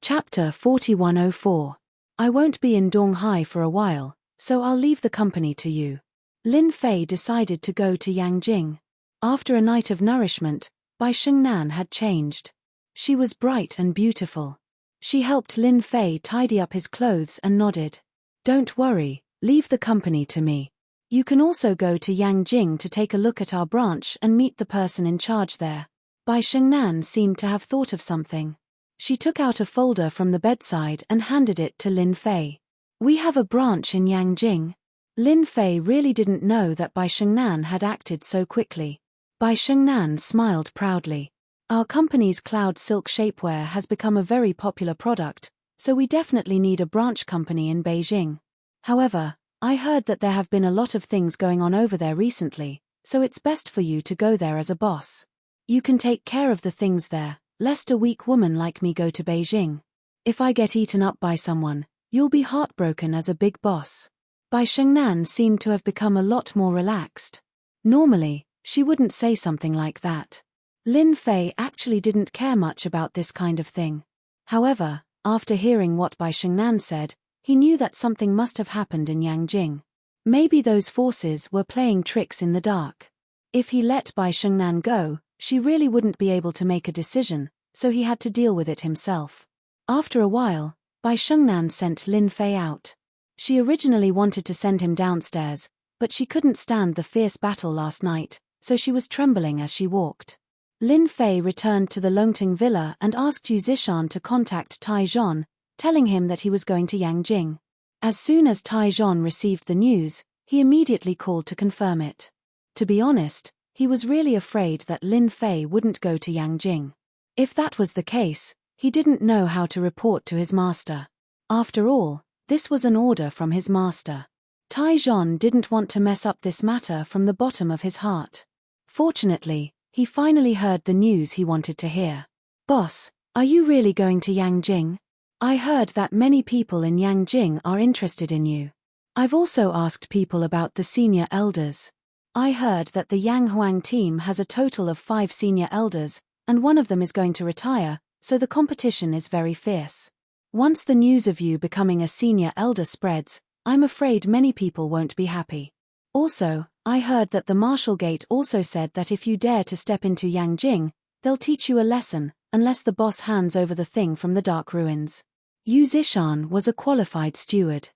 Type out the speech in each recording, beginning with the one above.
Chapter 4104. I won't be in Donghai for a while, so I'll leave the company to you. Lin Fei decided to go to Yangjing. After a night of nourishment, Bai Shengnan had changed. She was bright and beautiful. She helped Lin Fei tidy up his clothes and nodded. Don't worry, leave the company to me. You can also go to Yangjing to take a look at our branch and meet the person in charge there. Bai Shengnan seemed to have thought of something. She took out a folder from the bedside and handed it to Lin Fei. We have a branch in Yangjing. Lin Fei really didn't know that Bai Shengnan had acted so quickly. Bai Shengnan smiled proudly. Our company's cloud silk shapewear has become a very popular product, so we definitely need a branch company in Beijing. However, I heard that there have been a lot of things going on over there recently, so it's best for you to go there as a boss. You can take care of the things there, lest a weak woman like me go to Beijing. If I get eaten up by someone, you'll be heartbroken as a big boss. Bai Shengnan seemed to have become a lot more relaxed. Normally, she wouldn't say something like that. Lin Fei actually didn't care much about this kind of thing. However, after hearing what Bai Shengnan said, he knew that something must have happened in Yangjing. Maybe those forces were playing tricks in the dark. If he let Bai Shengnan go, she really wouldn't be able to make a decision, so he had to deal with it himself. After a while, Bai Shengnan sent Lin Fei out. She originally wanted to send him downstairs, but she couldn't stand the fierce battle last night, so she was trembling as she walked. Lin Fei returned to the Longting villa and asked Yu Zishan to contact Tai Zhon, telling him that he was going to Yangjing. As soon as Tai Zhon received the news, he immediately called to confirm it. To be honest, he was really afraid that Lin Fei wouldn't go to Yangjing. If that was the case, he didn't know how to report to his master. After all, this was an order from his master. Tai Zhon didn't want to mess up this matter from the bottom of his heart. Fortunately, he finally heard the news he wanted to hear. Boss, are you really going to Yangjing? I heard that many people in Yangjing are interested in you. I've also asked people about the senior elders. I heard that the Yang Huang team has a total of 5 senior elders, and one of them is going to retire, so the competition is very fierce. Once the news of you becoming a senior elder spreads, I'm afraid many people won't be happy. Also, I heard that the Marshal Gate also said that if you dare to step into Yangjing, they'll teach you a lesson, unless the boss hands over the thing from the Dark Ruins. Yu Zishan was a qualified steward.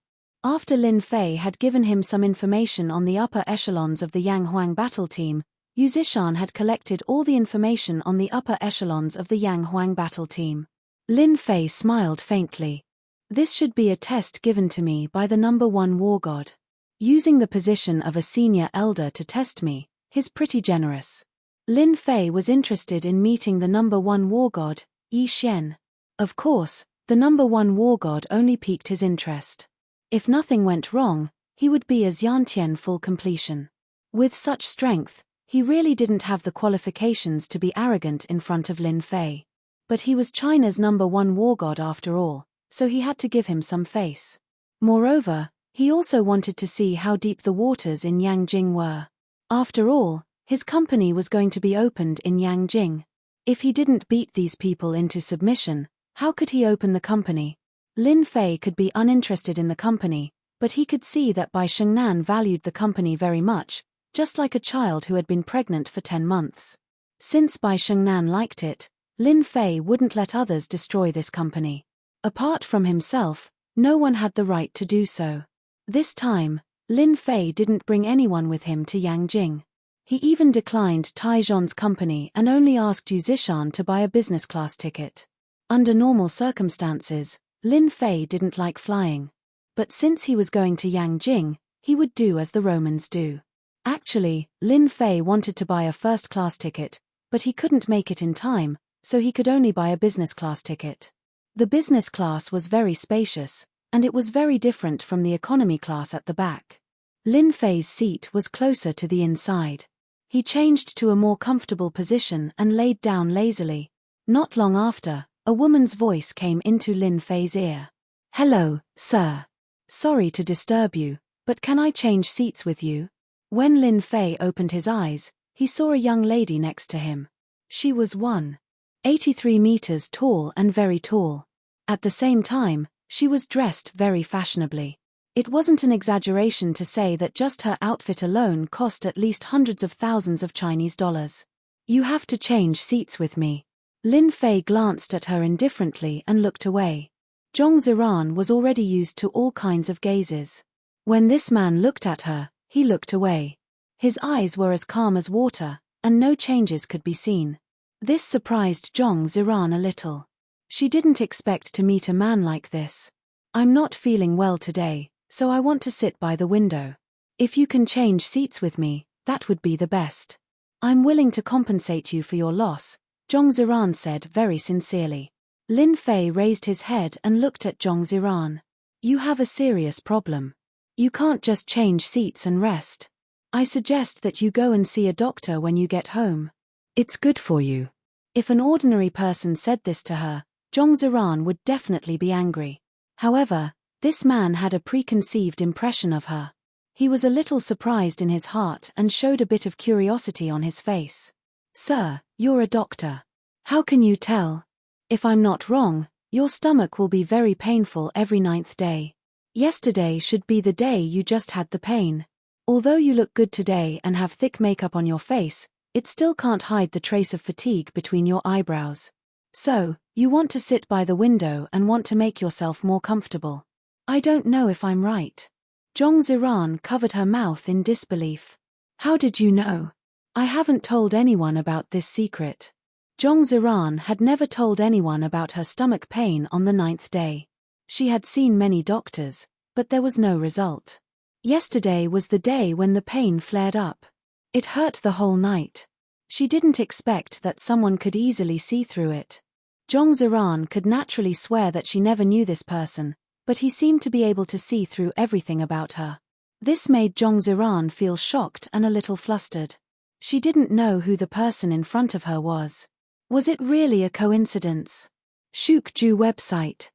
After Lin Fei had given him some information on the upper echelons of the Yang Huang battle team, Yu Zishan had collected all the information on the upper echelons of the Yang Huang battle team. Lin Fei smiled faintly. This should be a test given to me by the number 1 war god. Using the position of a senior elder to test me, he's pretty generous. Lin Fei was interested in meeting the number 1 war god, Yi Xian. Of course, the number 1 war god only piqued his interest. If nothing went wrong, he would be a Xiantian full completion. With such strength, he really didn't have the qualifications to be arrogant in front of Lin Fei. But he was China's number 1 war god after all, so he had to give him some face. Moreover, he also wanted to see how deep the waters in Yangjing were. After all, his company was going to be opened in Yangjing. If he didn't beat these people into submission, how could he open the company? Lin Fei could be uninterested in the company, but he could see that Bai Shengnan valued the company very much, just like a child who had been pregnant for 10 months. Since Bai Shengnan liked it, Lin Fei wouldn't let others destroy this company. Apart from himself, no one had the right to do so. This time, Lin Fei didn't bring anyone with him to Yangjing. He even declined Tai Zhon's company and only asked Yu Zishan to buy a business class ticket. Under normal circumstances, Lin Fei didn't like flying. But since he was going to Yangjing, he would do as the Romans do. Actually, Lin Fei wanted to buy a first-class ticket, but he couldn't make it in time, so he could only buy a business class ticket. The business class was very spacious, and it was very different from the economy class at the back. Lin Fei's seat was closer to the inside. He changed to a more comfortable position and laid down lazily. Not long after, a woman's voice came into Lin Fei's ear. "Hello, sir. Sorry to disturb you, but can I change seats with you?" When Lin Fei opened his eyes, he saw a young lady next to him. She was 1.83 meters tall and very tall. At the same time, she was dressed very fashionably. It wasn't an exaggeration to say that just her outfit alone cost at least hundreds of thousands of Chinese dollars. You have to change seats with me. Lin Fei glanced at her indifferently and looked away. Zhong Ziran was already used to all kinds of gazes. When this man looked at her, he looked away. His eyes were as calm as water, and no changes could be seen. This surprised Zhong Ziran a little. She didn't expect to meet a man like this. I'm not feeling well today, so I want to sit by the window. If you can change seats with me, that would be the best. I'm willing to compensate you for your loss, Zhong Ziran said very sincerely. Lin Fei raised his head and looked at Zhong Ziran. You have a serious problem. You can't just change seats and rest. I suggest that you go and see a doctor when you get home. It's good for you. If an ordinary person said this to her, Zhong Ziran would definitely be angry. However, this man had a preconceived impression of her. He was a little surprised in his heart and showed a bit of curiosity on his face. Sir, you're a doctor. How can you tell? If I'm not wrong, your stomach will be very painful every 9th day. Yesterday should be the day you just had the pain. Although you look good today and have thick makeup on your face, it still can't hide the trace of fatigue between your eyebrows. So, you want to sit by the window and want to make yourself more comfortable. I don't know if I'm right. Zhong Ziran covered her mouth in disbelief. How did you know? I haven't told anyone about this secret. Zhong Ziran had never told anyone about her stomach pain on the 9th day. She had seen many doctors, but there was no result. Yesterday was the day when the pain flared up. It hurt the whole night. She didn't expect that someone could easily see through it. Zhong Ziran could naturally swear that she never knew this person, but he seemed to be able to see through everything about her. This made Zhong Ziran feel shocked and a little flustered. She didn't know who the person in front of her was. Was it really a coincidence? Shukju website.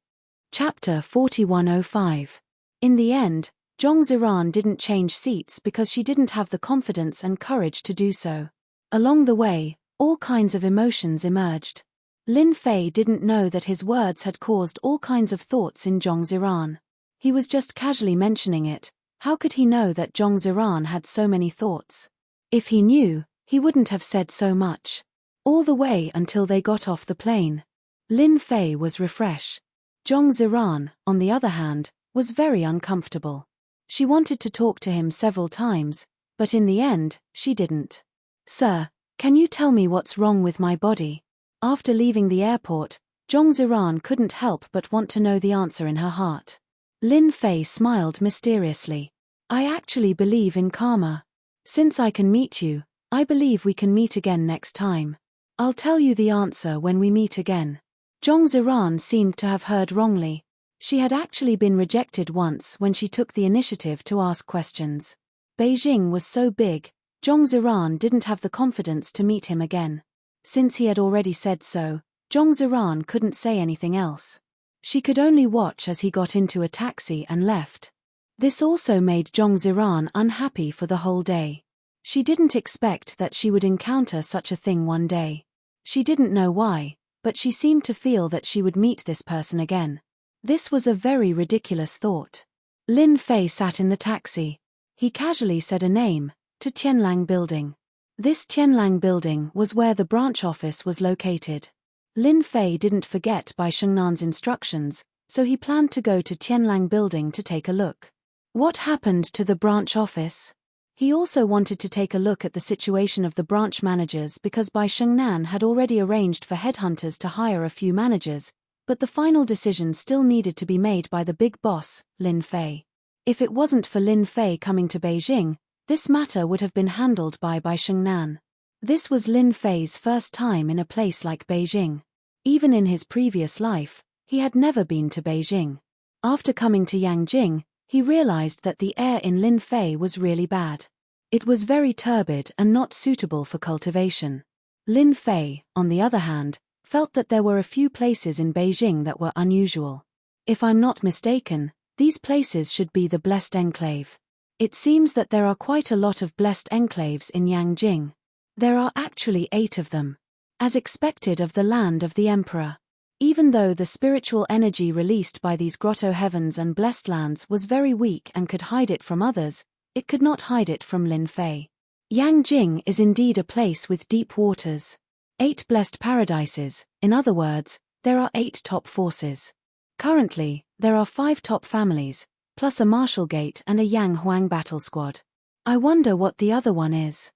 Chapter 4105. In the end, Zhong Ziran didn't change seats because she didn't have the confidence and courage to do so. Along the way, all kinds of emotions emerged. Lin Fei didn't know that his words had caused all kinds of thoughts in Zhong Ziran. He was just casually mentioning it. How could he know that Zhong Ziran had so many thoughts? If he knew, he wouldn't have said so much. All the way until they got off the plane. Lin Fei was refreshed. Zhong Ziran, on the other hand, was very uncomfortable. She wanted to talk to him several times, but in the end, she didn't. Sir, can you tell me what's wrong with my body? After leaving the airport, Zhong Ziran couldn't help but want to know the answer in her heart. Lin Fei smiled mysteriously. I actually believe in karma. Since I can meet you, I believe we can meet again next time. I'll tell you the answer when we meet again. Zhong Ziran seemed to have heard wrongly. She had actually been rejected once when she took the initiative to ask questions. Beijing was so big, Zhong Ziran didn't have the confidence to meet him again. Since he had already said so, Zhong Ziran couldn't say anything else. She could only watch as he got into a taxi and left. This also made Zhong Ziran unhappy for the whole day. She didn't expect that she would encounter such a thing one day. She didn't know why, but she seemed to feel that she would meet this person again. This was a very ridiculous thought. Lin Fei sat in the taxi. He casually said a name, to Tianlang Building. This Tianlang Building was where the branch office was located. Lin Fei didn't forget Bai Shengnan's instructions, so he planned to go to Tianlang Building to take a look. What happened to the branch office? He also wanted to take a look at the situation of the branch managers because Bai Shengnan had already arranged for headhunters to hire a few managers, but the final decision still needed to be made by the big boss, Lin Fei. If it wasn't for Lin Fei coming to Beijing, this matter would have been handled by Bai Shengnan. This was Lin Fei's first time in a place like Beijing. Even in his previous life, he had never been to Beijing. After coming to Yangjing, he realized that the air in Lin Fei was really bad. It was very turbid and not suitable for cultivation. Lin Fei, on the other hand, felt that there were a few places in Beijing that were unusual. If I'm not mistaken, these places should be the Blessed Enclave. It seems that there are quite a lot of blessed enclaves in Yangjing. There are actually 8 of them. As expected of the land of the emperor. Even though the spiritual energy released by these grotto heavens and blessed lands was very weak and could hide it from others, it could not hide it from Lin Fei. Yangjing is indeed a place with deep waters. 8 blessed paradises, in other words, there are 8 top forces. Currently, there are 5 top families, plus a martial gate and a Yang Huang battle squad. I wonder what the other one is.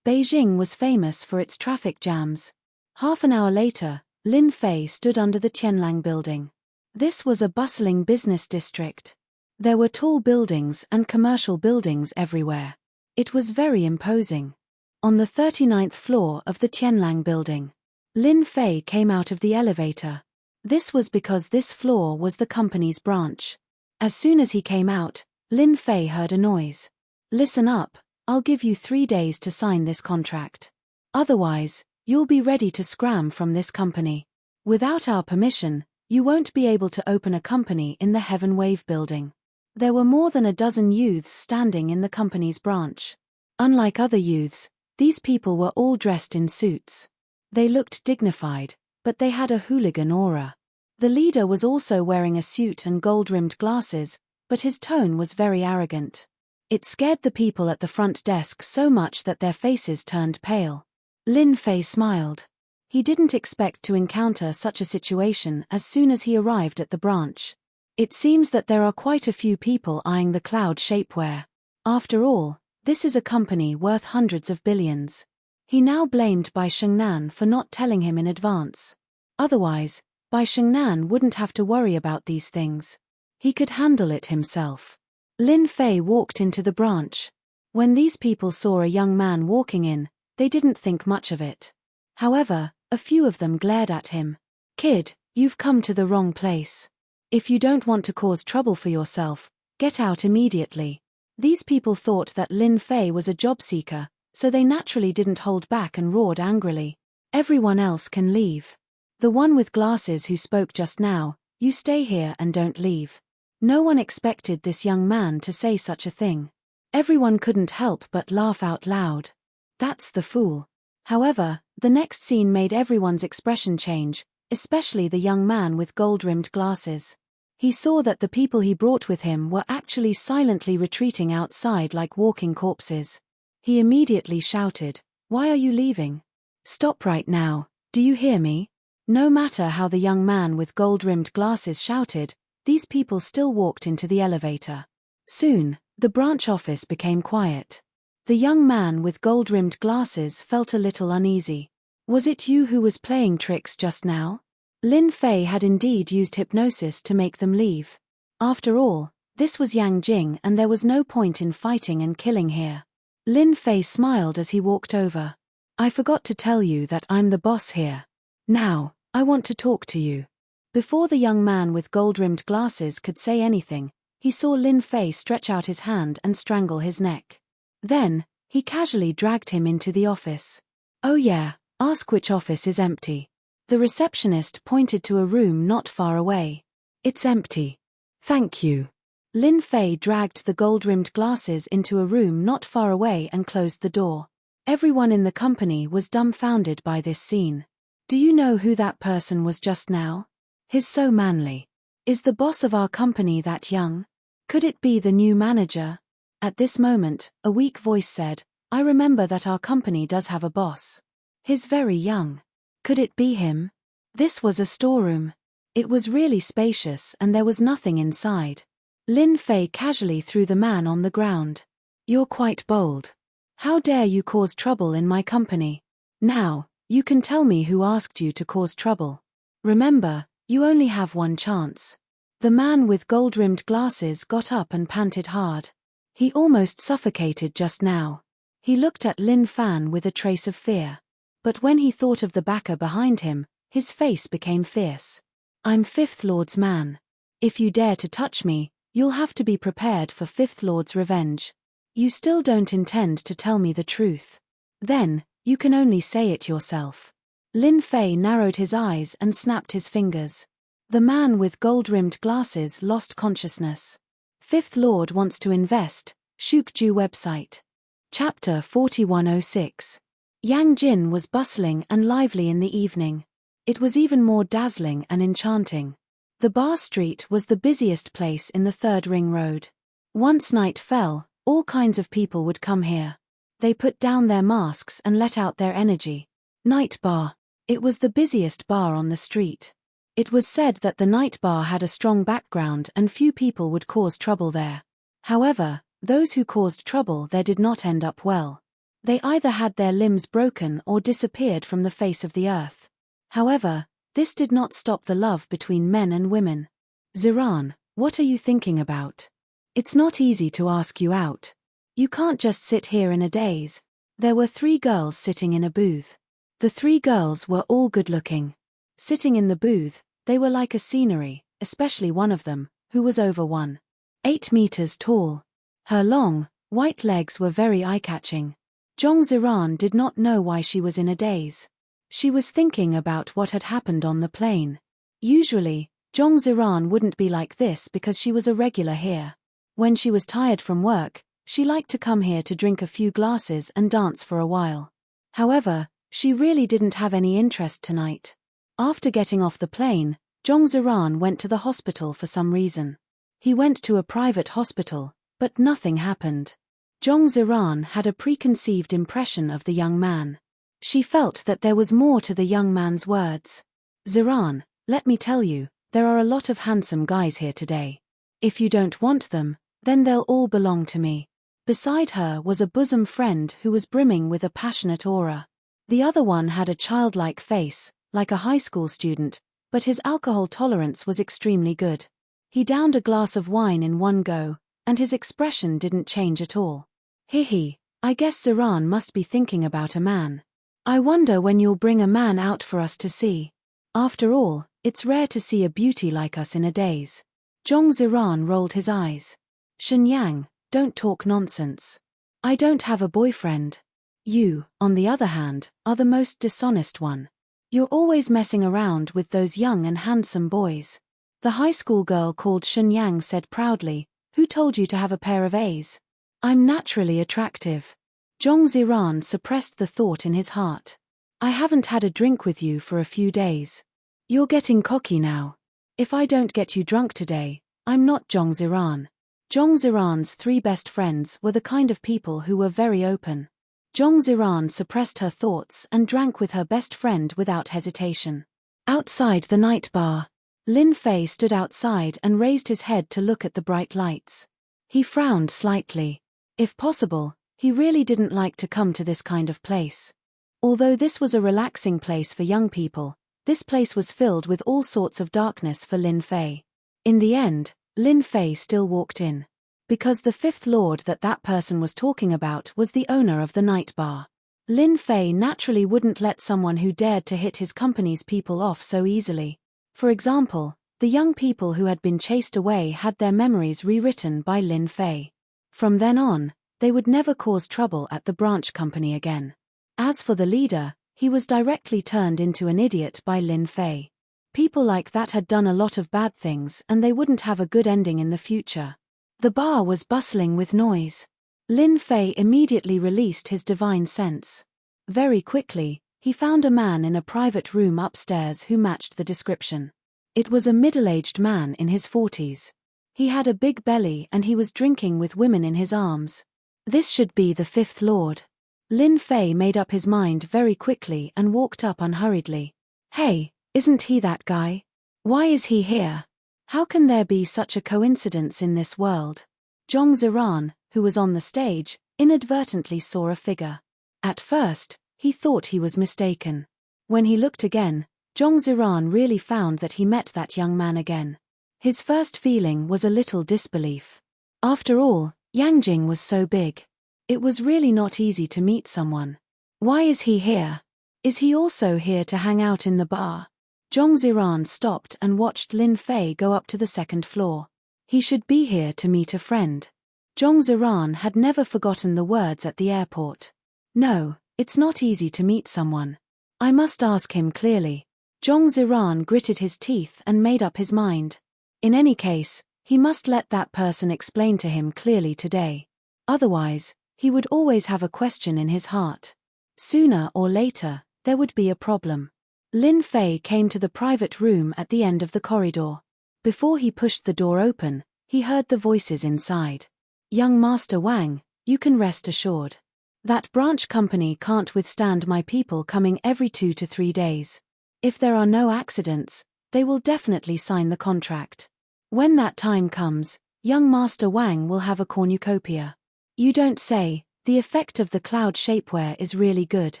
Beijing was famous for its traffic jams. Half an hour later, Lin Fei stood under the Tianlang building. This was a bustling business district. There were tall buildings and commercial buildings everywhere. It was very imposing. On the 39th floor of the Tianlang building, Lin Fei came out of the elevator. This was because this floor was the company's branch. As soon as he came out, Lin Fei heard a noise. Listen up, I'll give you 3 days to sign this contract. Otherwise, you'll be ready to scram from this company. Without our permission, you won't be able to open a company in the Heaven Wave building. There were more than a dozen youths standing in the company's branch. Unlike other youths, these people were all dressed in suits. They looked dignified, but they had a hooligan aura. The leader was also wearing a suit and gold-rimmed glasses, but his tone was very arrogant. It scared the people at the front desk so much that their faces turned pale. Lin Fei smiled. He didn't expect to encounter such a situation as soon as he arrived at the branch. It seems that there are quite a few people eyeing the cloud shapewear. After all, this is a company worth hundreds of billions. He now blamed Bai Shengnan for not telling him in advance. Otherwise, Bai Shengnan wouldn't have to worry about these things. He could handle it himself. Lin Fei walked into the branch. When these people saw a young man walking in, they didn't think much of it. However, a few of them glared at him. "Kid, you've come to the wrong place. If you don't want to cause trouble for yourself, get out immediately." These people thought that Lin Fei was a job seeker, so they naturally didn't hold back and roared angrily. "Everyone else can leave. The one with glasses who spoke just now, you stay here and don't leave." No one expected this young man to say such a thing. Everyone couldn't help but laugh out loud. That's the fool. However, the next scene made everyone's expression change, especially the young man with gold-rimmed glasses. He saw that the people he brought with him were actually silently retreating outside like walking corpses. He immediately shouted, "Why are you leaving? Stop right now, do you hear me?" No matter how the young man with gold-rimmed glasses shouted, these people still walked into the elevator. Soon, the branch office became quiet. The young man with gold-rimmed glasses felt a little uneasy. "Was it you who was playing tricks just now?" Lin Fei had indeed used hypnosis to make them leave. After all, this was Yangjing and there was no point in fighting and killing here. Lin Fei smiled as he walked over. "I forgot to tell you that I'm the boss here. Now, I want to talk to you." Before the young man with gold-rimmed glasses could say anything, he saw Lin Fei stretch out his hand and strangle his neck. Then, he casually dragged him into the office. "Oh yeah, ask which office is empty." The receptionist pointed to a room not far away. "It's empty. Thank you." Lin Fei dragged the gold-rimmed glasses into a room not far away and closed the door. Everyone in the company was dumbfounded by this scene. "Do you know who that person was just now? He's so manly. Is the boss of our company that young? Could it be the new manager?" At this moment, a weak voice said, "I remember that our company does have a boss. He's very young. Could it be him?" This was a storeroom. It was really spacious and there was nothing inside. Lin Fei casually threw the man on the ground. "You're quite bold. How dare you cause trouble in my company? Now, you can tell me who asked you to cause trouble. Remember, you only have one chance." The man with gold-rimmed glasses got up and panted hard. He almost suffocated just now. He looked at Lin Fan with a trace of fear. But when he thought of the backer behind him, his face became fierce. "I'm Fifth Lord's man. If you dare to touch me, you'll have to be prepared for Fifth Lord's revenge. You still don't intend to tell me the truth. Then, you can only say it yourself." Lin Fei narrowed his eyes and snapped his fingers. The man with gold-rimmed glasses lost consciousness. Fifth Lord wants to invest, Shukju website. Chapter 4106. Yang Jin was bustling and lively in the evening. It was even more dazzling and enchanting. The bar street was the busiest place in the Third Ring Road. Once night fell, all kinds of people would come here. They put down their masks and let out their energy. Night bar. It was the busiest bar on the street. It was said that the night bar had a strong background and few people would cause trouble there. However, those who caused trouble there did not end up well. They either had their limbs broken or disappeared from the face of the earth. However, this did not stop the love between men and women. Ziran, what are you thinking about? It's not easy to ask you out. You can't just sit here in a daze. There were 3 girls sitting in a booth. The 3 girls were all good-looking. Sitting in the booth, they were like a scenery, especially one of them, who was over 1.8 meters tall. Her long, white legs were very eye-catching. Zhong Ziran did not know why she was in a daze. She was thinking about what had happened on the plane. Usually, Zhong Ziran wouldn't be like this because she was a regular here. When she was tired from work, she liked to come here to drink a few glasses and dance for a while. However, she really didn't have any interest tonight. After getting off the plane, Zhong Ziran went to the hospital for some reason. He went to a private hospital, but nothing happened. Zhong Ziran had a preconceived impression of the young man. She felt that there was more to the young man's words. Ziran, let me tell you, there are a lot of handsome guys here today. If you don't want them, then they'll all belong to me. Beside her was a bosom friend who was brimming with a passionate aura. The other one had a childlike face, like a high school student, but his alcohol tolerance was extremely good. He downed a glass of wine in one go, and his expression didn't change at all. Hihi, I guess Ziran must be thinking about a man. I wonder when you'll bring a man out for us to see. After all, it's rare to see a beauty like us in a daze. Zhong Ziran rolled his eyes. Shenyang, don't talk nonsense. I don't have a boyfriend. You, on the other hand, are the most dishonest one. You're always messing around with those young and handsome boys. The high school girl called Shenyang said proudly, who told you to have a pair of A's? I'm naturally attractive. Zhong Ziran suppressed the thought in his heart. I haven't had a drink with you for a few days. You're getting cocky now. If I don't get you drunk today, I'm not Zhong Ziran. Zhong Ziran's 3 best friends were the kind of people who were very open. Zhong Ziran suppressed her thoughts and drank with her best friend without hesitation. Outside the night bar, Lin Fei stood outside and raised his head to look at the bright lights. He frowned slightly. If possible, he really didn't like to come to this kind of place. Although this was a relaxing place for young people, this place was filled with all sorts of darkness for Lin Fei. In the end, Lin Fei still walked in. Because the 5th lord that person was talking about was the owner of the night bar. Lin Fei naturally wouldn't let someone who dared to hit his company's people off so easily. For example, the young people who had been chased away had their memories rewritten by Lin Fei. From then on, they would never cause trouble at the branch company again. As for the leader, he was directly turned into an idiot by Lin Fei. People like that had done a lot of bad things and they wouldn't have a good ending in the future. The bar was bustling with noise. Lin Fei immediately released his divine sense. Very quickly, he found a man in a private room upstairs who matched the description. It was a middle-aged man in his 40s. He had a big belly and he was drinking with women in his arms. This should be the 5th lord. Lin Fei made up his mind very quickly and walked up unhurriedly. Hey, isn't he that guy? Why is he here? How can there be such a coincidence in this world? Zhong Ziran, who was on the stage, inadvertently saw a figure. At first, he thought he was mistaken. When he looked again, Zhong Ziran really found that he met that young man again. His first feeling was a little disbelief. After all, Yangjing was so big. It was really not easy to meet someone. Why is he here? Is he also here to hang out in the bar? Zhong Ziran stopped and watched Lin Fei go up to the 2nd floor. He should be here to meet a friend. Zhong Ziran had never forgotten the words at the airport. No, it's not easy to meet someone. I must ask him clearly. Zhong Ziran gritted his teeth and made up his mind. In any case, he must let that person explain to him clearly today. Otherwise, he would always have a question in his heart. Sooner or later, there would be a problem. Lin Fei came to the private room at the end of the corridor. Before he pushed the door open, he heard the voices inside. Young Master Wang, you can rest assured. That branch company can't withstand my people coming every 2 to 3 days. If there are no accidents, they will definitely sign the contract. When that time comes, young Master Wang will have a cornucopia. You don't say, the effect of the cloud shapewear is really good.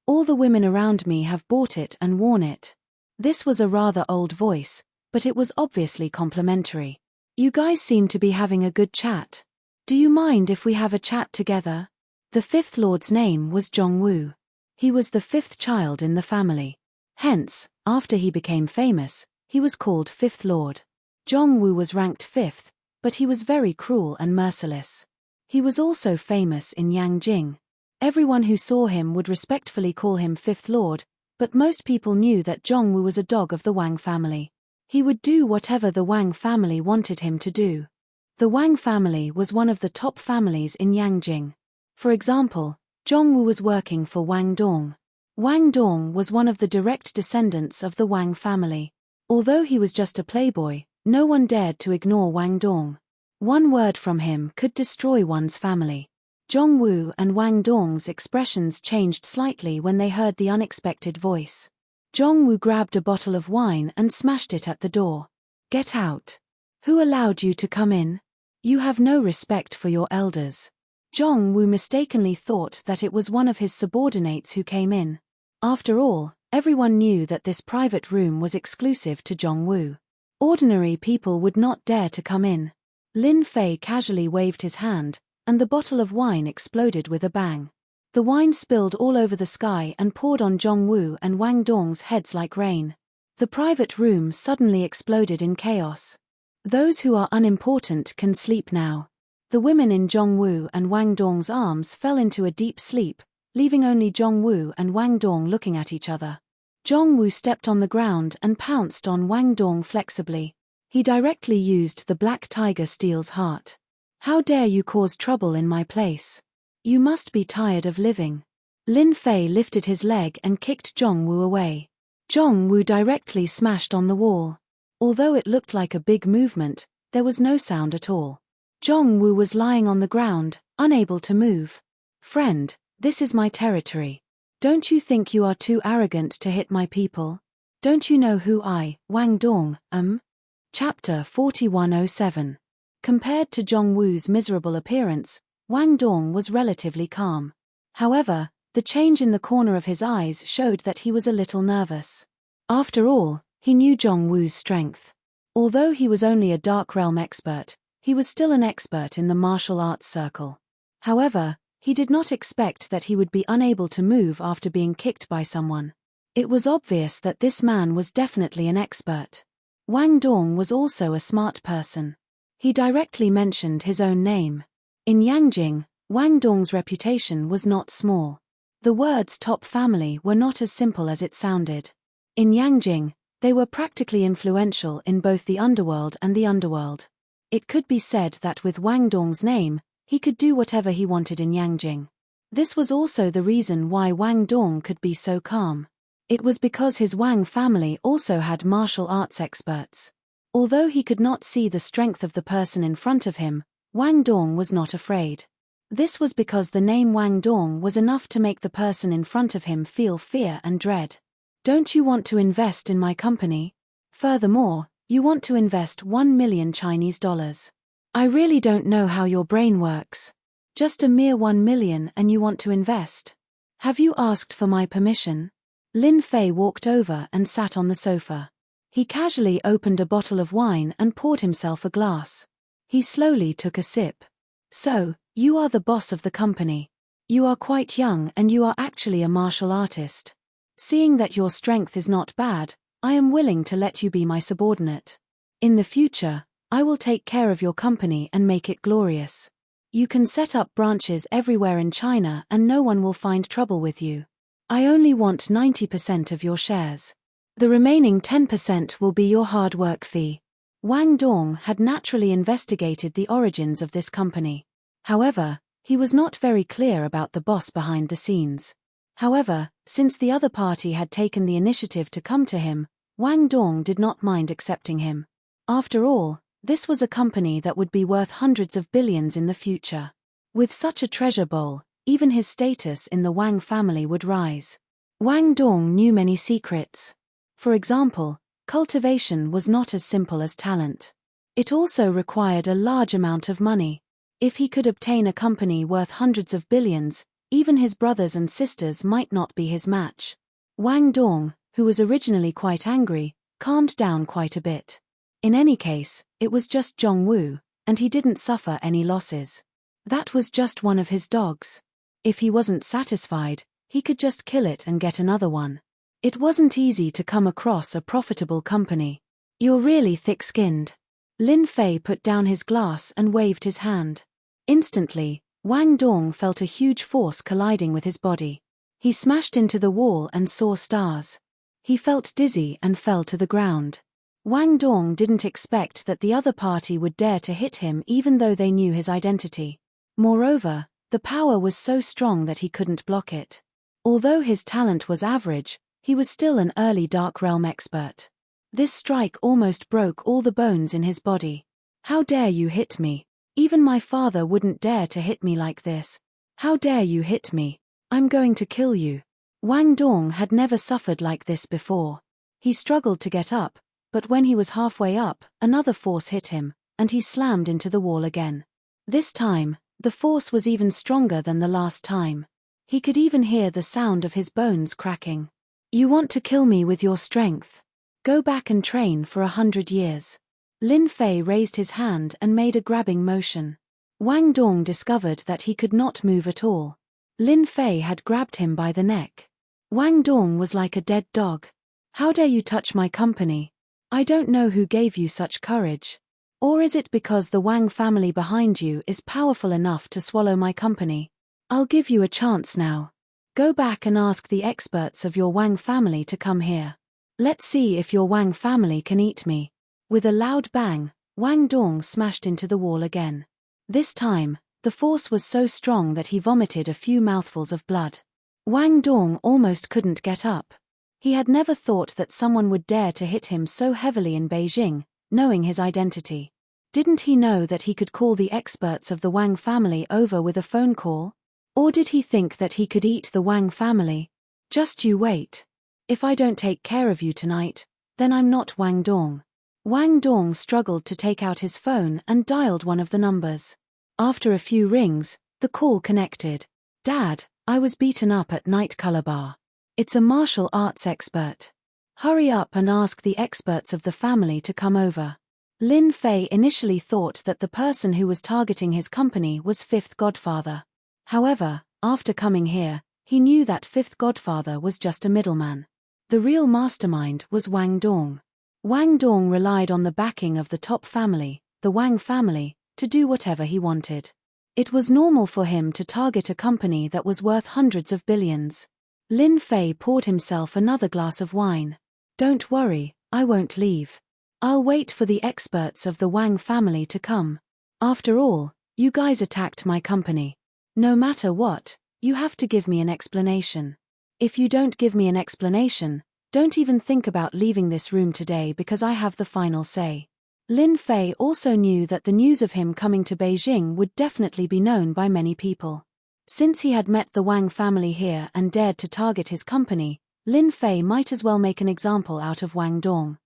All the women around me have bought it and worn it. This was a rather old voice, but it was obviously complimentary. You guys seem to be having a good chat. Do you mind if we have a chat together? The fifth lord's name was Zhongwu. He was the fifth child in the family. Hence, after he became famous, he was called Fifth Lord. Zhongwu was ranked fifth, but he was very cruel and merciless. He was also famous in Yangjing. Everyone who saw him would respectfully call him Fifth Lord, but most people knew that Zhongwu was a dog of the Wang family. He would do whatever the Wang family wanted him to do. The Wang family was one of the top families in Yangjing. For example, Zhongwu was working for Wang Dong. Wang Dong was one of the direct descendants of the Wang family. Although he was just a playboy, no one dared to ignore Wang Dong. One word from him could destroy one's family. Zhongwu and Wang Dong's expressions changed slightly when they heard the unexpected voice. Zhongwu grabbed a bottle of wine and smashed it at the door. Get out. Who allowed you to come in? You have no respect for your elders. Zhongwu mistakenly thought that it was one of his subordinates who came in. After all, everyone knew that this private room was exclusive to Zhongwu. Ordinary people would not dare to come in. Lin Fei casually waved his hand, and the bottle of wine exploded with a bang. The wine spilled all over the sky and poured on Zhongwu and Wang Dong's heads like rain. The private room suddenly exploded in chaos. Those who are unimportant can sleep now. The women in Zhongwu and Wang Dong's arms fell into a deep sleep, leaving only Zhongwu and Wang Dong looking at each other. Zhongwu stepped on the ground and pounced on Wang Dong flexibly. He directly used the black tiger steel's heart. How dare you cause trouble in my place? You must be tired of living. Lin Fei lifted his leg and kicked Zhongwu away. Zhongwu directly smashed on the wall. Although it looked like a big movement, there was no sound at all. Zhongwu was lying on the ground, unable to move. Friend, this is my territory. Don't you think you are too arrogant to hit my people? Don't you know who I, Wang Dong, am? Chapter 4107. Compared to Zhongwu's miserable appearance, Wang Dong was relatively calm. However, the change in the corner of his eyes showed that he was a little nervous. After all, he knew Zhongwu's strength. Although he was only a Dark Realm expert, he was still an expert in the martial arts circle. However, he did not expect that he would be unable to move after being kicked by someone. It was obvious that this man was definitely an expert. Wang Dong was also a smart person. He directly mentioned his own name. In Yangjing, Wang Dong's reputation was not small. The words top family were not as simple as it sounded. In Yangjing, they were practically influential in both the underworld and the underworld. It could be said that with Wang Dong's name, he could do whatever he wanted in Yangjing. This was also the reason why Wang Dong could be so calm. It was because his Wang family also had martial arts experts. Although he could not see the strength of the person in front of him, Wang Dong was not afraid. This was because the name Wang Dong was enough to make the person in front of him feel fear and dread. Don't you want to invest in my company? Furthermore, you want to invest 1 million Chinese dollars. I really don't know how your brain works. Just a mere 1 million and you want to invest? Have you asked for my permission? Lin Fei walked over and sat on the sofa. He casually opened a bottle of wine and poured himself a glass. He slowly took a sip. So, you are the boss of the company. You are quite young and you are actually a martial artist. Seeing that your strength is not bad, I am willing to let you be my subordinate. In the future, I will take care of your company and make it glorious. You can set up branches everywhere in China and no one will find trouble with you. I only want 90% of your shares. The remaining 10% will be your hard work fee. Wang Dong had naturally investigated the origins of this company. However, he was not very clear about the boss behind the scenes. However, since the other party had taken the initiative to come to him, Wang Dong did not mind accepting him. After all, this was a company that would be worth hundreds of billions in the future. With such a treasure bowl, even his status in the Wang family would rise. Wang Dong knew many secrets. For example, cultivation was not as simple as talent. It also required a large amount of money. If he could obtain a company worth hundreds of billions, even his brothers and sisters might not be his match. Wang Dong, who was originally quite angry, calmed down quite a bit. In any case, it was just Zhongwu, and he didn't suffer any losses. That was just one of his dogs. If he wasn't satisfied, he could just kill it and get another one. It wasn't easy to come across a profitable company. You're really thick-skinned. Lin Fei put down his glass and waved his hand. Instantly, Wang Dong felt a huge force colliding with his body. He smashed into the wall and saw stars. He felt dizzy and fell to the ground. Wang Dong didn't expect that the other party would dare to hit him even though they knew his identity. Moreover, the power was so strong that he couldn't block it. Although his talent was average, he was still an early Dark Realm expert. This strike almost broke all the bones in his body. How dare you hit me? Even my father wouldn't dare to hit me like this. How dare you hit me? I'm going to kill you. Wang Dong had never suffered like this before. He struggled to get up, but when he was halfway up, another force hit him, and he slammed into the wall again. This time, the force was even stronger than the last time. He could even hear the sound of his bones cracking. You want to kill me with your strength? Go back and train for 100 years. Lin Fei raised his hand and made a grabbing motion. Wang Dong discovered that he could not move at all. Lin Fei had grabbed him by the neck. Wang Dong was like a dead dog. How dare you touch my company? I don't know who gave you such courage. Or is it because the Wang family behind you is powerful enough to swallow my company? I'll give you a chance now. Go back and ask the experts of your Wang family to come here. Let's see if your Wang family can eat me. With a loud bang, Wang Dong smashed into the wall again. This time, the force was so strong that he vomited a few mouthfuls of blood. Wang Dong almost couldn't get up. He had never thought that someone would dare to hit him so heavily in Beijing, knowing his identity. Didn't he know that he could call the experts of the Wang family over with a phone call? Or did he think that he could eat the Wang family? Just you wait. If I don't take care of you tonight, then I'm not Wang Dong. Wang Dong struggled to take out his phone and dialed one of the numbers. After a few rings, the call connected. Dad, I was beaten up at Night Color Bar. It's a martial arts expert. Hurry up and ask the experts of the family to come over. Lin Fei initially thought that the person who was targeting his company was Fifth Godfather. However, after coming here, he knew that Fifth Godfather was just a middleman. The real mastermind was Wang Dong. Wang Dong relied on the backing of the top family, the Wang family, to do whatever he wanted. It was normal for him to target a company that was worth hundreds of billions. Lin Fei poured himself another glass of wine. Don't worry, I won't leave. I'll wait for the experts of the Wang family to come. After all, you guys attacked my company. No matter what, you have to give me an explanation. If you don't give me an explanation, don't even think about leaving this room today because I have the final say. Lin Fei also knew that the news of him coming to Beijing would definitely be known by many people. Since he had met the Wang family here and dared to target his company, Lin Fei might as well make an example out of Wang Dong.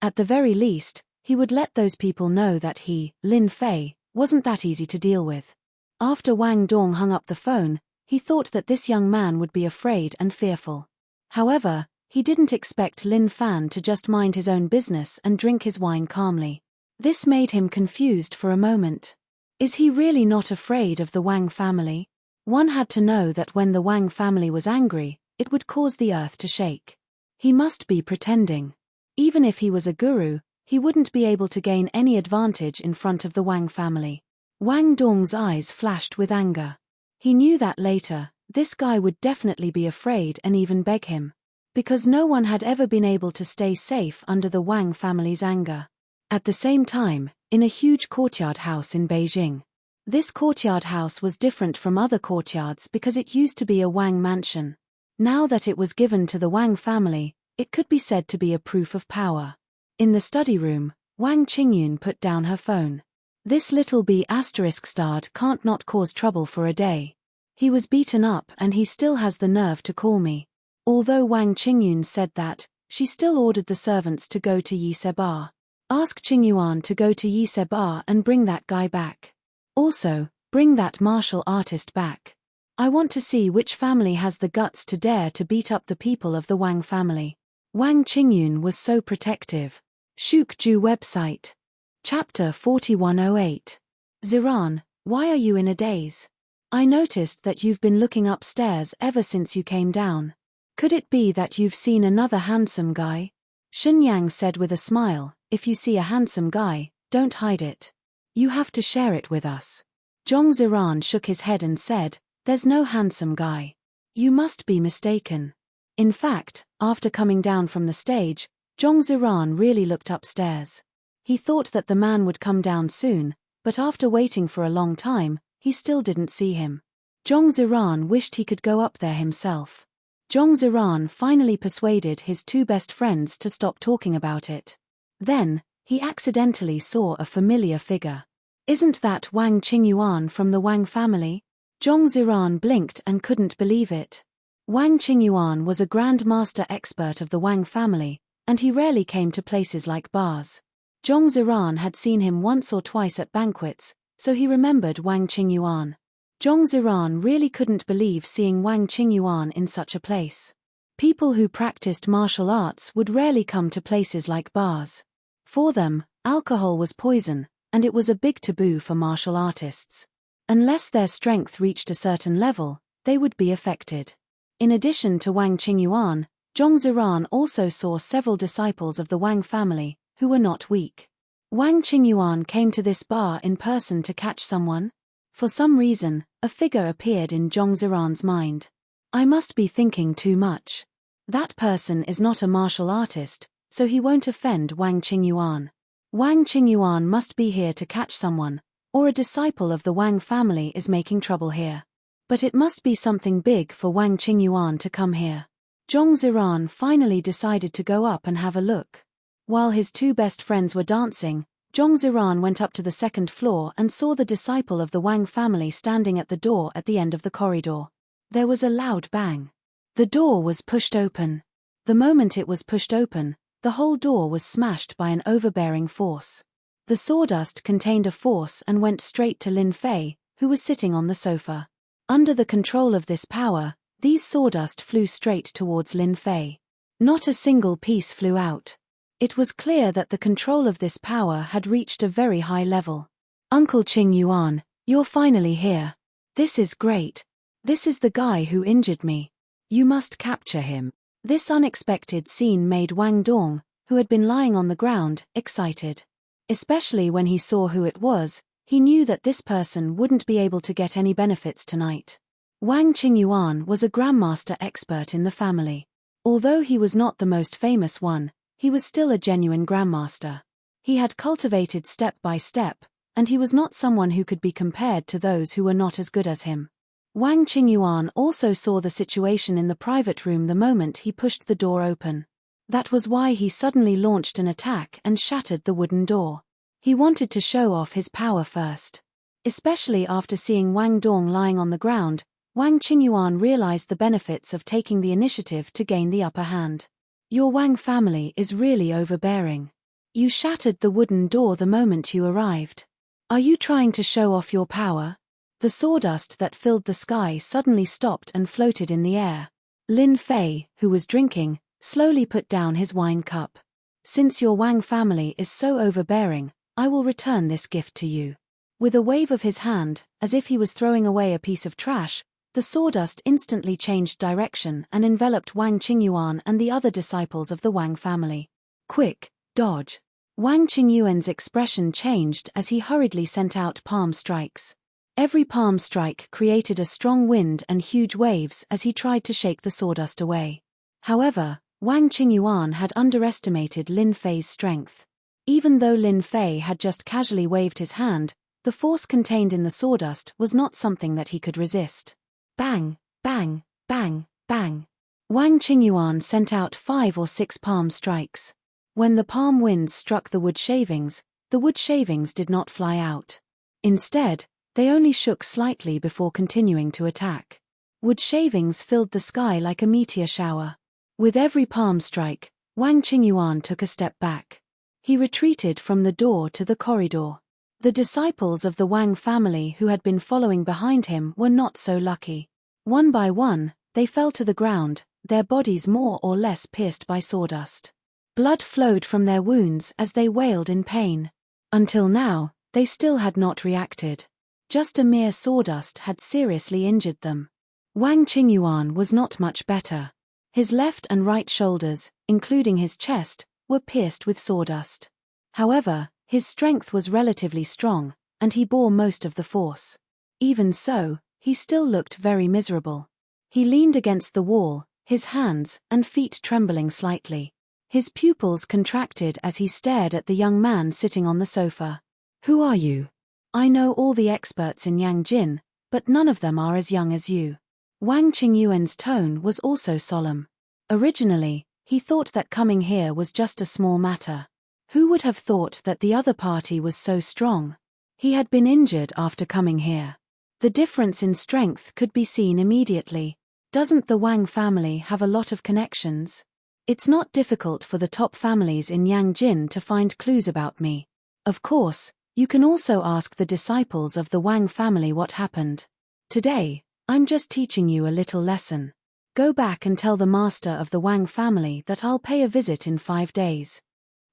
At the very least, he would let those people know that he, Lin Fei, wasn't that easy to deal with. After Wang Dong hung up the phone, he thought that this young man would be afraid and fearful. However, he didn't expect Lin Fan to just mind his own business and drink his wine calmly. This made him confused for a moment. Is he really not afraid of the Wang family? One had to know that when the Wang family was angry, it would cause the earth to shake. He must be pretending. Even if he was a guru, he wouldn't be able to gain any advantage in front of the Wang family. Wang Dong's eyes flashed with anger. He knew that later, this guy would definitely be afraid and even beg him. Because no one had ever been able to stay safe under the Wang family's anger. At the same time, in a huge courtyard house in Beijing. This courtyard house was different from other courtyards because it used to be a Wang mansion. Now that it was given to the Wang family, it could be said to be a proof of power. In the study room, Wang Qingyun put down her phone. This little B** starred can't not cause trouble for a day. He was beaten up and he still has the nerve to call me. Although Wang Qingyun said that, she still ordered the servants to go to Yise Bar. Ask Qingyuan to go to Yise Bar and bring that guy back. Also, bring that martial artist back. I want to see which family has the guts to dare to beat up the people of the Wang family. Wang Qingyun was so protective. Shukju website. Chapter 4108. Ziran, why are you in a daze? I noticed that you've been looking upstairs ever since you came down. Could it be that you've seen another handsome guy? Shenyang said with a smile, if you see a handsome guy, don't hide it. You have to share it with us. Zhong Ziran shook his head and said, there's no handsome guy. You must be mistaken. In fact, after coming down from the stage, Zhong Ziran really looked upstairs. He thought that the man would come down soon, but after waiting for a long time, he still didn't see him. Zhong Ziran wished he could go up there himself. Zhong Ziran finally persuaded his two best friends to stop talking about it. Then, he accidentally saw a familiar figure. Isn't that Wang Qingyuan from the Wang family? Zhong Ziran blinked and couldn't believe it. Wang Qingyuan was a Grand Master expert of the Wang family, and he rarely came to places like bars. Zhong Ziran had seen him once or twice at banquets, so he remembered Wang Qingyuan. Zhong Ziran really couldn't believe seeing Wang Qingyuan in such a place. People who practiced martial arts would rarely come to places like bars. For them, alcohol was poison, and it was a big taboo for martial artists. Unless their strength reached a certain level, they would be affected. In addition to Wang Qingyuan, Zhong Ziran also saw several disciples of the Wang family, who were not weak. Wang Qingyuan came to this bar in person to catch someone? For some reason, a figure appeared in Zhong Ziran's mind. I must be thinking too much. That person is not a martial artist, so he won't offend Wang Qingyuan. Wang Qingyuan must be here to catch someone, or a disciple of the Wang family is making trouble here. But it must be something big for Wang Qingyuan to come here. Zhong Ziran finally decided to go up and have a look. While his two best friends were dancing, Zhong Ziran went up to the second floor and saw the disciple of the Wang family standing at the door at the end of the corridor. There was a loud bang. The door was pushed open. The moment it was pushed open, the whole door was smashed by an overbearing force. The sawdust contained a force and went straight to Lin Fei, who was sitting on the sofa. Under the control of this power, these sawdust flew straight towards Lin Fei. Not a single piece flew out. It was clear that the control of this power had reached a very high level. Uncle Qingyuan, you're finally here. This is great. This is the guy who injured me. You must capture him. This unexpected scene made Wang Dong, who had been lying on the ground, excited. Especially when he saw who it was, he knew that this person wouldn't be able to get any benefits tonight. Wang Qingyuan was a grandmaster expert in the family. Although he was not the most famous one, he was still a genuine grandmaster. He had cultivated step by step, and he was not someone who could be compared to those who were not as good as him. Wang Qingyuan also saw the situation in the private room the moment he pushed the door open. That was why he suddenly launched an attack and shattered the wooden door. He wanted to show off his power first. Especially after seeing Wang Dong lying on the ground, Wang Qingyuan realized the benefits of taking the initiative to gain the upper hand. Your Wang family is really overbearing. You shattered the wooden door the moment you arrived. Are you trying to show off your power? The sawdust that filled the sky suddenly stopped and floated in the air. Lin Fei, who was drinking, slowly put down his wine cup. Since your Wang family is so overbearing, I will return this gift to you. With a wave of his hand, as if he was throwing away a piece of trash, the sawdust instantly changed direction and enveloped Wang Qingyuan and the other disciples of the Wang family. Quick, dodge. Wang Qingyuan's expression changed as he hurriedly sent out palm strikes. Every palm strike created a strong wind and huge waves as he tried to shake the sawdust away. However, Wang Qingyuan had underestimated Lin Fei's strength. Even though Lin Fei had just casually waved his hand, the force contained in the sawdust was not something that he could resist. Bang, bang, bang, bang. Wang Qingyuan sent out 5 or 6 palm strikes. When the palm winds struck the wood shavings did not fly out. Instead, they only shook slightly before continuing to attack. Wood shavings filled the sky like a meteor shower. With every palm strike, Wang Qingyuan took a step back. He retreated from the door to the corridor. The disciples of the Wang family who had been following behind him were not so lucky. One by one, they fell to the ground, their bodies more or less pierced by sawdust. Blood flowed from their wounds as they wailed in pain. Until now, they still had not reacted. Just a mere sawdust had seriously injured them. Wang Qingyuan was not much better. His left and right shoulders, including his chest, were pierced with sawdust. However, his strength was relatively strong, and he bore most of the force. Even so, he still looked very miserable. He leaned against the wall, his hands and feet trembling slightly. His pupils contracted as he stared at the young man sitting on the sofa. "Who are you?" "I know all the experts in Yangjin, but none of them are as young as you." Wang Qingyuan's tone was also solemn. Originally, he thought that coming here was just a small matter. Who would have thought that the other party was so strong? He had been injured after coming here. The difference in strength could be seen immediately. Doesn't the Wang family have a lot of connections? It's not difficult for the top families in Yangjin to find clues about me. Of course, you can also ask the disciples of the Wang family what happened. Today, I'm just teaching you a little lesson. Go back and tell the master of the Wang family that I'll pay a visit in 5 days.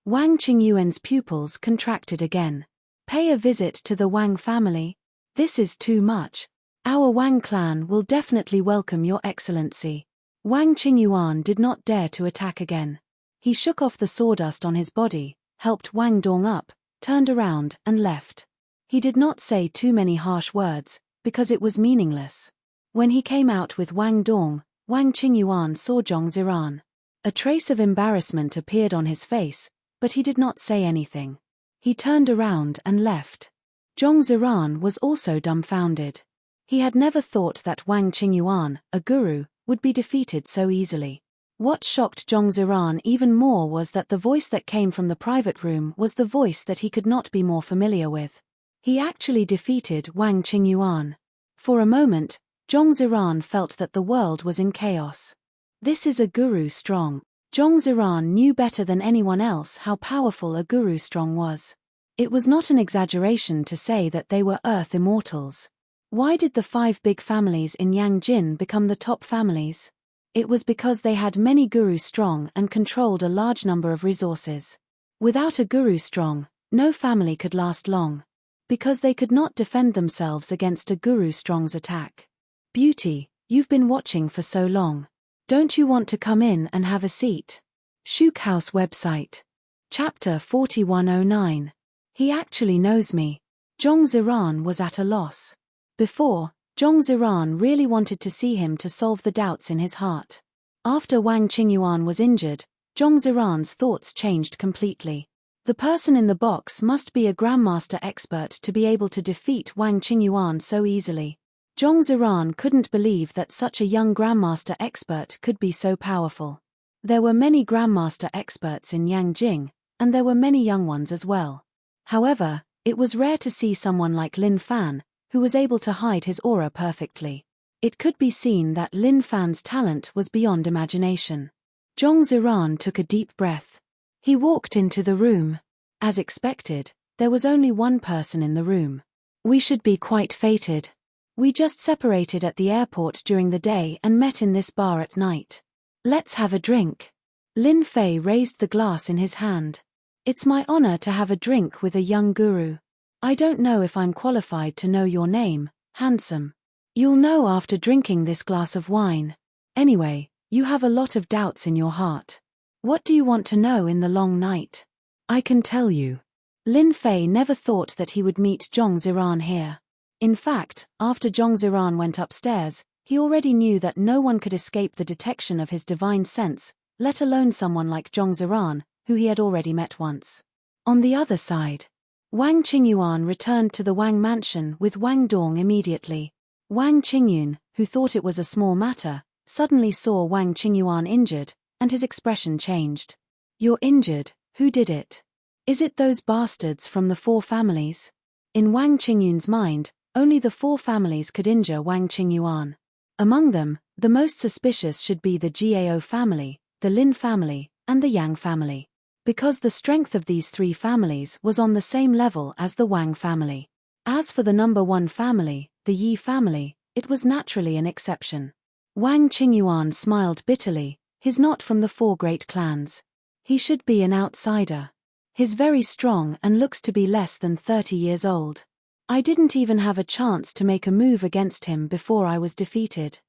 Wang Qingyuan's pupils contracted again. Pay a visit to the Wang family? This is too much. Our Wang clan will definitely welcome your excellency. Wang Qingyuan did not dare to attack again. He shook off the sawdust on his body, helped Wang Dong up, turned around and left. He did not say too many harsh words, because it was meaningless. When he came out with Wang Dong, Wang Qingyuan saw Zhong Ziran. A trace of embarrassment appeared on his face, but he did not say anything. He turned around and left. Zhong Ziran was also dumbfounded. He had never thought that Wang Qingyuan, a guru, would be defeated so easily. What shocked Zhong Ziran even more was that the voice that came from the private room was the voice that he could not be more familiar with. He actually defeated Wang Qingyuan. For a moment, Zhong Ziran felt that the world was in chaos. This is a guru strong. Zhong Ziran knew better than anyone else how powerful a guru strong was. It was not an exaggeration to say that they were earth immortals. Why did the 5 big families in Yangjin become the top families? It was because they had many guru strong and controlled a large number of resources. Without a guru strong, no family could last long. Because they could not defend themselves against a guru strong's attack. "Beauty, you've been watching for so long. Don't you want to come in and have a seat?" Shuk House website. Chapter 4109. He actually knows me. Zhong Ziran was at a loss. Before, Zhong Ziran really wanted to see him to solve the doubts in his heart. After Wang Qingyuan was injured, Zhong Ziran's thoughts changed completely. The person in the box must be a grandmaster expert to be able to defeat Wang Qingyuan so easily. Zhong Ziran couldn't believe that such a young grandmaster expert could be so powerful. There were many grandmaster experts in Yangjing, and there were many young ones as well. However, it was rare to see someone like Lin Fan, who was able to hide his aura perfectly. It could be seen that Lin Fan's talent was beyond imagination. Zhong Ziran took a deep breath. He walked into the room. As expected, there was only one person in the room. "We should be quite fated. We just separated at the airport during the day and met in this bar at night. Let's have a drink." Lin Fei raised the glass in his hand. "It's my honor to have a drink with a young guru. I don't know if I'm qualified to know your name, handsome. You'll know after drinking this glass of wine. Anyway, you have a lot of doubts in your heart. What do you want to know in the long night? I can tell you." Lin Fei never thought that he would meet Zhong Ziran here. In fact, after Zhong Ziran went upstairs, he already knew that no one could escape the detection of his divine sense, let alone someone like Zhong Ziran, who he had already met once. On the other side, Wang Qingyuan returned to the Wang mansion with Wang Dong immediately. Wang Qingyun, who thought it was a small matter, suddenly saw Wang Qingyuan injured, and his expression changed. "You're injured, who did it? Is it those bastards from the 4 families?" In Wang Qingyun's mind, only the 4 families could injure Wang Qingyuan. Among them, the most suspicious should be the Gao family, the Lin family, and the Yang family. Because the strength of these 3 families was on the same level as the Wang family. As for the number 1 family, the Yi family, it was naturally an exception. Wang Qingyuan smiled bitterly. He's not from the 4 great clans. He should be an outsider. He's very strong and looks to be less than 30 years old. I didn't even have a chance to make a move against him before I was defeated.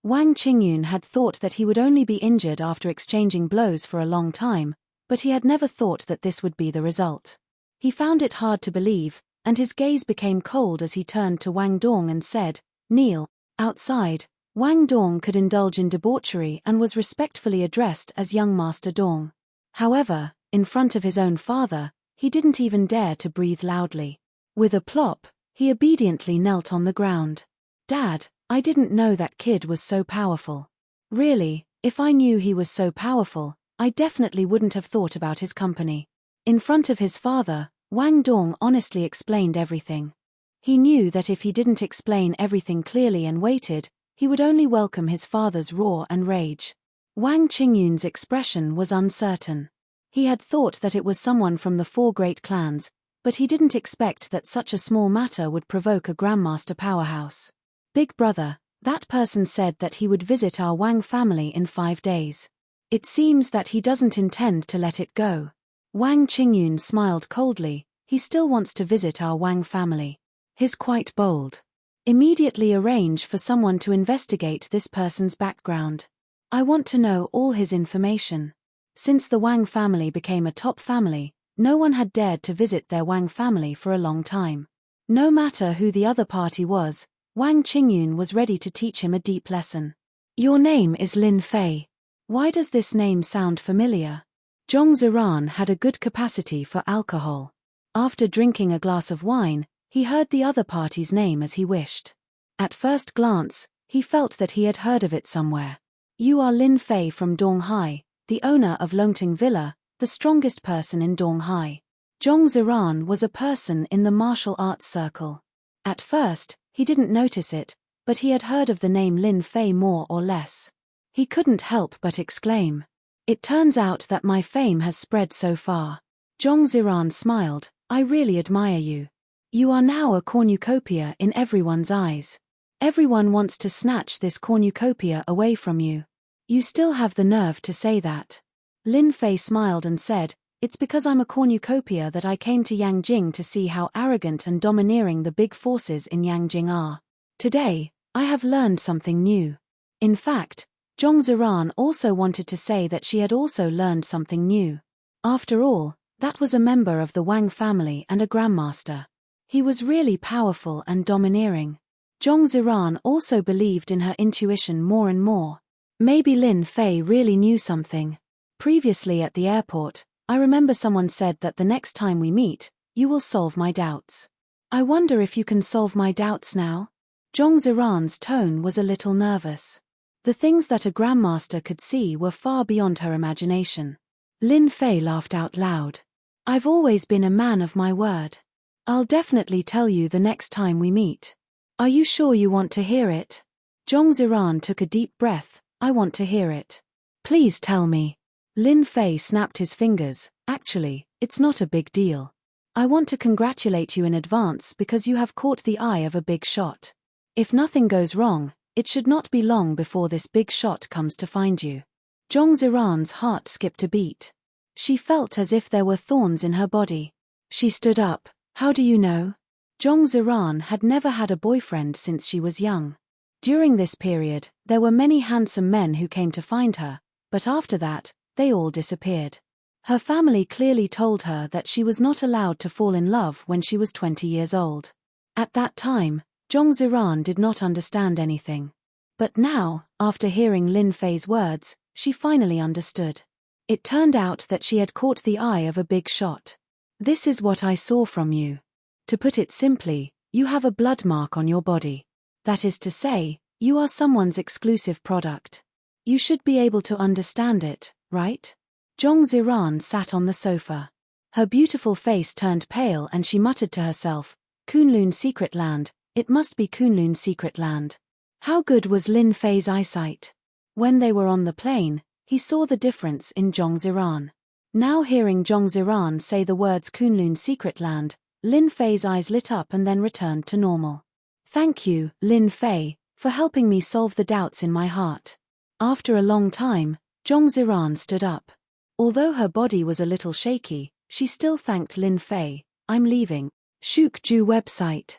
Wang Qingyun had thought that he would only be injured after exchanging blows for a long time, but he had never thought that this would be the result. He found it hard to believe, and his gaze became cold as he turned to Wang Dong and said, "Kneel." Outside, Wang Dong could indulge in debauchery and was respectfully addressed as young Master Dong. However, in front of his own father, he didn't even dare to breathe loudly. With a plop, he obediently knelt on the ground. "Dad, I didn't know that kid was so powerful. Really, if I knew he was so powerful, I definitely wouldn't have thought about his company." In front of his father, Wang Dong honestly explained everything. He knew that if he didn't explain everything clearly and waited, he would only welcome his father's roar and rage. Wang Qingyun's expression was uncertain. He had thought that it was someone from the 4 great clans, but he didn't expect that such a small matter would provoke a Grandmaster powerhouse. "Big brother, that person said that he would visit our Wang family in 5 days. It seems that he doesn't intend to let it go." Wang Qingyun smiled coldly. "He still wants to visit our Wang family. He's quite bold. Immediately arrange for someone to investigate this person's background. I want to know all his information." Since the Wang family became a top family, no one had dared to visit their Wang family for a long time. No matter who the other party was, Wang Qingyun was ready to teach him a deep lesson. "Your name is Lin Fei. Why does this name sound familiar?" Zhong Ziran had a good capacity for alcohol. After drinking a glass of wine, he heard the other party's name as he wished. At first glance, he felt that he had heard of it somewhere. "You are Lin Fei from Donghai, the owner of Longting Villa, the strongest person in Donghai." Zhong Ziran was a person in the martial arts circle. At first, he didn't notice it, but he had heard of the name Lin Fei more or less. He couldn't help but exclaim, "It turns out that my fame has spread so far." Zhong Ziran smiled, "I really admire you. You are now a cornucopia in everyone's eyes. Everyone wants to snatch this cornucopia away from you. You still have the nerve to say that." Lin Fei smiled and said, "It's because I'm a cornucopia that I came to Yangjing to see how arrogant and domineering the big forces in Yangjing are. Today, I have learned something new." In fact, Zhong Ziran also wanted to say that she had also learned something new. After all, that was a member of the Wang family and a grandmaster. He was really powerful and domineering. Zhong Ziran also believed in her intuition more and more. Maybe Lin Fei really knew something. Previously at the airport, I remember someone said that the next time we meet, you will solve my doubts. I wonder if you can solve my doubts now? Zhong Ziran's tone was a little nervous. The things that a grandmaster could see were far beyond her imagination. Lin Fei laughed out loud. "I've always been a man of my word. I'll definitely tell you the next time we meet. Are you sure you want to hear it?" Zhong Ziran took a deep breath. "I want to hear it. Please tell me." Lin Fei snapped his fingers. "Actually, it's not a big deal. I want to congratulate you in advance because you have caught the eye of a big shot. If nothing goes wrong, it should not be long before this big shot comes to find you." Zhong Ziran's heart skipped a beat. She felt as if there were thorns in her body. She stood up. "How do you know?" Zhong Ziran had never had a boyfriend since she was young. During this period, there were many handsome men who came to find her, but after that, they all disappeared. Her family clearly told her that she was not allowed to fall in love when she was 20 years old. At that time, Zhong Ziran did not understand anything. But now, after hearing Lin Fei's words, she finally understood. It turned out that she had caught the eye of a big shot. "This is what I saw from you. To put it simply, you have a blood mark on your body. That is to say, you are someone's exclusive product. You should be able to understand it, right? Zhong Ziran sat on the sofa. Her beautiful face turned pale and she muttered to herself, Kunlun Secret Land, it must be Kunlun Secret Land. How good was Lin Fei's eyesight? When they were on the plane, he saw the difference in Zhong Ziran. Now hearing Zhong Ziran say the words Kunlun Secret Land, Lin Fei's eyes lit up and then returned to normal. Thank you, Lin Fei, for helping me solve the doubts in my heart. After a long time, Zhong Ziran stood up. Although her body was a little shaky, she still thanked Lin Fei. I'm leaving. Shukju website.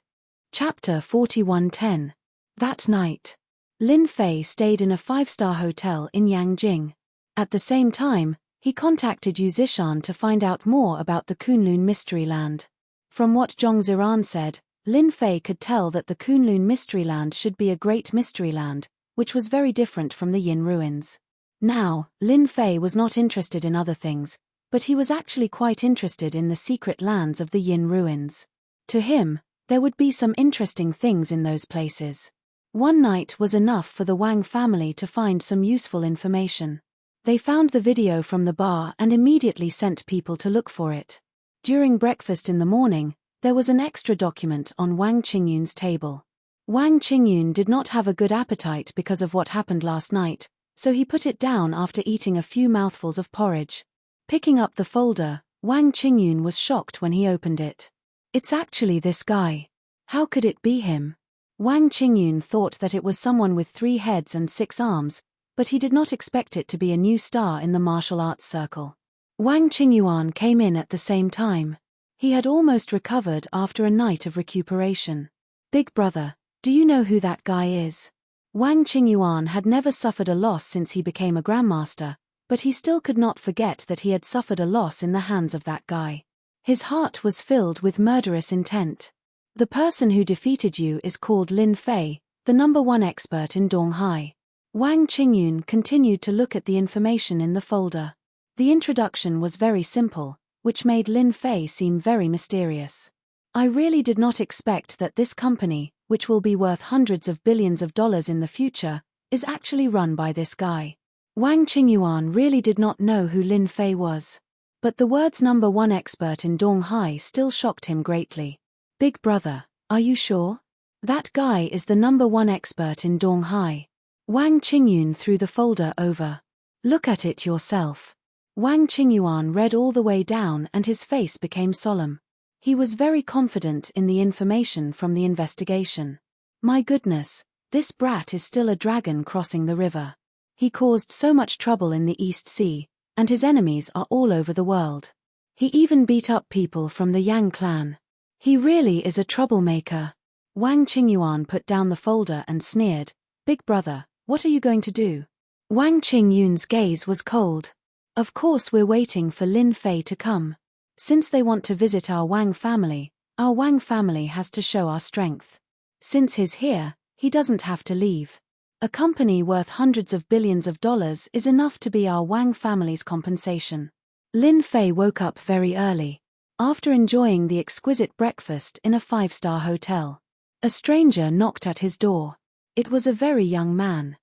Chapter 4110. That night, Lin Fei stayed in a 5-star hotel in Yangjing. At the same time, he contacted Yu Zishan to find out more about the Kunlun Mystery Land. From what Zhong Ziran said, Lin Fei could tell that the Kunlun Mystery Land should be a great mystery land, which was very different from the Yin ruins. Now, Lin Fei was not interested in other things, but he was actually quite interested in the secret lands of the Yin ruins. To him, there would be some interesting things in those places. One night was enough for the Wang family to find some useful information. They found the video from the bar and immediately sent people to look for it. During breakfast in the morning, there was an extra document on Wang Qingyun's table. Wang Qingyun did not have a good appetite because of what happened last night, so he put it down after eating a few mouthfuls of porridge. Picking up the folder, Wang Qingyun was shocked when he opened it. It's actually this guy. How could it be him? Wang Qingyun thought that it was someone with 3 heads and 6 arms, but he did not expect it to be a new star in the martial arts circle. Wang Qingyuan came in at the same time. He had almost recovered after a night of recuperation. Big brother, do you know who that guy is? Wang Qingyuan had never suffered a loss since he became a grandmaster, but he still could not forget that he had suffered a loss in the hands of that guy. His heart was filled with murderous intent. The person who defeated you is called Lin Fei, the #1 expert in Donghai. Wang Qingyun continued to look at the information in the folder. The introduction was very simple, which made Lin Fei seem very mysterious. I really did not expect that this company, which will be worth hundreds of billions of dollars in the future, is actually run by this guy. Wang Qingyuan really did not know who Lin Fei was. But the words #1 expert in Donghai still shocked him greatly. Big brother, are you sure? That guy is the #1 expert in Donghai. Wang Qingyun threw the folder over. Look at it yourself. Wang Qingyuan read all the way down and his face became solemn. He was very confident in the information from the investigation. My goodness, this brat is still a dragon crossing the river. He caused so much trouble in the East Sea, and his enemies are all over the world. He even beat up people from the Yang clan. He really is a troublemaker. Wang Qingyuan put down the folder and sneered, Big brother, what are you going to do? Wang Qingyun's gaze was cold. Of course we're waiting for Lin Fei to come. Since they want to visit our Wang family has to show our strength. Since he's here, he doesn't have to leave. A company worth hundreds of billions of dollars is enough to be our Wang family's compensation. Lin Fei woke up very early. After enjoying the exquisite breakfast in a 5-star hotel, a stranger knocked at his door. It was a very young man.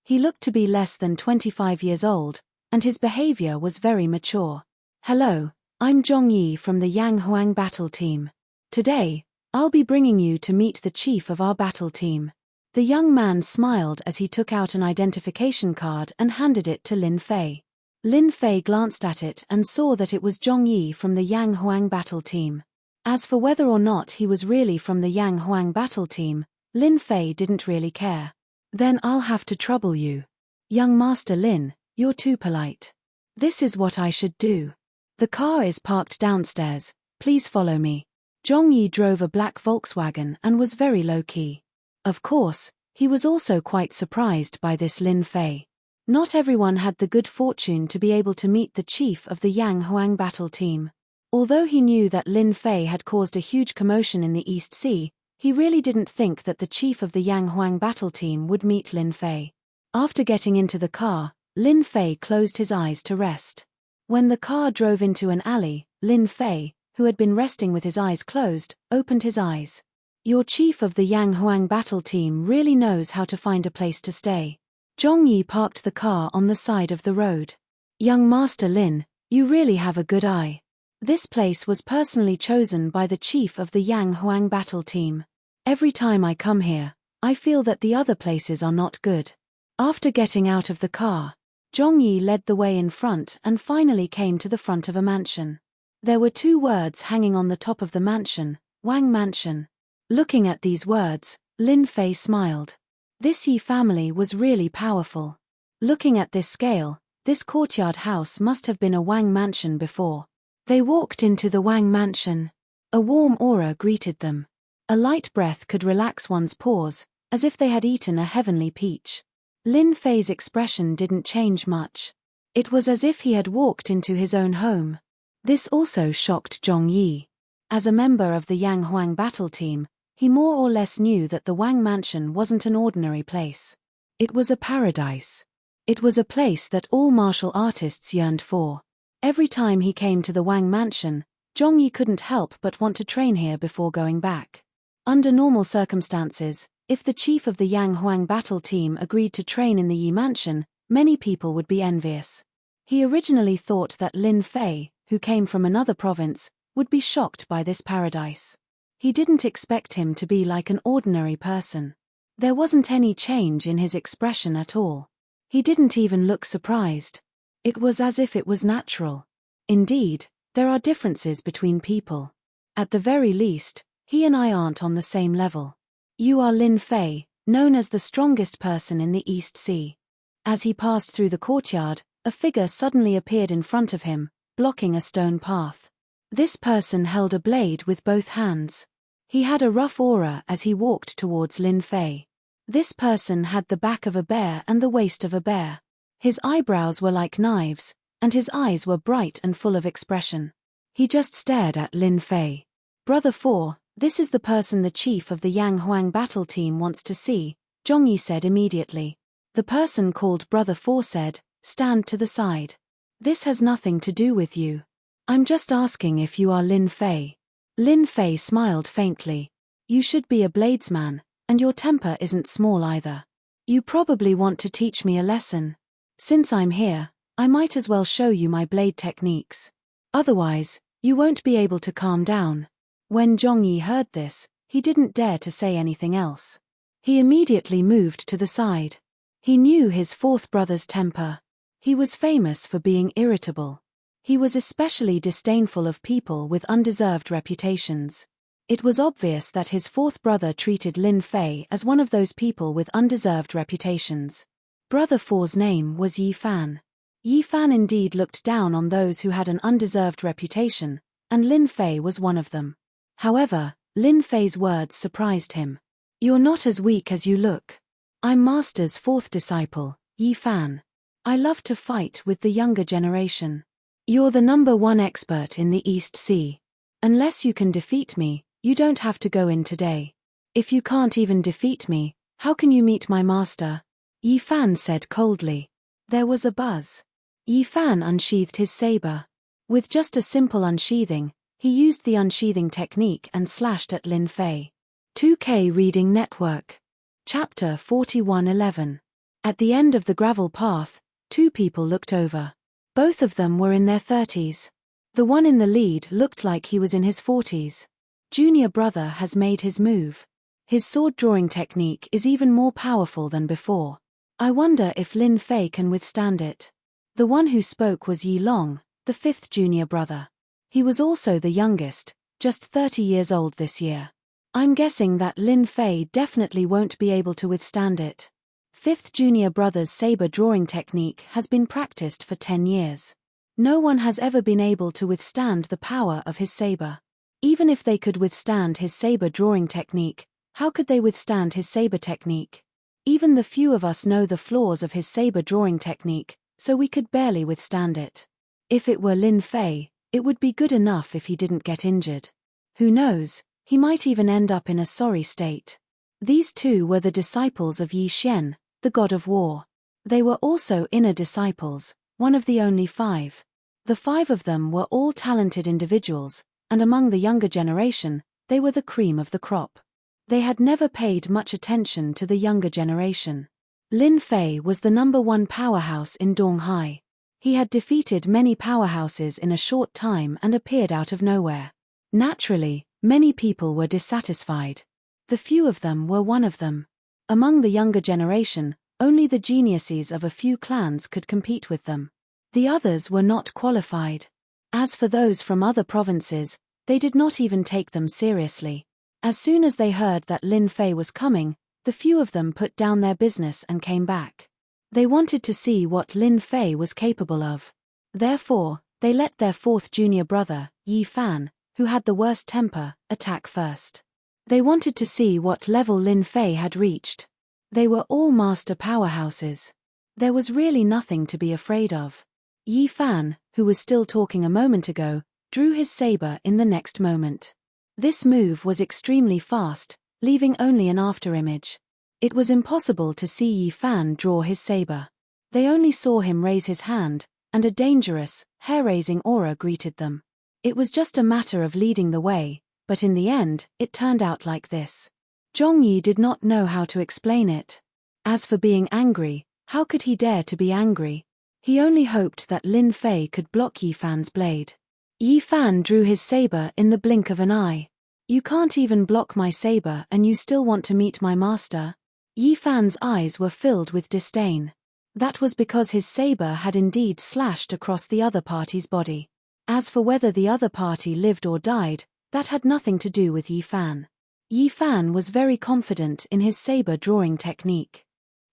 He looked to be less than 25 years old, and his behavior was very mature. Hello, I'm Zhong Yi from the Yang Huang battle team. Today, I'll be bringing you to meet the chief of our battle team. The young man smiled as he took out an identification card and handed it to Lin Fei. Lin Fei glanced at it and saw that it was Zhong Yi from the Yang Huang battle team. As for whether or not he was really from the Yang Huang battle team, Lin Fei didn't really care. Then I'll have to trouble you. Young Master Lin, you're too polite. This is what I should do. The car is parked downstairs, please follow me. Zhong Yi drove a black Volkswagen and was very low-key. Of course, he was also quite surprised by this Lin Fei. Not everyone had the good fortune to be able to meet the chief of the Yang Huang battle team. Although he knew that Lin Fei had caused a huge commotion in the East Sea, he really didn't think that the chief of the Yang Huang battle team would meet Lin Fei. After getting into the car, Lin Fei closed his eyes to rest. When the car drove into an alley, Lin Fei, who had been resting with his eyes closed, opened his eyes. Your chief of the Yang Huang battle team really knows how to find a place to stay. Zhongyi parked the car on the side of the road. Young Master Lin, you really have a good eye. This place was personally chosen by the chief of the Yang Huang battle team. Every time I come here, I feel that the other places are not good. After getting out of the car, Zhongyi led the way in front and finally came to the front of a mansion. There were 2 words hanging on the top of the mansion, Wang Mansion. Looking at these words, Lin Fei smiled. This Yi family was really powerful. Looking at this scale, this courtyard house must have been a Wang Mansion before. They walked into the Wang Mansion. A warm aura greeted them. A light breath could relax one's pores, as if they had eaten a heavenly peach. Lin Fei's expression didn't change much. It was as if he had walked into his own home. This also shocked Zhongyi. As a member of the Yang Huang battle team, he more or less knew that the Wang Mansion wasn't an ordinary place. It was a paradise. It was a place that all martial artists yearned for. Every time he came to the Wang Mansion, Zhongyi couldn't help but want to train here before going back. Under normal circumstances, if the chief of the Yang Huang battle team agreed to train in the Yi Mansion, many people would be envious. He originally thought that Lin Fei, who came from another province, would be shocked by this paradise. He didn't expect him to be like an ordinary person. There wasn't any change in his expression at all. He didn't even look surprised. It was as if it was natural. Indeed, there are differences between people. At the very least, he and I aren't on the same level. You are Lin Fei, known as the strongest person in the East Sea. As he passed through the courtyard, a figure suddenly appeared in front of him, blocking a stone path. This person held a blade with both hands. He had a rough aura as he walked towards Lin Fei. This person had the back of a bear and the waist of a bear. His eyebrows were like knives, and his eyes were bright and full of expression. He just stared at Lin Fei. Brother 4, this is the person the chief of the Yang Huang battle team wants to see, Zhongyi said immediately. The person called Brother 4 said, stand to the side. This has nothing to do with you. I'm just asking if you are Lin Fei. Lin Fei smiled faintly. You should be a bladesman, and your temper isn't small either. You probably want to teach me a lesson. Since I'm here, I might as well show you my blade techniques. Otherwise, you won't be able to calm down. When Zhongyi heard this, he didn't dare to say anything else. He immediately moved to the side. He knew his 4th brother's temper. He was famous for being irritable. He was especially disdainful of people with undeserved reputations. It was obvious that his 4th brother treated Lin Fei as one of those people with undeserved reputations. Brother 4's name was Yi Fan. Yi Fan indeed looked down on those who had an undeserved reputation, and Lin Fei was one of them. However, Lin Fei's words surprised him. You're not as weak as you look. I'm Master's 4th disciple, Yi Fan. I love to fight with the younger generation. You're the number 1 expert in the East Sea. Unless you can defeat me, you don't have to go in today. If you can't even defeat me, how can you meet my master? Yi Fan said coldly. There was a buzz. Yi Fan unsheathed his saber. With just a simple unsheathing, he used the unsheathing technique and slashed at Lin Fei. 2K Reading Network. Chapter 41:11. At the end of the gravel path, 2 people looked over. Both of them were in their 30s. The one in the lead looked like he was in his 40s. Junior brother has made his move. His sword drawing technique is even more powerful than before. I wonder if Lin Fei can withstand it. The one who spoke was Yi Long, the 5th junior brother. He was also the youngest, just 30 years old this year. I'm guessing that Lin Fei definitely won't be able to withstand it. 5th junior brother's saber drawing technique has been practiced for 10 years. No one has ever been able to withstand the power of his saber. Even if they could withstand his saber drawing technique, how could they withstand his saber technique? Even the few of us know the flaws of his saber drawing technique, so we could barely withstand it. If it were Lin Fei, it would be good enough if he didn't get injured. Who knows, he might even end up in a sorry state. These 2 were the disciples of Yi Xian, the god of war. They were also inner disciples, one of the only 5. The 5 of them were all talented individuals, and among the younger generation, they were the cream of the crop. They had never paid much attention to the younger generation. Lin Fei was the #1 powerhouse in Donghai. He had defeated many powerhouses in a short time and appeared out of nowhere. Naturally, many people were dissatisfied. The few of them were one of them. Among the younger generation, only the geniuses of a few clans could compete with them. The others were not qualified. As for those from other provinces, they did not even take them seriously. As soon as they heard that Lin Fei was coming, the few of them put down their business and came back. They wanted to see what Lin Fei was capable of. Therefore, they let their fourth junior brother, Yi Fan, who had the worst temper, attack first. They wanted to see what level Lin Fei had reached. They were all master powerhouses. There was really nothing to be afraid of. Yi Fan, who was still talking a moment ago, drew his saber in the next moment. This move was extremely fast, leaving only an afterimage. It was impossible to see Yi Fan draw his saber. They only saw him raise his hand, and a dangerous, hair-raising aura greeted them. It was just a matter of leading the way, but in the end, it turned out like this. Zhongyi did not know how to explain it. As for being angry, how could he dare to be angry? He only hoped that Lin Fei could block Yi Fan's blade. Yi Fan drew his saber in the blink of an eye. You can't even block my saber and you still want to meet my master? Yi Fan's eyes were filled with disdain. That was because his saber had indeed slashed across the other party's body. As for whether the other party lived or died, that had nothing to do with Yi Fan. Yi Fan was very confident in his saber drawing technique.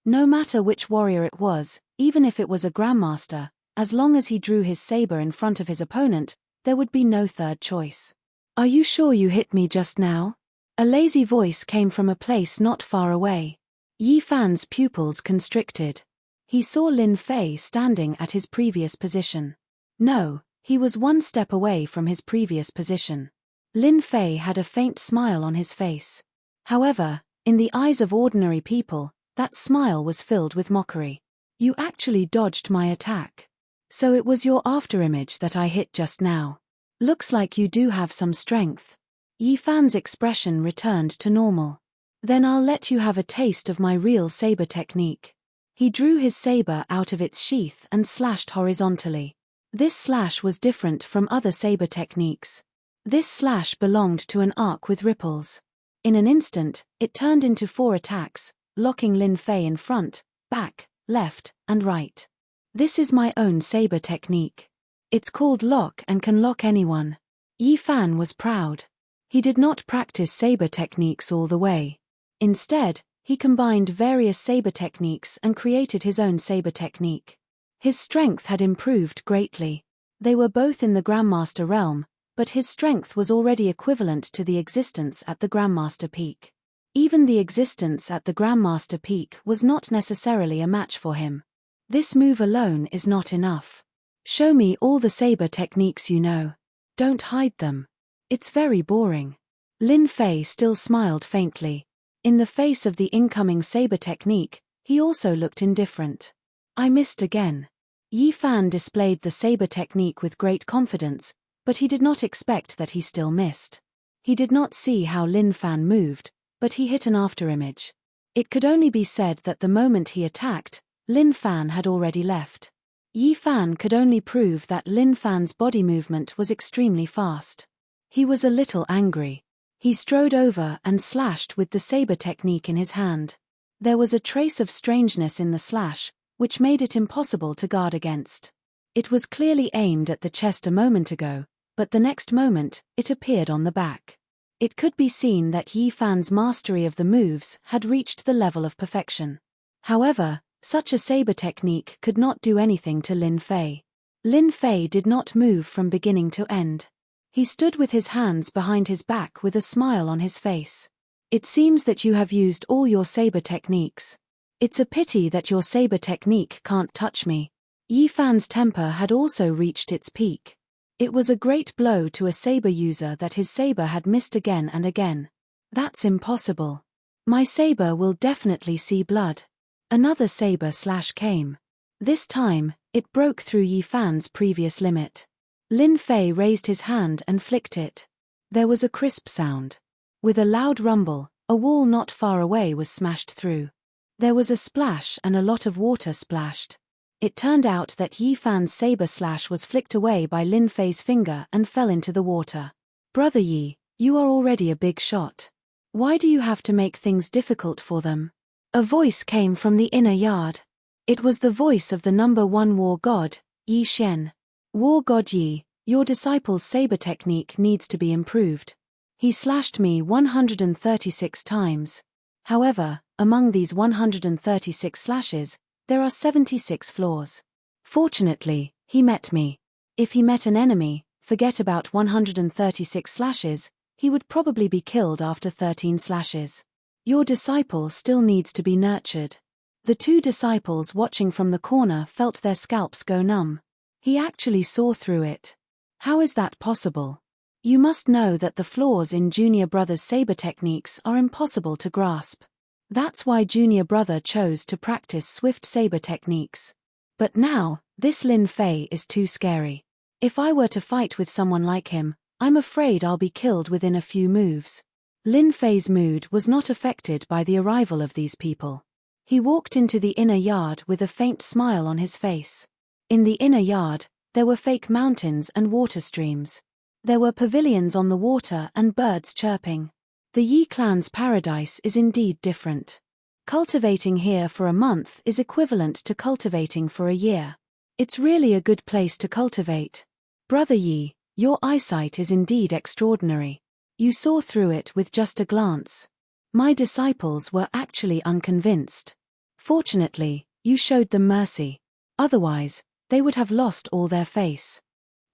No matter which warrior it was, even if it was a grandmaster, as long as he drew his saber in front of his opponent, there would be no third choice. Are you sure you hit me just now? A lazy voice came from a place not far away. Yi Fan's pupils constricted. He saw Lin Fei standing at his previous position. No, he was one step away from his previous position. Lin Fei had a faint smile on his face. However, in the eyes of ordinary people, that smile was filled with mockery. You actually dodged my attack. So it was your afterimage that I hit just now. Looks like you do have some strength. Yi Fan's expression returned to normal. Then I'll let you have a taste of my real saber technique. He drew his saber out of its sheath and slashed horizontally. This slash was different from other saber techniques. This slash belonged to an arc with ripples. In an instant, it turned into 4 attacks, locking Lin Fei in front, back, left, and right. This is my own saber technique. It's called lock and can lock anyone. Yi Fan was proud. He did not practice saber techniques all the way. Instead, he combined various saber techniques and created his own saber technique. His strength had improved greatly. They were both in the Grandmaster realm, but his strength was already equivalent to the existence at the Grandmaster peak. Even the existence at the Grandmaster peak was not necessarily a match for him. This move alone is not enough. Show me all the saber techniques you know. Don't hide them. It's very boring. Lin Fei still smiled faintly. In the face of the incoming saber technique, he also looked indifferent. I missed again. Yi Fan displayed the saber technique with great confidence, but he did not expect that he still missed. He did not see how Lin Fan moved, but he hit an afterimage. It could only be said that the moment he attacked, Lin Fan had already left. Yi Fan could only prove that Lin Fan's body movement was extremely fast. He was a little angry. He strode over and slashed with the saber technique in his hand. There was a trace of strangeness in the slash, which made it impossible to guard against. It was clearly aimed at the chest a moment ago, but the next moment, it appeared on the back. It could be seen that Yi Fan's mastery of the moves had reached the level of perfection. However, such a saber technique could not do anything to Lin Fei. Lin Fei did not move from beginning to end. He stood with his hands behind his back with a smile on his face. It seems that you have used all your saber techniques. It's a pity that your saber technique can't touch me. Yi Fan's temper had also reached its peak. It was a great blow to a saber user that his saber had missed again and again. That's impossible. My saber will definitely see blood. Another saber slash came. This time, it broke through Yi Fan's previous limit. Lin Fei raised his hand and flicked it. There was a crisp sound. With a loud rumble, a wall not far away was smashed through. There was a splash and a lot of water splashed. It turned out that Yi Fan's saber slash was flicked away by Lin Fei's finger and fell into the water. Brother Yi, you are already a big shot. Why do you have to make things difficult for them? A voice came from the inner yard. It was the voice of the number 1 war god, Yi Xian. War god Yi, your disciple's saber technique needs to be improved. He slashed me 136 times. However, among these 136 slashes, there are 76 flaws. Fortunately, he met me. If he met an enemy, forget about 136 slashes, he would probably be killed after 13 slashes. Your disciple still needs to be nurtured. The 2 disciples watching from the corner felt their scalps go numb. He actually saw through it. How is that possible? You must know that the flaws in Junior Brother's saber techniques are impossible to grasp. That's why Junior Brother chose to practice swift saber techniques. But now, this Lin Fei is too scary. If I were to fight with someone like him, I'm afraid I'll be killed within a few moves. Lin Fei's mood was not affected by the arrival of these people. He walked into the inner yard with a faint smile on his face. In the inner yard, there were fake mountains and water streams. There were pavilions on the water and birds chirping. The Yi clan's paradise is indeed different. Cultivating here for a month is equivalent to cultivating for a year. It's really a good place to cultivate. Brother Yi, your eyesight is indeed extraordinary. You saw through it with just a glance. My disciples were actually unconvinced. Fortunately, you showed them mercy. Otherwise, they would have lost all their face.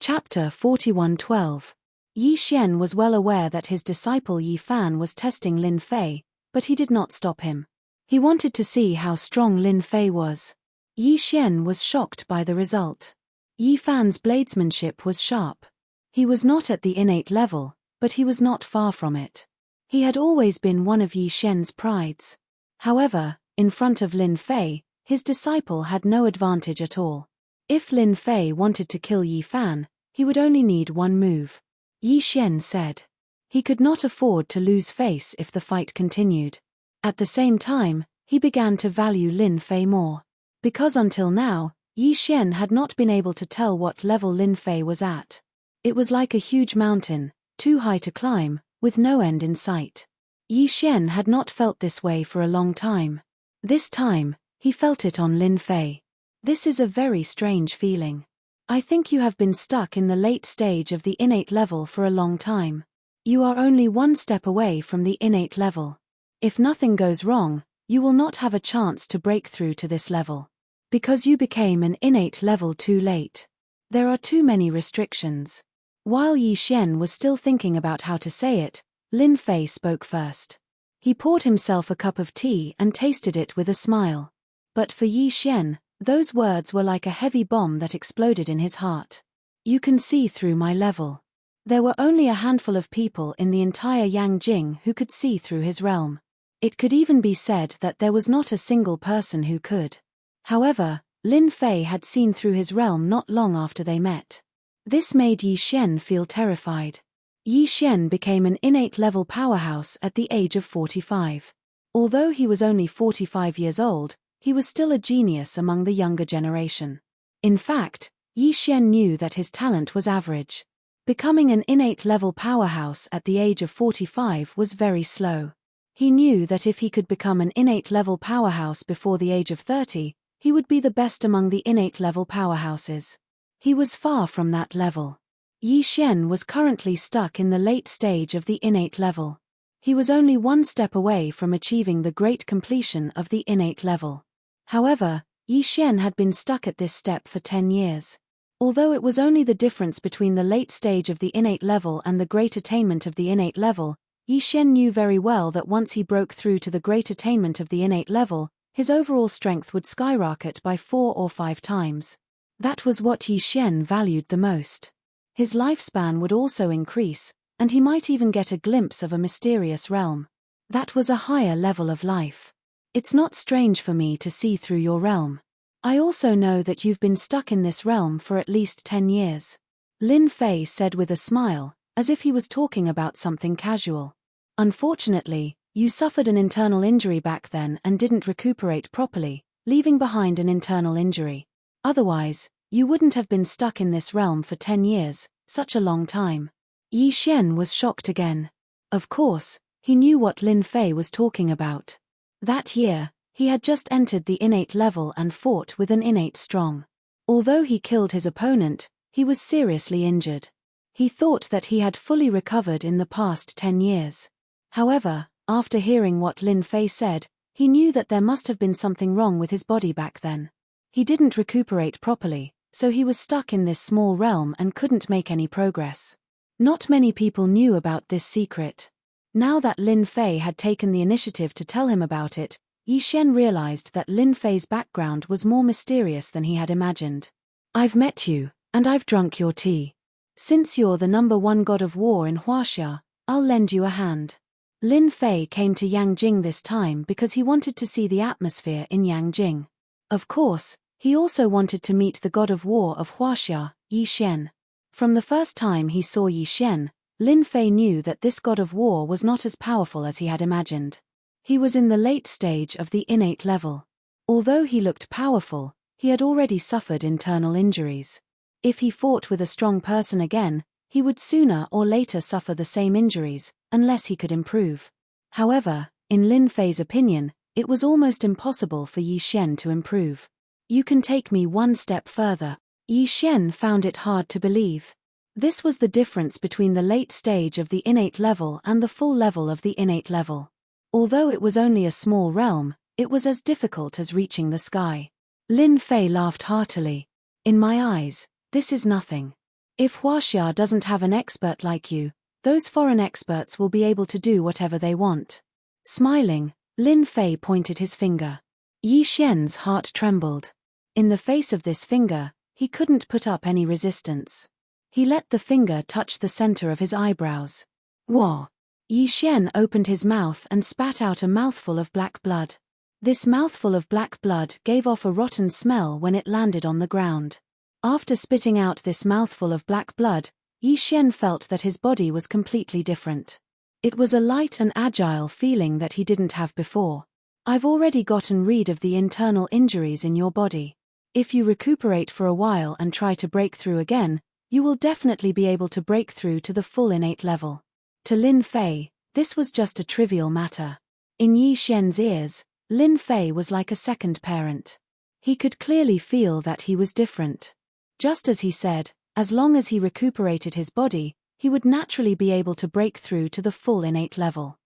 Chapter 41:12. Yi Xian was well aware that his disciple Yi Fan was testing Lin Fei, but he did not stop him. He wanted to see how strong Lin Fei was. Yi Xian was shocked by the result. Yi Fan's bladesmanship was sharp. He was not at the innate level, but he was not far from it. He had always been one of Yi Xian's prides. However, in front of Lin Fei, his disciple had no advantage at all. If Lin Fei wanted to kill Yi Fan, he would only need one move. Yi Xian said. He could not afford to lose face if the fight continued. At the same time, he began to value Lin Fei more. Because until now, Yi Xian had not been able to tell what level Lin Fei was at. It was like a huge mountain, too high to climb, with no end in sight. Yi Xian had not felt this way for a long time. This time, he felt it on Lin Fei. This is a very strange feeling. I think you have been stuck in the late stage of the innate level for a long time. You are only one step away from the innate level. If nothing goes wrong, you will not have a chance to break through to this level. Because you became an innate level too late. There are too many restrictions. While Yi Xian was still thinking about how to say it, Lin Fei spoke first. He poured himself a cup of tea and tasted it with a smile. But for Yi Xian, those words were like a heavy bomb that exploded in his heart. You can see through my level. There were only a handful of people in the entire Yangjing who could see through his realm. It could even be said that there was not a single person who could. However, Lin Fei had seen through his realm not long after they met. This made Yi Xian feel terrified. Yi Xian became an innate level powerhouse at the age of 45. Although he was only 45 years old, he was still a genius among the younger generation. In fact, Yi Xian knew that his talent was average. Becoming an innate level powerhouse at the age of 45 was very slow. He knew that if he could become an innate level powerhouse before the age of 30, he would be the best among the innate level powerhouses. He was far from that level. Yi Xian was currently stuck in the late stage of the innate level. He was only one step away from achieving the great completion of the innate level. However, Yi Xian had been stuck at this step for 10 years. Although it was only the difference between the late stage of the innate level and the great attainment of the innate level, Yi Xian knew very well that once he broke through to the great attainment of the innate level, his overall strength would skyrocket by 4 or 5 times. That was what Yi Xian valued the most. His lifespan would also increase, and he might even get a glimpse of a mysterious realm. That was a higher level of life. It's not strange for me to see through your realm. I also know that you've been stuck in this realm for at least 10 years. Lin Fei said with a smile, as if he was talking about something casual. Unfortunately, You suffered an internal injury back then and didn't recuperate properly, leaving behind an internal injury. Otherwise, you wouldn't have been stuck in this realm for 10 years, such a long time. Yi Xian was shocked again. Of course, he knew what Lin Fei was talking about. That year, he had just entered the innate level and fought with an innate strong. Although he killed his opponent, he was seriously injured. He thought that he had fully recovered in the past 10 years. However, after hearing what Lin Fei said, he knew that there must have been something wrong with his body back then. He didn't recuperate properly, so he was stuck in this small realm and couldn't make any progress. Not many people knew about this secret. Now that Lin Fei had taken the initiative to tell him about it, Yi Xian realized that Lin Fei's background was more mysterious than he had imagined. I've met you, and I've drunk your tea. Since you're the #1 god of war in Huaxia, I'll lend you a hand. Lin Fei came to Yangjing this time because he wanted to see the atmosphere in Yangjing. Of course, he also wanted to meet the god of war of Huaxia, Yi Xian. From the first time he saw Yi Xian, Lin Fei knew that this god of war was not as powerful as he had imagined. He was in the late stage of the innate level. Although he looked powerful, he had already suffered internal injuries. If he fought with a strong person again, he would sooner or later suffer the same injuries, unless he could improve. However, in Lin Fei's opinion, it was almost impossible for Yi Xian to improve. You can take me one step further. Yi Xian found it hard to believe. This was the difference between the late stage of the innate level and the full level of the innate level. Although it was only a small realm, it was as difficult as reaching the sky. Lin Fei laughed heartily. In my eyes, this is nothing. If Huaxia doesn't have an expert like you, those foreign experts will be able to do whatever they want. Smiling, Lin Fei pointed his finger. Yi Xian's heart trembled. In the face of this finger, he couldn't put up any resistance. He let the finger touch the center of his eyebrows. Whoa! Yi Xian opened his mouth and spat out a mouthful of black blood. This mouthful of black blood gave off a rotten smell when it landed on the ground. After spitting out this mouthful of black blood, Yi Xian felt that his body was completely different. It was a light and agile feeling that he didn't have before. I've already gotten rid of the internal injuries in your body. If you recuperate for a while and try to break through again, you will definitely be able to break through to the full innate level. To Lin Fei, this was just a trivial matter. In Yi Xian's ears, Lin Fei was like a second parent. He could clearly feel that he was different. Just as he said, as long as he recuperated his body, he would naturally be able to break through to the full innate level.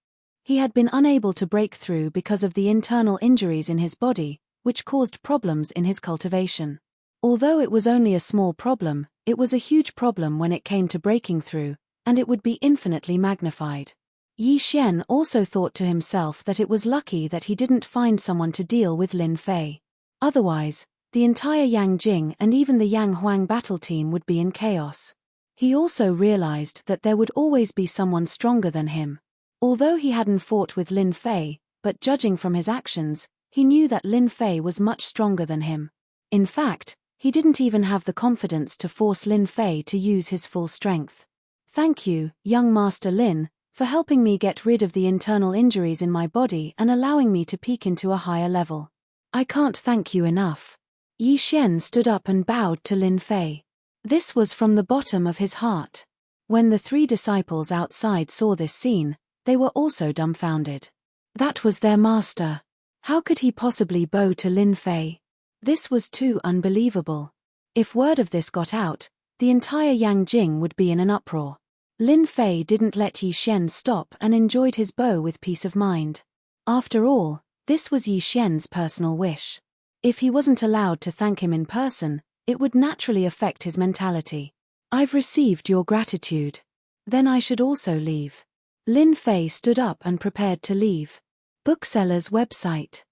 He had been unable to break through because of the internal injuries in his body, which caused problems in his cultivation. Although it was only a small problem, it was a huge problem when it came to breaking through, and it would be infinitely magnified. Yi Xian also thought to himself that it was lucky that he didn't find someone to deal with Lin Fei. Otherwise, the entire Yangjing and even the Yang Huang battle team would be in chaos. He also realized that there would always be someone stronger than him. Although he hadn't fought with Lin Fei, but judging from his actions, he knew that Lin Fei was much stronger than him. In fact, he didn't even have the confidence to force Lin Fei to use his full strength. Thank you, young Master Lin, for helping me get rid of the internal injuries in my body and allowing me to peak into a higher level. I can't thank you enough. Yi Xian stood up and bowed to Lin Fei. This was from the bottom of his heart. When the 3 disciples outside saw this scene, they were also dumbfounded. That was their master. How could he possibly bow to Lin Fei? This was too unbelievable. If word of this got out, the entire Yangjing would be in an uproar. Lin Fei didn't let Yi Xian stop and enjoyed his bow with peace of mind. After all, this was Yi Xian's personal wish. If he wasn't allowed to thank him in person, it would naturally affect his mentality. I've received your gratitude. Then I should also leave. Lin Fei stood up and prepared to leave. Bookseller's website.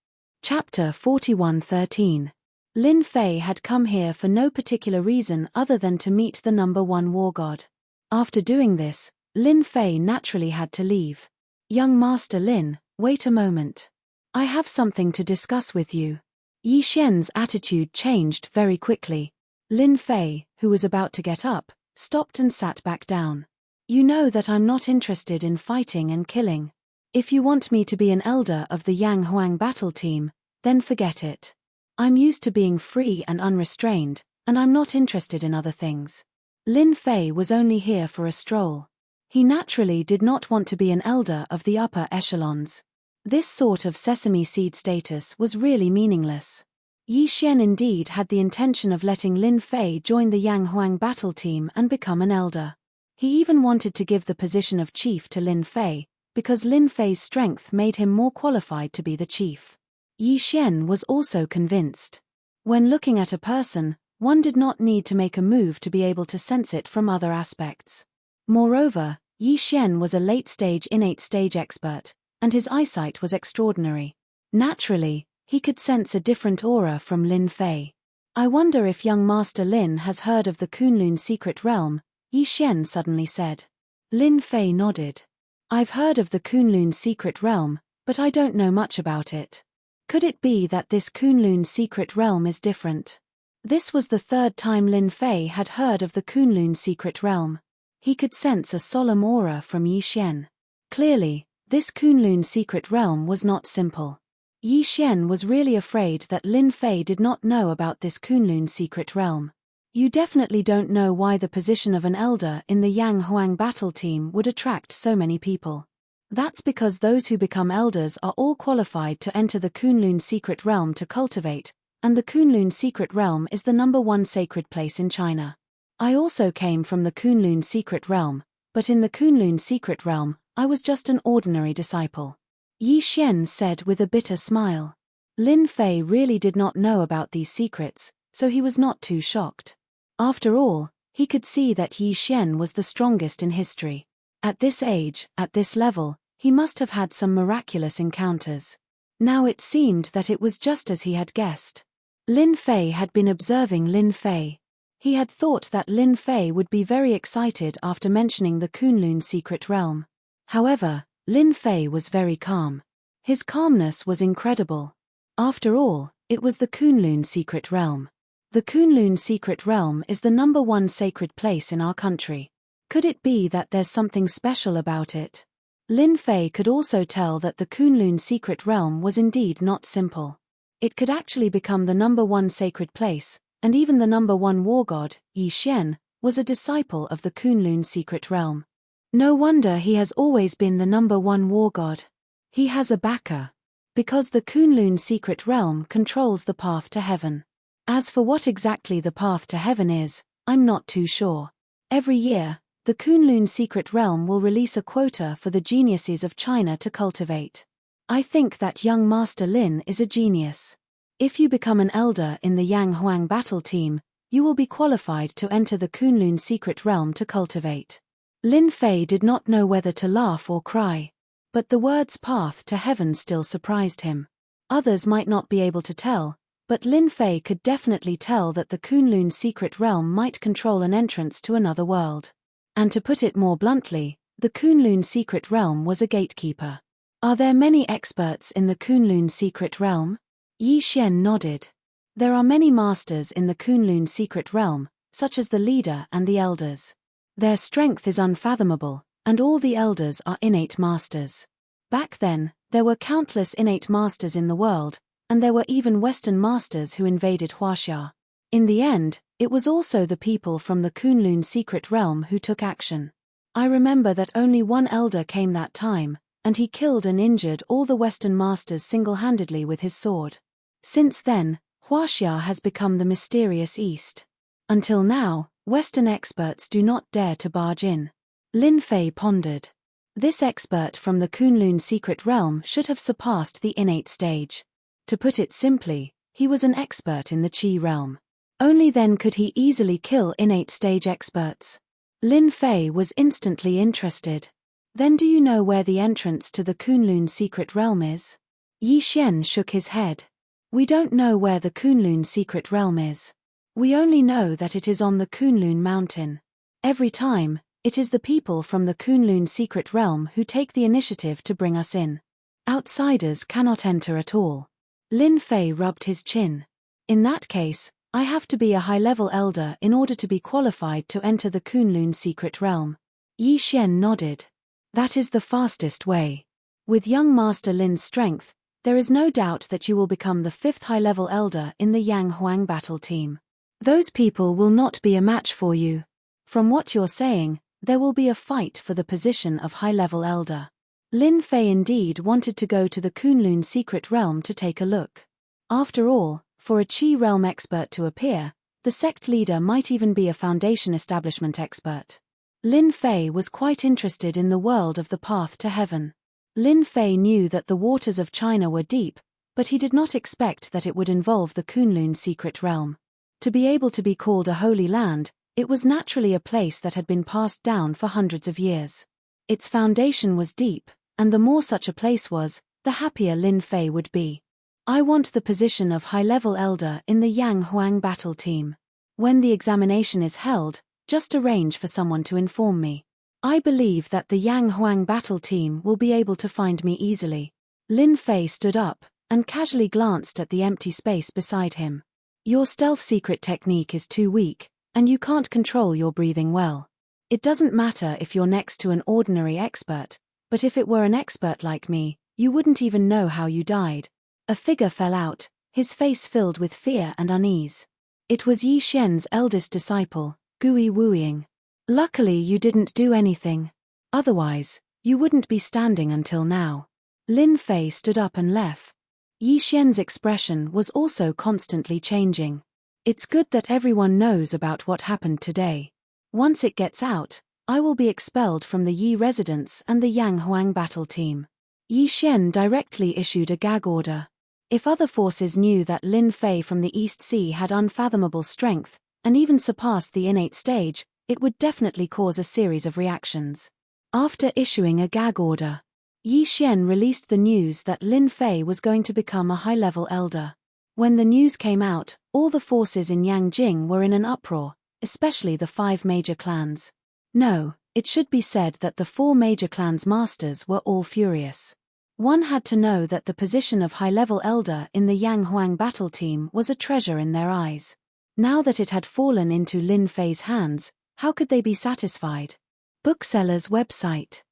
Chapter 41:13. Lin Fei had come here for no particular reason other than to meet the #1 war god. After doing this, Lin Fei naturally had to leave. Young Master Lin, wait a moment. I have something to discuss with you. Yi Xian's attitude changed very quickly. Lin Fei, who was about to get up, stopped and sat back down. You know that I'm not interested in fighting and killing. If you want me to be an elder of the Yang Huang battle team, then forget it. I'm used to being free and unrestrained, and I'm not interested in other things. Lin Fei was only here for a stroll. He naturally did not want to be an elder of the upper echelons. This sort of sesame seed status was really meaningless. Yi Xian indeed had the intention of letting Lin Fei join the Yang Huang battle team and become an elder. He even wanted to give the position of chief to Lin Fei, because Lin Fei's strength made him more qualified to be the chief. Yi Xian was also convinced. When looking at a person, one did not need to make a move to be able to sense it from other aspects. Moreover, Yi Xian was a late-stage innate stage expert, and his eyesight was extraordinary. Naturally, he could sense a different aura from Lin Fei. I wonder if young Master Lin has heard of the Kunlun secret realm, Yi Xian suddenly said. Lin Fei nodded. I've heard of the Kunlun secret realm, but I don't know much about it. Could it be that this Kunlun secret realm is different? This was the third time Lin Fei had heard of the Kunlun secret realm. He could sense a solemn aura from Yi Xian. Clearly, this Kunlun secret realm was not simple. Yi Xian was really afraid that Lin Fei did not know about this Kunlun secret realm. You definitely don't know why the position of an elder in the Yang Huang battle team would attract so many people. That's because those who become elders are all qualified to enter the Kunlun secret realm to cultivate, and the Kunlun secret realm is the #1 sacred place in China. I also came from the Kunlun secret realm, but in the Kunlun secret realm, I was just an ordinary disciple. Yi Xian said with a bitter smile. Lin Fei really did not know about these secrets, so he was not too shocked. After all, he could see that Yi Xian was the strongest in history. At this age, at this level, he must have had some miraculous encounters. Now it seemed that it was just as he had guessed. Lin Fei had been observing Lin Fei. He had thought that Lin Fei would be very excited after mentioning the Kunlun secret realm. However, Lin Fei was very calm. His calmness was incredible. After all, it was the Kunlun secret realm. The Kunlun secret realm is the #1 sacred place in our country. Could it be that there's something special about it? Lin Fei could also tell that the Kunlun secret realm was indeed not simple. It could actually become the #1 sacred place, and even the #1 war god, Yi Xian, was a disciple of the Kunlun secret realm. No wonder he has always been the #1 war god. He has a backer. Because the Kunlun secret realm controls the path to heaven. As for what exactly the path to heaven is, I'm not too sure. Every year, the Kunlun secret realm will release a quota for the geniuses of China to cultivate. I think that young Master Lin is a genius. If you become an elder in the Yang Huang battle team, you will be qualified to enter the Kunlun secret realm to cultivate. Lin Fei did not know whether to laugh or cry. But the words path to heaven still surprised him. Others might not be able to tell, but Lin Fei could definitely tell that the Kunlun secret realm might control an entrance to another world. And to put it more bluntly, the Kunlun secret realm was a gatekeeper. Are there many experts in the Kunlun secret realm? Yi Xian nodded. There are many masters in the Kunlun secret realm, such as the leader and the elders. Their strength is unfathomable, and all the elders are innate masters. Back then, there were countless innate masters in the world, and there were even Western masters who invaded Huaxia. In the end, it was also the people from the Kunlun secret realm who took action. I remember that only one elder came that time, and he killed and injured all the Western masters single-handedly with his sword. Since then, Huaxia has become the mysterious East. Until now, Western experts do not dare to barge in. Lin Fei pondered. This expert from the Kunlun secret realm should have surpassed the innate stage. To put it simply, he was an expert in the Qi realm. Only then could he easily kill innate stage experts. Lin Fei was instantly interested. Then do you know where the entrance to the Kunlun secret realm is? Yi Xian shook his head. We don't know where the Kunlun secret realm is. We only know that it is on the Kunlun mountain. Every time, it is the people from the Kunlun secret realm who take the initiative to bring us in. Outsiders cannot enter at all. Lin Fei rubbed his chin. In that case, I have to be a high-level elder in order to be qualified to enter the Kunlun secret realm. Yi Xian nodded. That is the fastest way. With young Master Lin's strength, there is no doubt that you will become the 5th high-level elder in the Yang Huang battle team. Those people will not be a match for you. From what you're saying, there will be a fight for the position of high-level elder. Lin Fei indeed wanted to go to the Kunlun secret realm to take a look. After all, for a Qi realm expert to appear, the sect leader might even be a foundation establishment expert. Lin Fei was quite interested in the world of the path to heaven. Lin Fei knew that the waters of China were deep, but he did not expect that it would involve the Kunlun secret realm. To be able to be called a holy land, it was naturally a place that had been passed down for hundreds of years. Its foundation was deep, and the more such a place was, the happier Lin Fei would be. I want the position of high-level elder in the Yang Huang battle team. When the examination is held, just arrange for someone to inform me. I believe that the Yang Huang battle team will be able to find me easily. Lin Fei stood up, and casually glanced at the empty space beside him. Your stealth secret technique is too weak, and you can't control your breathing well. It doesn't matter if you're next to an ordinary expert, but if it were an expert like me, you wouldn't even know how you died. A figure fell out, his face filled with fear and unease. It was Yi Xian's eldest disciple, Gui Wuiying. Luckily you didn't do anything. Otherwise, you wouldn't be standing until now. Lin Fei stood up and left. Yi Xian's expression was also constantly changing. It's good that everyone knows about what happened today. Once it gets out, I will be expelled from the Yi residence and the Yang Huang battle team. Yi Xian directly issued a gag order. If other forces knew that Lin Fei from the East Sea had unfathomable strength, and even surpassed the innate stage, it would definitely cause a series of reactions. After issuing a gag order, Yi Xian released the news that Lin Fei was going to become a high-level elder. When the news came out, all the forces in Yangjing were in an uproar, especially the 5 major clans. No, it should be said that the 4 major clans' masters were all furious. One had to know that the position of high-level elder in the Yang Huang battle team was a treasure in their eyes. Now that it had fallen into Lin Fei's hands, how could they be satisfied? Bookseller's website.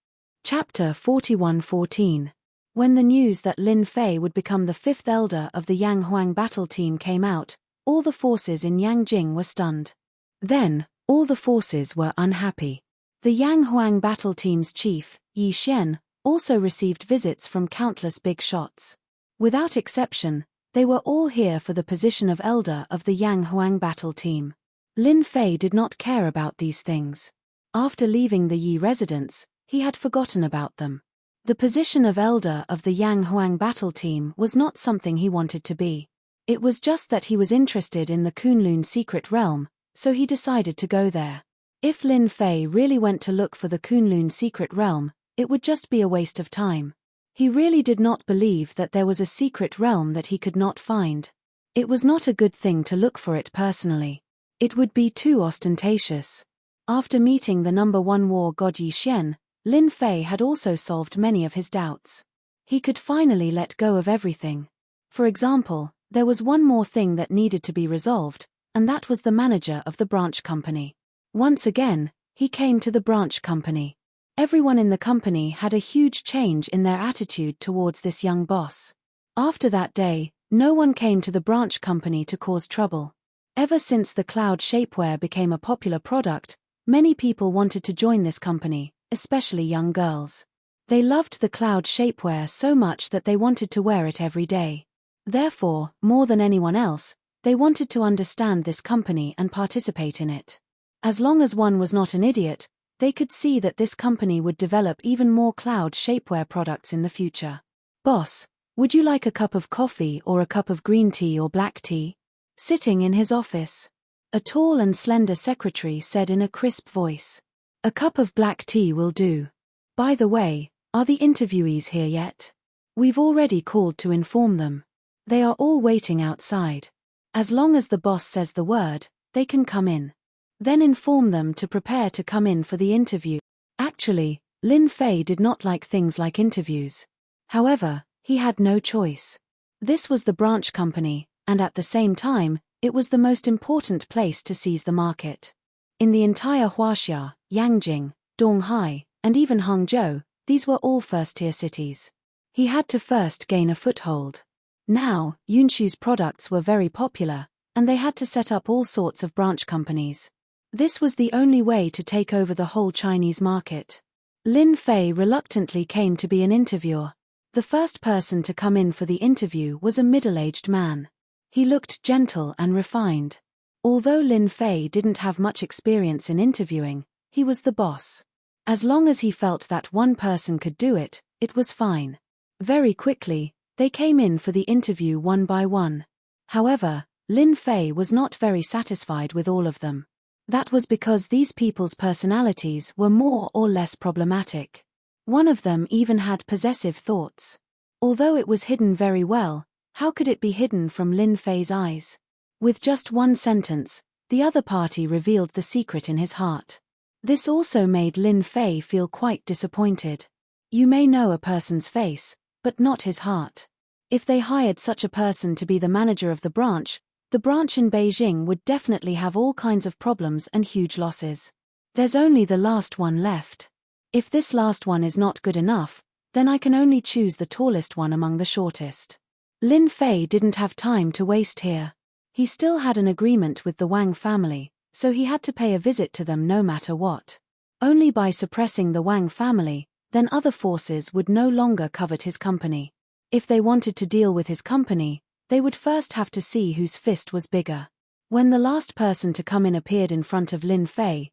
Chapter 4114. When the news that Lin Fei would become the 5th elder of the Yang Huang battle team came out, all the forces in Yangjing were stunned. Then, all the forces were unhappy. The Yang Huang battle team's chief, Yi Xian, also received visits from countless big shots. Without exception, they were all here for the position of elder of the Yang Huang battle team. Lin Fei did not care about these things. After leaving the Yi residence, he had forgotten about them. The position of elder of the Yang Huang battle team was not something he wanted to be. It was just that he was interested in the Kunlun secret realm, so he decided to go there. If Lin Fei really went to look for the Kunlun secret realm, it would just be a waste of time. He really did not believe that there was a secret realm that he could not find. It was not a good thing to look for it personally. It would be too ostentatious. After meeting the number 1 war god Yi Xian, Lin Fei had also solved many of his doubts. He could finally let go of everything. For example, there was one more thing that needed to be resolved, and that was the manager of the branch company. Once again, he came to the branch company. Everyone in the company had a huge change in their attitude towards this young boss. After that day, no one came to the branch company to cause trouble. Ever since the cloud shapewear became a popular product, many people wanted to join this company, especially young girls. They loved the cloud shapewear so much that they wanted to wear it every day. Therefore, more than anyone else, they wanted to understand this company and participate in it. As long as one was not an idiot, they could see that this company would develop even more cloud shapewear products in the future. Boss, would you like a cup of coffee or a cup of green tea or black tea? Sitting in his office, a tall and slender secretary said in a crisp voice. A cup of black tea will do. By the way, are the interviewees here yet? We've already called to inform them. They are all waiting outside. As long as the boss says the word, they can come in. Then inform them to prepare to come in for the interview. Actually, Lin Fei did not like things like interviews. However, he had no choice. This was the branch company, and at the same time, it was the most important place to seize the market. In the entire Huaxia, Yangjing, Donghai, and even Hangzhou, these were all first-tier cities. He had to first gain a foothold. Now, Yunshu's products were very popular, and they had to set up all sorts of branch companies. This was the only way to take over the whole Chinese market. Lin Fei reluctantly came to be an interviewer. The first person to come in for the interview was a middle-aged man. He looked gentle and refined. Although Lin Fei didn't have much experience in interviewing, he was the boss. As long as he felt that one person could do it, it was fine. Very quickly, they came in for the interview one by one. However, Lin Fei was not very satisfied with all of them. That was because these people's personalities were more or less problematic. One of them even had possessive thoughts. Although it was hidden very well, how could it be hidden from Lin Fei's eyes? With just one sentence, the other party revealed the secret in his heart. This also made Lin Fei feel quite disappointed. You may know a person's face, but not his heart. If they hired such a person to be the manager of the branch in Beijing would definitely have all kinds of problems and huge losses. There's only the last one left. If this last one is not good enough, then I can only choose the tallest one among the shortest. Lin Fei didn't have time to waste here. He still had an agreement with the Wang family, so he had to pay a visit to them no matter what. Only by suppressing the Wang family, then other forces would no longer covet his company. If they wanted to deal with his company, they would first have to see whose fist was bigger. When the last person to come in appeared in front of Lin Fei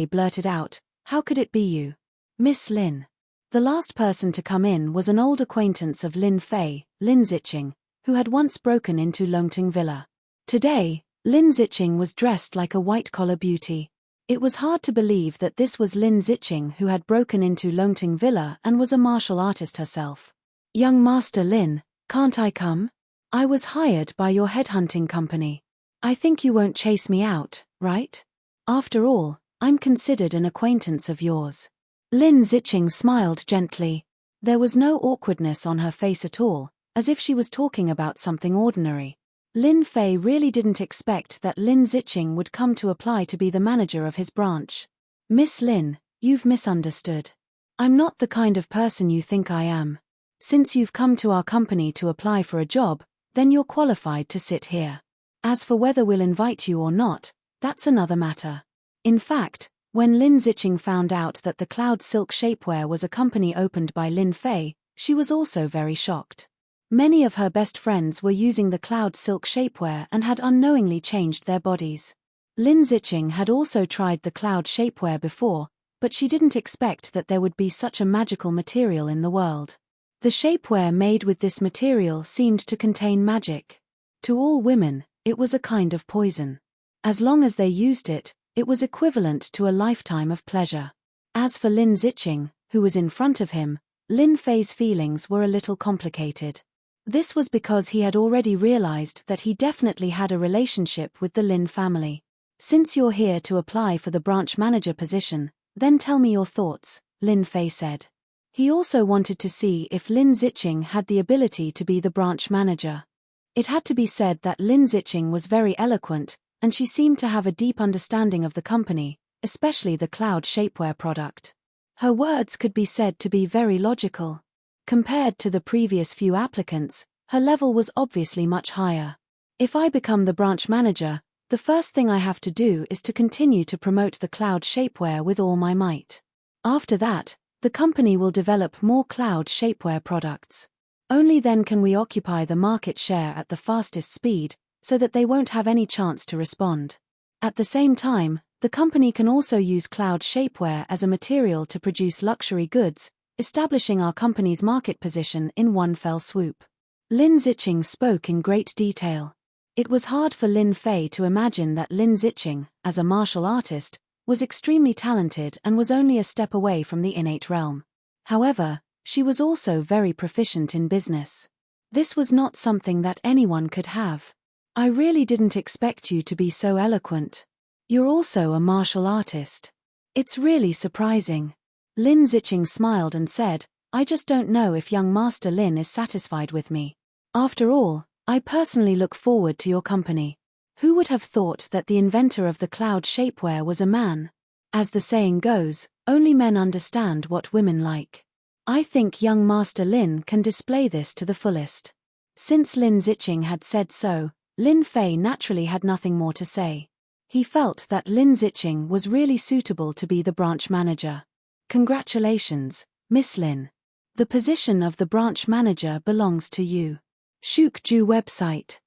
blurted out, "How could it be you? Miss Lin." The last person to come in was an old acquaintance of Lin Fei, Lin Ziqing, who had once broken into Longting Villa. Today, Lin Ziqing was dressed like a white-collar beauty. It was hard to believe that this was Lin Ziqing who had broken into Longting Villa and was a martial artist herself. "Young Master Lin, can't I come? I was hired by your headhunting company. I think you won't chase me out, right? After all, I'm considered an acquaintance of yours." Lin Ziqing smiled gently. There was no awkwardness on her face at all, as if she was talking about something ordinary. Lin Fei really didn't expect that Lin Ziqing would come to apply to be the manager of his branch. "Miss Lin, you've misunderstood. I'm not the kind of person you think I am. Since you've come to our company to apply for a job, then you're qualified to sit here. As for whether we'll invite you or not, that's another matter." In fact, when Lin Ziqing found out that the Cloud Silk Shapewear was a company opened by Lin Fei, she was also very shocked. Many of her best friends were using the Cloud Silk Shapewear and had unknowingly changed their bodies. Lin Ziqing had also tried the Cloud Shapewear before, but she didn't expect that there would be such a magical material in the world. The shapewear made with this material seemed to contain magic. To all women, it was a kind of poison. As long as they used it, it was equivalent to a lifetime of pleasure. As for Lin Ziqing, who was in front of him, Lin Fei's feelings were a little complicated. This was because he had already realized that he definitely had a relationship with the Lin family. "Since you're here to apply for the branch manager position, then tell me your thoughts," Lin Fei said. He also wanted to see if Lin Ziqing had the ability to be the branch manager. It had to be said that Lin Ziqing was very eloquent, and she seemed to have a deep understanding of the company, especially the Cloud Shapewear product. Her words could be said to be very logical. Compared to the previous few applicants, her level was obviously much higher. "If I become the branch manager, the first thing I have to do is to continue to promote the Cloud Shapewear with all my might. After that, the company will develop more Cloud Shapewear products. Only then can we occupy the market share at the fastest speed, so that they won't have any chance to respond. At the same time, the company can also use Cloud Shapewear as a material to produce luxury goods, establishing our company's market position in one fell swoop." Lin Ziqing spoke in great detail. It was hard for Lin Fei to imagine that Lin Ziqing, as a martial artist, was extremely talented and was only a step away from the innate realm. However, she was also very proficient in business. This was not something that anyone could have. "I really didn't expect you to be so eloquent. You're also a martial artist. It's really surprising." Lin Ziqing smiled and said, "I just don't know if young Master Lin is satisfied with me. After all, I personally look forward to your company. Who would have thought that the inventor of the Cloud Shapewear was a man? As the saying goes, only men understand what women like." I think young Master Lin can display this to the fullest. Since Lin Ziqing had said so, Lin Fei naturally had nothing more to say. He felt that Lin Ziqing was really suitable to be the branch manager. Congratulations, Miss Lin. The position of the branch manager belongs to you. Shukju website.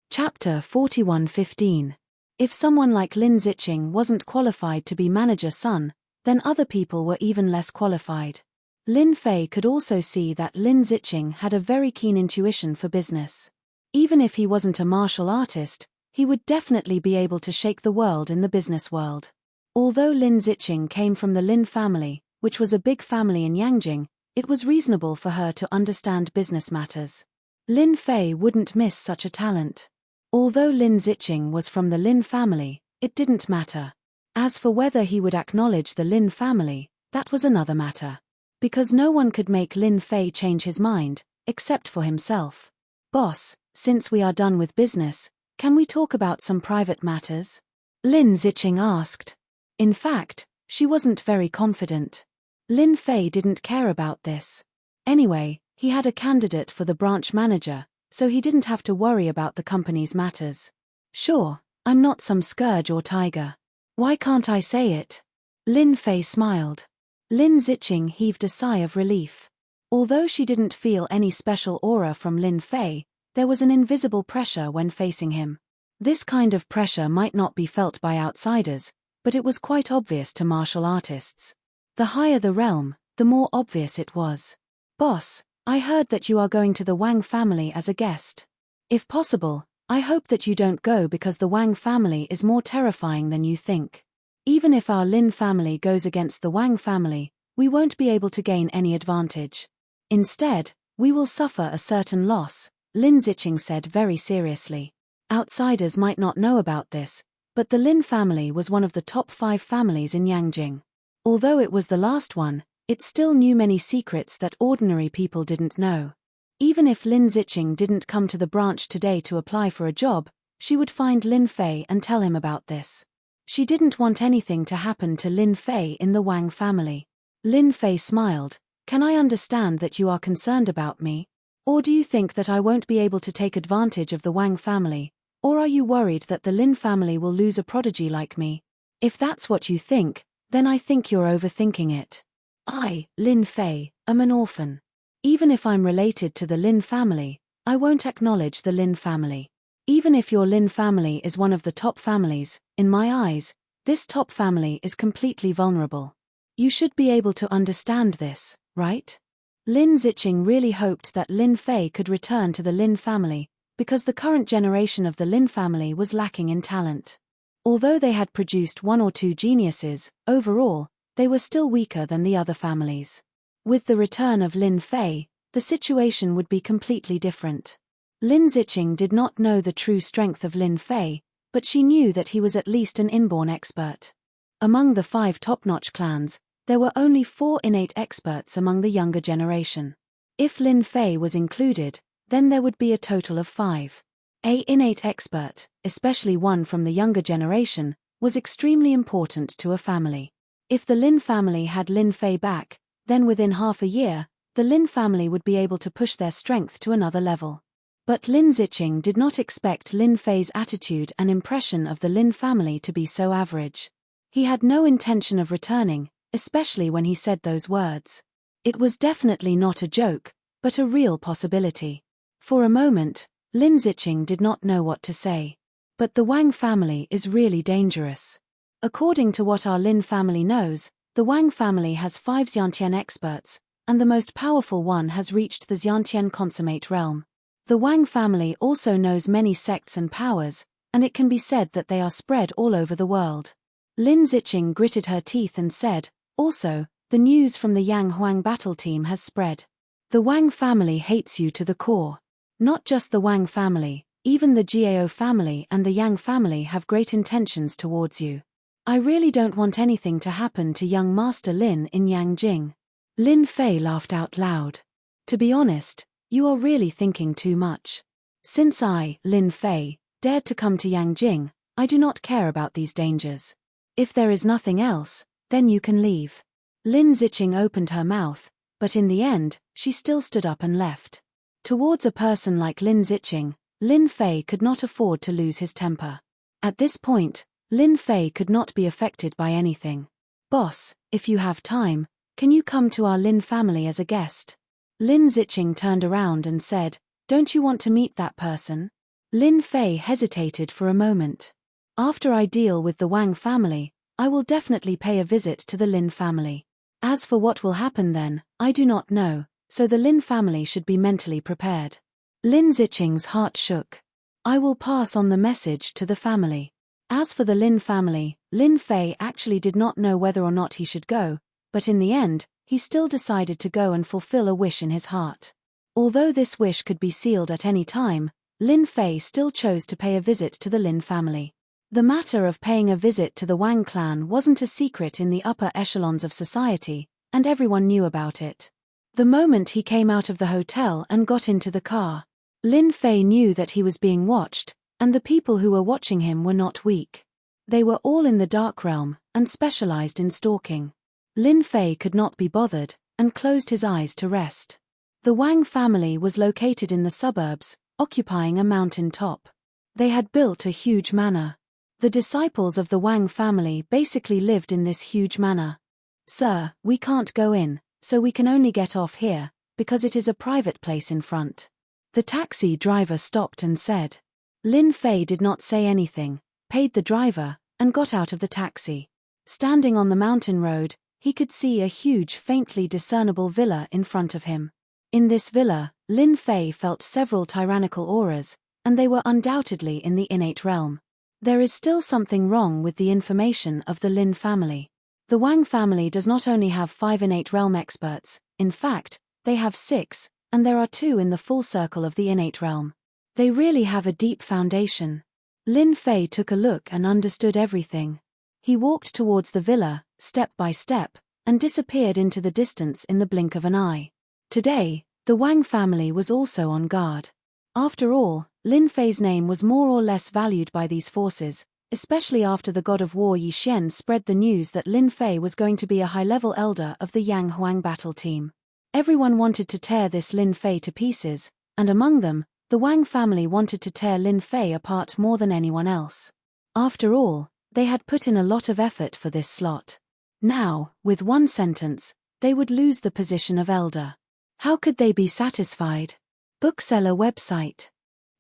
Chapter 41:15. If someone like Lin Ziqing wasn't qualified to be manager son, then other people were even less qualified. Lin Fei could also see that Lin Ziqing had a very keen intuition for business. Even if he wasn't a martial artist, he would definitely be able to shake the world in the business world. Although Lin Ziqing came from the Lin family, which was a big family in Yangjing, it was reasonable for her to understand business matters. Lin Fei wouldn't miss such a talent. Although Lin Ziqing was from the Lin family, it didn't matter. As for whether he would acknowledge the Lin family, that was another matter. Because no one could make Lin Fei change his mind, except for himself. Boss, since we are done with business, can we talk about some private matters? Lin Ziqing asked. In fact, she wasn't very confident. Lin Fei didn't care about this. Anyway, he had a candidate for the branch manager, so he didn't have to worry about the company's matters. Sure, I'm not some scourge or tiger. Why can't I say it? Lin Fei smiled. Lin Ziqing heaved a sigh of relief. Although she didn't feel any special aura from Lin Fei, there was an invisible pressure when facing him. This kind of pressure might not be felt by outsiders, but it was quite obvious to martial artists. The higher the realm, the more obvious it was. Boss, I heard that you are going to the Wang family as a guest. If possible, I hope that you don't go because the Wang family is more terrifying than you think. Even if our Lin family goes against the Wang family, we won't be able to gain any advantage. Instead, we will suffer a certain loss, Lin Ziqing said very seriously. Outsiders might not know about this, but the Lin family was one of the top 5 families in Yangjing. Although it was the last one, it still knew many secrets that ordinary people didn't know. Even if Lin Ziqing didn't come to the branch today to apply for a job, she would find Lin Fei and tell him about this. She didn't want anything to happen to Lin Fei in the Wang family. Lin Fei smiled. Can I understand that you are concerned about me? Or do you think that I won't be able to take advantage of the Wang family? Or are you worried that the Lin family will lose a prodigy like me? If that's what you think, then I think you're overthinking it. I, Lin Fei, am an orphan. Even if I'm related to the Lin family, I won't acknowledge the Lin family. Even if your Lin family is one of the top families, in my eyes, this top family is completely vulnerable. You should be able to understand this, right? Lin Ziqing really hoped that Lin Fei could return to the Lin family, because the current generation of the Lin family was lacking in talent. Although they had produced 1 or 2 geniuses, overall, they were still weaker than the other families. With the return of Lin Fei, the situation would be completely different. Lin Ziqing did not know the true strength of Lin Fei, but she knew that he was at least an inborn expert. Among the 5 top-notch clans, there were only 4 innate experts among the younger generation. If Lin Fei was included, then there would be a total of 5. An innate expert, especially one from the younger generation, was extremely important to a family. If the Lin family had Lin Fei back, then within half a year, the Lin family would be able to push their strength to another level. But Lin Ziqing did not expect Lin Fei's attitude and impression of the Lin family to be so average. He had no intention of returning, especially when he said those words. It was definitely not a joke, but a real possibility. For a moment, Lin Ziqing did not know what to say. But the Wang family is really dangerous. According to what our Lin family knows, the Wang family has 5 Xiantian experts, and the most powerful one has reached the Xiantian consummate realm. The Wang family also knows many sects and powers, and it can be said that they are spread all over the world. Lin Ziqing gritted her teeth and said, also, the news from the Yang Huang battle team has spread. The Wang family hates you to the core. Not just the Wang family, even the Jiao family and the Yang family have great intentions towards you. I really don't want anything to happen to young Master Lin in Yangjing. Lin Fei laughed out loud. To be honest, you are really thinking too much. Since I, Lin Fei, dared to come to Yangjing, I do not care about these dangers. If there is nothing else, then you can leave. Lin Ziqing opened her mouth, but in the end, she still stood up and left. Towards a person like Lin Ziqing, Lin Fei could not afford to lose his temper. At this point, Lin Fei could not be affected by anything. "Boss, if you have time, can you come to our Lin family as a guest?" Lin Ziqing turned around and said, "Don't you want to meet that person?" Lin Fei hesitated for a moment. "After I deal with the Wang family, I will definitely pay a visit to the Lin family. As for what will happen then, I do not know, so the Lin family should be mentally prepared." Lin Ziqing's heart shook. "I will pass on the message to the family." As for the Lin family, Lin Fei actually did not know whether or not he should go, but in the end, he still decided to go and fulfill a wish in his heart. Although this wish could be sealed at any time, Lin Fei still chose to pay a visit to the Lin family. The matter of paying a visit to the Wang clan wasn't a secret in the upper echelons of society, and everyone knew about it. The moment he came out of the hotel and got into the car, Lin Fei knew that he was being watched, and the people who were watching him were not weak. They were all in the dark realm, and specialized in stalking. Lin Fei could not be bothered, and closed his eyes to rest. The Wang family was located in the suburbs, occupying a mountain top. They had built a huge manor. The disciples of the Wang family basically lived in this huge manor. "Sir, we can't go in, so we can only get off here, because it is a private place in front." The taxi driver stopped and said. Lin Fei did not say anything, paid the driver, and got out of the taxi. Standing on the mountain road, he could see a huge faintly discernible villa in front of him. In this villa, Lin Fei felt several tyrannical auras, and they were undoubtedly in the innate realm. There is still something wrong with the information of the Lin family. The Wang family does not only have 5 innate realm experts, in fact, they have 6, and there are 2 in the full circle of the innate realm. They really have a deep foundation. Lin Fei took a look and understood everything. He walked towards the villa, step by step, and disappeared into the distance in the blink of an eye. Today, the Wang family was also on guard. After all, Lin Fei's name was more or less valued by these forces, especially after the god of war Yi Xian spread the news that Lin Fei was going to be a high-level elder of the Yang Huang battle team. Everyone wanted to tear this Lin Fei to pieces, and among them, the Wang family wanted to tear Lin Fei apart more than anyone else. After all, they had put in a lot of effort for this slot. Now, with one sentence, they would lose the position of elder. How could they be satisfied? Bookseller website.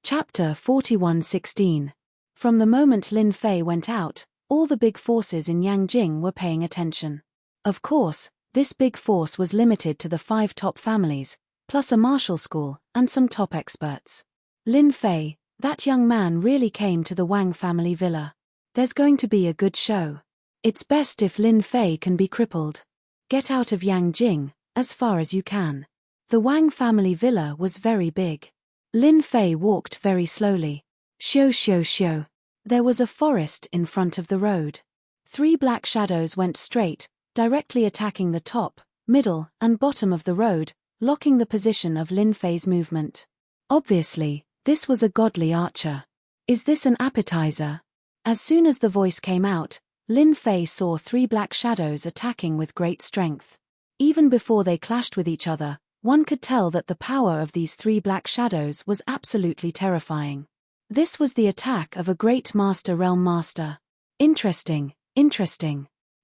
Chapter 41:16. From the moment Lin Fei went out, all the big forces in Yangjing were paying attention. Of course, this big force was limited to the 5 top families, plus a martial school, and some top experts. Lin Fei, that young man really came to the Wang family villa. There's going to be a good show. It's best if Lin Fei can be crippled. Get out of Yangjing, as far as you can. The Wang family villa was very big. Lin Fei walked very slowly. Xiu. There was a forest in front of the road. 3 black shadows went straight, directly attacking the top, middle, and bottom of the road, locking the position of Lin Fei's movement. Obviously, this was a godly archer. Is this an appetizer? As soon as the voice came out, Lin Fei saw 3 black shadows attacking with great strength. Even before they clashed with each other, one could tell that the power of these 3 black shadows was absolutely terrifying. This was the attack of a great master realm master. Interesting.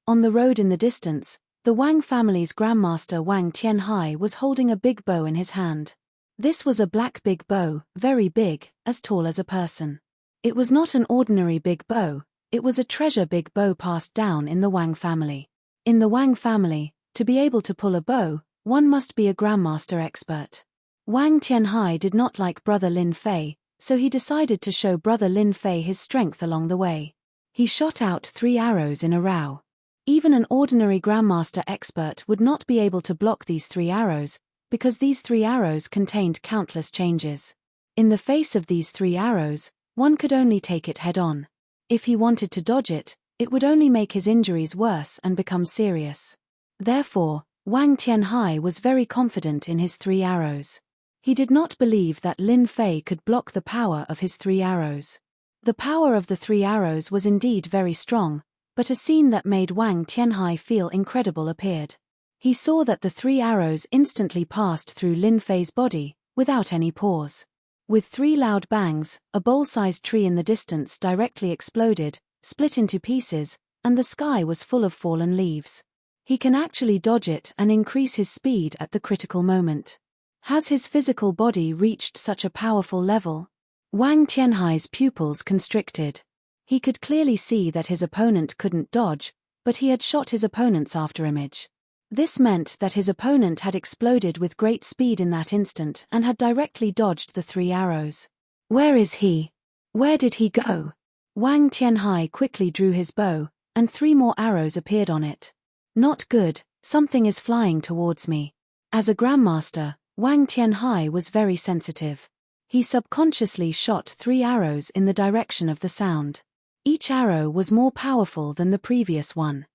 On the road in the distance, the Wang family's Grandmaster Wang Tianhai was holding a big bow in his hand. This was a black big bow, very big, as tall as a person. It was not an ordinary big bow, it was a treasure big bow passed down in the Wang family. In the Wang family, to be able to pull a bow, one must be a Grandmaster expert. Wang Tianhai did not like brother Lin Fei, so he decided to show brother Lin Fei his strength along the way. He shot out 3 arrows in a row. Even an ordinary Grandmaster expert would not be able to block these 3 arrows, because these 3 arrows contained countless changes. In the face of these 3 arrows, one could only take it head-on. If he wanted to dodge it, it would only make his injuries worse and become serious. Therefore, Wang Tianhai was very confident in his 3 arrows. He did not believe that Lin Fei could block the power of his 3 arrows. The power of the 3 arrows was indeed very strong, but a scene that made Wang Tianhai feel incredible appeared. He saw that the 3 arrows instantly passed through Lin Fei's body, without any pause. With 3 loud bangs, a bowl-sized tree in the distance directly exploded, split into pieces, and the sky was full of fallen leaves. He can actually dodge it and increase his speed at the critical moment. Has his physical body reached such a powerful level? Wang Tianhai's pupils constricted. He could clearly see that his opponent couldn't dodge, but he had shot his opponent's afterimage. This meant that his opponent had exploded with great speed in that instant and had directly dodged the 3 arrows. Where is he? Where did he go? Wang Tianhai quickly drew his bow, and 3 more arrows appeared on it. Not good, something is flying towards me. As a grandmaster, Wang Tianhai was very sensitive. He subconsciously shot 3 arrows in the direction of the sound. Each arrow was more powerful than the previous one.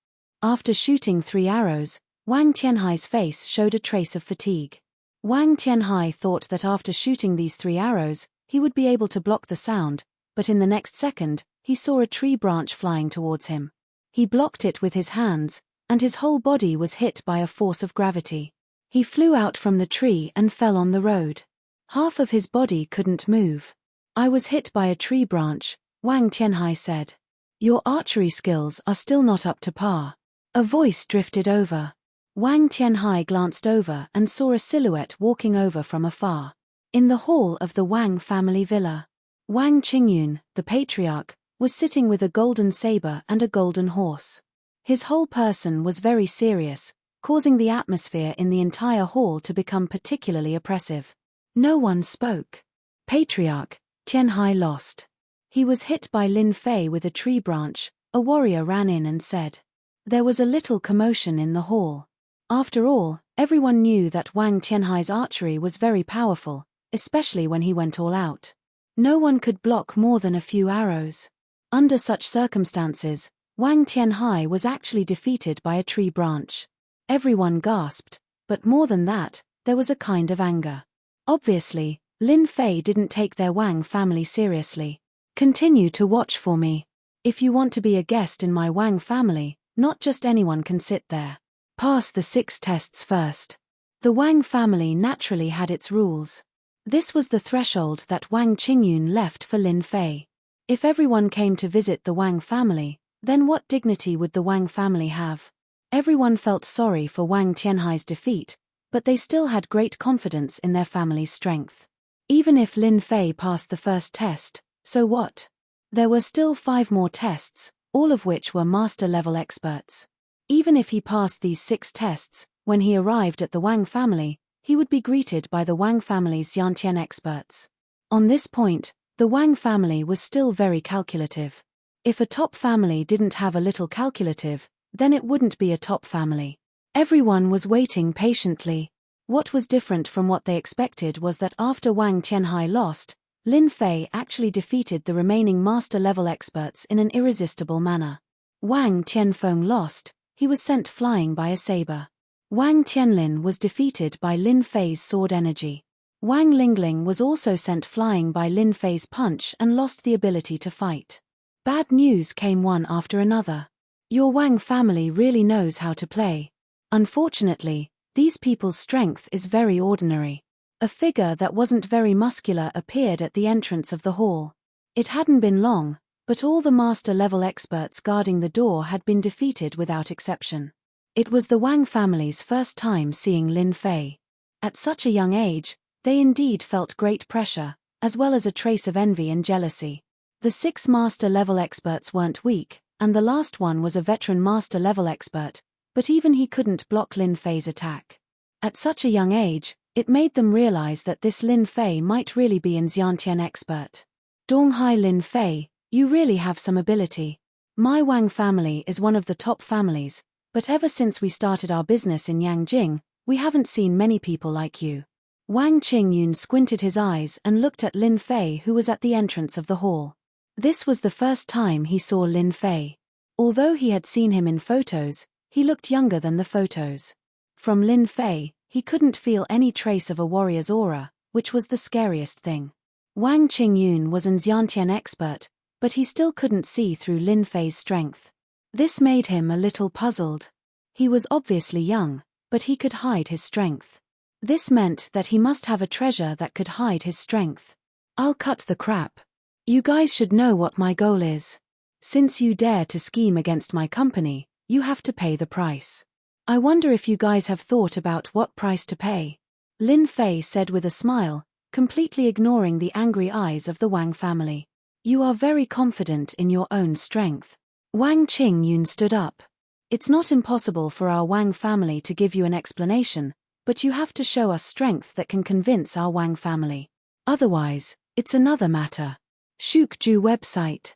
After shooting 3 arrows, Wang Tianhai's face showed a trace of fatigue. Wang Tianhai thought that after shooting these 3 arrows, he would be able to block the sound, but in the next second, he saw a tree branch flying towards him. He blocked it with his hands, and his whole body was hit by a force of gravity. He flew out from the tree and fell on the road. Half of his body couldn't move. I was hit by a tree branch, Wang Tianhai said. Your archery skills are still not up to par. A voice drifted over. Wang Tianhai glanced over and saw a silhouette walking over from afar. In the hall of the Wang family villa, Wang Qingyun, the patriarch, was sitting with a golden saber and a golden horse. His whole person was very serious, causing the atmosphere in the entire hall to become particularly oppressive. No one spoke. Patriarch, Tianhai lost. He was hit by Lin Fei with a tree branch. A warrior ran in and said. There was a little commotion in the hall. After all, everyone knew that Wang Tianhai's archery was very powerful, especially when he went all out. No one could block more than a few arrows. Under such circumstances, Wang Tianhai was actually defeated by a tree branch. Everyone gasped, but more than that, there was a kind of anger. Obviously, Lin Fei didn't take their Wang family seriously. Continue to watch for me. If you want to be a guest in my Wang family, not just anyone can sit there. Pass the 6 tests first. The Wang family naturally had its rules. This was the threshold that Wang Qingyun left for Lin Fei. If everyone came to visit the Wang family, then what dignity would the Wang family have? Everyone felt sorry for Wang Tianhai's defeat, but they still had great confidence in their family's strength. Even if Lin Fei passed the first test, so what? There were still 5 more tests, all of which were master-level experts. Even if he passed these 6 tests, when he arrived at the Wang family, he would be greeted by the Wang family's Xiantian experts. On this point, the Wang family was still very calculative. If a top family didn't have a little calculative, then it wouldn't be a top family. Everyone was waiting patiently. What was different from what they expected was that after Wang Tianhai lost, Lin Fei actually defeated the remaining master-level experts in an irresistible manner. Wang Tianfeng lost. He was sent flying by a saber. Wang Tianlin was defeated by Lin Fei's sword energy. Wang Lingling was also sent flying by Lin Fei's punch and lost the ability to fight. Bad news came one after another. Your Wang family really knows how to play. Unfortunately, these people's strength is very ordinary. A figure that wasn't very muscular appeared at the entrance of the hall. It hadn't been long, but all the master-level experts guarding the door had been defeated without exception. It was the Wang family's first time seeing Lin Fei. At such a young age, they indeed felt great pressure, as well as a trace of envy and jealousy. The 6 master-level experts weren't weak, and the last one was a veteran master-level expert, but even he couldn't block Lin Fei's attack. At such a young age, it made them realize that this Lin Fei might really be an Xiantian expert. Donghai Lin Fei, you really have some ability. My Wang family is one of the top families, but ever since we started our business in Yangjing, we haven't seen many people like you. Wang Qingyun squinted his eyes and looked at Lin Fei, who was at the entrance of the hall. This was the first time he saw Lin Fei. Although he had seen him in photos, he looked younger than the photos. From Lin Fei, he couldn't feel any trace of a warrior's aura, which was the scariest thing. Wang Qingyun was an Xiantian expert, but he still couldn't see through Lin Fei's strength. This made him a little puzzled. He was obviously young, but he could hide his strength. This meant that he must have a treasure that could hide his strength. I'll cut the crap. You guys should know what my goal is. Since you dare to scheme against my company, you have to pay the price. I wonder if you guys have thought about what price to pay. Lin Fei said with a smile, completely ignoring the angry eyes of the Wang family. You are very confident in your own strength. Wang Qingyun stood up. It's not impossible for our Wang family to give you an explanation, but you have to show us strength that can convince our Wang family. Otherwise, it's another matter. Shukju website.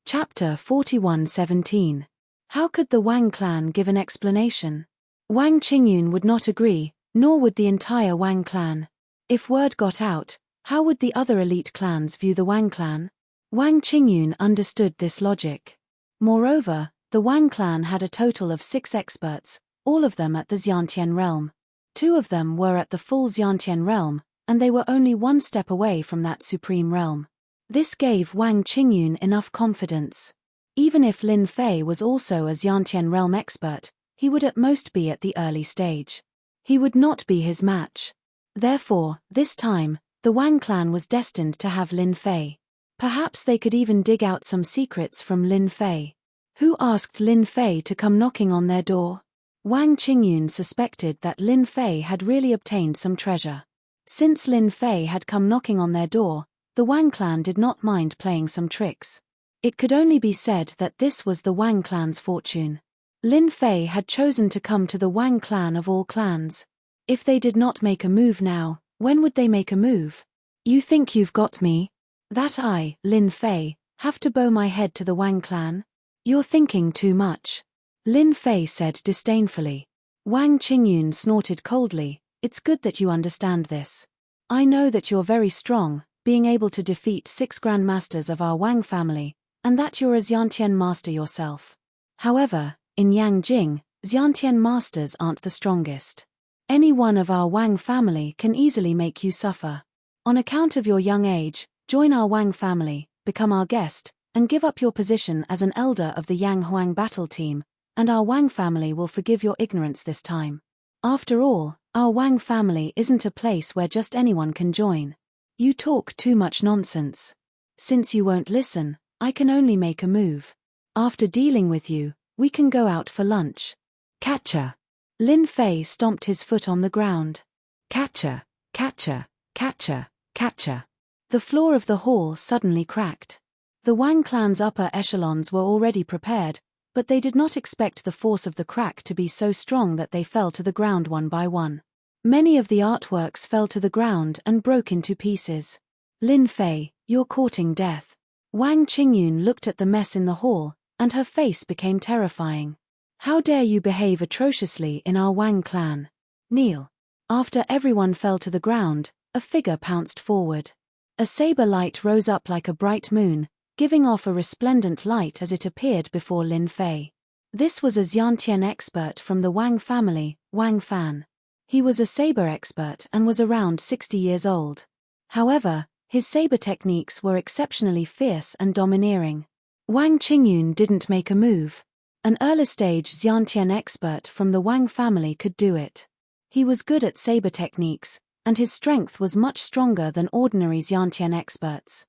Chapter 41:17. How could the Wang clan give an explanation? Wang Qingyun would not agree, nor would the entire Wang clan. If word got out, how would the other elite clans view the Wang clan? Wang Qingyun understood this logic. Moreover, the Wang clan had a total of 6 experts, all of them at the Xiantian realm. 2 of them were at the full Xiantian realm, and they were only 1 step away from that supreme realm. This gave Wang Qingyun enough confidence. Even if Lin Fei was also a Xiantian realm expert, he would at most be at the early stage. He would not be his match. Therefore, this time, the Wang clan was destined to have Lin Fei. Perhaps they could even dig out some secrets from Lin Fei. Who asked Lin Fei to come knocking on their door? Wang Qingyun suspected that Lin Fei had really obtained some treasure. Since Lin Fei had come knocking on their door, the Wang clan did not mind playing some tricks. It could only be said that this was the Wang clan's fortune. Lin Fei had chosen to come to the Wang clan of all clans. If they did not make a move now, when would they make a move? You think you've got me? That I, Lin Fei, have to bow my head to the Wang clan? You're thinking too much. Lin Fei said disdainfully. Wang Qingyun snorted coldly. It's good that you understand this. I know that you're very strong, being able to defeat 6 grandmasters of our Wang family, and that you're a Xiantian master yourself. However, in Yangjing, Xiantian masters aren't the strongest. Any one of our Wang family can easily make you suffer. On account of your young age, join our Wang family, become our guest, and give up your position as an elder of the Yang Huang battle team, and our Wang family will forgive your ignorance this time. After all, our Wang family isn't a place where just anyone can join. You talk too much nonsense. Since you won't listen, I can only make a move. After dealing with you, we can go out for lunch. Catcher. Lin Fei stomped his foot on the ground. Catcher, catcher, catcher, catcher. The floor of the hall suddenly cracked. The Wang clan's upper echelons were already prepared, but they did not expect the force of the crack to be so strong that they fell to the ground one by one. Many of the artworks fell to the ground and broke into pieces. Lin Fei, you're courting death. Wang Qingyun looked at the mess in the hall, and her face became terrifying. How dare you behave atrociously in our Wang clan? Kneel. After everyone fell to the ground, a figure pounced forward. A saber light rose up like a bright moon, giving off a resplendent light as it appeared before Lin Fei. This was a Xiantian expert from the Wang family, Wang Fan. He was a saber expert and was around 60 years old. However, his saber techniques were exceptionally fierce and domineering. Wang Qingyun didn't make a move. An early-stage Xiantian expert from the Wang family could do it. He was good at saber techniques, and his strength was much stronger than ordinary Xiantian experts.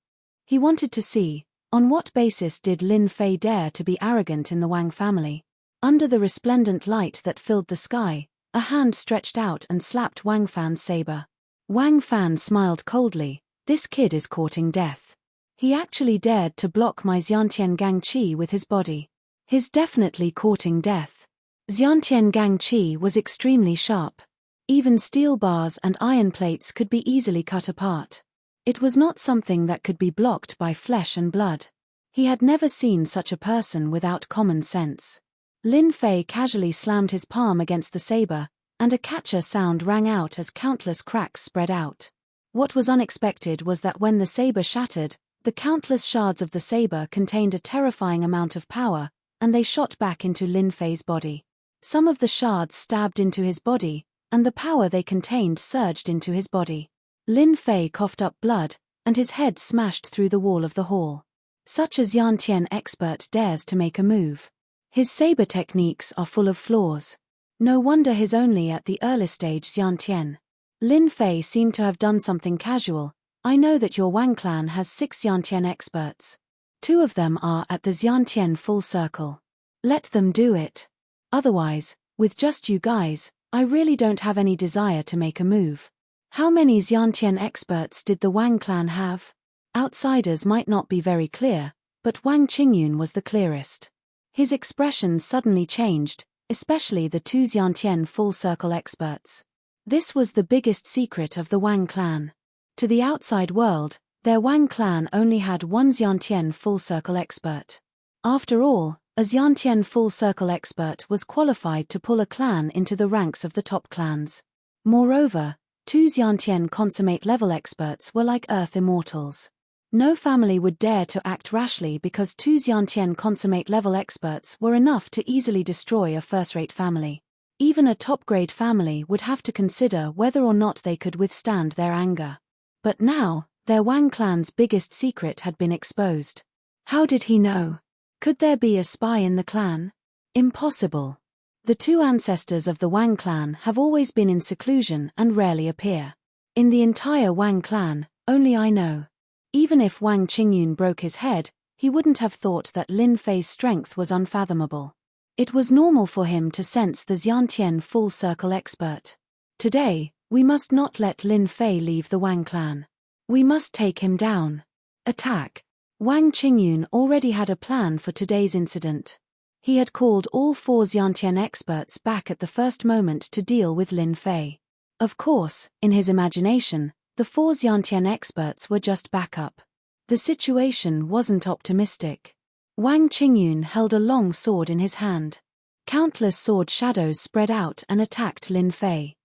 He wanted to see, on what basis did Lin Fei dare to be arrogant in the Wang family? Under the resplendent light that filled the sky, a hand stretched out and slapped Wang Fan's saber. Wang Fan smiled coldly. This kid is courting death. He actually dared to block my Xiantian Gang Qi with his body. He's definitely courting death. Xiantian Gang Qi was extremely sharp. Even steel bars and iron plates could be easily cut apart. It was not something that could be blocked by flesh and blood. He had never seen such a person without common sense. Lin Fei casually slammed his palm against the saber, and a catcher sound rang out as countless cracks spread out. What was unexpected was that when the saber shattered, the countless shards of the saber contained a terrifying amount of power, and they shot back into Lin Fei's body. Some of the shards stabbed into his body, and the power they contained surged into his body. Lin Fei coughed up blood, and his head smashed through the wall of the hall. Such a Xiantian expert dares to make a move. His saber techniques are full of flaws. No wonder he's only at the early stage Xiantian. Lin Fei seemed to have done something casual. I know that your Wang clan has 6 Xiantian experts. 2 of them are at the Xiantian full circle. Let them do it. Otherwise, with just you guys, I really don't have any desire to make a move. How many Xiantian experts did the Wang clan have? Outsiders might not be very clear, but Wang Qingyun was the clearest. His expression suddenly changed, especially the 2 Xiantian full circle experts. This was the biggest secret of the Wang clan. To the outside world, their Wang clan only had 1 Xiantian full circle expert. After all, a Xiantian full circle expert was qualified to pull a clan into the ranks of the top clans. Moreover, 2 Xiantian consummate level experts were like Earth immortals. No family would dare to act rashly because 2 Xiantian consummate level experts were enough to easily destroy a first-rate family. Even a top-grade family would have to consider whether or not they could withstand their anger. But now, their Wang clan's biggest secret had been exposed. How did he know? Could there be a spy in the clan? Impossible. The 2 ancestors of the Wang clan have always been in seclusion and rarely appear. In the entire Wang clan, only I know. Even if Wang Qingyun broke his head, he wouldn't have thought that Lin Fei's strength was unfathomable. It was normal for him to sense the Xiantian full circle expert. Today, we must not let Lin Fei leave the Wang clan. We must take him down. Attack. Wang Qingyun already had a plan for today's incident. He had called all 4 Xiantian experts back at the first moment to deal with Lin Fei. Of course, in his imagination, the 4 Xiantian experts were just backup. The situation wasn't optimistic. Wang Qingyun held a long sword in his hand. Countless sword shadows spread out and attacked Lin Fei.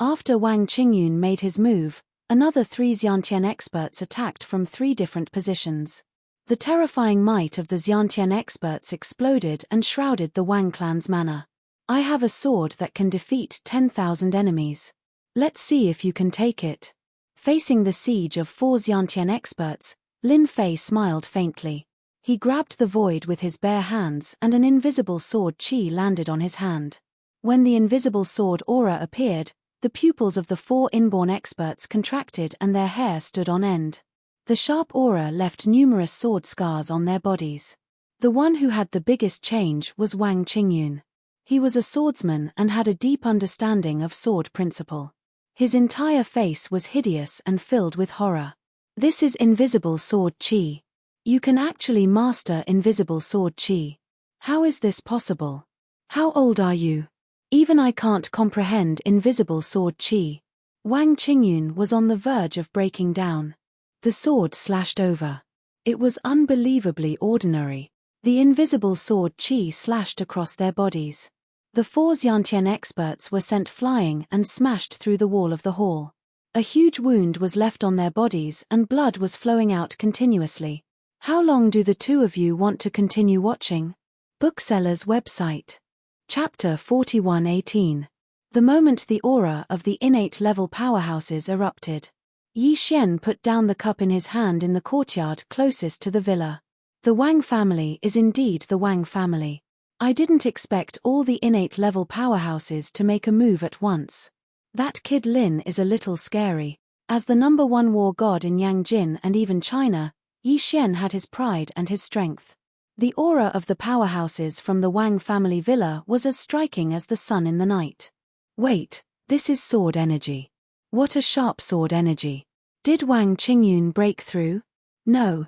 After Wang Qingyun made his move, another 3 Xiantian experts attacked from 3 different positions. The terrifying might of the Xiantian experts exploded and shrouded the Wang clan's manner. I have a sword that can defeat 10,000 enemies. Let's see if you can take it. Facing the siege of 4 Xiantian experts, Lin Fei smiled faintly. He grabbed the void with his bare hands and an invisible sword chi landed on his hand. When the invisible sword aura appeared, the pupils of the 4 inborn experts contracted and their hair stood on end. The sharp aura left numerous sword scars on their bodies. The one who had the biggest change was Wang Qingyun. He was a swordsman and had a deep understanding of sword principle. His entire face was hideous and filled with horror. This is invisible sword chi. You can actually master invisible sword chi. How is this possible? How old are you? Even I can't comprehend invisible sword chi. Wang Qingyun was on the verge of breaking down. The sword slashed over. It was unbelievably ordinary. The invisible sword chi slashed across their bodies. The 4 Xiantian experts were sent flying and smashed through the wall of the hall. A huge wound was left on their bodies and blood was flowing out continuously. How long do the 2 of you want to continue watching? Bookseller's website. Chapter 41:18. The moment the aura of the innate level powerhouses erupted. Yi Xian put down the cup in his hand in the courtyard closest to the villa. The Wang family is indeed the Wang family. I didn't expect all the innate level powerhouses to make a move at once. That kid Lin is a little scary. As the #1 war god in Yangjin and even China, Yi Xian had his pride and his strength. The aura of the powerhouses from the Wang family villa was as striking as the sun in the night. Wait, this is sword energy. What a sharp sword energy. Did Wang Qingyun break through? No,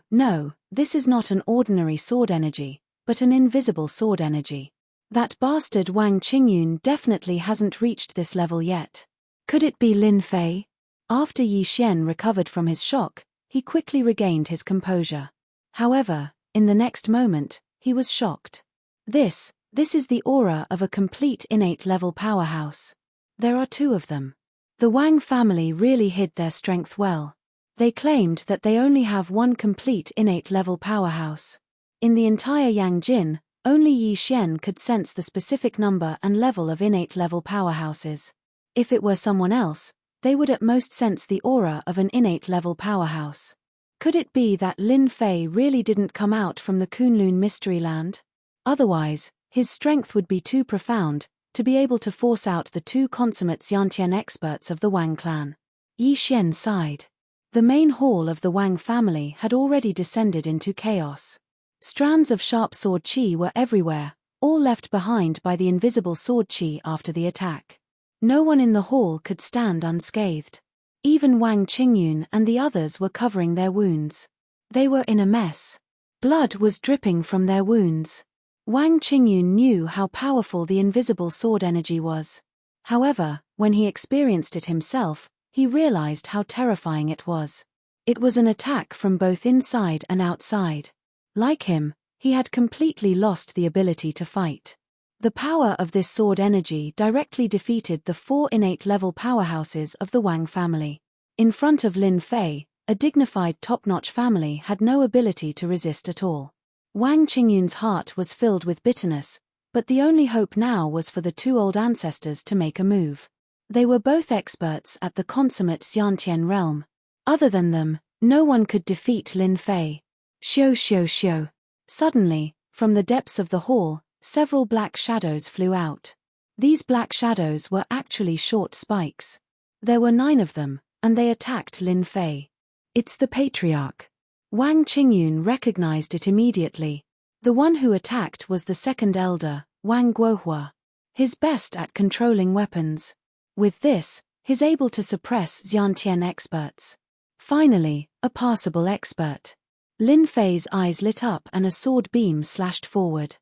this is not an ordinary sword energy, but an invisible sword energy. That bastard Wang Qingyun definitely hasn't reached this level yet. Could it be Lin Fei? After Yi Xian recovered from his shock, he quickly regained his composure. However, in the next moment, he was shocked. This is the aura of a complete innate level powerhouse. There are 2 of them. The Wang family really hid their strength well. They claimed that they only have 1 complete innate level powerhouse. In the entire Yangjin, only Yi Xian could sense the specific number and level of innate level powerhouses. If it were someone else, they would at most sense the aura of an innate level powerhouse. Could it be that Lin Fei really didn't come out from the Kunlun mystery land? Otherwise, his strength would be too profound, to be able to force out the two consummate Xiantian experts of the Wang clan. Yi Xian sighed. The main hall of the Wang family had already descended into chaos. Strands of sharp sword qi were everywhere, all left behind by the invisible sword qi after the attack. No one in the hall could stand unscathed. Even Wang Qingyun and the others were covering their wounds. They were in a mess. Blood was dripping from their wounds. Wang Qingyun knew how powerful the invisible sword energy was. However, when he experienced it himself, he realized how terrifying it was. It was an attack from both inside and outside. Like him, he had completely lost the ability to fight. The power of this sword energy directly defeated the 4 innate level powerhouses of the Wang family. In front of Lin Fei, a dignified top-notch family had no ability to resist at all. Wang Qingyun's heart was filled with bitterness, but the only hope now was for the two old ancestors to make a move. They were both experts at the consummate Xiantian realm. Other than them, no one could defeat Lin Fei. Xiu. Suddenly, from the depths of the hall, several black shadows flew out. These black shadows were actually short spikes. There were 9 of them, and they attacked Lin Fei. It's the patriarch. Wang Qingyun recognized it immediately. The one who attacked was the second elder, Wang Guohua. His best at controlling weapons. With this, he's able to suppress Xiantian experts. Finally, a passable expert. Lin Fei's eyes lit up and a sword beam slashed forward.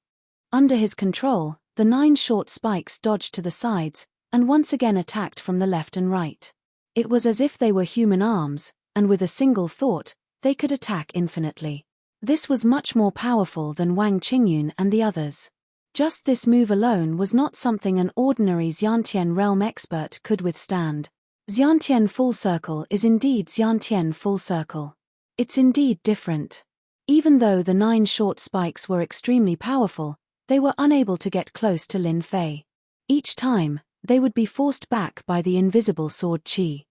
Under his control, the 9 short spikes dodged to the sides, and once again attacked from the left and right. It was as if they were human arms, and with a single thought, they could attack infinitely. This was much more powerful than Wang Qingyun and the others. Just this move alone was not something an ordinary Xiantian realm expert could withstand. Xiantian Full Circle is indeed Xiantian Full Circle. It's indeed different. Even though the 9 short spikes were extremely powerful, they were unable to get close to Lin Fei. Each time, they would be forced back by the invisible sword qi.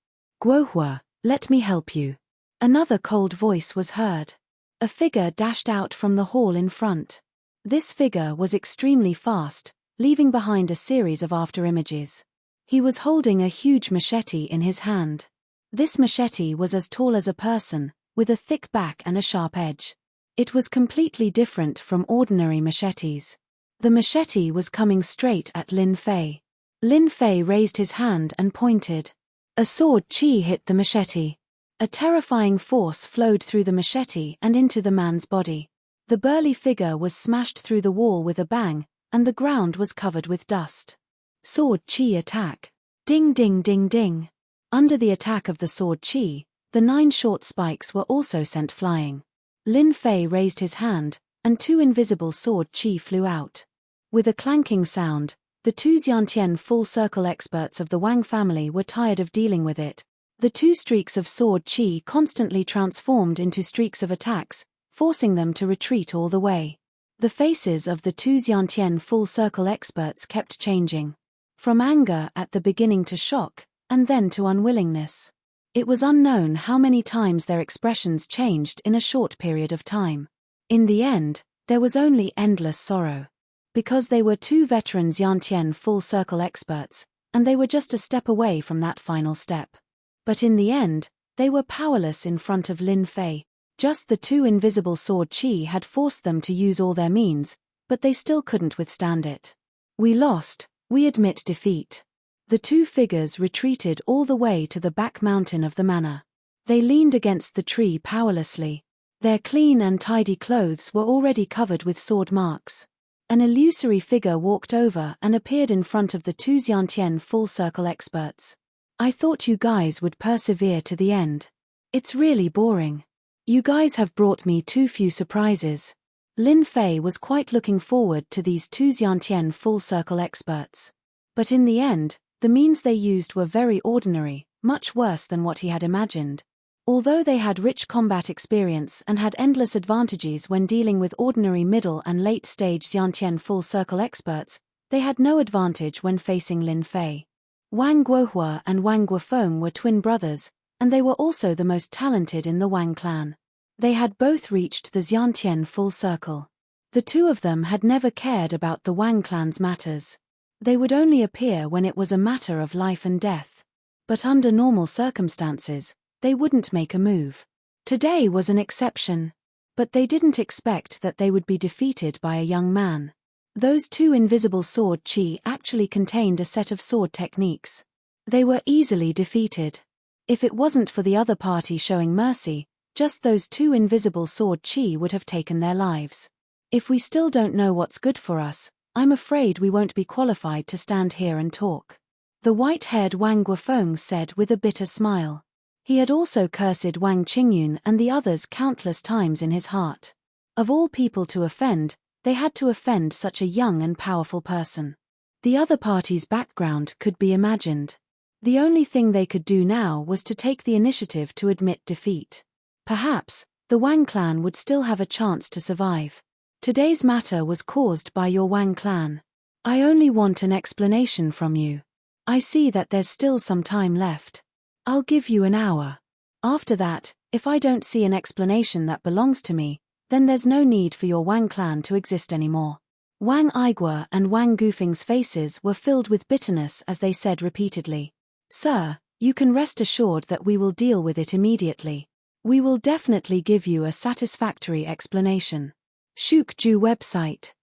Guohua, let me help you. Another cold voice was heard. A figure dashed out from the hall in front. This figure was extremely fast, leaving behind a series of afterimages. He was holding a huge machete in his hand. This machete was as tall as a person, with a thick back and a sharp edge. It was completely different from ordinary machetes. The machete was coming straight at Lin Fei. Lin Fei raised his hand and pointed. A sword qi hit the machete. A terrifying force flowed through the machete and into the man's body. The burly figure was smashed through the wall with a bang, and the ground was covered with dust. Sword qi attack. Ding ding ding ding. Under the attack of the sword qi, the 9 short spikes were also sent flying. Lin Fei raised his hand, and 2 invisible sword qi flew out. With a clanking sound, the 2 Xiantian Full Circle experts of the Wang family were tired of dealing with it. The 2 streaks of sword qi constantly transformed into streaks of attacks, forcing them to retreat all the way. The faces of the 2 Xiantian Full Circle experts kept changing. From anger at the beginning to shock, and then to unwillingness. It was unknown how many times their expressions changed in a short period of time. In the end, there was only endless sorrow. Because they were 2 veteran Xiantian Full Circle experts, and they were just a step away from that final step. But in the end, they were powerless in front of Lin Fei. Just the 2 invisible sword qi had forced them to use all their means, but they still couldn't withstand it. We lost, we admit defeat. The 2 figures retreated all the way to the back mountain of the manor. They leaned against the tree powerlessly. Their clean and tidy clothes were already covered with sword marks. An illusory figure walked over and appeared in front of the 2 Xiantian Full Circle experts. I thought you guys would persevere to the end. It's really boring. You guys have brought me too few surprises. Lin Fei was quite looking forward to these 2 Xiantian Full Circle experts. But in the end, the means they used were very ordinary, much worse than what he had imagined. Although they had rich combat experience and had endless advantages when dealing with ordinary middle and late-stage Xiantian Full Circle experts, they had no advantage when facing Lin Fei. Wang Guohua and Wang Guofeng were twin brothers, and they were also the most talented in the Wang clan. They had both reached the Xiantian Full Circle. The 2 of them had never cared about the Wang clan's matters. They would only appear when it was a matter of life and death. But under normal circumstances, they wouldn't make a move. Today was an exception. But they didn't expect that they would be defeated by a young man. Those two invisible sword chi actually contained a set of sword techniques. They were easily defeated. If it wasn't for the other party showing mercy, just those two invisible sword chi would have taken their lives. If we still don't know what's good for us, I'm afraid we won't be qualified to stand here and talk. The white-haired Wang Guofeng said with a bitter smile. He had also cursed Wang Qingyun and the others countless times in his heart. Of all people to offend, they had to offend such a young and powerful person. The other party's background could be imagined. The only thing they could do now was to take the initiative to admit defeat. Perhaps, the Wang clan would still have a chance to survive. Today's matter was caused by your Wang clan. I only want an explanation from you. I see that there's still some time left. I'll give you an hour. After that, if I don't see an explanation that belongs to me, then there's no need for your Wang clan to exist anymore. Wang Aigua and Wang Gufeng's faces were filled with bitterness as they said repeatedly, "Sir, you can rest assured that we will deal with it immediately. We will definitely give you a satisfactory explanation." Shukju website.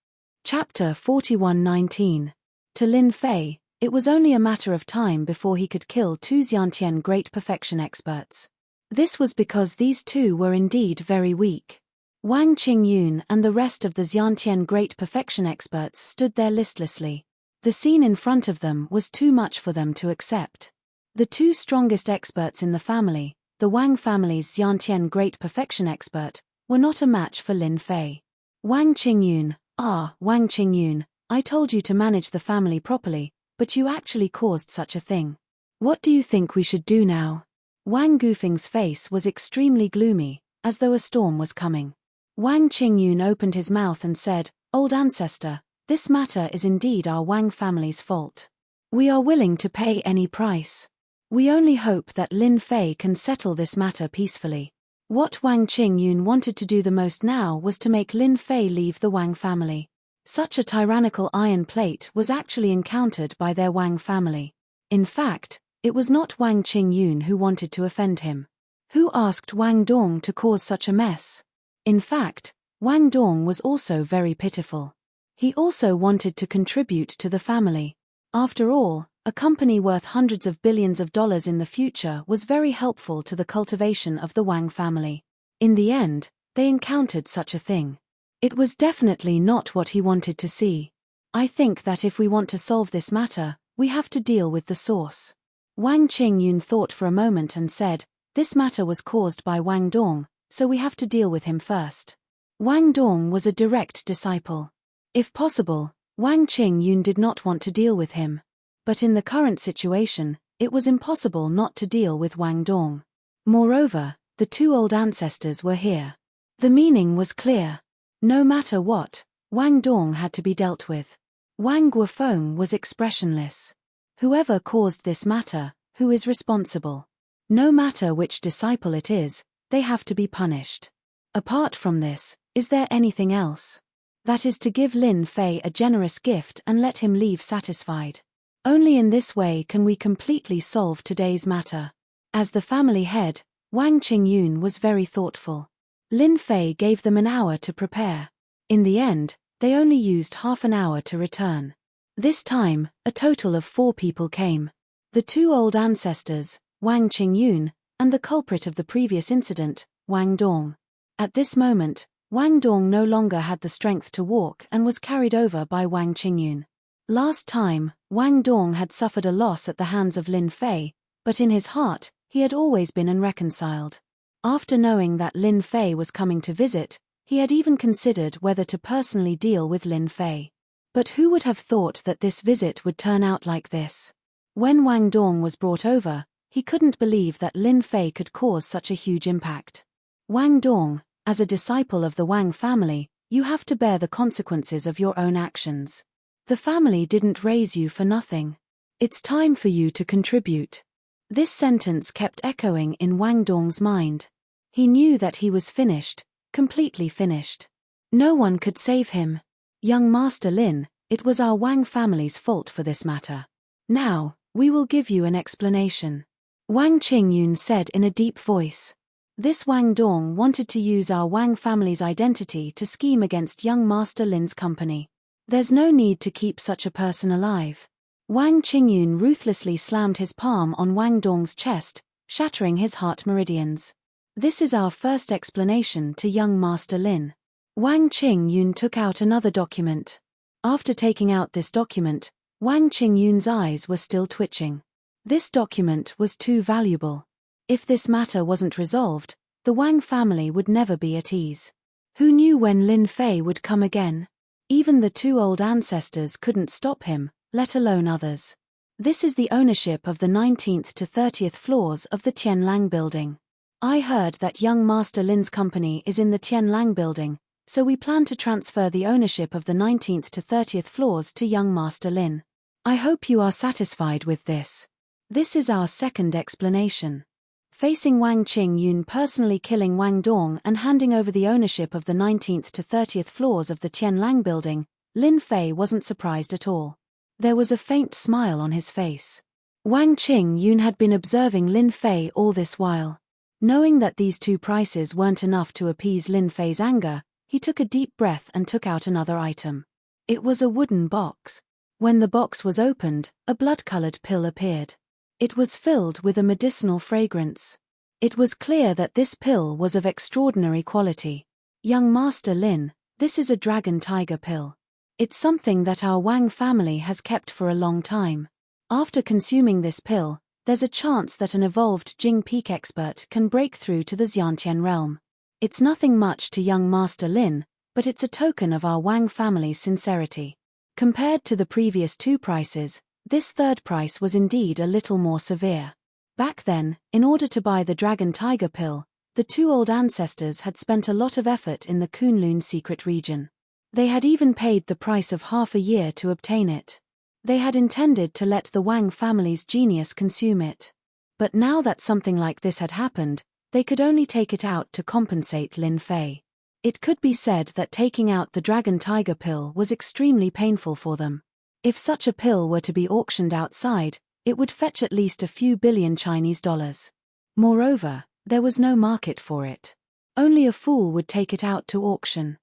Chapter 41:19. To Lin Fei, it was only a matter of time before he could kill two Xiantian Great Perfection experts. This was because these two were indeed very weak. Wang Qingyun and the rest of the Xiantian Great Perfection experts stood there listlessly. The scene in front of them was too much for them to accept. The two strongest experts in the family, the Wang family's Xiantian Great Perfection expert, were not a match for Lin Fei. Wang Qingyun, Wang Qingyun, I told you to manage the family properly, but you actually caused such a thing. What do you think we should do now? Wang Gufeng's face was extremely gloomy, as though a storm was coming. Wang Qingyun opened his mouth and said, "Old ancestor, this matter is indeed our Wang family's fault. We are willing to pay any price. We only hope that Lin Fei can settle this matter peacefully." What Wang Qingyun wanted to do the most now was to make Lin Fei leave the Wang family. Such a tyrannical iron plate was actually encountered by their Wang family. In fact, it was not Wang Qingyun who wanted to offend him. Who asked Wang Dong to cause such a mess? In fact, Wang Dong was also very pitiful. He also wanted to contribute to the family. After all, a company worth hundreds of billions of dollars in the future was very helpful to the cultivation of the Wang family. In the end, they encountered such a thing. It was definitely not what he wanted to see. I think that if we want to solve this matter, we have to deal with the source. Wang Qingyun thought for a moment and said, "This matter was caused by Wang Dong, so we have to deal with him first." Wang Dong was a direct disciple. If possible, Wang Qingyun did not want to deal with him. But in the current situation, it was impossible not to deal with Wang Dong. Moreover, the two old ancestors were here. The meaning was clear. No matter what, Wang Dong had to be dealt with. Wang Guofeng was expressionless. Whoever caused this matter, who is responsible? No matter which disciple it is, they have to be punished. Apart from this, is there anything else? That is to give Lin Fei a generous gift and let him leave satisfied. Only in this way can we completely solve today's matter. As the family head, Wang Qingyun was very thoughtful. Lin Fei gave them an hour to prepare. In the end, they only used half an hour to return. This time, a total of 4 people came. The two old ancestors, Wang Qingyun, and the culprit of the previous incident, Wang Dong. At this moment, Wang Dong no longer had the strength to walk and was carried over by Wang Qingyun. Last time, Wang Dong had suffered a loss at the hands of Lin Fei, but in his heart, he had always been unreconciled. After knowing that Lin Fei was coming to visit, he had even considered whether to personally deal with Lin Fei. But who would have thought that this visit would turn out like this? When Wang Dong was brought over, he couldn't believe that Lin Fei could cause such a huge impact. Wang Dong, as a disciple of the Wang family, you have to bear the consequences of your own actions. The family didn't raise you for nothing. It's time for you to contribute. This sentence kept echoing in Wang Dong's mind. He knew that he was finished, completely finished. No one could save him. Young Master Lin, It was our Wang family's fault for this matter. Now, we will give you an explanation. Wang Qingyun said in a deep voice. This Wang Dong wanted to use our Wang family's identity to scheme against young Master Lin's company. There's no need to keep such a person alive. Wang Qingyun ruthlessly slammed his palm on Wang Dong's chest, shattering his heart meridians. This is our first explanation to young Master Lin. Wang Qingyun took out another document. After taking out this document, Wang Qingyun's eyes were still twitching. This document was too valuable. If this matter wasn't resolved, the Wang family would never be at ease. Who knew when Lin Fei would come again? Even the two old ancestors couldn't stop him, let alone others. This is the ownership of the 19th to 30th floors of the Tianlang building. I heard that young Master Lin's company is in the Tianlang building, so we plan to transfer the ownership of the 19th to 30th floors to young Master Lin. I hope you are satisfied with this. This is our second explanation. Facing Wang Qingyun personally killing Wang Dong and handing over the ownership of the 19th to 30th floors of the Tianlang building, Lin Fei wasn't surprised at all. There was a faint smile on his face. Wang Qingyun had been observing Lin Fei all this while. Knowing that these two prices weren't enough to appease Lin Fei's anger, he took a deep breath and took out another item. It was a wooden box. When the box was opened, a blood-colored pill appeared. It was filled with a medicinal fragrance. It was clear that this pill was of extraordinary quality. Young Master Lin, this is a dragon tiger pill. It's something that our Wang family has kept for a long time. After consuming this pill, there's a chance that an evolved Jing Peak expert can break through to the Xiantian realm. It's nothing much to young Master Lin, but it's a token of our Wang family's sincerity. Compared to the previous two prices, this third price was indeed a little more severe. Back then, in order to buy the Dragon Tiger pill, the two old ancestors had spent a lot of effort in the Kunlun secret region. They had even paid the price of half a year to obtain it. They had intended to let the Wang family's genius consume it. But now that something like this had happened, they could only take it out to compensate Lin Fei. It could be said that taking out the Dragon Tiger pill was extremely painful for them. If such a pill were to be auctioned outside, it would fetch at least a few billion Chinese dollars. Moreover, there was no market for it. Only a fool would take it out to auction.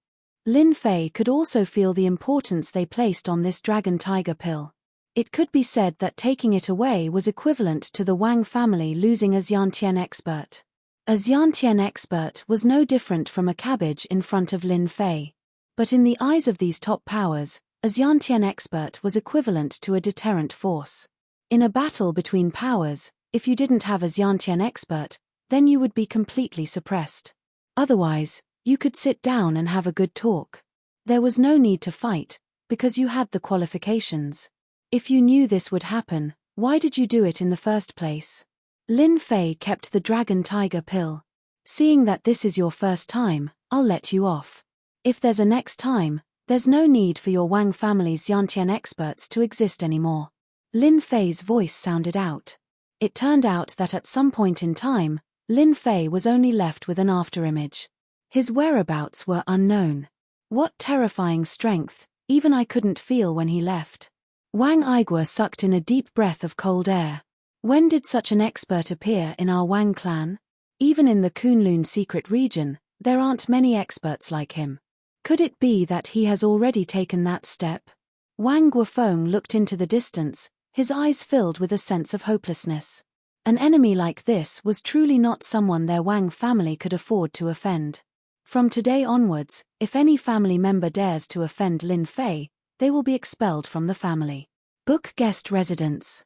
Lin Fei could also feel the importance they placed on this Dragon Tiger pill. It could be said that taking it away was equivalent to the Wang family losing a Xiantian expert. A Xiantian expert was no different from a cabbage in front of Lin Fei. But in the eyes of these top powers, a Xiantian expert was equivalent to a deterrent force. In a battle between powers, if you didn't have a Xiantian expert, then you would be completely suppressed. Otherwise, you could sit down and have a good talk. There was no need to fight, because you had the qualifications. If you knew this would happen, why did you do it in the first place? Lin Fei kept the Dragon Tiger pill. Seeing that this is your first time, I'll let you off. If there's a next time, there's no need for your Wang family's Xiantian experts to exist anymore. Lin Fei's voice sounded out. It turned out that at some point in time, Lin Fei was only left with an afterimage. His whereabouts were unknown. What terrifying strength, even I couldn't feel when he left. Wang Igua sucked in a deep breath of cold air. When did such an expert appear in our Wang clan? Even in the Kunlun secret region, there aren't many experts like him. Could it be that he has already taken that step? Wang Guofeng looked into the distance, his eyes filled with a sense of hopelessness. An enemy like this was truly not someone their Wang family could afford to offend. From today onwards, if any family member dares to offend Lin Fei, they will be expelled from the family. Book Guest Residence.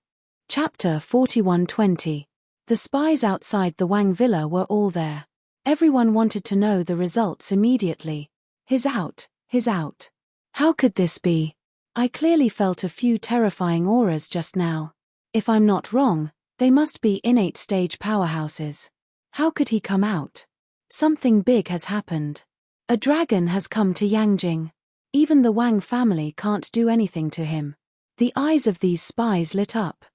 Chapter 4120. The spies outside the Wang villa were all there. Everyone wanted to know the results immediately. He's out, he's out. How could this be? I clearly felt a few terrifying auras just now. If I'm not wrong, they must be innate stage powerhouses. How could he come out? Something big has happened. A dragon has come to Yangjing. Even the Wang family can't do anything to him. The eyes of these spies lit up.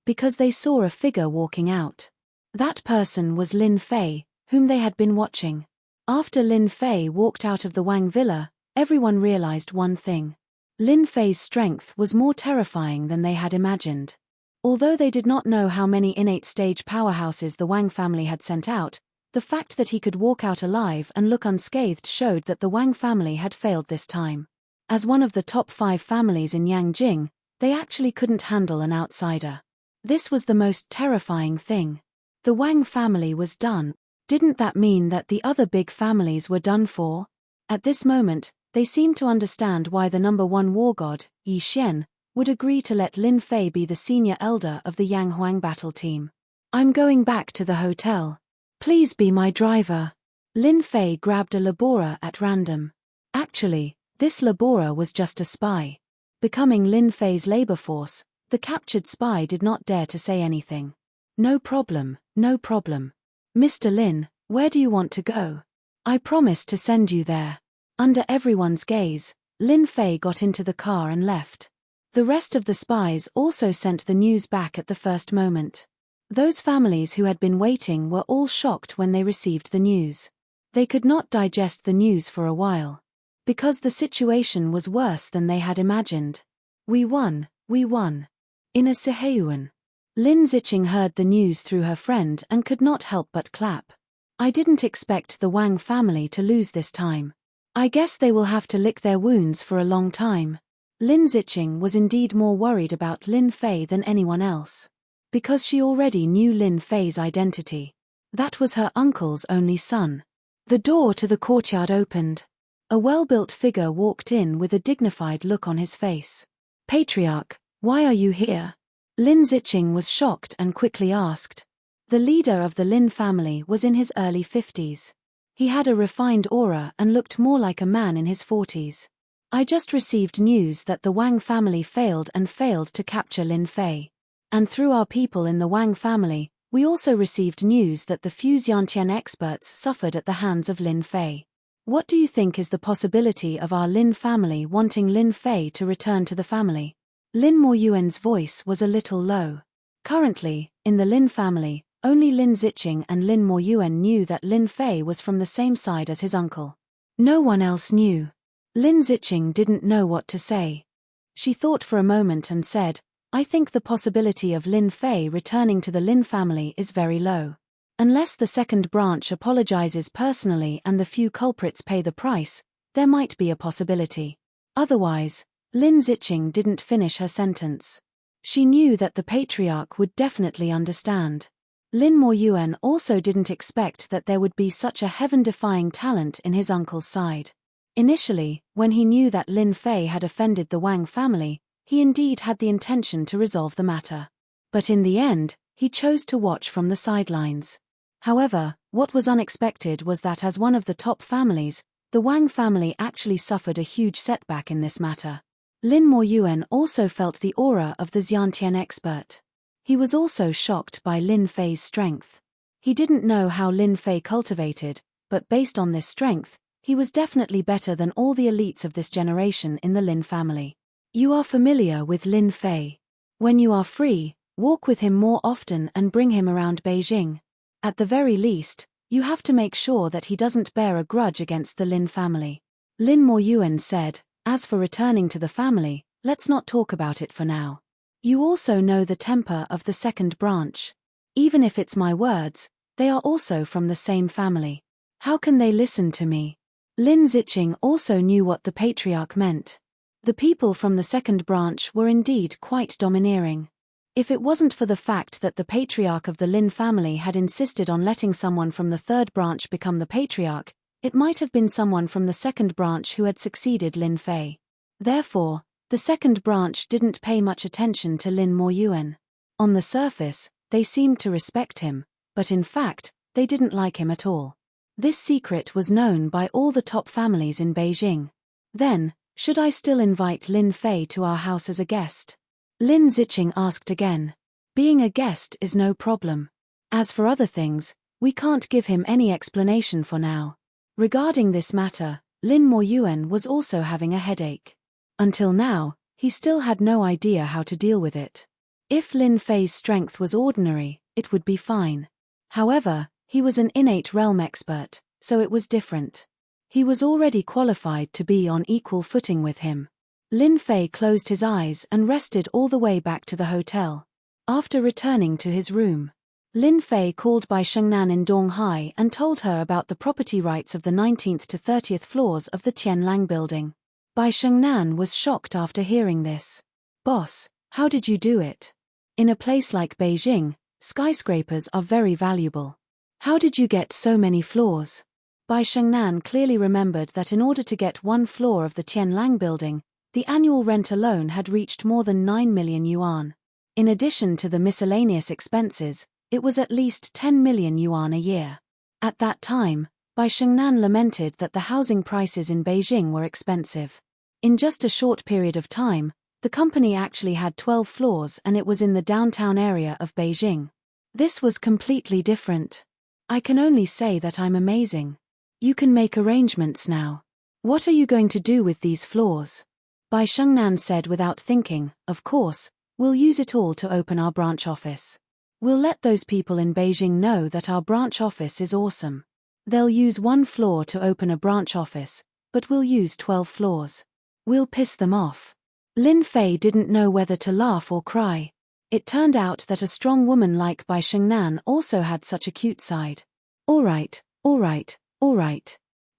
Because they saw a figure walking out. That person was Lin Fei, whom they had been watching. After Lin Fei walked out of the Wang villa, everyone realized one thing. Lin Fei's strength was more terrifying than they had imagined. Although they did not know how many innate stage powerhouses the Wang family had sent out, the fact that he could walk out alive and look unscathed showed that the Wang family had failed this time. As one of the top 5 families in Yangjing, they actually couldn't handle an outsider. This was the most terrifying thing. The Wang family was done. Didn't that mean that the other big families were done for? At this moment, they seemed to understand why the number 1 war god, Yi Xian, would agree to let Lin Fei be the senior elder of the Yang Huang battle team. I'm going back to the hotel. Please be my driver. Lin Fei grabbed a laborer at random. Actually, this laborer was just a spy. Becoming Lin Fei's labor force, the captured spy did not dare to say anything. No problem, no problem. Mr. Lin, where do you want to go? I promised to send you there. Under everyone's gaze, Lin Fei got into the car and left. The rest of the spies also sent the news back at the first moment. Those families who had been waiting were all shocked when they received the news. They could not digest the news for a while. Because the situation was worse than they had imagined. We won, we won. In a Siheyuan. Lin Ziqing heard the news through her friend and could not help but clap. I didn't expect the Wang family to lose this time. I guess they will have to lick their wounds for a long time. Lin Ziqing was indeed more worried about Lin Fei than anyone else. Because she already knew Lin Fei's identity. That was her uncle's only son. The door to the courtyard opened. A well-built figure walked in with a dignified look on his face. Patriarch, why are you here? Lin Ziqing was shocked and quickly asked. The leader of the Lin family was in his early 50s. He had a refined aura and looked more like a man in his 40s. I just received news that the Wang family failed to capture Lin Fei. And through our people in the Wang family, we also received news that the few Xiantian experts suffered at the hands of Lin Fei. What do you think is the possibility of our Lin family wanting Lin Fei to return to the family? Lin Moyuan's voice was a little low. Currently, in the Lin family, only Lin Ziqing and Lin Moyuan knew that Lin Fei was from the same side as his uncle. No one else knew. Lin Ziqing didn't know what to say. She thought for a moment and said, I think the possibility of Lin Fei returning to the Lin family is very low. Unless the second branch apologizes personally and the few culprits pay the price, there might be a possibility. Otherwise, Lin Ziqing didn't finish her sentence. She knew that the patriarch would definitely understand. Lin Moyuan also didn't expect that there would be such a heaven-defying talent in his uncle's side. Initially, when he knew that Lin Fei had offended the Wang family, he indeed had the intention to resolve the matter. But in the end, he chose to watch from the sidelines. However, what was unexpected was that as one of the top families, the Wang family actually suffered a huge setback in this matter. Lin Moyuan also felt the aura of the Xiantian expert. He was also shocked by Lin Fei's strength. He didn't know how Lin Fei cultivated, but based on this strength, he was definitely better than all the elites of this generation in the Lin family. You are familiar with Lin Fei. When you are free, walk with him more often and bring him around Beijing. At the very least, you have to make sure that he doesn't bear a grudge against the Lin family. Lin Moyuan said, as for returning to the family, let's not talk about it for now. You also know the temper of the second branch. Even if it's my words, they are also from the same family. How can they listen to me? Lin Ziqing also knew what the patriarch meant. The people from the second branch were indeed quite domineering. If it wasn't for the fact that the patriarch of the Lin family had insisted on letting someone from the third branch become the patriarch, it might have been someone from the second branch who had succeeded Lin Fei. Therefore, the second branch didn't pay much attention to Lin Moyuan. On the surface, they seemed to respect him, but in fact, they didn't like him at all. This secret was known by all the top families in Beijing. Then, should I still invite Lin Fei to our house as a guest? Lin Ziqing asked again. Being a guest is no problem. As for other things, we can't give him any explanation for now. Regarding this matter, Lin Moyuan was also having a headache. Until now, he still had no idea how to deal with it. If Lin Fei's strength was ordinary, it would be fine. However, he was an innate realm expert, so it was different. He was already qualified to be on equal footing with him. Lin Fei closed his eyes and rested all the way back to the hotel. After returning to his room, Lin Fei called Bai Shengnan in Donghai and told her about the property rights of the 19th to 30th floors of the Tianlang building. Bai Shengnan was shocked after hearing this. "Boss, how did you do it? In a place like Beijing, skyscrapers are very valuable. How did you get so many floors?" Bai Shengnan clearly remembered that in order to get one floor of the Tianlang building, the annual rent alone had reached more than 9 million yuan. In addition to the miscellaneous expenses, it was at least 10 million yuan a year. At that time, Bai Shengnan lamented that the housing prices in Beijing were expensive. In just a short period of time, the company actually had 12 floors and it was in the downtown area of Beijing. This was completely different. "I can only say that I'm amazing. You can make arrangements now. What are you going to do with these floors?" Bai Shengnan said without thinking, "Of course, we'll use it all to open our branch office. We'll let those people in Beijing know that our branch office is awesome. They'll use one floor to open a branch office, but we'll use 12 floors. We'll piss them off." Lin Fei didn't know whether to laugh or cry. It turned out that a strong woman like Bai Shengnan also had such a cute side. All right.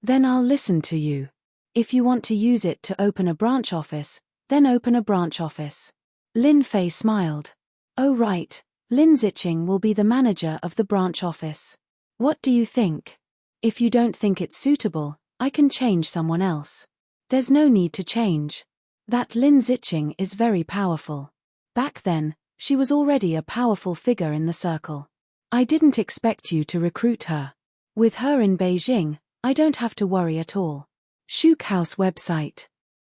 Then I'll listen to you. If you want to use it to open a branch office, then open a branch office." Lin Fei smiled. "Oh right, Lin Ziqing will be the manager of the branch office. What do you think? If you don't think it's suitable, I can change someone else." "There's no need to change. That Lin Ziqing is very powerful. Back then, she was already a powerful figure in the circle. I didn't expect you to recruit her. With her in Beijing, I don't have to worry at all." Shuk House website.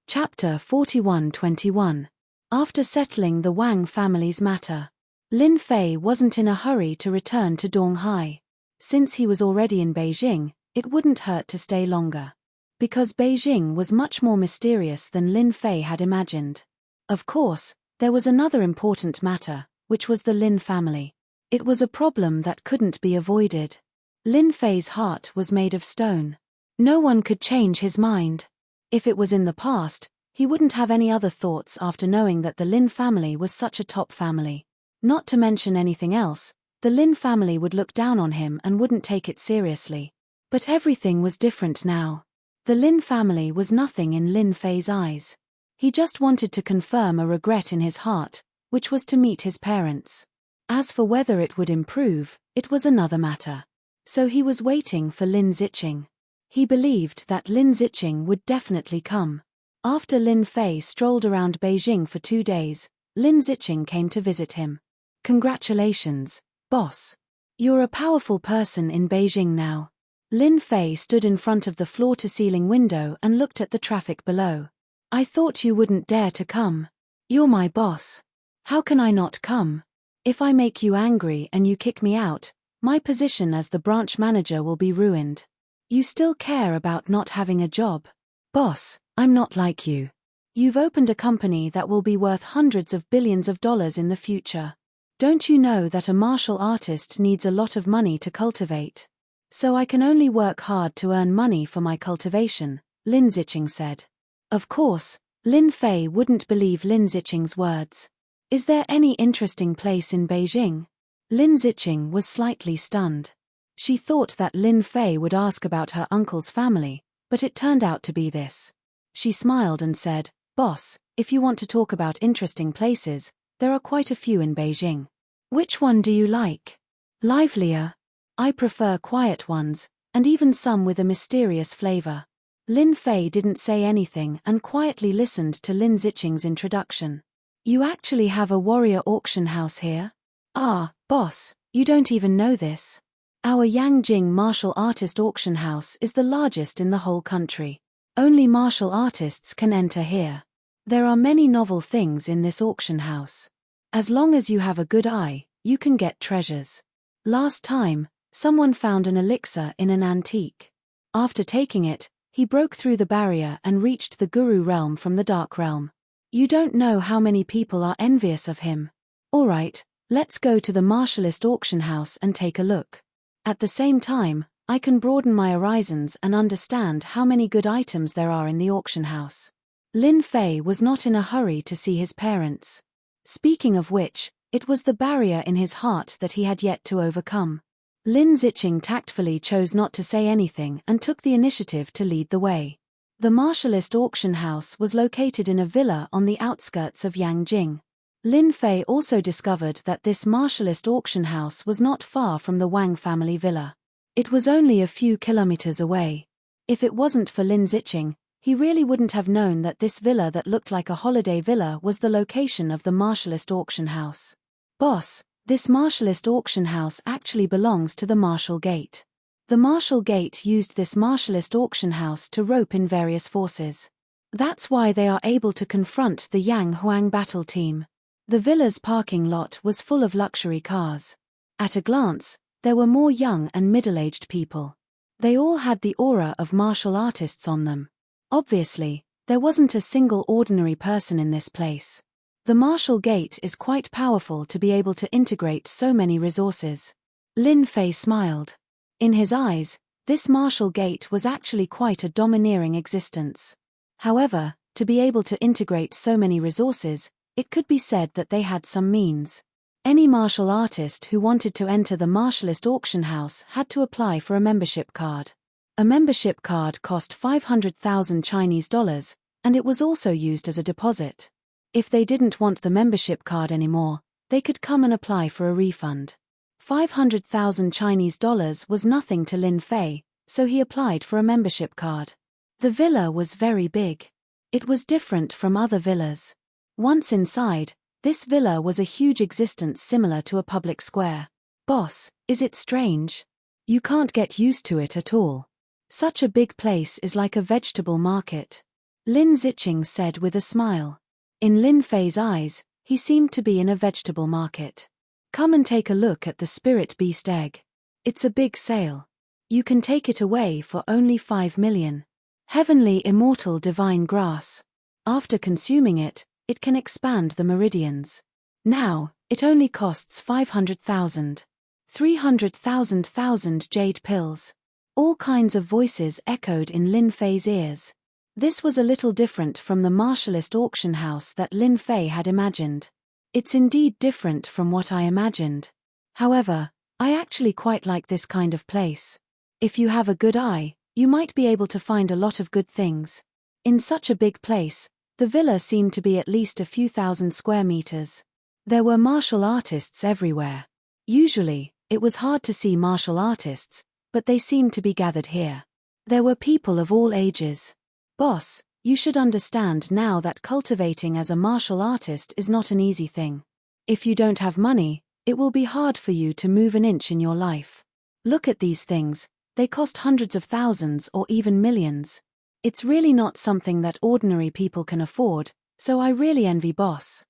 Chapter 41-21. After settling the Wang family's matter, Lin Fei wasn't in a hurry to return to Donghai. Since he was already in Beijing, it wouldn't hurt to stay longer. Because Beijing was much more mysterious than Lin Fei had imagined. Of course, there was another important matter, which was the Lin family. It was a problem that couldn't be avoided. Lin Fei's heart was made of stone. No one could change his mind. If it was in the past, he wouldn't have any other thoughts after knowing that the Lin family was such a top family. Not to mention anything else, the Lin family would look down on him and wouldn't take it seriously. But everything was different now. The Lin family was nothing in Lin Fei's eyes. He just wanted to confirm a regret in his heart, which was to meet his parents. As for whether it would improve, it was another matter. So he was waiting for Lin Ziqing. He believed that Lin Ziqing would definitely come. After Lin Fei strolled around Beijing for 2 days, Lin Ziqing came to visit him. "Congratulations, boss. You're a powerful person in Beijing now." Lin Fei stood in front of the floor-to-ceiling window and looked at the traffic below. "I thought you wouldn't dare to come. You're my boss. How can I not come? If I make you angry and you kick me out, my position as the branch manager will be ruined. You still care about not having a job. Boss, I'm not like you. You've opened a company that will be worth hundreds of billions of dollars in the future. Don't you know that a martial artist needs a lot of money to cultivate? So I can only work hard to earn money for my cultivation," Lin Ziqing said. Of course, Lin Fei wouldn't believe Lin Ziqing's words. "Is there any interesting place in Beijing?" Lin Ziqing was slightly stunned. She thought that Lin Fei would ask about her uncle's family, but it turned out to be this. She smiled and said, "Boss, if you want to talk about interesting places, there are quite a few in Beijing. Which one do you like? Livelier? I prefer quiet ones, and even some with a mysterious flavor." Lin Fei didn't say anything and quietly listened to Lin Ziqing's introduction. "You actually have a warrior auction house here? Ah, boss, you don't even know this. Our Yangjing martial artist auction house is the largest in the whole country. Only martial artists can enter here. There are many novel things in this auction house. As long as you have a good eye, you can get treasures. Last time, someone found an elixir in an antique. After taking it, he broke through the barrier and reached the Guru realm from the Dark realm. You don't know how many people are envious of him. Alright, let's go to the martialist auction house and take a look. At the same time, I can broaden my horizons and understand how many good items there are in the auction house." Lin Fei was not in a hurry to see his parents. Speaking of which, it was the barrier in his heart that he had yet to overcome. Lin Zicheng tactfully chose not to say anything and took the initiative to lead the way. The martialist auction house was located in a villa on the outskirts of Yangjing. Lin Fei also discovered that this martialist auction house was not far from the Wang family villa. It was only a few kilometers away. If it wasn't for Lin Zicheng, he really wouldn't have known that this villa that looked like a holiday villa was the location of the martialist auction house. Boss, this martialist auction house actually belongs to the Martial Gate. The Martial Gate used this martialist auction house to rope in various forces. That's why they are able to confront the Yang Huang battle team. The villa's parking lot was full of luxury cars. At a glance, there were more young and middle-aged people. They all had the aura of martial artists on them. Obviously, there wasn't a single ordinary person in this place. The Martial Gate is quite powerful to be able to integrate so many resources. Lin Fei smiled. In his eyes, this Martial Gate was actually quite a domineering existence. However, to be able to integrate so many resources, it could be said that they had some means. Any martial artist who wanted to enter the martialist auction house had to apply for a membership card. A membership card cost 500,000 Chinese dollars, and it was also used as a deposit. If they didn't want the membership card anymore, they could come and apply for a refund. 500,000 Chinese dollars was nothing to Lin Fei, so he applied for a membership card. The villa was very big. It was different from other villas. Once inside, this villa was a huge existence similar to a public square. Boss, is it strange? You can't get used to it at all. Such a big place is like a vegetable market. Lin Zicheng said with a smile. In Lin Fei's eyes, he seemed to be in a vegetable market. Come and take a look at the spirit beast egg. It's a big sale. You can take it away for only 5 million. Heavenly immortal divine grass. After consuming it, it can expand the meridians. Now, it only costs 500,000. 300,000 jade pills. All kinds of voices echoed in Lin Fei's ears. This was a little different from the martialist auction house that Lin Fei had imagined. It's indeed different from what I imagined. However, I actually quite like this kind of place. If you have a good eye, you might be able to find a lot of good things. In such a big place, the villa seemed to be at least a few thousand square meters. There were martial artists everywhere. Usually, it was hard to see martial artists, but they seemed to be gathered here. There were people of all ages. Boss, you should understand now that cultivating as a martial artist is not an easy thing. If you don't have money, it will be hard for you to move an inch in your life. Look at these things, they cost hundreds of thousands or even millions. It's really not something that ordinary people can afford, so I really envy Boss.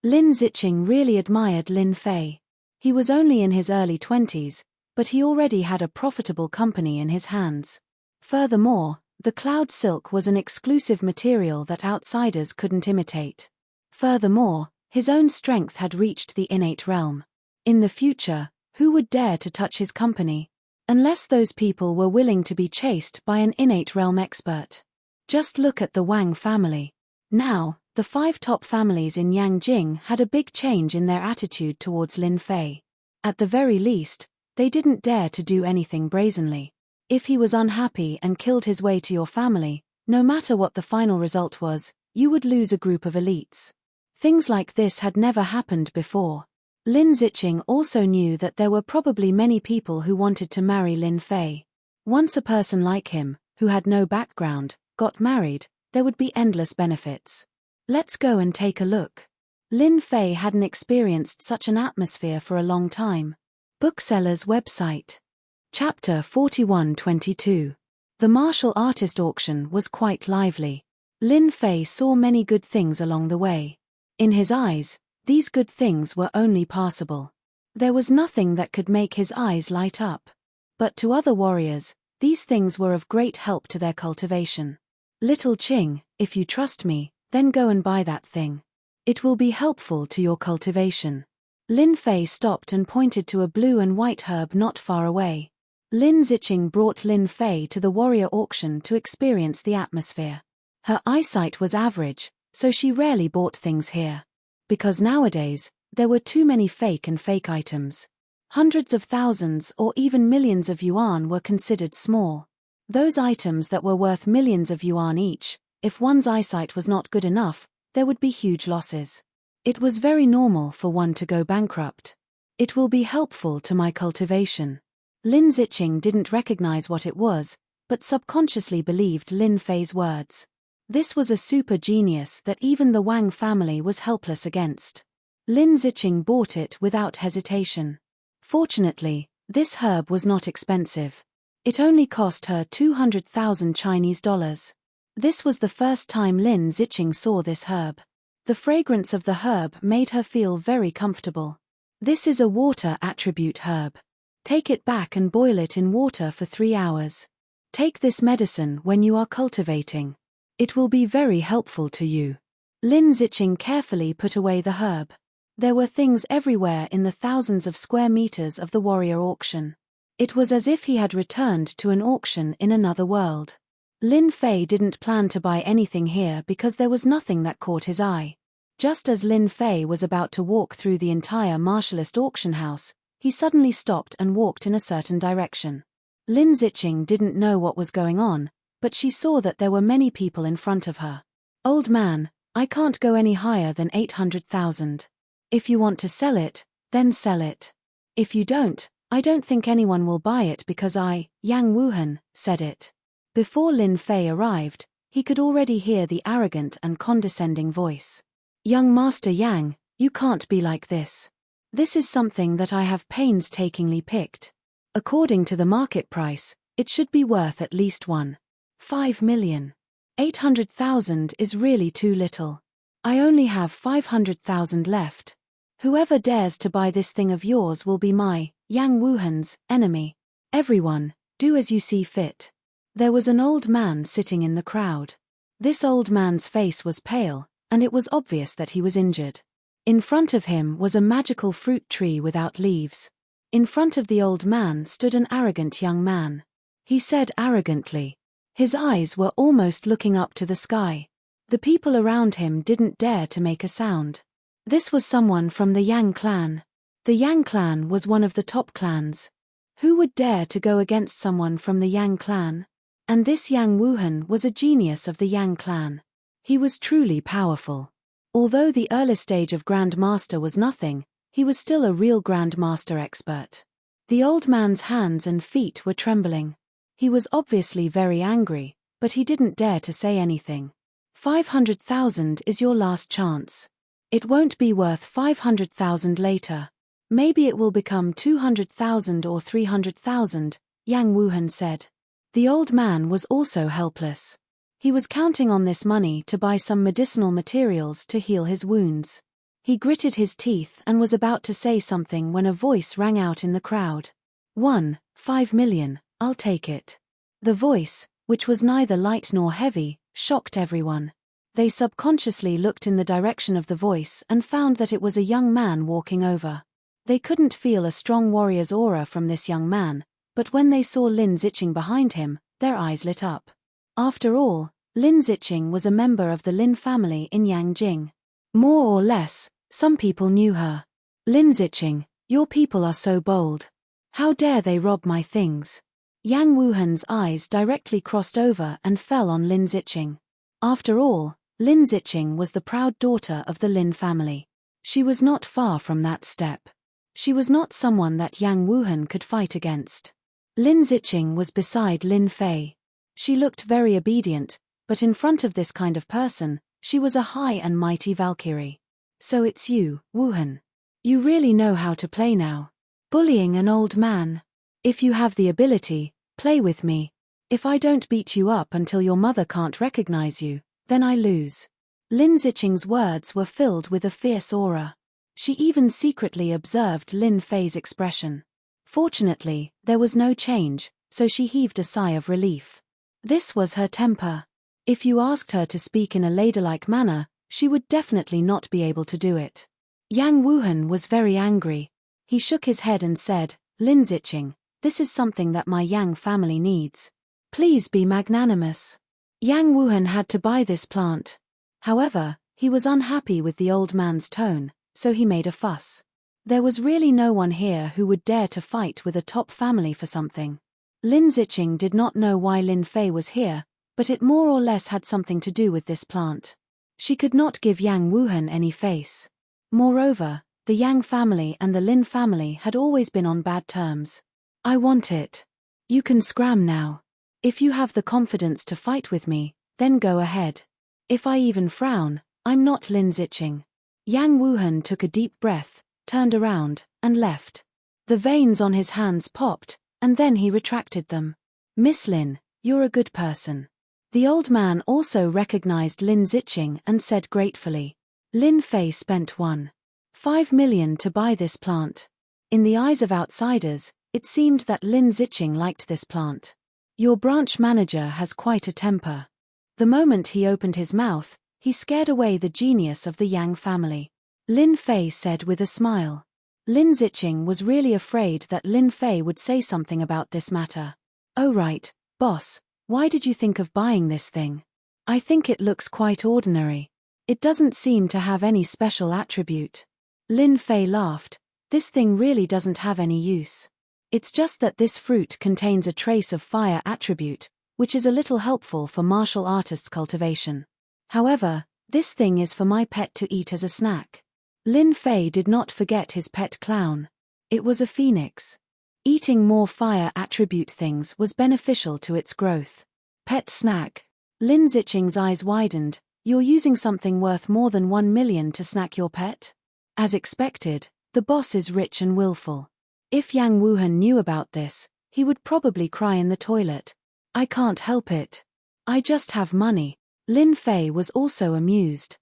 Lin Zicheng really admired Lin Fei. He was only in his early 20s, but he already had a profitable company in his hands. Furthermore, the cloud silk was an exclusive material that outsiders couldn't imitate. Furthermore, his own strength had reached the innate realm. In the future, who would dare to touch his company? Unless those people were willing to be chased by an innate realm expert. Just look at the Wang family. Now, the 5 top families in Yangjing had a big change in their attitude towards Lin Fei. At the very least, they didn't dare to do anything brazenly. If he was unhappy and killed his way to your family, no matter what the final result was, you would lose a group of elites. Things like this had never happened before. Lin Zicheng also knew that there were probably many people who wanted to marry Lin Fei. Once a person like him, who had no background, got married, there would be endless benefits. Let's go and take a look. Lin Fei hadn't experienced such an atmosphere for a long time. Bookseller's website. Chapter 41-22. The martial artist auction was quite lively. Lin Fei saw many good things along the way. In his eyes, these good things were only passable. There was nothing that could make his eyes light up. But to other warriors, these things were of great help to their cultivation. Little Qing, if you trust me, then go and buy that thing. It will be helpful to your cultivation. Lin Fei stopped and pointed to a blue and white herb not far away. Lin Zicheng brought Lin Fei to the warrior auction to experience the atmosphere. Her eyesight was average, so she rarely bought things here. Because nowadays, there were too many fake items. Hundreds of thousands or even millions of yuan were considered small. Those items that were worth millions of yuan each, if one's eyesight was not good enough, there would be huge losses. It was very normal for one to go bankrupt. It will be helpful to my cultivation. Lin Ziqing didn't recognize what it was, but subconsciously believed Lin Fei's words. This was a super genius that even the Wang family was helpless against. Lin Ziqing bought it without hesitation. Fortunately, this herb was not expensive. It only cost her 200,000 Chinese dollars. This was the first time Lin Ziqing saw this herb. The fragrance of the herb made her feel very comfortable. This is a water attribute herb. Take it back and boil it in water for 3 hours. Take this medicine when you are cultivating. It will be very helpful to you. Lin Ziqing carefully put away the herb. There were things everywhere in the thousands of square meters of the warrior auction. It was as if he had returned to an auction in another world. Lin Fei didn't plan to buy anything here because there was nothing that caught his eye. Just as Lin Fei was about to walk through the entire martialist auction house, he suddenly stopped and walked in a certain direction. Lin Ziqing didn't know what was going on, but she saw that there were many people in front of her. "Old man, I can't go any higher than 800,000. If you want to sell it, then sell it. If you don't, I don't think anyone will buy it because I, Yang Wuhan, said it." Before Lin Fei arrived, he could already hear the arrogant and condescending voice. "Young Master Yang, you can't be like this. This is something that I have painstakingly picked. According to the market price, it should be worth at least 1.5 million. 800,000 is really too little. I only have 500,000 left. Whoever dares to buy this thing of yours will be my, Yang Wuhan's, enemy. Everyone, do as you see fit." There was an old man sitting in the crowd. This old man's face was pale, and it was obvious that he was injured. In front of him was a magical fruit tree without leaves. In front of the old man stood an arrogant young man. He said arrogantly. His eyes were almost looking up to the sky. The people around him didn't dare to make a sound. This was someone from the Yang clan. The Yang clan was one of the top clans. Who would dare to go against someone from the Yang clan? And this Yang Wuhan was a genius of the Yang clan. He was truly powerful. Although the early stage of Grand Master was nothing, he was still a real Grand Master expert. The old man's hands and feet were trembling. He was obviously very angry, but he didn't dare to say anything. 500,000 is your last chance. It won't be worth 500,000 later. Maybe it will become 200,000 or 300,000, Yang Wuhan said. The old man was also helpless. He was counting on this money to buy some medicinal materials to heal his wounds. He gritted his teeth and was about to say something when a voice rang out in the crowd. 1.5 million, I'll take it. The voice, which was neither light nor heavy, shocked everyone. They subconsciously looked in the direction of the voice and found that it was a young man walking over. They couldn't feel a strong warrior's aura from this young man, but when they saw Lin Ziqing behind him, their eyes lit up. After all, Lin Ziqing was a member of the Lin family in Yangjing. More or less, some people knew her. "Lin Ziqing, your people are so bold. How dare they rob my things?" Yang Wuhan's eyes directly crossed over and fell on Lin Ziqing. After all, Lin Ziqing was the proud daughter of the Lin family. She was not far from that step. She was not someone that Yang Wuhan could fight against. Lin Ziqing was beside Lin Fei. She looked very obedient, but in front of this kind of person, she was a high and mighty Valkyrie. "So it's you, Wuhan. You really know how to play now. Bullying an old man. If you have the ability, play with me. If I don't beat you up until your mother can't recognize you, then I lose." Lin Ziqing's words were filled with a fierce aura. She even secretly observed Lin Fei's expression. Fortunately, there was no change, so she heaved a sigh of relief. This was her temper. If you asked her to speak in a ladylike manner, she would definitely not be able to do it. Yang Wuhan was very angry. He shook his head and said, "Lin Ziqing, this is something that my Yang family needs. Please be magnanimous." Yang Wuhan had to buy this plant. However, he was unhappy with the old man's tone, so he made a fuss. There was really no one here who would dare to fight with a top family for something. Lin Ziqing did not know why Lin Fei was here, but it more or less had something to do with this plant. She could not give Yang Wuhan any face. Moreover, the Yang family and the Lin family had always been on bad terms. I want it. You can scram now. If you have the confidence to fight with me, then go ahead. If I even frown, I'm not Lin Ziqing. Yang Wuhan took a deep breath, turned around, and left. The veins on his hands popped, and then he retracted them. Miss Lin, you're a good person. The old man also recognized Lin Ziqing and said gratefully. Lin Fei spent 1.5 million to buy this plant. In the eyes of outsiders, it seemed that Lin Ziqing liked this plant. Your branch manager has quite a temper. The moment he opened his mouth, he scared away the genius of the Yang family. Lin Fei said with a smile. Lin Ziqing was really afraid that Lin Fei would say something about this matter. Oh right, boss, why did you think of buying this thing? I think it looks quite ordinary. It doesn't seem to have any special attribute. Lin Fei laughed. This thing really doesn't have any use. It's just that this fruit contains a trace of fire attribute, which is a little helpful for martial artists' cultivation. However, this thing is for my pet to eat as a snack. Lin Fei did not forget his pet clown. It was a phoenix. Eating more fire attribute things was beneficial to its growth. Pet snack. Lin Ziqing's eyes widened. You're using something worth more than 1 million to snack your pet? As expected, the boss is rich and willful. If Yang Wuhan knew about this, he would probably cry in the toilet. I can't help it. I just have money. Lin Fei was also amused.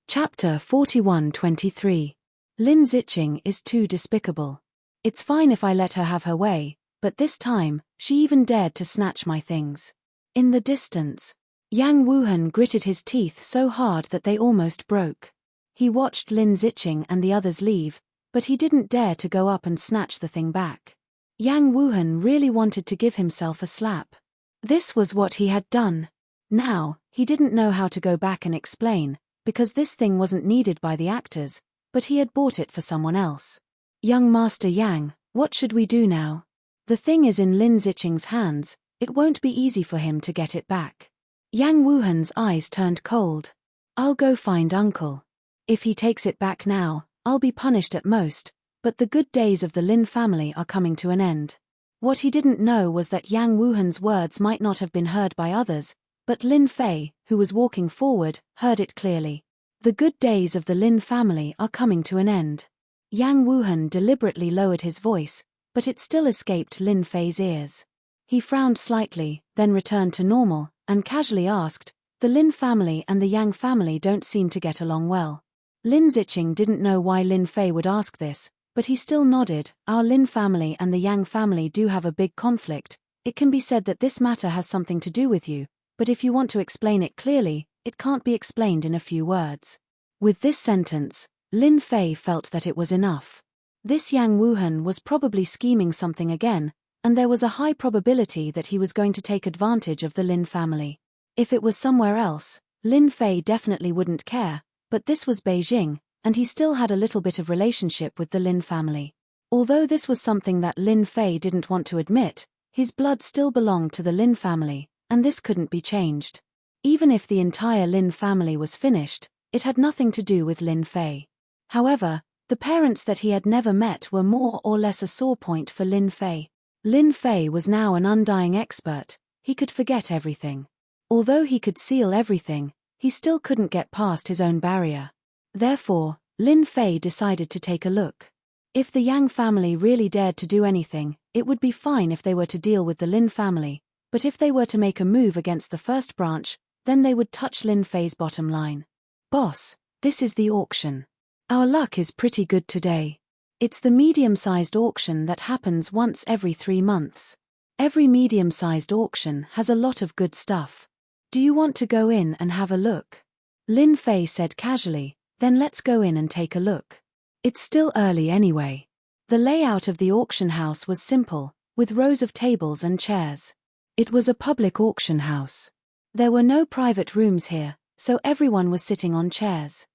Chapter 41-23. Lin Ziqing is too despicable. It's fine if I let her have her way, but this time, she even dared to snatch my things. In the distance, Yang Wuhan gritted his teeth so hard that they almost broke. He watched Lin Ziqing and the others leave, but he didn't dare to go up and snatch the thing back. Yang Wuhan really wanted to give himself a slap. This was what he had done. Now, he didn't know how to go back and explain, because this thing wasn't needed by the actors, but he had bought it for someone else. Young Master Yang, what should we do now? The thing is in Lin Ziqing's hands, it won't be easy for him to get it back. Yang Wuhan's eyes turned cold. I'll go find uncle. If he takes it back now, I'll be punished at most, but the good days of the Lin family are coming to an end. What he didn't know was that Yang Wuhan's words might not have been heard by others, but Lin Fei, who was walking forward, heard it clearly. The good days of the Lin family are coming to an end. Yang Wuhan deliberately lowered his voice, but it still escaped Lin Fei's ears. He frowned slightly, then returned to normal, and casually asked, the Lin family and the Yang family don't seem to get along well. Lin Ziqing didn't know why Lin Fei would ask this, but he still nodded. Our Lin family and the Yang family do have a big conflict. It can be said that this matter has something to do with you, but if you want to explain it clearly, it can't be explained in a few words. With this sentence, Lin Fei felt that it was enough. This Yang Wuhan was probably scheming something again, and there was a high probability that he was going to take advantage of the Lin family. If it was somewhere else, Lin Fei definitely wouldn't care, but this was Beijing, and he still had a little bit of relationship with the Lin family. Although this was something that Lin Fei didn't want to admit, his blood still belonged to the Lin family, and this couldn't be changed. Even if the entire Lin family was finished, it had nothing to do with Lin Fei. However, the parents that he had never met were more or less a sore point for Lin Fei. Lin Fei was now an undying expert. He could forget everything. Although he could seal everything, he still couldn't get past his own barrier. Therefore, Lin Fei decided to take a look. If the Yang family really dared to do anything, it would be fine if they were to deal with the Lin family, but if they were to make a move against the first branch, then they would touch Lin Fei's bottom line. Boss, this is the auction. Our luck is pretty good today. It's the medium-sized auction that happens once every 3 months. Every medium-sized auction has a lot of good stuff. Do you want to go in and have a look? Lin Fei said casually, then let's go in and take a look. It's still early anyway. The layout of the auction house was simple, with rows of tables and chairs. It was a public auction house. There were no private rooms here, so everyone was sitting on chairs.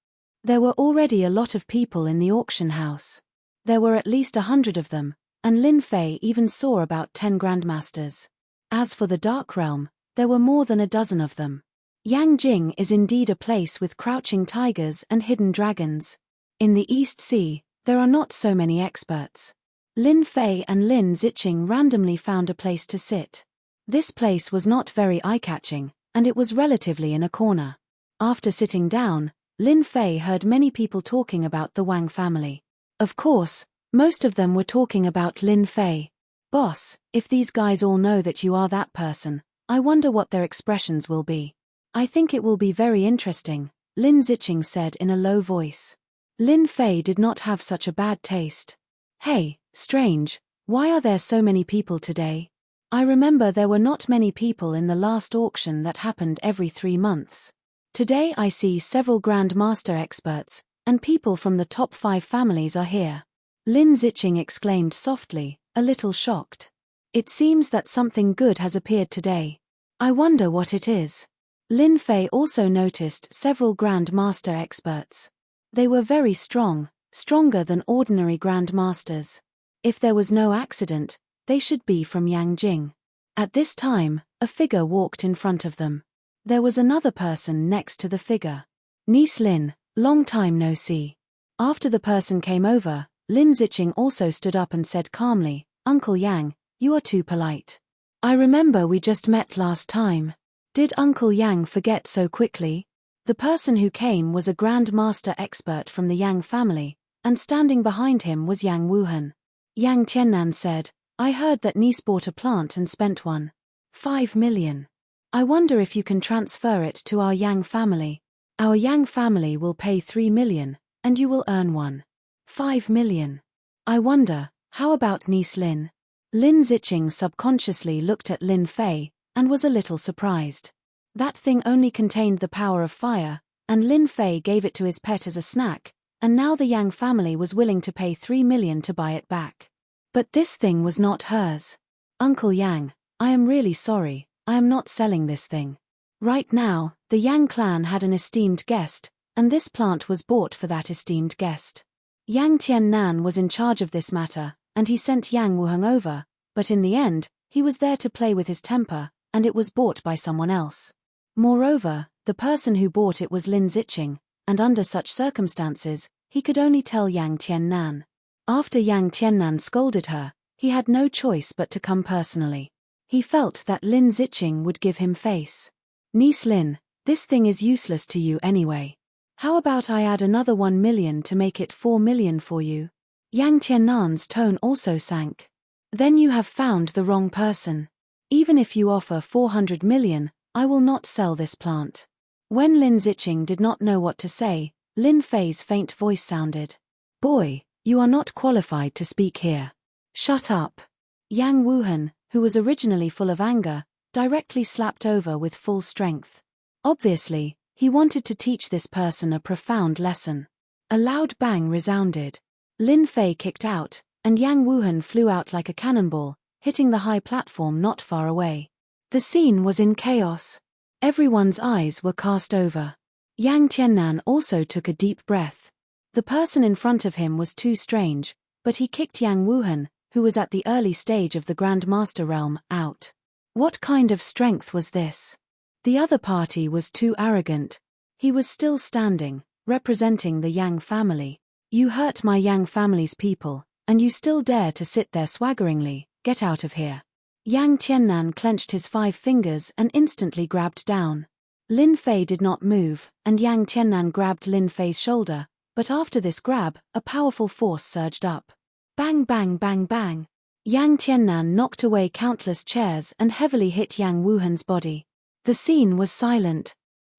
There were already a lot of people in the auction house. There were at least 100 of them, and Lin Fei even saw about 10 grandmasters. As for the Dark Realm, there were more than a dozen of them. Yangjing is indeed a place with crouching tigers and hidden dragons. In the East Sea, there are not so many experts. Lin Fei and Lin Ziqing randomly found a place to sit. This place was not very eye-catching, and it was relatively in a corner. After sitting down, Lin Fei heard many people talking about the Wang family. Of course, most of them were talking about Lin Fei. Boss, if these guys all know that you are that person, I wonder what their expressions will be. I think it will be very interesting, Lin Ziqing said in a low voice. Lin Fei did not have such a bad taste. Hey, strange, why are there so many people today? I remember there were not many people in the last auction that happened every 3 months. Today I see several Grand Master experts, and people from the top 5 families are here. Lin Ziqing exclaimed softly, a little shocked. It seems that something good has appeared today. I wonder what it is. Lin Fei also noticed several Grand Master experts. They were very strong, stronger than ordinary Grand Masters. If there was no accident, they should be from Yangjing. At this time, a figure walked in front of them. There was another person next to the figure. Niece Lin, long time no see. After the person came over, Lin Ziqing also stood up and said calmly, Uncle Yang, you are too polite. I remember we just met last time. Did Uncle Yang forget so quickly? The person who came was a Grand Master expert from the Yang family, and standing behind him was Yang Wuhan. Yang Tiannan said, I heard that niece bought a plant and spent 1.5 million. I wonder if you can transfer it to our Yang family. Our Yang family will pay 3 million, and you will earn 1.5 million. I wonder, how about niece Lin? Lin Ziqing subconsciously looked at Lin Fei, and was a little surprised. That thing only contained the power of fire, and Lin Fei gave it to his pet as a snack, and now the Yang family was willing to pay 3 million to buy it back. But this thing was not hers. Uncle Yang, I am really sorry, I am not selling this thing. Right now, the Yang clan had an esteemed guest, and this plant was bought for that esteemed guest. Yang Tiannan was in charge of this matter, and he sent Yang Wuheng over, but in the end, he was there to play with his temper, and it was bought by someone else. Moreover, the person who bought it was Lin Ziqing, and under such circumstances, he could only tell Yang Tiannan. After Yang Tiannan scolded her, he had no choice but to come personally. He felt that Lin Ziqing would give him face. Niece Lin, this thing is useless to you anyway. How about I add another 1 million to make it 4 million for you? Yang Tiannan's tone also sank. Then you have found the wrong person. Even if you offer 400 million, I will not sell this plant. When Lin Ziqing did not know what to say, Lin Fei's faint voice sounded. Boy, you are not qualified to speak here. Shut up. Yang Wuhan, who was originally full of anger, directly slapped over with full strength. Obviously, he wanted to teach this person a profound lesson. A loud bang resounded. Lin Fei kicked out, and Yang Wuhan flew out like a cannonball, hitting the high platform not far away. The scene was in chaos. Everyone's eyes were cast over. Yang Tiannan also took a deep breath. The person in front of him was too strange, but he kicked Yang Wuhan, who was at the early stage of the Grand Master realm, out. What kind of strength was this? The other party was too arrogant. He was still standing, representing the Yang family. You hurt my Yang family's people, and you still dare to sit there swaggeringly, get out of here. Yang Tiannan clenched his 5 fingers and instantly grabbed down. Lin Fei did not move, and Yang Tiannan grabbed Lin Fei's shoulder, but after this grab, a powerful force surged up. Bang bang bang bang. Yang Tiannan knocked away countless chairs and heavily hit Yang Wuhan's body. The scene was silent.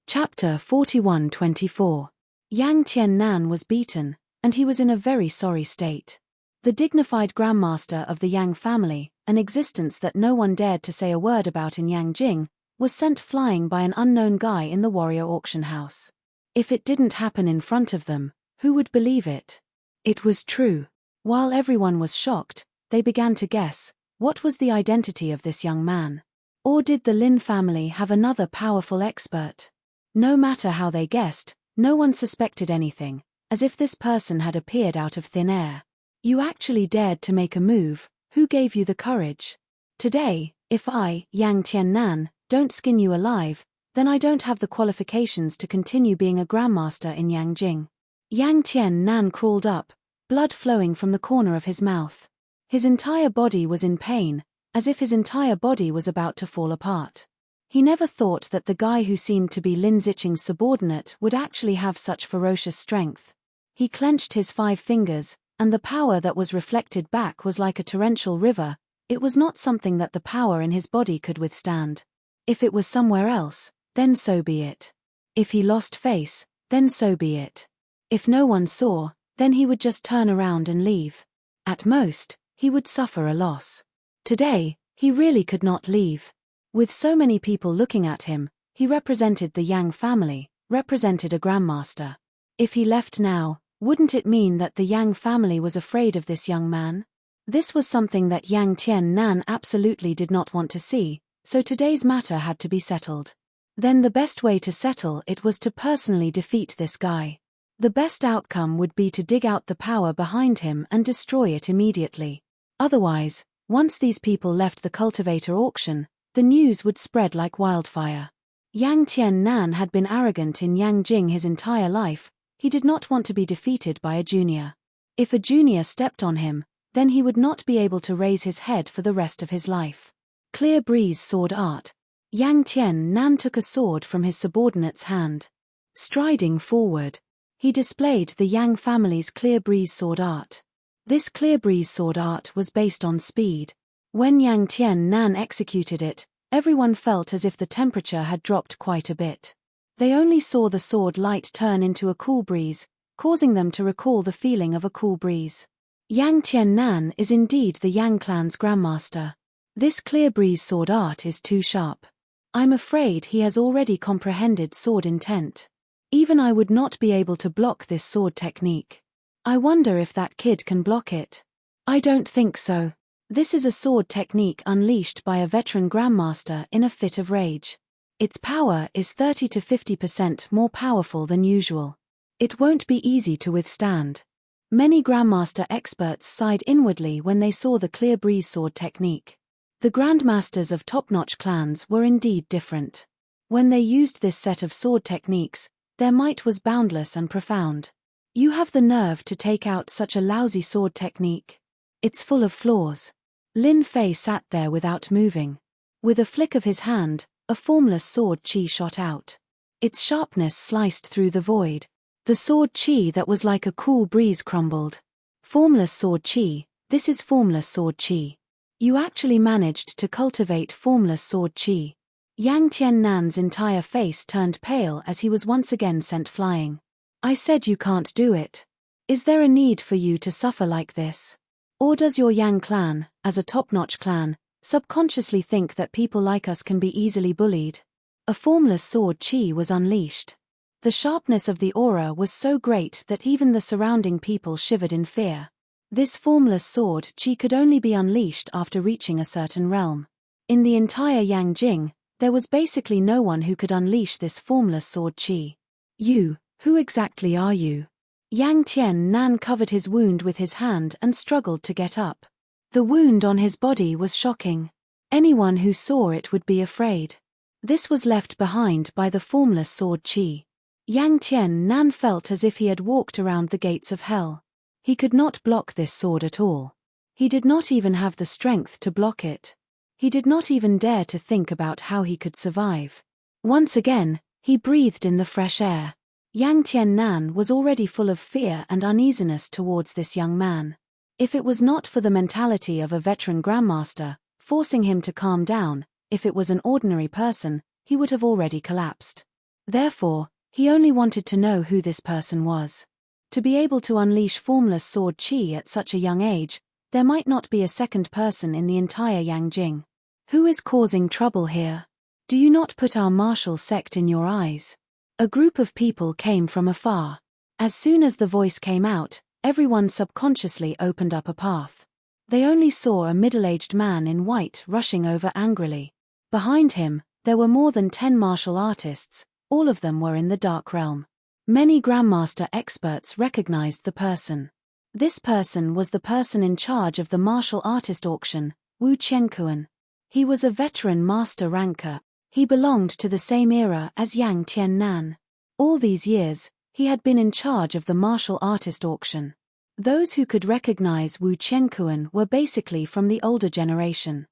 Chapter 41-24. Yang Tiannan was beaten, and he was in a very sorry state. The dignified Grandmaster of the Yang family, an existence that no one dared to say a word about in Yangjing, was sent flying by an unknown guy in the warrior auction house. If it didn't happen in front of them, who would believe it? It was true. While everyone was shocked, they began to guess, what was the identity of this young man? Or did the Lin family have another powerful expert? No matter how they guessed, no one suspected anything, as if this person had appeared out of thin air. You actually dared to make a move. Who gave you the courage? Today, if I, Yang Tiannan, don't skin you alive, then I don't have the qualifications to continue being a grandmaster in Yangjing. Yang Tiannan crawled up, blood flowing from the corner of his mouth. His entire body was in pain, as if his entire body was about to fall apart. He never thought that the guy who seemed to be Lin Ziqing's subordinate would actually have such ferocious strength. He clenched his 5 fingers, and the power that was reflected back was like a torrential river. It was not something that the power in his body could withstand. If it was somewhere else, then so be it. If he lost face, then so be it. If no one saw, then he would just turn around and leave. At most, he would suffer a loss. Today, he really could not leave. With so many people looking at him, he represented the Yang family, represented a grandmaster. If he left now, wouldn't it mean that the Yang family was afraid of this young man? This was something that Yang Tiannan absolutely did not want to see, so today's matter had to be settled. Then the best way to settle it was to personally defeat this guy. The best outcome would be to dig out the power behind him and destroy it immediately. Otherwise, once these people left the cultivator auction, the news would spread like wildfire. Yang Tiannan had been arrogant in Yangjing his entire life. He did not want to be defeated by a junior. If a junior stepped on him, then he would not be able to raise his head for the rest of his life. Clear breeze sword art. Yang Tiannan took a sword from his subordinate's hand. Striding forward, he displayed the Yang family's clear breeze sword art. This clear breeze sword art was based on speed. When Yang Tiannan executed it, everyone felt as if the temperature had dropped quite a bit. They only saw the sword light turn into a cool breeze, causing them to recall the feeling of a cool breeze. Yang Tiannan is indeed the Yang clan's grandmaster. This clear breeze sword art is too sharp. I'm afraid he has already comprehended sword intent. Even I would not be able to block this sword technique. I wonder if that kid can block it. I don't think so. This is a sword technique unleashed by a veteran grandmaster in a fit of rage. Its power is 30 to 50% more powerful than usual. It won't be easy to withstand. Many grandmaster experts sighed inwardly when they saw the clear breeze sword technique. The grandmasters of top-notch clans were indeed different. When they used this set of sword techniques, their might was boundless and profound. You have the nerve to take out such a lousy sword technique. It's full of flaws. Lin Fei sat there without moving. With a flick of his hand, a formless sword chi shot out. Its sharpness sliced through the void. The sword chi that was like a cool breeze crumbled. Formless sword chi, this is formless sword chi. You actually managed to cultivate formless sword chi. Yang Tiannan's entire face turned pale as he was once again sent flying. I said you can't do it. Is there a need for you to suffer like this? Or does your Yang clan, as a top-notch clan, subconsciously think that people like us can be easily bullied? A formless sword chi was unleashed. The sharpness of the aura was so great that even the surrounding people shivered in fear. This formless sword chi could only be unleashed after reaching a certain realm. In the entire Yangjing, there was basically no one who could unleash this formless sword chi. You, who exactly are you? Yang Tiannan covered his wound with his hand and struggled to get up. The wound on his body was shocking. Anyone who saw it would be afraid. This was left behind by the formless sword chi. Yang Tiannan felt as if he had walked around the gates of hell. He could not block this sword at all. He did not even have the strength to block it. He did not even dare to think about how he could survive. Once again, he breathed in the fresh air. Yang Tiannan was already full of fear and uneasiness towards this young man. If it was not for the mentality of a veteran grandmaster, forcing him to calm down, if it was an ordinary person, he would have already collapsed. Therefore, he only wanted to know who this person was. To be able to unleash formless sword chi at such a young age, there might not be a second person in the entire Yangjing. Who is causing trouble here? Do you not put our martial sect in your eyes? A group of people came from afar. As soon as the voice came out, everyone subconsciously opened up a path. They only saw a middle-aged man in white rushing over angrily. Behind him, there were more than 10 martial artists, all of them were in the Dark Realm. Many Grandmaster experts recognized the person. This person was the person in charge of the martial artist auction, Wu Qianquan. He was a veteran master ranker. He belonged to the same era as Yang Tiannan. All these years, he had been in charge of the martial artist auction. Those who could recognize Wu Qianquan were basically from the older generation.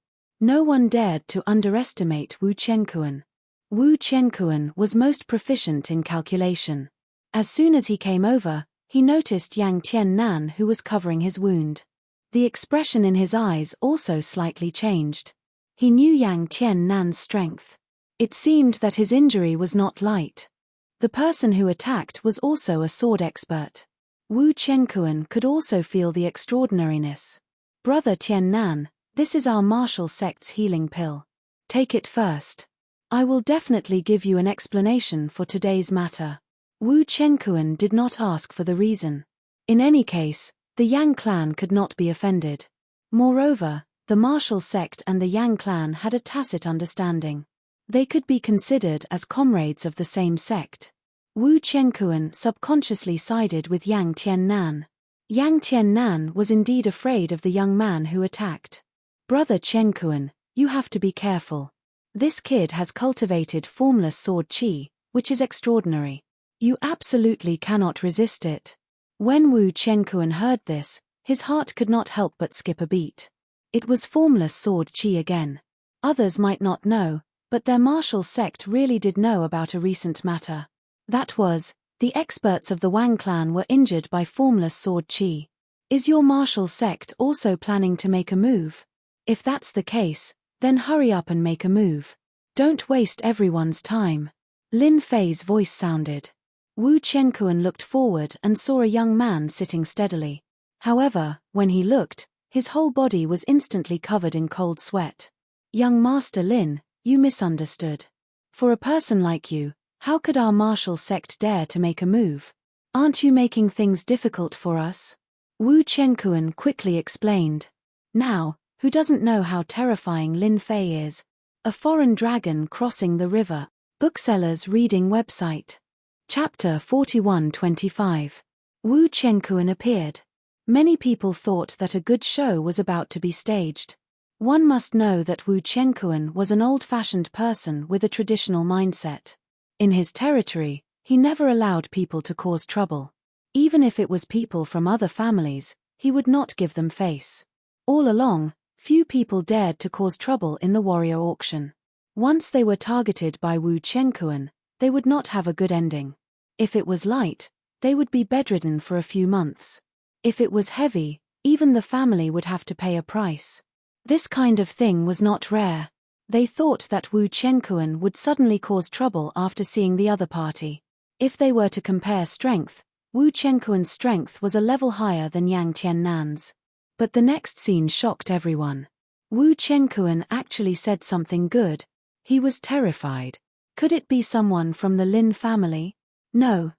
No one dared to underestimate Wu Qianquan. Wu Qianquan was most proficient in calculation. As soon as he came over, he noticed Yang Tiannan, who was covering his wound. The expression in his eyes also slightly changed. He knew Yang Tiannan's strength. It seemed that his injury was not light. The person who attacked was also a sword expert. Wu Qianquan could also feel the extraordinariness. Brother Tiannan, this is our martial sect's healing pill. Take it first. I will definitely give you an explanation for today's matter. Wu Qianquan did not ask for the reason. In any case, the Yang clan could not be offended. Moreover, the martial sect and the Yang clan had a tacit understanding. They could be considered as comrades of the same sect. Wu Qianquan subconsciously sided with Yang Tiannan. Yang Tiannan was indeed afraid of the young man who attacked. Brother Qianquan, you have to be careful. This kid has cultivated formless sword qi, which is extraordinary. You absolutely cannot resist it. When Wu Qianquan heard this, his heart could not help but skip a beat. It was formless sword qi again. Others might not know, but their martial sect really did know about a recent matter. That was, the experts of the Wang clan were injured by formless sword qi. Is your martial sect also planning to make a move? If that's the case, then hurry up and make a move. Don't waste everyone's time. Lin Fei's voice sounded. Wu Qianquan looked forward and saw a young man sitting steadily. However, when he looked, his whole body was instantly covered in cold sweat. Young Master Lin, you misunderstood. For a person like you, how could our martial sect dare to make a move? Aren't you making things difficult for us? Wu Qianquan quickly explained. Now, who doesn't know how terrifying Lin Fei is? A foreign dragon crossing the river. Booksellers reading website. Chapter 41-25. Wu Qianquan appeared. Many people thought that a good show was about to be staged. One must know that Wu Qianquan was an old-fashioned person with a traditional mindset. In his territory, he never allowed people to cause trouble. Even if it was people from other families, he would not give them face. All along, few people dared to cause trouble in the warrior auction. Once they were targeted by Wu Qianquan, they would not have a good ending. If it was light, they would be bedridden for a few months. If it was heavy, even the family would have to pay a price. This kind of thing was not rare. They thought that Wu Qianquan would suddenly cause trouble after seeing the other party. If they were to compare strength, Wu Qianquan's strength was a level higher than Yang Tiannan's. But the next scene shocked everyone. Wu Qianquan actually said something good. He was terrified. Could it be someone from the Lin family? No,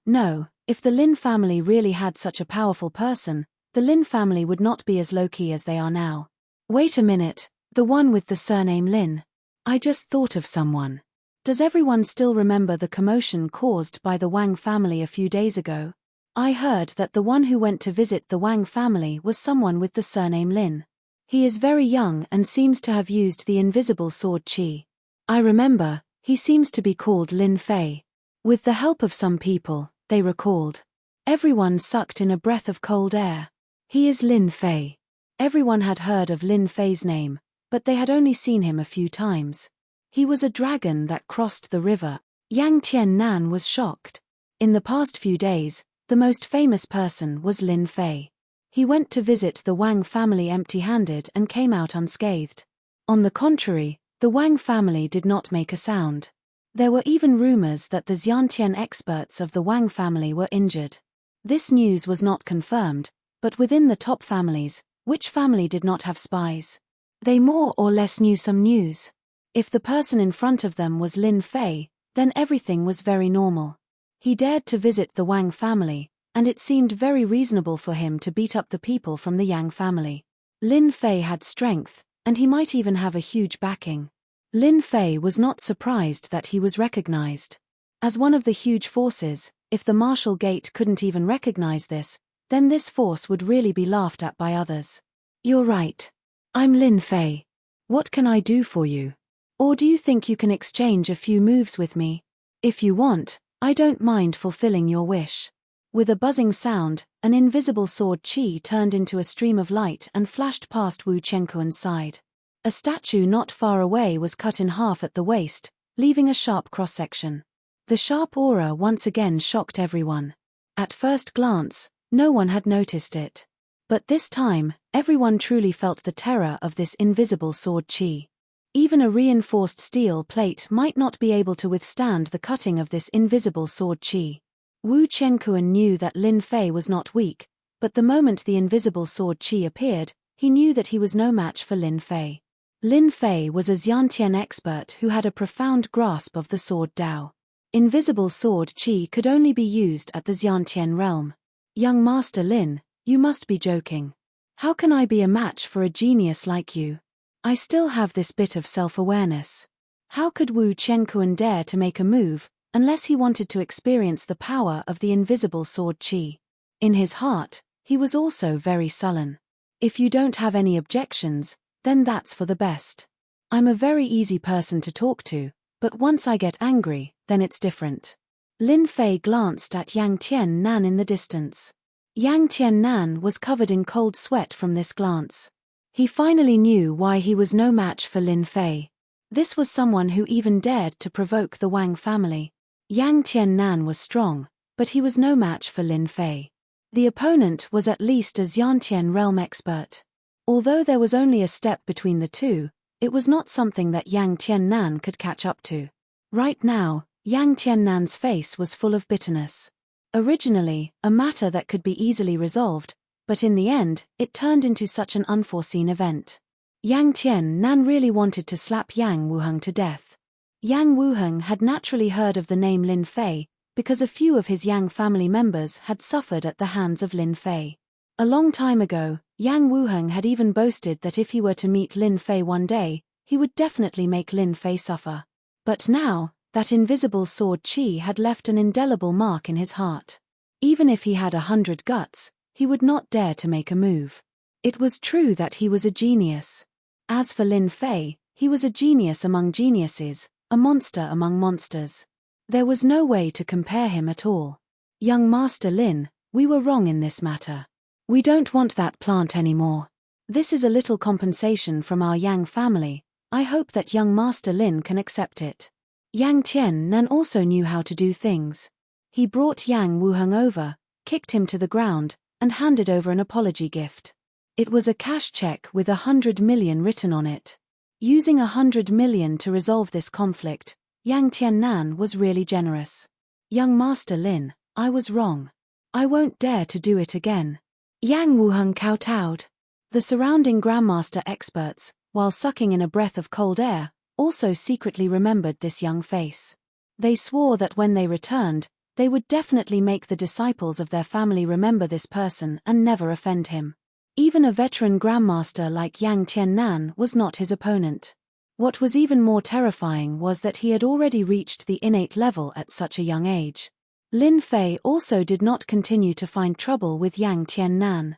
if the Lin family really had such a powerful person, the Lin family would not be as low-key as they are now. Wait a minute, the one with the surname Lin. I just thought of someone. Does everyone still remember the commotion caused by the Wang family a few days ago? I heard that the one who went to visit the Wang family was someone with the surname Lin. He is very young and seems to have used the invisible sword qi. I remember, he seems to be called Lin Fei. With the help of some people, they recalled. Everyone sucked in a breath of cold air. He is Lin Fei. Everyone had heard of Lin Fei's name, but they had only seen him a few times. He was a dragon that crossed the river. Yang Tiannan was shocked. In the past few days, the most famous person was Lin Fei. He went to visit the Wang family empty-handed and came out unscathed. On the contrary, the Wang family did not make a sound. There were even rumors that the Xiantian experts of the Wang family were injured. This news was not confirmed, but within the top families, which family did not have spies? They more or less knew some news. If the person in front of them was Lin Fei, then everything was very normal. He dared to visit the Wang family, and it seemed very reasonable for him to beat up the people from the Yang family. Lin Fei had strength, and he might even have a huge backing. Lin Fei was not surprised that he was recognized. As one of the huge forces, if the martial gate couldn't even recognize this, then this force would really be laughed at by others. You're right. I'm Lin Fei. What can I do for you? Or do you think you can exchange a few moves with me? If you want, I don't mind fulfilling your wish. With a buzzing sound, an invisible sword qi turned into a stream of light and flashed past Wu Chenkuan's side. A statue not far away was cut in half at the waist, leaving a sharp cross-section. The sharp aura once again shocked everyone. At first glance, no one had noticed it. But this time, everyone truly felt the terror of this invisible sword qi. Even a reinforced steel plate might not be able to withstand the cutting of this invisible sword qi. Wu Chenkuan knew that Lin Fei was not weak, but the moment the invisible sword qi appeared, he knew that he was no match for Lin Fei. Lin Fei was a Xiantian expert who had a profound grasp of the sword Dao. Invisible sword qi could only be used at the Xiantian realm. Young Master Lin, you must be joking. How can I be a match for a genius like you? I still have this bit of self-awareness. How could Wu Chenkuan dare to make a move, unless he wanted to experience the power of the invisible sword qi? In his heart, he was also very sullen. If you don't have any objections, then that's for the best. I'm a very easy person to talk to, but once I get angry, then it's different. Lin Fei glanced at Yang Tian-nan in the distance. Yang Tian-nan was covered in cold sweat from this glance. He finally knew why he was no match for Lin Fei. This was someone who even dared to provoke the Wang family. Yang Tian-nan was strong, but he was no match for Lin Fei. The opponent was at least a Xiantian realm expert. Although there was only a step between the two, it was not something that Yang Tian-nan could catch up to. Right now, Yang Tian-nan's face was full of bitterness. Originally, a matter that could be easily resolved, but in the end, it turned into such an unforeseen event. Yang Tian-nan really wanted to slap Yang Wuheng to death. Yang Wuheng had naturally heard of the name Lin Fei, because a few of his Yang family members had suffered at the hands of Lin Fei. A long time ago, Yang Wuheng had even boasted that if he were to meet Lin Fei one day, he would definitely make Lin Fei suffer. But now, that invisible sword qi had left an indelible mark in his heart. Even if he had 100 guts, he would not dare to make a move. It was true that he was a genius. As for Lin Fei, he was a genius among geniuses, a monster among monsters. There was no way to compare him at all. Young Master Lin, we were wrong in this matter. We don't want that plant anymore. This is a little compensation from our Yang family. I hope that young Master Lin can accept it. Yang Tian-nan also knew how to do things. He brought Yang Wuheng over, kicked him to the ground, and handed over an apology gift. It was a cash check with 100 million written on it. Using 100 million to resolve this conflict, Yang Tian-nan was really generous. Young Master Lin, I was wrong. I won't dare to do it again. Yang Wuheng kowtowed. The surrounding Grandmaster experts, while sucking in a breath of cold air, also secretly remembered this young face. They swore that when they returned, they would definitely make the disciples of their family remember this person and never offend him. Even a veteran grandmaster like Yang Tian-nan was not his opponent. What was even more terrifying was that he had already reached the innate level at such a young age. Lin Fei also did not continue to find trouble with Yang Tian-nan.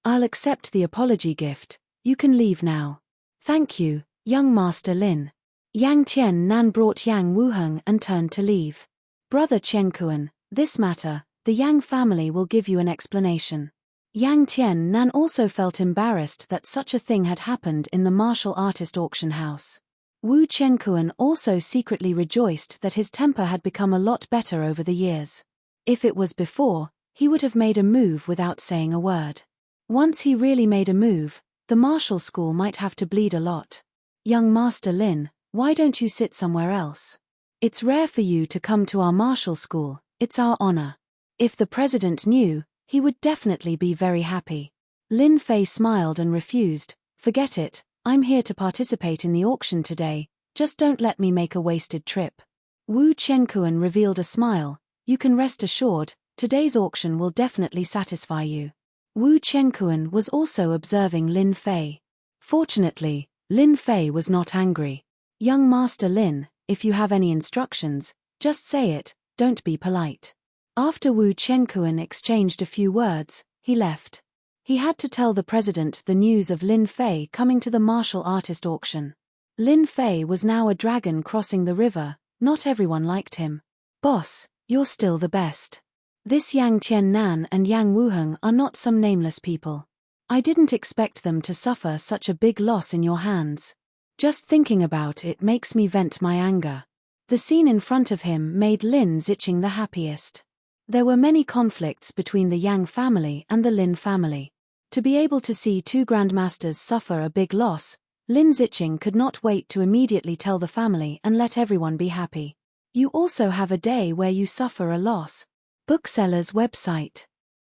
I'll accept the apology gift, you can leave now. Thank you, young Master Lin. Yang Tian-nan brought Yang Wuheng and turned to leave. Brother Chenkuan, this matter, the Yang family will give you an explanation. Yang Tian-nan also felt embarrassed that such a thing had happened in the martial artist auction house. Wu Chenkuan also secretly rejoiced that his temper had become a lot better over the years. If it was before, he would have made a move without saying a word. Once he really made a move, the martial school might have to bleed a lot. Young Master Lin, why don't you sit somewhere else? It's rare for you to come to our martial school, it's our honor. If the president knew, he would definitely be very happy. Lin Fei smiled and refused, forget it, I'm here to participate in the auction today, just don't let me make a wasted trip. Wu Chenkuan revealed a smile, you can rest assured, today's auction will definitely satisfy you. Wu Chenkuan was also observing Lin Fei. Fortunately, Lin Fei was not angry. Young Master Lin, if you have any instructions, just say it, don't be polite. After Wu Chenkuan exchanged a few words, he left. He had to tell the president the news of Lin Fei coming to the martial artist auction. Lin Fei was now a dragon crossing the river. Not everyone liked him. Boss, you're still the best. This Yang Tiannan and Yang Wuheng are not some nameless people. I didn't expect them to suffer such a big loss in your hands. Just thinking about it makes me vent my anger. The scene in front of him made Lin Zicheng the happiest. There were many conflicts between the Yang family and the Lin family. To be able to see two grandmasters suffer a big loss, Lin Zicheng could not wait to immediately tell the family and let everyone be happy. You also have a day where you suffer a loss. Bookseller's website.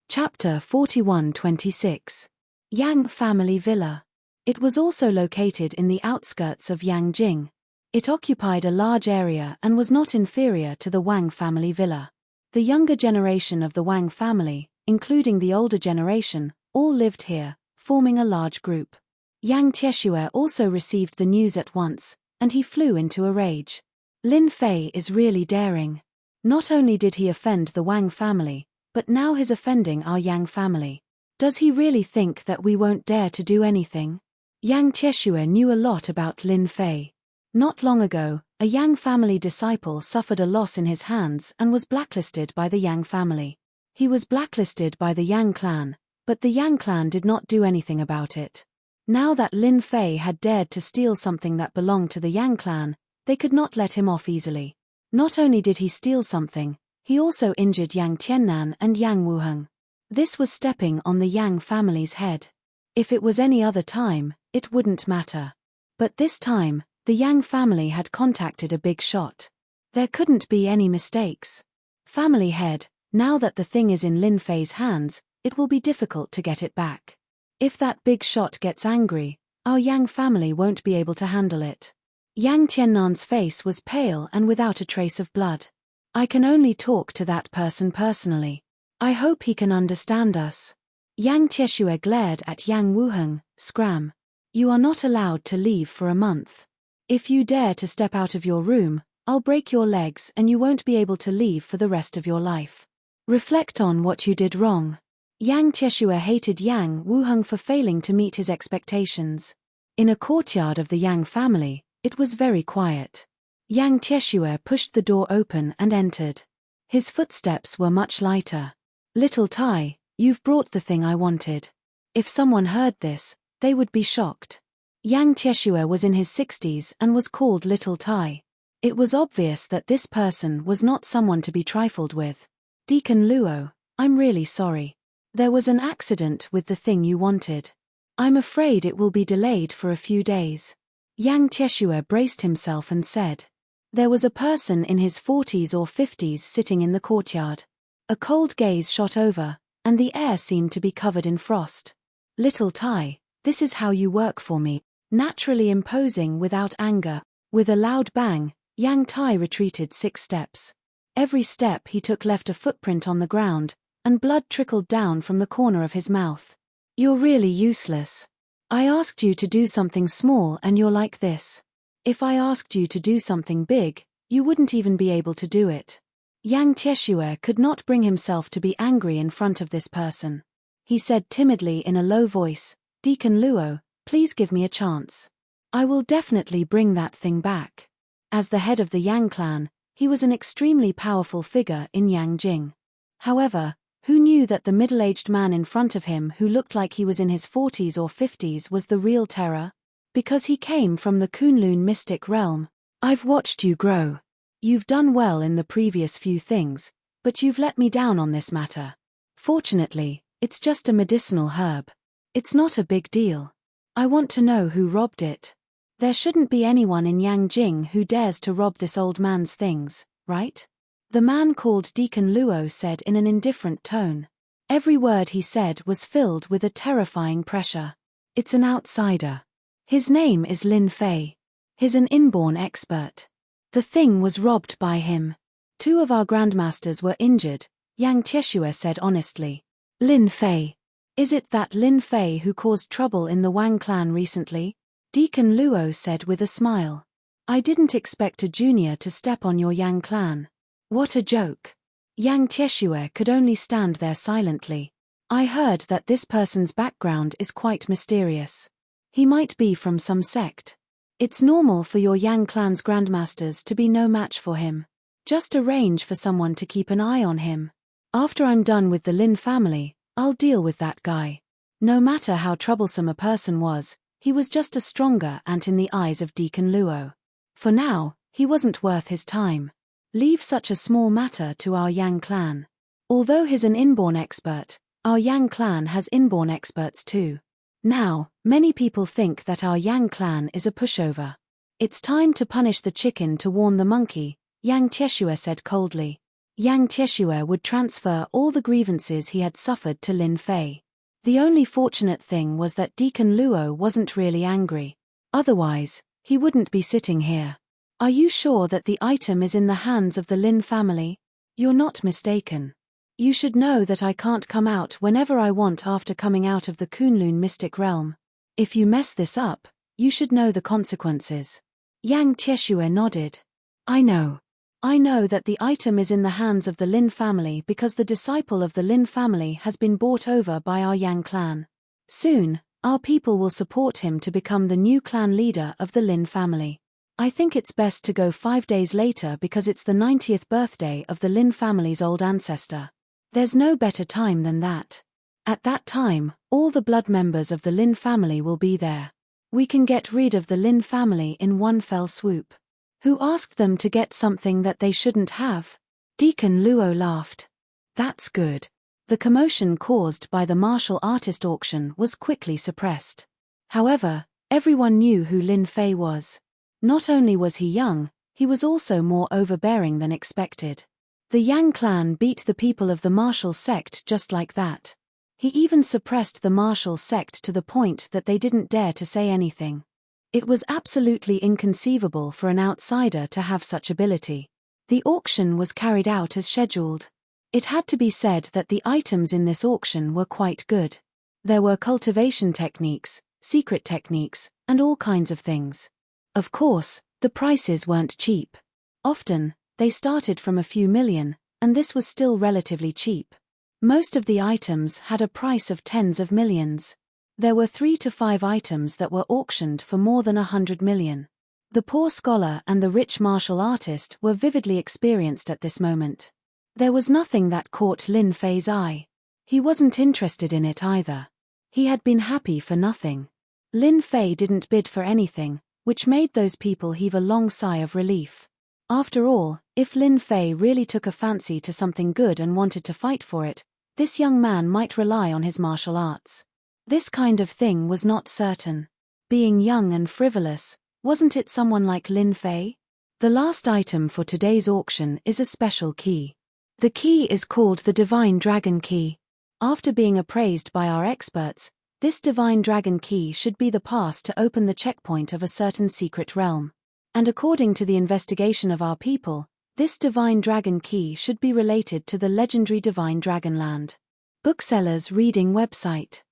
Chapter 41-26. Yang Family Villa. It was also located in the outskirts of Yangjing. It occupied a large area and was not inferior to the Wang family villa. The younger generation of the Wang family, including the older generation, all lived here, forming a large group. Yang Tieshue also received the news at once, and he flew into a rage. Lin Fei is really daring. Not only did he offend the Wang family, but now he's offending our Yang family. Does he really think that we won't dare to do anything? Yang Tieshue knew a lot about Lin Fei. Not long ago, a Yang family disciple suffered a loss in his hands and was blacklisted by the Yang family. He was blacklisted by the Yang clan, but the Yang clan did not do anything about it. Now that Lin Fei had dared to steal something that belonged to the Yang clan, they could not let him off easily. Not only did he steal something, he also injured Yang Tiannan and Yang Wuheng. This was stepping on the Yang family's head. If it was any other time, it wouldn't matter. But this time, the Yang family had contacted a big shot. There couldn't be any mistakes. Family head, now that the thing is in Lin Fei's hands, it will be difficult to get it back. If that big shot gets angry, our Yang family won't be able to handle it. Yang Tiannan's face was pale and without a trace of blood. I can only talk to that person personally. I hope he can understand us. Yang Tieshue glared at Yang Wuheng. Scram. You are not allowed to leave for a month. If you dare to step out of your room, I'll break your legs and you won't be able to leave for the rest of your life. Reflect on what you did wrong. Yang Tieshue hated Yang Wuheng for failing to meet his expectations. In a courtyard of the Yang family, it was very quiet. Yang Tieshue pushed the door open and entered. His footsteps were much lighter. Little Tai, you've brought the thing I wanted. If someone heard this, they would be shocked. Yang Tieshue was in his 60s and was called Little Tai. It was obvious that this person was not someone to be trifled with. Deacon Luo, I'm really sorry. There was an accident with the thing you wanted. I'm afraid it will be delayed for a few days. Yang Tieshue braced himself and said. There was a person in his 40s or 50s sitting in the courtyard. A cold gaze shot over, and the air seemed to be covered in frost. Little Tai, this is how you work for me. Naturally imposing without anger. With a loud bang, Yang Tai retreated 6 steps. Every step he took left a footprint on the ground, and blood trickled down from the corner of his mouth. You're really useless. I asked you to do something small and you're like this. If I asked you to do something big, you wouldn't even be able to do it. Yang Tieshue could not bring himself to be angry in front of this person. He said timidly in a low voice, Deacon Luo, please give me a chance. I will definitely bring that thing back. As the head of the Yang clan, he was an extremely powerful figure in Yangjing. However, who knew that the middle-aged man in front of him who looked like he was in his 40s or 50s was the real terror? Because he came from the Kunlun mystic realm. I've watched you grow. You've done well in the previous few things, but you've let me down on this matter. Fortunately, it's just a medicinal herb. It's not a big deal. I want to know who robbed it. There shouldn't be anyone in Yangjing who dares to rob this old man's things, right? The man called Deacon Luo said in an indifferent tone. Every word he said was filled with a terrifying pressure. It's an outsider. His name is Lin Fei. He's an inborn expert. The thing was robbed by him. 2 of our grandmasters were injured, Yang Tieshue said honestly. Lin Fei. Is it that Lin Fei who caused trouble in the Wang clan recently? Deacon Luo said with a smile. I didn't expect a junior to step on your Yang clan. What a joke. Yang Tieshue could only stand there silently. I heard that this person's background is quite mysterious. He might be from some sect. It's normal for your Yang clan's grandmasters to be no match for him. Just arrange for someone to keep an eye on him. After I'm done with the Lin family, I'll deal with that guy. No matter how troublesome a person was, he was just a stronger ant in the eyes of Deacon Luo. For now, he wasn't worth his time. Leave such a small matter to our Yang clan. Although he's an inborn expert, our Yang clan has inborn experts too. Now, many people think that our Yang clan is a pushover. It's time to punish the chicken to warn the monkey, Yang Tieshue said coldly. Yang Tieshue would transfer all the grievances he had suffered to Lin Fei. The only fortunate thing was that Deacon Luo wasn't really angry. Otherwise, he wouldn't be sitting here. Are you sure that the item is in the hands of the Lin family? You're not mistaken. You should know that I can't come out whenever I want after coming out of the Kunlun mystic realm. If you mess this up, you should know the consequences. Yang Tieshue nodded. I know that the item is in the hands of the Lin family because the disciple of the Lin family has been bought over by our Yang clan. Soon, our people will support him to become the new clan leader of the Lin family. I think it's best to go 5 days later because it's the 90th birthday of the Lin family's old ancestor. There's no better time than that. At that time, all the blood members of the Lin family will be there. We can get rid of the Lin family in one fell swoop. Who asked them to get something that they shouldn't have? Deacon Luo laughed. That's good. The commotion caused by the martial artist auction was quickly suppressed. However, everyone knew who Lin Fei was. Not only was he young, he was also more overbearing than expected. The Yang clan beat the people of the martial sect just like that. He even suppressed the martial sect to the point that they didn't dare to say anything. It was absolutely inconceivable for an outsider to have such ability. The auction was carried out as scheduled. It had to be said that the items in this auction were quite good. There were cultivation techniques, secret techniques, and all kinds of things. Of course, the prices weren't cheap. Often, they started from a few million, and this was still relatively cheap. Most of the items had a price of tens of millions. There were 3 to 5 items that were auctioned for more than 100 million. The poor scholar and the rich martial artist were vividly experienced at this moment. There was nothing that caught Lin Fei's eye. He wasn't interested in it either. He had been happy for nothing. Lin Fei didn't bid for anything, which made those people heave a long sigh of relief. After all, if Lin Fei really took a fancy to something good and wanted to fight for it, this young man might rely on his martial arts. This kind of thing was not certain. Being young and frivolous, wasn't it someone like Lin Fei? The last item for today's auction is a special key. The key is called the Divine Dragon Key. After being appraised by our experts, this Divine Dragon Key should be the pass to open the checkpoint of a certain secret realm. And according to the investigation of our people, this Divine Dragon Key should be related to the legendary Divine Dragonland. Booksellers Reading Website.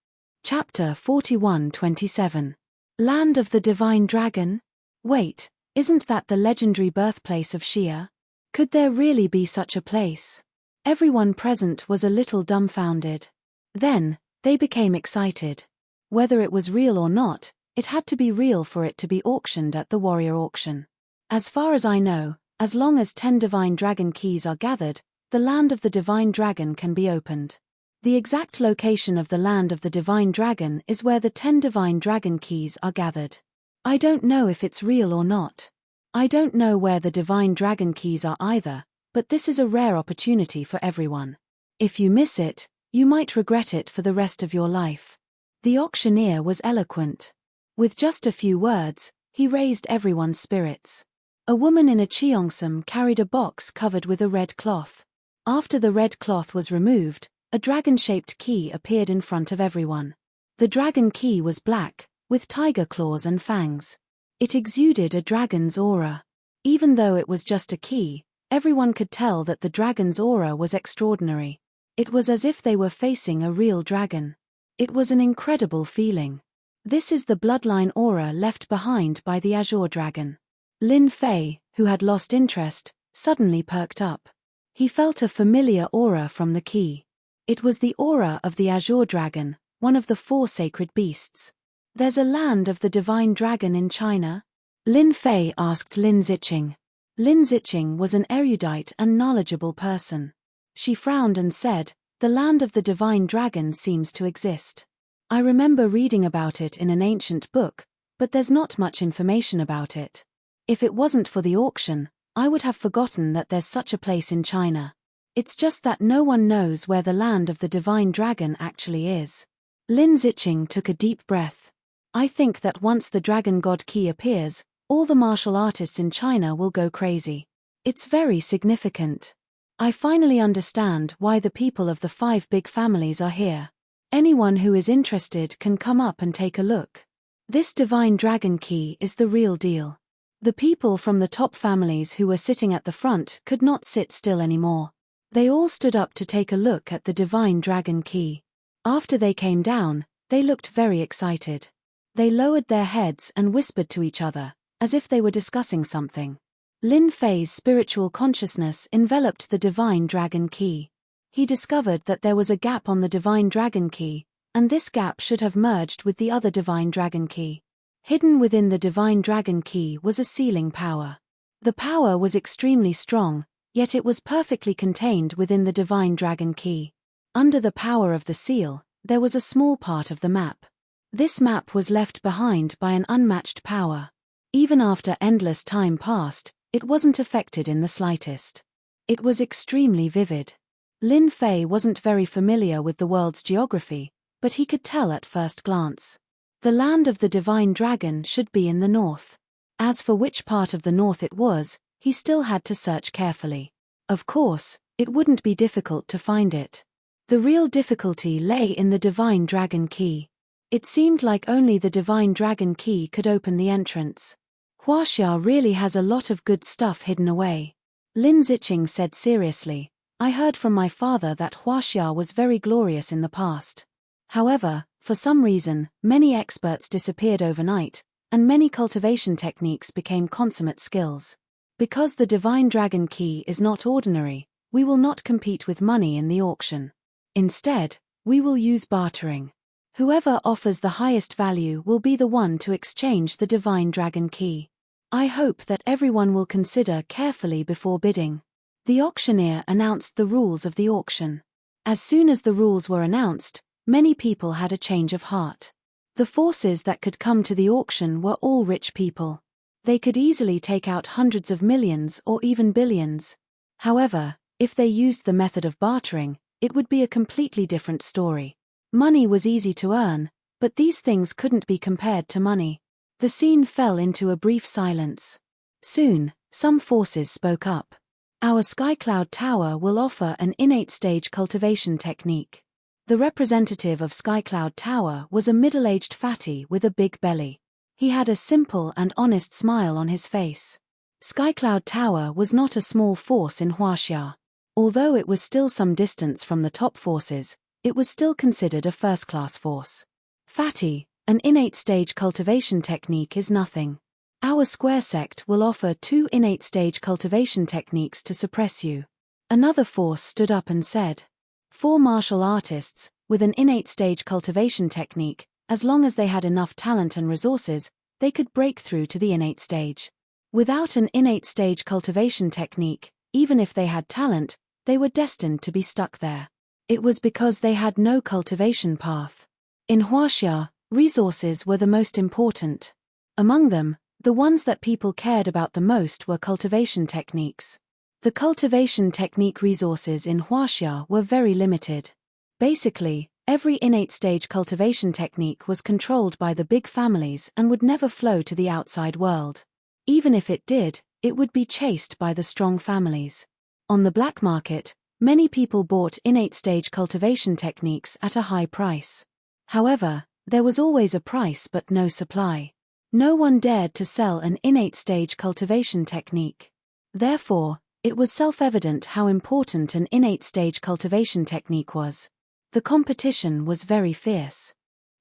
Chapter 41-27. Land of the Divine Dragon? Wait, isn't that the legendary birthplace of Xia? Could there really be such a place? Everyone present was a little dumbfounded. Then, they became excited. Whether it was real or not, it had to be real for it to be auctioned at the warrior auction. As far as I know, as long as 10 Divine Dragon Keys are gathered, the land of the Divine Dragon can be opened. The exact location of the land of the Divine Dragon is where the 10 Divine Dragon Keys are gathered. I don't know if it's real or not. I don't know where the Divine Dragon Keys are either, but this is a rare opportunity for everyone. If you miss it, you might regret it for the rest of your life. The auctioneer was eloquent. With just a few words, he raised everyone's spirits. A woman in a cheongsam carried a box covered with a red cloth. After the red cloth was removed, a dragon-shaped key appeared in front of everyone. The dragon key was black, with tiger claws and fangs. It exuded a dragon's aura. Even though it was just a key, everyone could tell that the dragon's aura was extraordinary. It was as if they were facing a real dragon. It was an incredible feeling. This is the bloodline aura left behind by the Azure Dragon. Lin Fei, who had lost interest, suddenly perked up. He felt a familiar aura from the key. It was the aura of the Azure Dragon, one of the 4 sacred beasts. There's a land of the divine dragon in China? Lin Fei asked Lin Ziqing. Lin Ziqing was an erudite and knowledgeable person. She frowned and said, "The land of the divine dragon seems to exist. I remember reading about it in an ancient book, but there's not much information about it. If it wasn't for the auction, I would have forgotten that there's such a place in China. It's just that no one knows where the land of the divine dragon actually is." Lin Ziqing took a deep breath. "I think that once the Dragon God Key appears, all the martial artists in China will go crazy. It's very significant. I finally understand why the people of the 5 big families are here. Anyone who is interested can come up and take a look. This divine dragon key is the real deal." The people from the top families who were sitting at the front could not sit still anymore. They all stood up to take a look at the divine dragon key. After they came down, they looked very excited. They lowered their heads and whispered to each other, as if they were discussing something. Lin Fei's spiritual consciousness enveloped the divine dragon key. He discovered that there was a gap on the divine dragon key, and this gap should have merged with the other divine dragon key. Hidden within the divine dragon key was a sealing power. The power was extremely strong, yet it was perfectly contained within the divine dragon key. Under the power of the seal, there was a small part of the map. This map was left behind by an unmatched power. Even after endless time passed, it wasn't affected in the slightest. It was extremely vivid. Lin Fei wasn't very familiar with the world's geography, but he could tell at first glance. The land of the divine dragon should be in the north. As for which part of the north it was, he still had to search carefully. Of course, it wouldn't be difficult to find it. The real difficulty lay in the divine dragon key. It seemed like only the divine dragon key could open the entrance. "Huaxia really has a lot of good stuff hidden away," Lin Ziqing said seriously. "I heard from my father that Huaxia was very glorious in the past. However, for some reason, many experts disappeared overnight, and many cultivation techniques became consummate skills. Because the divine dragon key is not ordinary, we will not compete with money in the auction. Instead, we will use bartering. Whoever offers the highest value will be the one to exchange the divine dragon key. I hope that everyone will consider carefully before bidding." The auctioneer announced the rules of the auction. As soon as the rules were announced, many people had a change of heart. The forces that could come to the auction were all rich people. They could easily take out hundreds of millions or even billions. However, if they used the method of bartering, it would be a completely different story. Money was easy to earn, but these things couldn't be compared to money. The scene fell into a brief silence. Soon, some forces spoke up. "Our Skycloud Tower will offer an innate stage cultivation technique." The representative of Skycloud Tower was a middle-aged fatty with a big belly. He had a simple and honest smile on his face. Skycloud Tower was not a small force in Huaxia. Although it was still some distance from the top forces, it was still considered a first-class force. "Fatty, an innate stage cultivation technique is nothing. Our square sect will offer 2 innate stage cultivation techniques to suppress you." Another force stood up and said, 4 martial artists, with an innate stage cultivation technique, as long as they had enough talent and resources, they could break through to the innate stage. Without an innate stage cultivation technique, even if they had talent, they were destined to be stuck there. It was because they had no cultivation path. In Huaxia, resources were the most important. Among them, the ones that people cared about the most were cultivation techniques. The cultivation technique resources in Huaxia were very limited. Basically, every innate stage cultivation technique was controlled by the big families and would never flow to the outside world. Even if it did, it would be chased by the strong families. On the black market, many people bought innate stage cultivation techniques at a high price. However, there was always a price but no supply. No one dared to sell an innate stage cultivation technique. Therefore, it was self-evident how important an innate stage cultivation technique was. The competition was very fierce.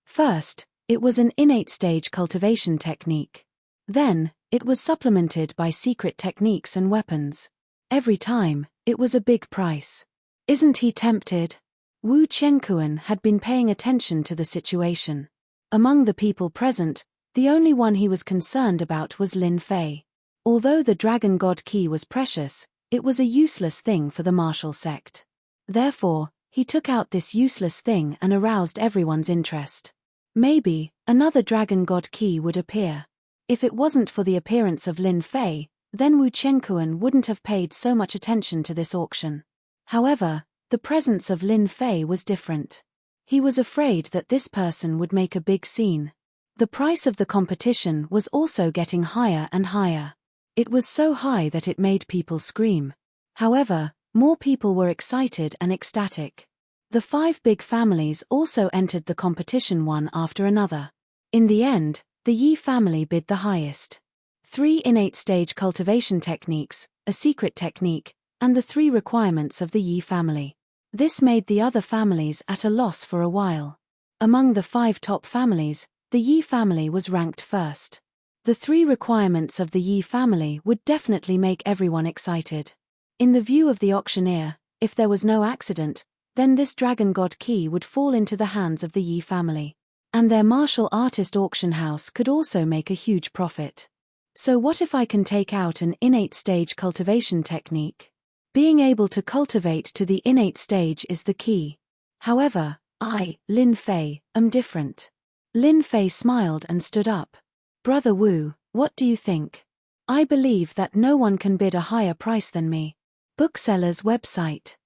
First, it was an innate stage cultivation technique. Then, It was supplemented by secret techniques and weapons. Every time, it was a big price. Isn't he tempted? Wu Qianquan had been paying attention to the situation. Among the people present, the only one he was concerned about was Lin Fei. Although the Dragon God Key was precious, it was a useless thing for the martial sect. Therefore, he took out this useless thing and aroused everyone's interest. Maybe, another Dragon God Key would appear. If it wasn't for the appearance of Lin Fei, then Wu Qianquan wouldn't have paid so much attention to this auction. However, the presence of Lin Fei was different. He was afraid that this person would make a big scene. The price of the competition was also getting higher and higher. It was so high that it made people scream. However, more people were excited and ecstatic. The 5 big families also entered the competition one after another. In the end, the Yi family bid the highest. 3 innate stage cultivation techniques, a secret technique, and the 3 requirements of the Yi family. This made the other families at a loss for a while. Among the 5 top families, the Yi family was ranked first. The 3 requirements of the Yi family would definitely make everyone excited. In the view of the auctioneer, if there was no accident, then this Dragon God Key would fall into the hands of the Yi family. And their martial artist auction house could also make a huge profit. So what if I can take out an innate stage cultivation technique? Being able to cultivate to the innate stage is the key. However, I, Lin Fei, am different. Lin Fei smiled and stood up. Brother Wu, what do you think? I believe that no one can bid a higher price than me. Bookseller's website.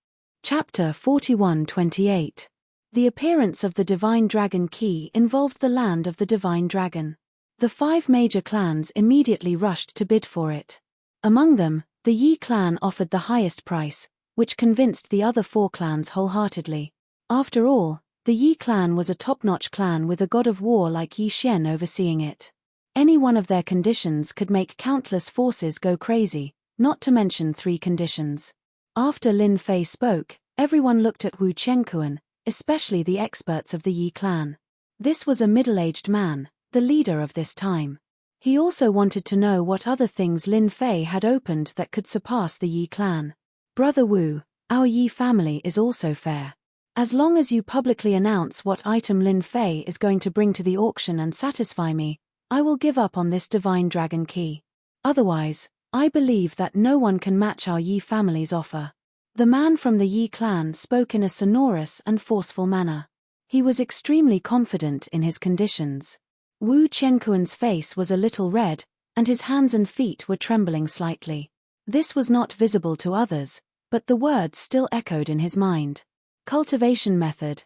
Chapter 41-28. The appearance of the Divine Dragon Key involved the land of the Divine Dragon. The 5 major clans immediately rushed to bid for it. Among them, the Yi clan offered the highest price, which convinced the other 4 clans wholeheartedly. After all, the Yi clan was a top-notch clan with a god of war like Yi Xian overseeing it. Any one of their conditions could make countless forces go crazy, not to mention 3 conditions. After Lin Fei spoke, everyone looked at Wu Qianquan, especially the experts of the Yi clan. This was a middle-aged man, the leader of this time. He also wanted to know what other things Lin Fei had opened that could surpass the Yi clan. Brother Wu, our Yi family is also fair. As long as you publicly announce what item Lin Fei is going to bring to the auction and satisfy me, I will give up on this Divine Dragon Key. Otherwise, I believe that no one can match our Yi family's offer. The man from the Yi clan spoke in a sonorous and forceful manner. He was extremely confident in his conditions. Wu Qianquan's face was a little red, and his hands and feet were trembling slightly. This was not visible to others, but the words still echoed in his mind. Cultivation method,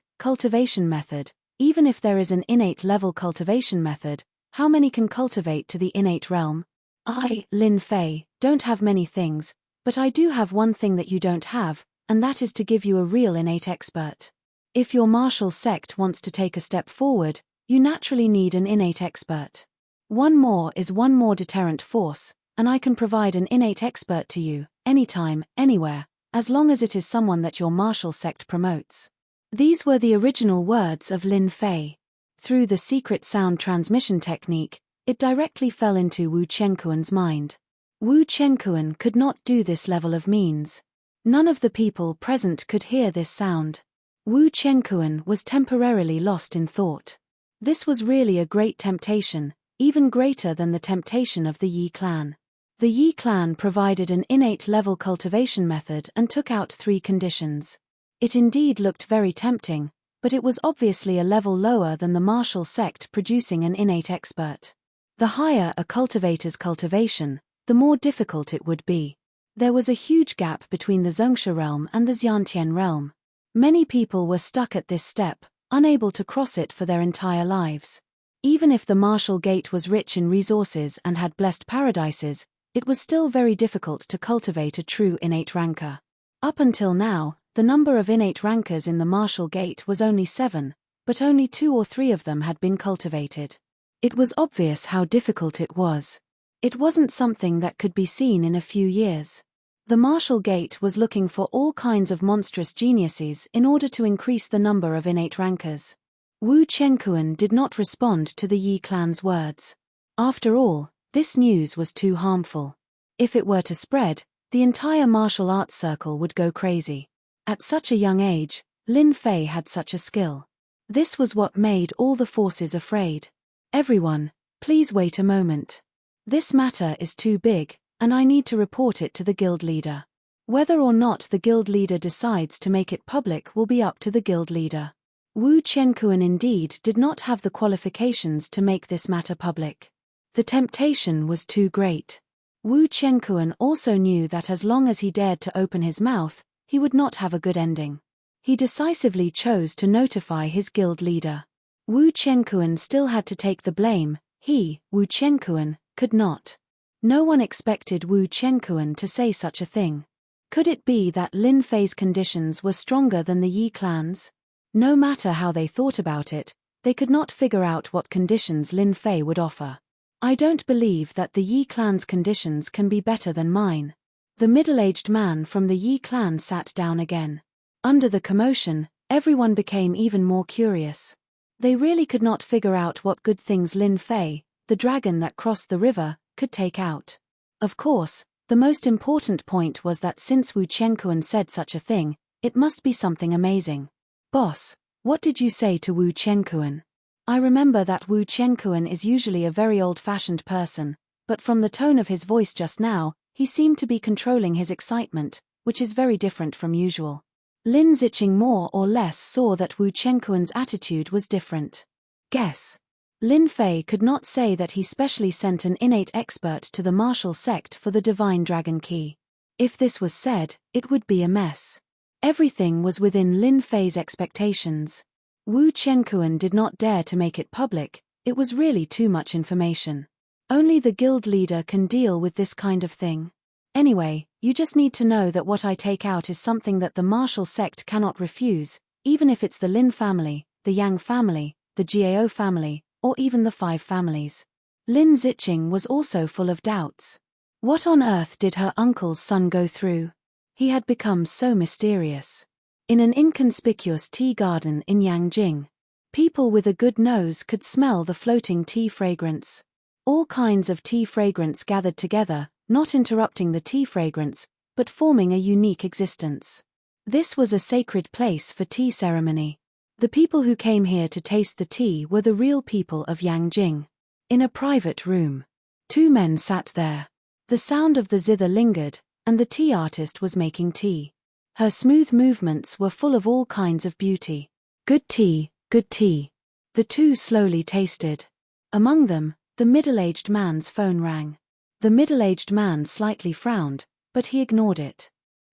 even if there is an innate level cultivation method, how many can cultivate to the innate realm? I, Lin Fei, don't have many things, but I do have one thing that you don't have, and that is to give you a real innate expert. If your martial sect wants to take a step forward, you naturally need an innate expert. One more is one more deterrent force, and I can provide an innate expert to you, anytime, anywhere, as long as it is someone that your martial sect promotes. These were the original words of Lin Fei. Through the secret sound transmission technique, it directly fell into Wu Qianquan's mind. Wu Qianquan could not do this level of means. None of the people present could hear this sound. Wu Qianquan was temporarily lost in thought. This was really a great temptation, even greater than the temptation of the Yi clan. The Yi clan provided an innate level cultivation method and took out 3 conditions. It indeed looked very tempting, but it was obviously a level lower than the martial sect producing an innate expert. The higher a cultivator's cultivation, the more difficult it would be. There was a huge gap between the Zhongsha realm and the Xiantian realm. Many people were stuck at this step, unable to cross it for their entire lives. Even if the martial gate was rich in resources and had blessed paradises, it was still very difficult to cultivate a true innate ranker. Up until now, the number of innate rankers in the martial gate was only 7, but only 2 or 3 of them had been cultivated. It was obvious how difficult it was. It wasn't something that could be seen in a few years. The martial gate was looking for all kinds of monstrous geniuses in order to increase the number of innate rankers. Wu Qianquan did not respond to the Yi clan's words. After all, This news was too harmful. If it were to spread, the entire martial arts circle would go crazy. At such a young age, Lin Fei had such a skill. This was what made all the forces afraid. Everyone, please wait a moment. This matter is too big, and I need to report it to the guild leader. Whether or not the guild leader decides to make it public will be up to the guild leader. Wu Qianquan indeed did not have the qualifications to make this matter public. The temptation was too great. Wu Qianquan also knew that as long as he dared to open his mouth, he would not have a good ending. He decisively chose to notify his guild leader. Wu Qianquan still had to take the blame. He, Wu Qianquan, could not. No one expected Wu Qianquan to say such a thing. Could it be that Lin Fei's conditions were stronger than the Yi clan's? No matter how they thought about it, they could not figure out what conditions Lin Fei would offer. I don't believe that the Yi clan's conditions can be better than mine. The middle-aged man from the Yi clan sat down again. Under the commotion, everyone became even more curious. They really could not figure out what good things Lin Fei, the dragon that crossed the river, could take out. Of course, the most important point was that since Wu Qianquan said such a thing, it must be something amazing. Boss, what did you say to Wu Qianquan? I remember that Wu Qianquan is usually a very old-fashioned person, but from the tone of his voice just now, he seemed to be controlling his excitement, which is very different from usual. Lin Ziqing more or less saw that Wu Qianquan's attitude was different. Guess. Lin Fei could not say that he specially sent an innate expert to the martial sect for the divine dragon key. If this was said, it would be a mess. Everything was within Lin Fei's expectations. Wu Qianquan did not dare to make it public, it was really too much information. Only the guild leader can deal with this kind of thing. Anyway, you just need to know that what I take out is something that the martial sect cannot refuse, even if it's the Lin family, the Yang family, the Jiao family, or even the 5 families. Lin Ziqing was also full of doubts. What on earth did her uncle's son go through? He had become so mysterious. In an inconspicuous tea garden in Yangjing, people with a good nose could smell the floating tea fragrance. All kinds of tea fragrance gathered together, not interrupting the tea fragrance, but forming a unique existence. This was a sacred place for tea ceremony. The people who came here to taste the tea were the real people of Yangjing. In a private room, 2 men sat there. The sound of the zither lingered, and the tea artist was making tea. Her smooth movements were full of all kinds of beauty. Good tea, good tea. The 2 slowly tasted. Among them, the middle-aged man's phone rang. The middle-aged man slightly frowned, but he ignored it.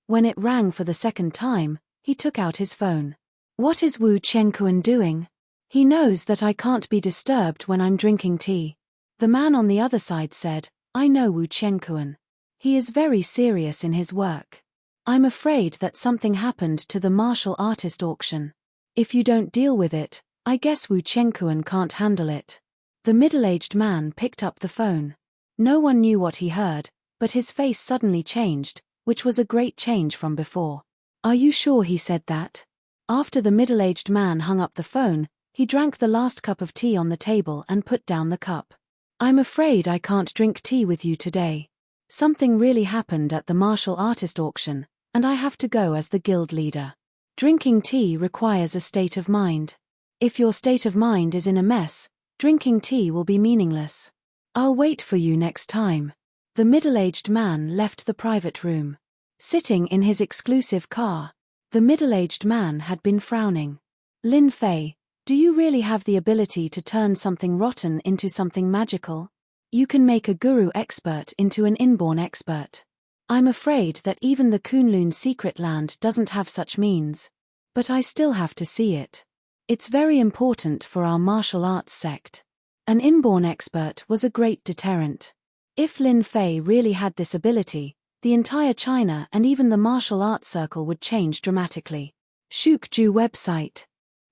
When it rang for the second time, he took out his phone. What is Wu Qianquan doing? He knows that I can't be disturbed when I'm drinking tea. The man on the other side said, I know Wu Qianquan. He is very serious in his work. I'm afraid that something happened to the martial artist auction. If you don't deal with it, I guess Wu Qianquan can't handle it. The middle-aged man picked up the phone. No one knew what he heard, but his face suddenly changed, which was a great change from before. Are you sure he said that? After the middle-aged man hung up the phone, he drank the last cup of tea on the table and put down the cup. I'm afraid I can't drink tea with you today. Something really happened at the martial artist auction, and I have to go as the guild leader. Drinking tea requires a state of mind. If your state of mind is in a mess, drinking tea will be meaningless. I'll wait for you next time. The middle-aged man left the private room. Sitting in his exclusive car, the middle-aged man had been frowning. Lin Fei, do you really have the ability to turn something rotten into something magical? You can make a guru expert into an inborn expert. I'm afraid that even the Kunlun secret land doesn't have such means. But I still have to see it. It's very important for our martial arts sect. An inborn expert was a great deterrent. If Lin Fei really had this ability, the entire China and even the martial arts circle would change dramatically. Shukju website.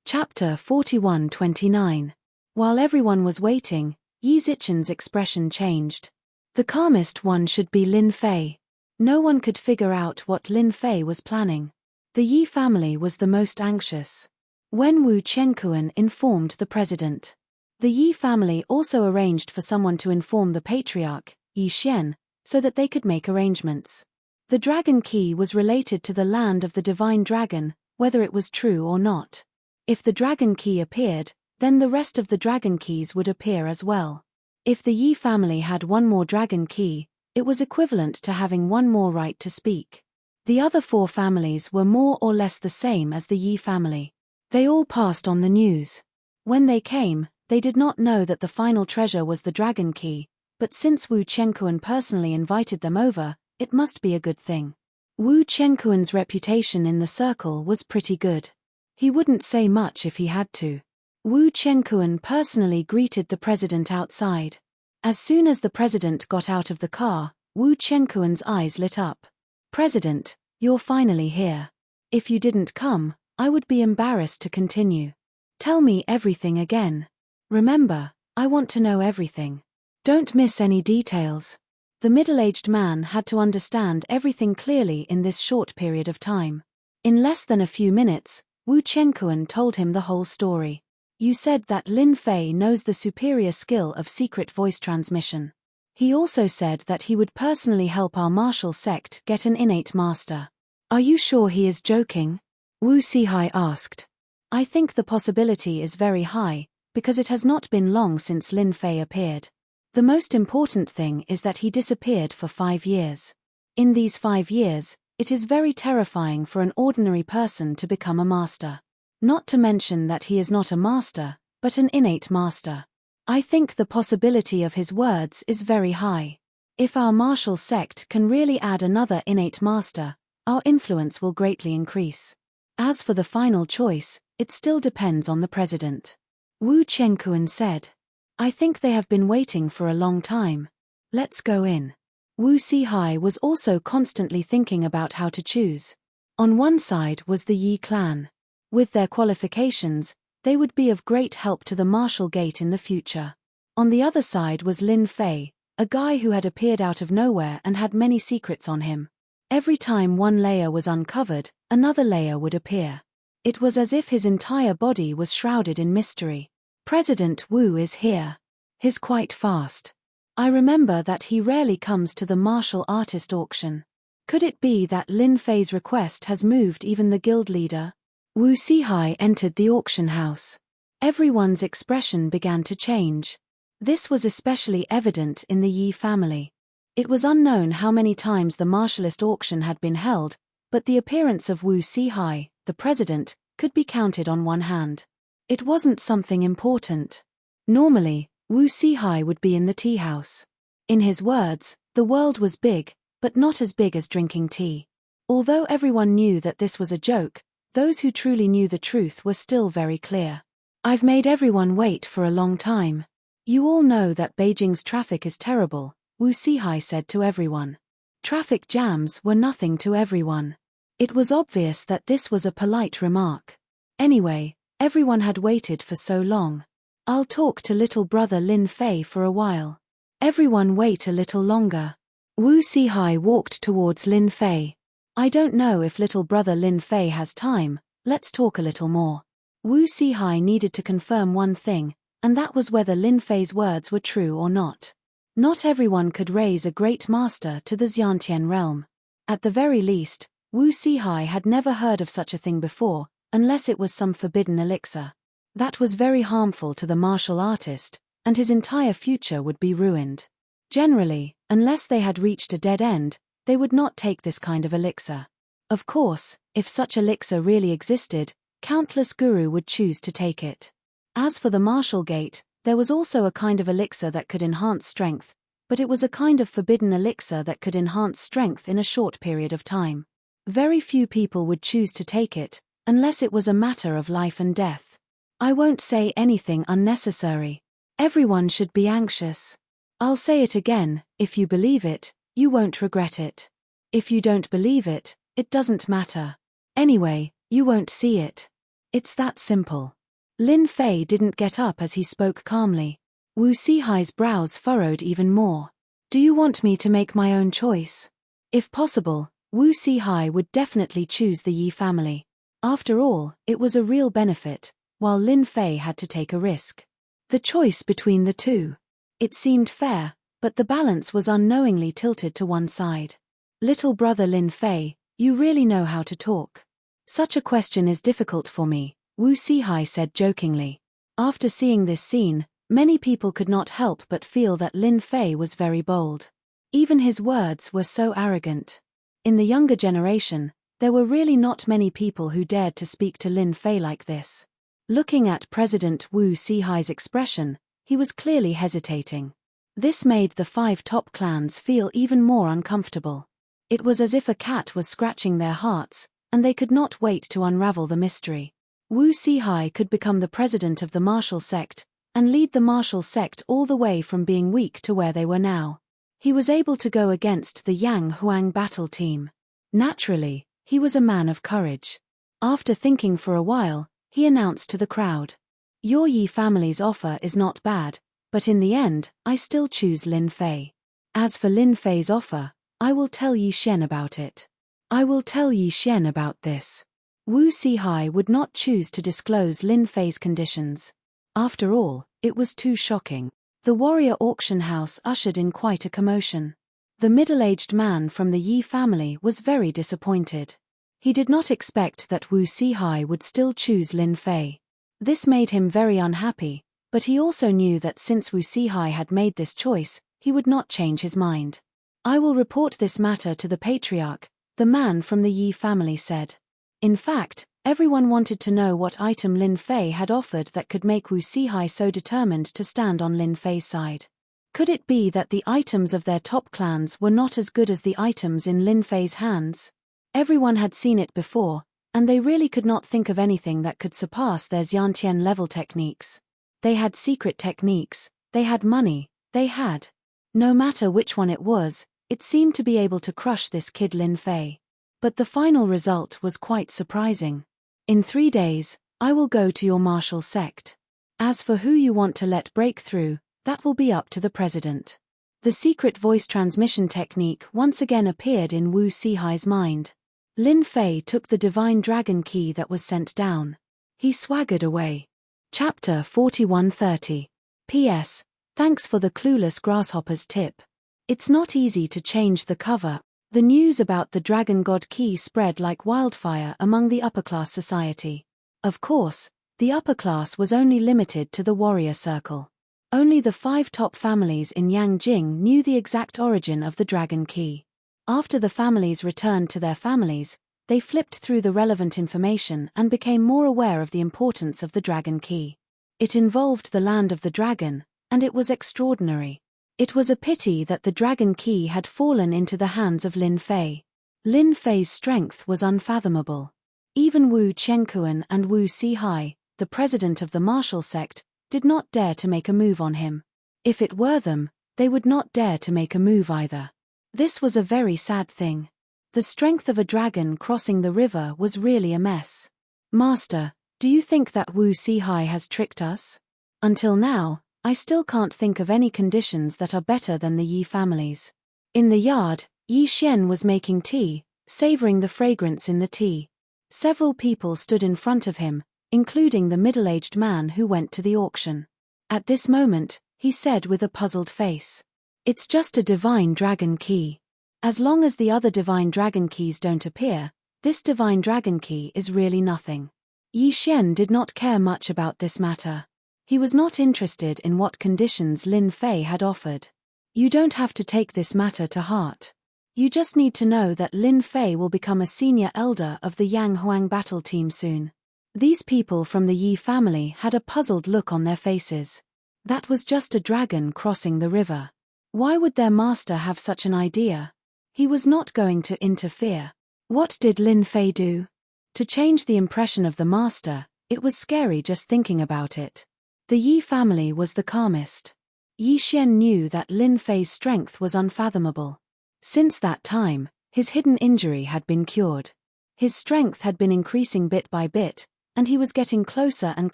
Chapter 41-29. While everyone was waiting, Yi Ziqing's expression changed. The calmest one should be Lin Fei. No one could figure out what Lin Fei was planning. The Yi family was the most anxious. When Wu Qianquan informed the president, The Yi family also arranged for someone to inform the patriarch, Yi Xian, so that they could make arrangements. The dragon key was related to the land of the divine dragon, whether it was true or not. If the dragon key appeared, then the rest of the dragon keys would appear as well. If the Yi family had one more dragon key, it was equivalent to having one more right to speak. The other 4 families were more or less the same as the Yi family. They all passed on the news. When they came, they did not know that the final treasure was the dragon key, but since Wu Chenkuan personally invited them over, it must be a good thing. Wu Chenkuan's reputation in the circle was pretty good. He wouldn't say much if he had to. Wu Chenkuan personally greeted the president outside. As soon as the president got out of the car, Wu Chenkuan's eyes lit up. "President, you're finally here. If you didn't come, I would be embarrassed to continue. Tell me everything again. Remember, I want to know everything. Don't miss any details." The middle-aged man had to understand everything clearly in this short period of time. In less than a few minutes, Wu Chenkuan told him the whole story. "You said that Lin Fei knows the superior skill of secret voice transmission. He also said that he would personally help our martial sect get an innate master. Are you sure he is joking?" Wu Sihai asked. "I think the possibility is very high, because it has not been long since Lin Fei appeared. The most important thing is that he disappeared for 5 years. In these 5 years, it is very terrifying for an ordinary person to become a master. Not to mention that he is not a master, but an innate master. I think the possibility of his words is very high. If our martial sect can really add another innate master, our influence will greatly increase. As for the final choice, it still depends on the president." Wu Chenkuan said. "I think they have been waiting for a long time. Let's go in." Wu Sihai was also constantly thinking about how to choose. On one side was the Yi clan. With their qualifications, they would be of great help to the martial gate in the future. On the other side was Lin Fei, a guy who had appeared out of nowhere and had many secrets on him. Every time one layer was uncovered, another layer would appear. It was as if his entire body was shrouded in mystery. "President Wu is here. He's quite fast. I remember that he rarely comes to the martial artist auction. Could it be that Lin Fei's request has moved even the guild leader?" Wu Sihai entered the auction house. Everyone's expression began to change. This was especially evident in the Yi family. It was unknown how many times the martialist auction had been held, but the appearance of Wu Sihai, the president, could be counted on one hand. It wasn't something important. Normally, Wu Sihai would be in the tea house. In his words, the world was big, but not as big as drinking tea. Although everyone knew that this was a joke, those who truly knew the truth were still very clear. "I've made everyone wait for a long time. You all know that Beijing's traffic is terrible," Wu Sihai said to everyone. Traffic jams were nothing to everyone. It was obvious that this was a polite remark. Anyway, everyone had waited for so long. "I'll talk to little brother Lin Fei for a while." Everyone wait a little longer. Wu Sihai walked towards Lin Fei. "I don't know if little brother Lin Fei has time, let's talk a little more." Wu Sihai needed to confirm one thing, and that was whether Lin Fei's words were true or not. Not everyone could raise a great master to the Xiantian realm. At the very least, Wu Sihai had never heard of such a thing before, unless it was some forbidden elixir. That was very harmful to the martial artist, and his entire future would be ruined. Generally, unless they had reached a dead end, they would not take this kind of elixir. Of course, if such elixir really existed, countless guru would choose to take it. As for the martial gate, there was also a kind of elixir that could enhance strength, but it was a kind of forbidden elixir that could enhance strength in a short period of time. Very few people would choose to take it, unless it was a matter of life and death. I won't say anything unnecessary. Everyone should be anxious. I'll say it again, if you believe it, you won't regret it. If you don't believe it, it doesn't matter. Anyway, you won't see it. It's that simple. Lin Fei didn't get up as he spoke calmly. Wu Sihai's brows furrowed even more. "Do you want me to make my own choice?" If possible, Wu Sihai would definitely choose the Yi family. After all, it was a real benefit, while Lin Fei had to take a risk. The choice between the two. It seemed fair, but the balance was unknowingly tilted to one side. Little brother Lin Fei, you really know how to talk. Such a question is difficult for me, Wu Sihai said jokingly. After seeing this scene, many people could not help but feel that Lin Fei was very bold. Even his words were so arrogant. In the younger generation, there were really not many people who dared to speak to Lin Fei like this. Looking at President Wu Sihai's expression, he was clearly hesitating. This made the 5 top clans feel even more uncomfortable. It was as if a cat was scratching their hearts, and they could not wait to unravel the mystery. Wu Sihai could become the president of the martial sect, and lead the martial sect all the way from being weak to where they were now. He was able to go against the Yang Huang battle team. Naturally, he was a man of courage. After thinking for a while, he announced to the crowd, "Your Yi family's offer is not bad, but in the end, I still choose Lin Fei. As for Lin Fei's offer, I will tell Yi Xian about it. I will tell Yi Xian about this." Wu Sihai would not choose to disclose Lin Fei's conditions. After all, it was too shocking. The warrior auction house ushered in quite a commotion. The middle-aged man from the Yi family was very disappointed. He did not expect that Wu Sihai would still choose Lin Fei. This made him very unhappy, but he also knew that since Wu Sihai had made this choice, he would not change his mind. "I will report this matter to the patriarch," the man from the Yi family said. In fact, everyone wanted to know what item Lin Fei had offered that could make Wu Sihai so determined to stand on Lin Fei's side. Could it be that the items of their top clans were not as good as the items in Lin Fei's hands? Everyone had seen it before, and they really could not think of anything that could surpass their Xiantian level techniques. They had secret techniques, they had money, they had. No matter which one it was, it seemed to be able to crush this kid Lin Fei. But the final result was quite surprising. "In 3 days, I will go to your martial sect. As for who you want to let break through, that will be up to the president." The secret voice transmission technique once again appeared in Wu Sihai's mind. Lin Fei took the divine dragon key that was sent down. He swaggered away. Chapter 4130. P.S. Thanks for the clueless grasshopper's tip. It's not easy to change the cover. The news about the Dragon God key spread like wildfire among the upper-class society. Of course, the upper class was only limited to the warrior circle. Only the 5 top families in Yangjing knew the exact origin of the Dragon key. After the families returned to their families, they flipped through the relevant information and became more aware of the importance of the Dragon key. It involved the land of the dragon, and it was extraordinary. It was a pity that the Dragon key had fallen into the hands of Lin Fei. Lin Fei's strength was unfathomable. Even Wu Chengquan and Wu Sihai, the president of the martial sect, did not dare to make a move on him. If it were them, they would not dare to make a move either. This was a very sad thing. The strength of a dragon crossing the river was really a mess. "Master, do you think that Wu Sihai has tricked us? Until now, I still can't think of any conditions that are better than the Yi families." In the yard, Yi Xian was making tea, savoring the fragrance in the tea. Several people stood in front of him, including the middle-aged man who went to the auction. At this moment, he said with a puzzled face, "It's just a divine dragon key. As long as the other divine dragon keys don't appear, this divine dragon key is really nothing." Yi Xian did not care much about this matter. He was not interested in what conditions Lin Fei had offered. You don't have to take this matter to heart. You just need to know that Lin Fei will become a senior elder of the Yang Huang battle team soon. These people from the Yi family had a puzzled look on their faces. That was just a dragon crossing the river. Why would their master have such an idea? He was not going to interfere. What did Lin Fei do? To change the impression of the master, it was scary just thinking about it. The Yi family was the calmest. Yi Xian knew that Lin Fei's strength was unfathomable. Since that time, his hidden injury had been cured. His strength had been increasing bit by bit, and he was getting closer and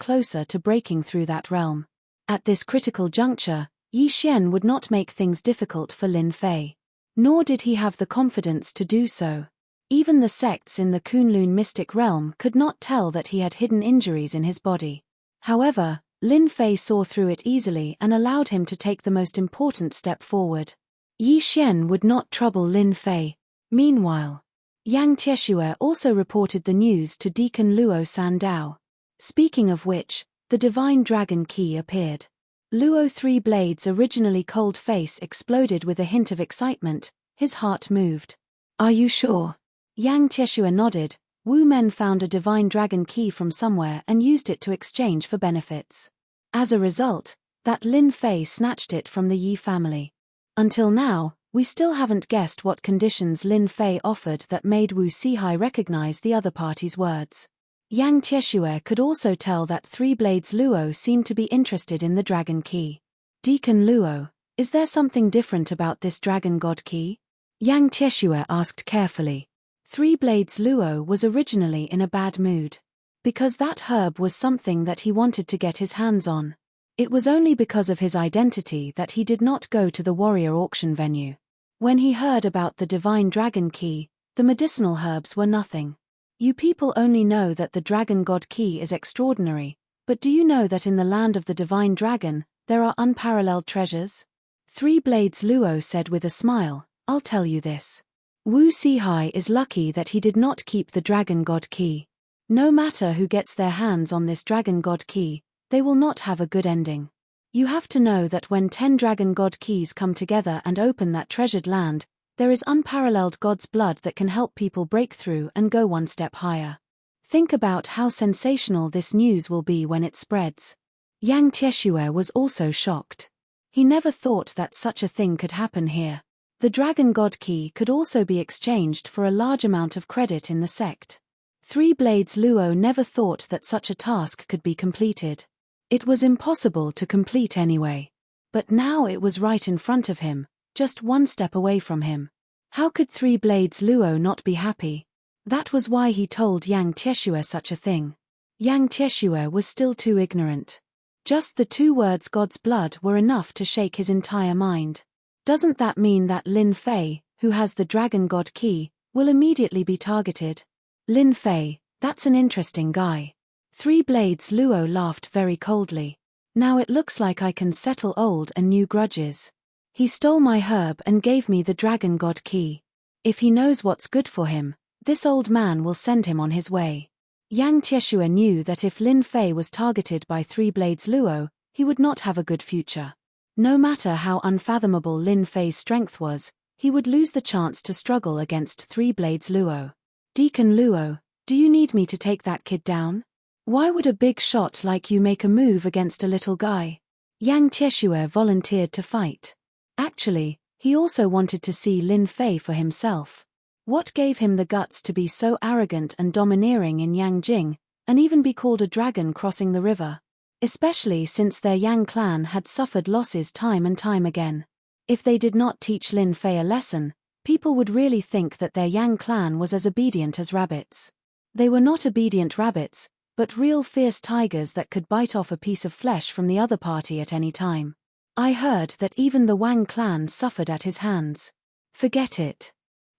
closer to breaking through that realm. At this critical juncture, Yi Xian would not make things difficult for Lin Fei. Nor did he have the confidence to do so. Even the sects in the Kunlun mystic realm could not tell that he had hidden injuries in his body. However, Lin Fei saw through it easily and allowed him to take the most important step forward. Yi Xian would not trouble Lin Fei. Meanwhile, Yang Tieshue also reported the news to Deacon Luo Sandao. Speaking of which, the divine dragon key appeared. Luo Three Blades' originally cold face exploded with a hint of excitement. His heart moved. Are you sure? Yang Tieshue nodded. Wu Men found a divine dragon key from somewhere and used it to exchange for benefits. As a result, that Lin Fei snatched it from the Yi family. Until now, we still haven't guessed what conditions Lin Fei offered that made Wu Sihai recognize the other party's words. Yang Tieshue could also tell that Three Blades Luo seemed to be interested in the dragon key. Deacon Luo, is there something different about this dragon god key? Yang Tieshue asked carefully. Three Blades Luo was originally in a bad mood. Because that herb was something that he wanted to get his hands on. It was only because of his identity that he did not go to the warrior auction venue. When he heard about the divine dragon key, the medicinal herbs were nothing. You people only know that the dragon god key is extraordinary, but do you know that in the land of the divine dragon, there are unparalleled treasures? Three Blades Luo said with a smile, I'll tell you this. Wu Sihai is lucky that he did not keep the dragon god key. No matter who gets their hands on this dragon god key, they will not have a good ending. You have to know that when 10 dragon god keys come together and open that treasured land, there is unparalleled God's blood that can help people break through and go one step higher. Think about how sensational this news will be when it spreads. Yang Tieshue was also shocked. He never thought that such a thing could happen here. The dragon god key could also be exchanged for a large amount of credit in the sect. Three Blades Luo never thought that such a task could be completed. It was impossible to complete anyway. But now it was right in front of him, just one step away from him. How could Three Blades Luo not be happy? That was why he told Yang Tieshue such a thing. Yang Tieshue was still too ignorant. Just the 2 words God's blood were enough to shake his entire mind. Doesn't that mean that Lin Fei, who has the dragon god key, will immediately be targeted? Lin Fei, that's an interesting guy. Three Blades Luo laughed very coldly. Now it looks like I can settle old and new grudges. He stole my herb and gave me the dragon god key. If he knows what's good for him, this old man will send him on his way. Yang Tieshue knew that if Lin Fei was targeted by Three Blades Luo, he would not have a good future. No matter how unfathomable Lin Fei's strength was, he would lose the chance to struggle against Three Blades Luo. Deacon Luo, do you need me to take that kid down? Why would a big shot like you make a move against a little guy? Yang Tieshue volunteered to fight. Actually, he also wanted to see Lin Fei for himself. What gave him the guts to be so arrogant and domineering in Yangjing, and even be called a dragon crossing the river? Especially since their Yang clan had suffered losses time and time again. If they did not teach Lin Fei a lesson, people would really think that their Yang clan was as obedient as rabbits. They were not obedient rabbits, but real fierce tigers that could bite off a piece of flesh from the other party at any time. I heard that even the Wang clan suffered at his hands. Forget it.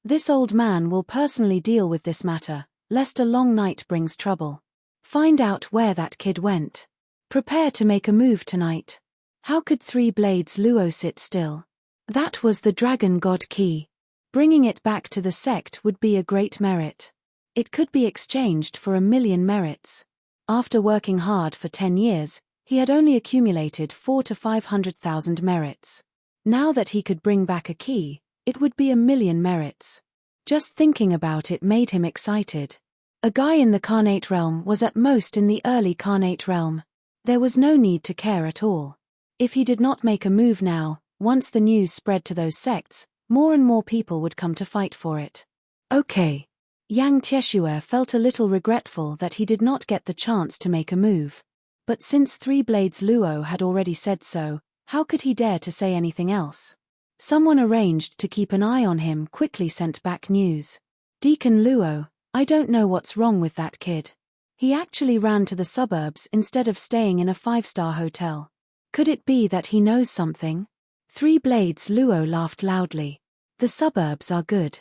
This old man will personally deal with this matter, lest a long night brings trouble. Find out where that kid went. Prepare to make a move tonight. How could Three Blades Luo sit still? That was the dragon god key. Bringing it back to the sect would be a great merit. It could be exchanged for 1,000,000 merits. After working hard for 10 years, he had only accumulated 400,000 to 500,000 merits. Now that he could bring back a key, it would be 1,000,000 merits. Just thinking about it made him excited. A guy in the Carnate realm was at most in the early Carnate realm. There was no need to care at all. If he did not make a move now, once the news spread to those sects, more and more people would come to fight for it. Okay. Yang Tieshue felt a little regretful that he did not get the chance to make a move. But since Three Blades Luo had already said so, how could he dare to say anything else? Someone arranged to keep an eye on him quickly sent back news. Deacon Luo, I don't know what's wrong with that kid. He actually ran to the suburbs instead of staying in a 5-star hotel. Could it be that he knows something? Three Blades Luo laughed loudly. The suburbs are good.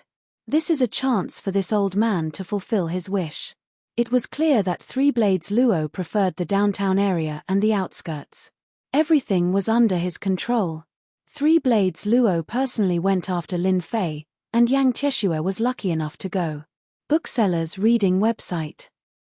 This is a chance for this old man to fulfill his wish. It was clear that Three Blades Luo preferred the downtown area and the outskirts. Everything was under his control. Three Blades Luo personally went after Lin Fei, and Yang Tieshue was lucky enough to go. Booksellers reading website.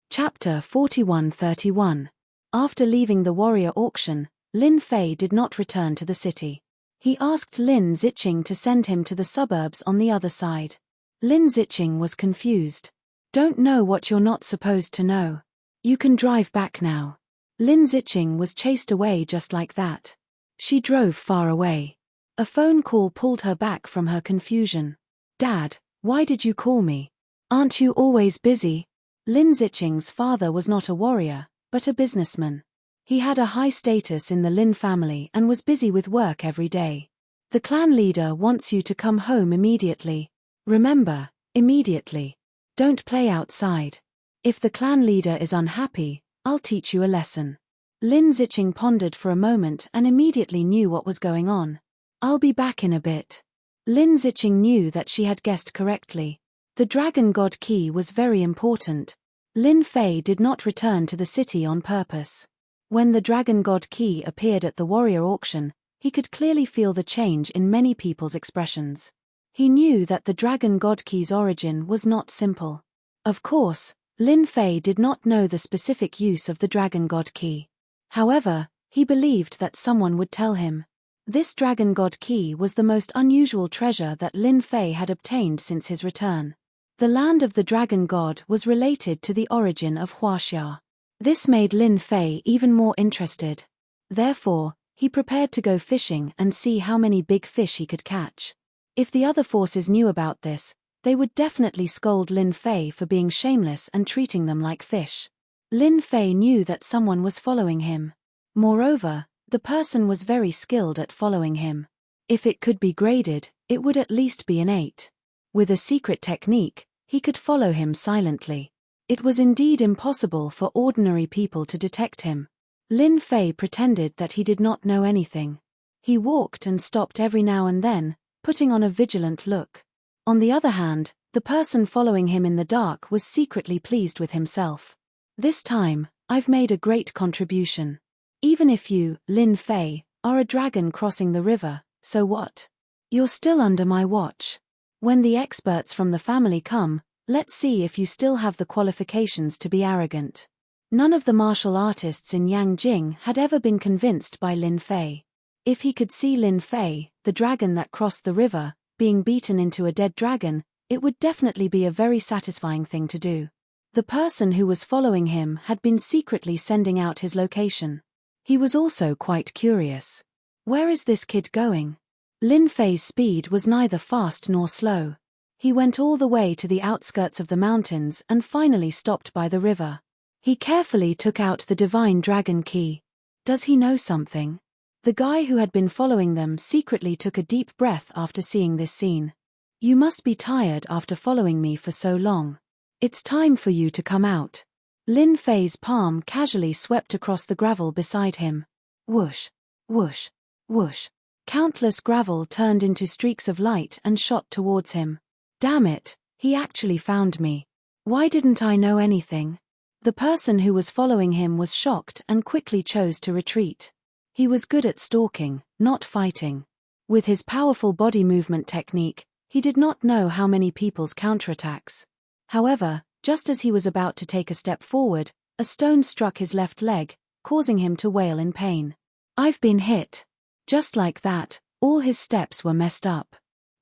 Chapter 4131. After leaving the warrior auction, Lin Fei did not return to the city. He asked Lin Ziqing to send him to the suburbs on the other side. Lin Ziqing was confused. Don't know what you're not supposed to know. You can drive back now. Lin Ziqing was chased away just like that. She drove far away. A phone call pulled her back from her confusion. Dad, why did you call me? Aren't you always busy? Lin Ziqing's father was not a warrior, but a businessman. He had a high status in the Lin family and was busy with work every day. The clan leader wants you to come home immediately. Remember, immediately. Don't play outside. If the clan leader is unhappy, I'll teach you a lesson. Lin Ziqing pondered for a moment and immediately knew what was going on. I'll be back in a bit. Lin Ziqing knew that she had guessed correctly. The Dragon God key was very important. Lin Fei did not return to the city on purpose. When the Dragon God key appeared at the warrior auction, he could clearly feel the change in many people's expressions. He knew that the Dragon God key's origin was not simple. Of course, Lin Fei did not know the specific use of the Dragon God key. However, he believed that someone would tell him. This Dragon God key was the most unusual treasure that Lin Fei had obtained since his return. The land of the Dragon God was related to the origin of Huaxia. This made Lin Fei even more interested. Therefore, he prepared to go fishing and see how many big fish he could catch. If the other forces knew about this, they would definitely scold Lin Fei for being shameless and treating them like fish. Lin Fei knew that someone was following him. Moreover, the person was very skilled at following him. If it could be graded, it would at least be an 8. With a secret technique, he could follow him silently. It was indeed impossible for ordinary people to detect him. Lin Fei pretended that he did not know anything. He walked and stopped every now and then, putting on a vigilant look. On the other hand, the person following him in the dark was secretly pleased with himself. This time, I've made a great contribution. Even if you, Lin Fei, are a dragon crossing the river, so what? You're still under my watch. When the experts from the family come, let's see if you still have the qualifications to be arrogant. None of the martial artists in Yangjing had ever been convinced by Lin Fei. If he could see Lin Fei, the dragon that crossed the river, being beaten into a dead dragon, it would definitely be a very satisfying thing to do. The person who was following him had been secretly sending out his location. He was also quite curious. Where is this kid going? Lin Fei's speed was neither fast nor slow. He went all the way to the outskirts of the mountains and finally stopped by the river. He carefully took out the divine dragon key. Does he know something? The guy who had been following them secretly took a deep breath after seeing this scene. You must be tired after following me for so long. It's time for you to come out. Lin Fei's palm casually swept across the gravel beside him. Whoosh, whoosh, whoosh. Countless gravel turned into streaks of light and shot towards him. Damn it, he actually found me. Why didn't I know anything? The person who was following him was shocked and quickly chose to retreat. He was good at stalking, not fighting. With his powerful body movement technique, he did not know how many people's counterattacks. However, just as he was about to take a step forward, a stone struck his left leg, causing him to wail in pain. I've been hit. Just like that, all his steps were messed up.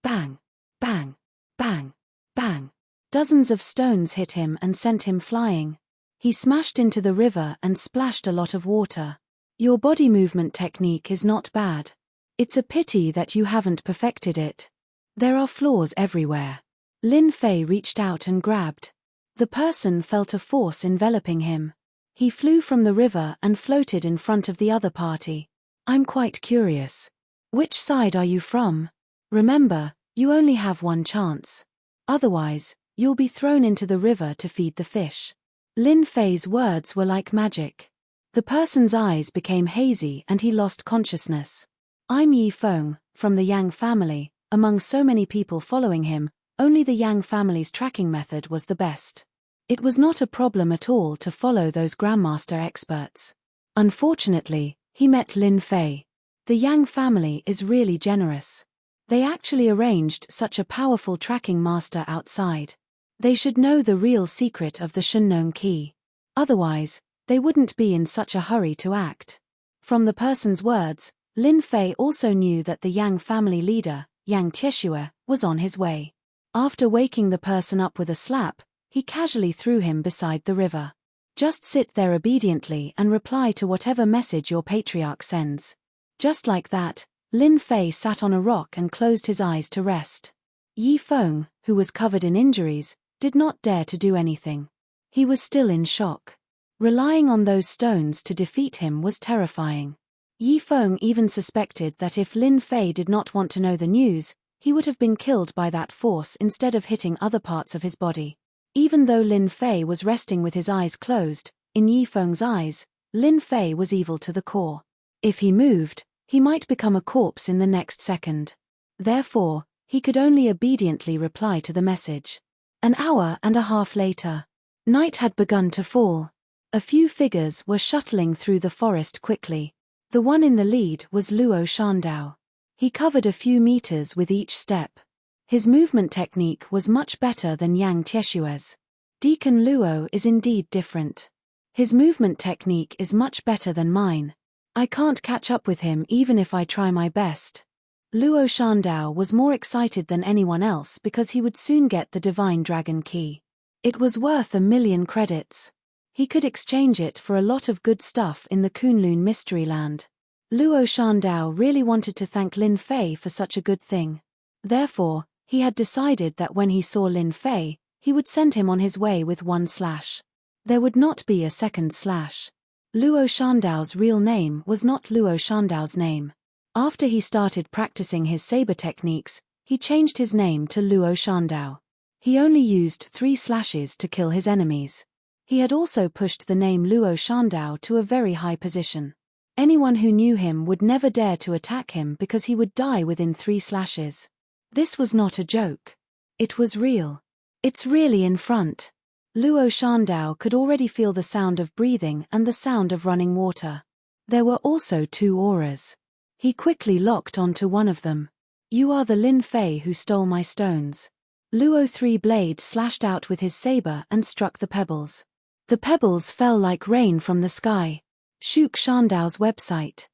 Bang, bang, bang, bang. Dozens of stones hit him and sent him flying. He smashed into the river and splashed a lot of water. Your body movement technique is not bad. It's a pity that you haven't perfected it. There are flaws everywhere. Lin Fei reached out and grabbed. The person felt a force enveloping him. He flew from the river and floated in front of the other party. I'm quite curious. Which side are you from? Remember, you only have one chance. Otherwise, you'll be thrown into the river to feed the fish. Lin Fei's words were like magic. The person's eyes became hazy and he lost consciousness. I'm Yi Feng, from the Yang family. Among so many people following him, only the Yang family's tracking method was the best. It was not a problem at all to follow those Grandmaster experts. Unfortunately, he met Lin Fei. The Yang family is really generous. They actually arranged such a powerful tracking master outside. They should know the real secret of the Shunnong key. Otherwise, they wouldn't be in such a hurry to act. From the person's words, Lin Fei also knew that the Yang family leader, Yang Tieshue, was on his way. After waking the person up with a slap, he casually threw him beside the river. Just sit there obediently and reply to whatever message your patriarch sends. Just like that, Lin Fei sat on a rock and closed his eyes to rest. Yi Feng, who was covered in injuries, did not dare to do anything. He was still in shock. Relying on those stones to defeat him was terrifying. Yi Feng even suspected that if Lin Fei did not want to know the news, he would have been killed by that force instead of hitting other parts of his body. Even though Lin Fei was resting with his eyes closed, in Yi Feng's eyes, Lin Fei was evil to the core. If he moved, he might become a corpse in the next second. Therefore, he could only obediently reply to the message. An hour and a half later, night had begun to fall. A few figures were shuttling through the forest quickly. The one in the lead was Luo Shandao. He covered a few meters with each step. His movement technique was much better than Yang Tieshue's. Deacon Luo is indeed different. His movement technique is much better than mine. I can't catch up with him even if I try my best. Luo Shandao was more excited than anyone else because he would soon get the Divine Dragon Key. It was worth 1,000,000 credits. He could exchange it for a lot of good stuff in the Kunlun Mystery Land. Luo Shandao really wanted to thank Lin Fei for such a good thing. Therefore, he had decided that when he saw Lin Fei, he would send him on his way with one slash. There would not be a second slash. Luo Shandao's real name was not Luo Shandao's name. After he started practicing his saber techniques, he changed his name to Luo Shandao. He only used 3 slashes to kill his enemies. He had also pushed the name Luo Shandao to a very high position. Anyone who knew him would never dare to attack him because he would die within 3 slashes. This was not a joke. It was real. It's really in front. Luo Shandao could already feel the sound of breathing and the sound of running water. There were also 2 auras. He quickly locked onto one of them. You are the Lin Fei who stole my stones. Luo 3 blade slashed out with his saber and struck the pebbles. The pebbles fell like rain from the sky. Shuk Shandao's website.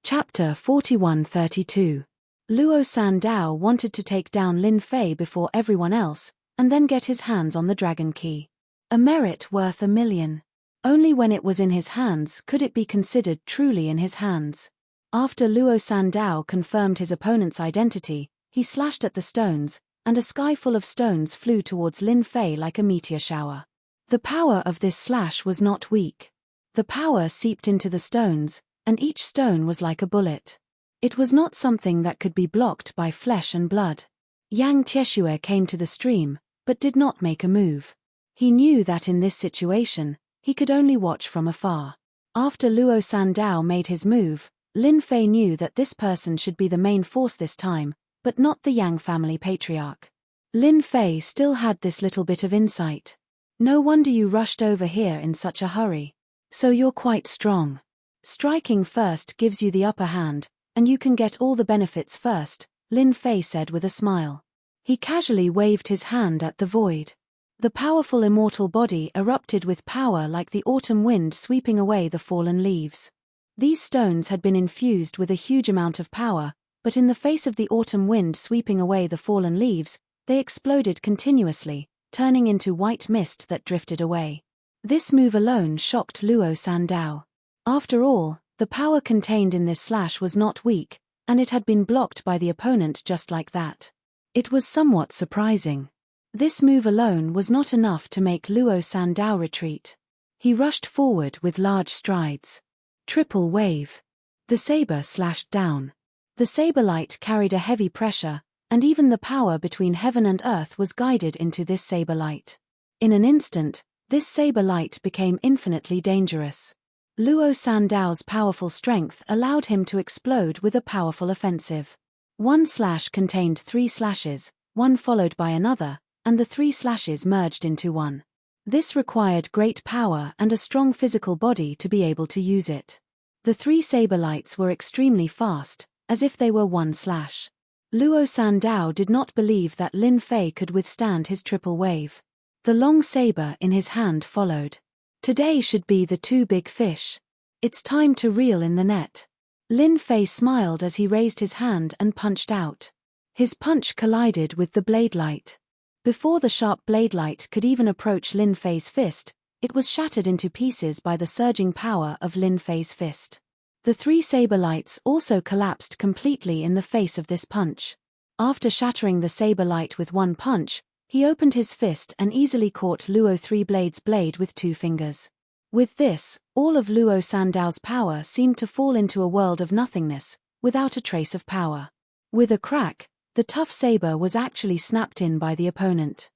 Chapter 4132. Luo Sandao wanted to take down Lin Fei before everyone else, and then get his hands on the dragon key. A merit worth 1,000,000. Only when it was in his hands could it be considered truly in his hands. After Luo Sandao confirmed his opponent's identity, he slashed at the stones, and a sky full of stones flew towards Lin Fei like a meteor shower. The power of this slash was not weak. The power seeped into the stones, and each stone was like a bullet. It was not something that could be blocked by flesh and blood. Yang Tieshue came to the stream, but did not make a move. He knew that in this situation, he could only watch from afar. After Luo Sandao made his move, Lin Fei knew that this person should be the main force this time, but not the Yang family patriarch. Lin Fei still had this little bit of insight. No wonder you rushed over here in such a hurry. So you're quite strong. Striking first gives you the upper hand, and you can get all the benefits first, Lin Fei said with a smile. He casually waved his hand at the void. The powerful immortal body erupted with power like the autumn wind sweeping away the fallen leaves. These stones had been infused with a huge amount of power, but in the face of the autumn wind sweeping away the fallen leaves, they exploded continuously, turning into white mist that drifted away. This move alone shocked Luo Sandao. After all, the power contained in this slash was not weak, and it had been blocked by the opponent just like that. It was somewhat surprising. This move alone was not enough to make Luo Sandao retreat. He rushed forward with large strides. Triple wave. The saber slashed down. The saber light carried a heavy pressure, and even the power between heaven and earth was guided into this saber light. In an instant, this saber light became infinitely dangerous. Luo Sandao's powerful strength allowed him to explode with a powerful offensive. One slash contained 3 slashes, one followed by another, and the 3 slashes merged into one. This required great power and a strong physical body to be able to use it. The 3 saber lights were extremely fast, as if they were one slash. Luo Sandao did not believe that Lin Fei could withstand his triple wave. The long saber in his hand followed. Today should be the 2 big fish. It's time to reel in the net. Lin Fei smiled as he raised his hand and punched out. His punch collided with the blade light. Before the sharp blade light could even approach Lin Fei's fist, it was shattered into pieces by the surging power of Lin Fei's fist. The 3 saber lights also collapsed completely in the face of this punch. After shattering the saber light with one punch, he opened his fist and easily caught Luo 3 Blade's blade with 2 fingers. With this, all of Luo Sandao's power seemed to fall into a world of nothingness, without a trace of power. With a crack, the tough saber was actually snapped in by the opponent.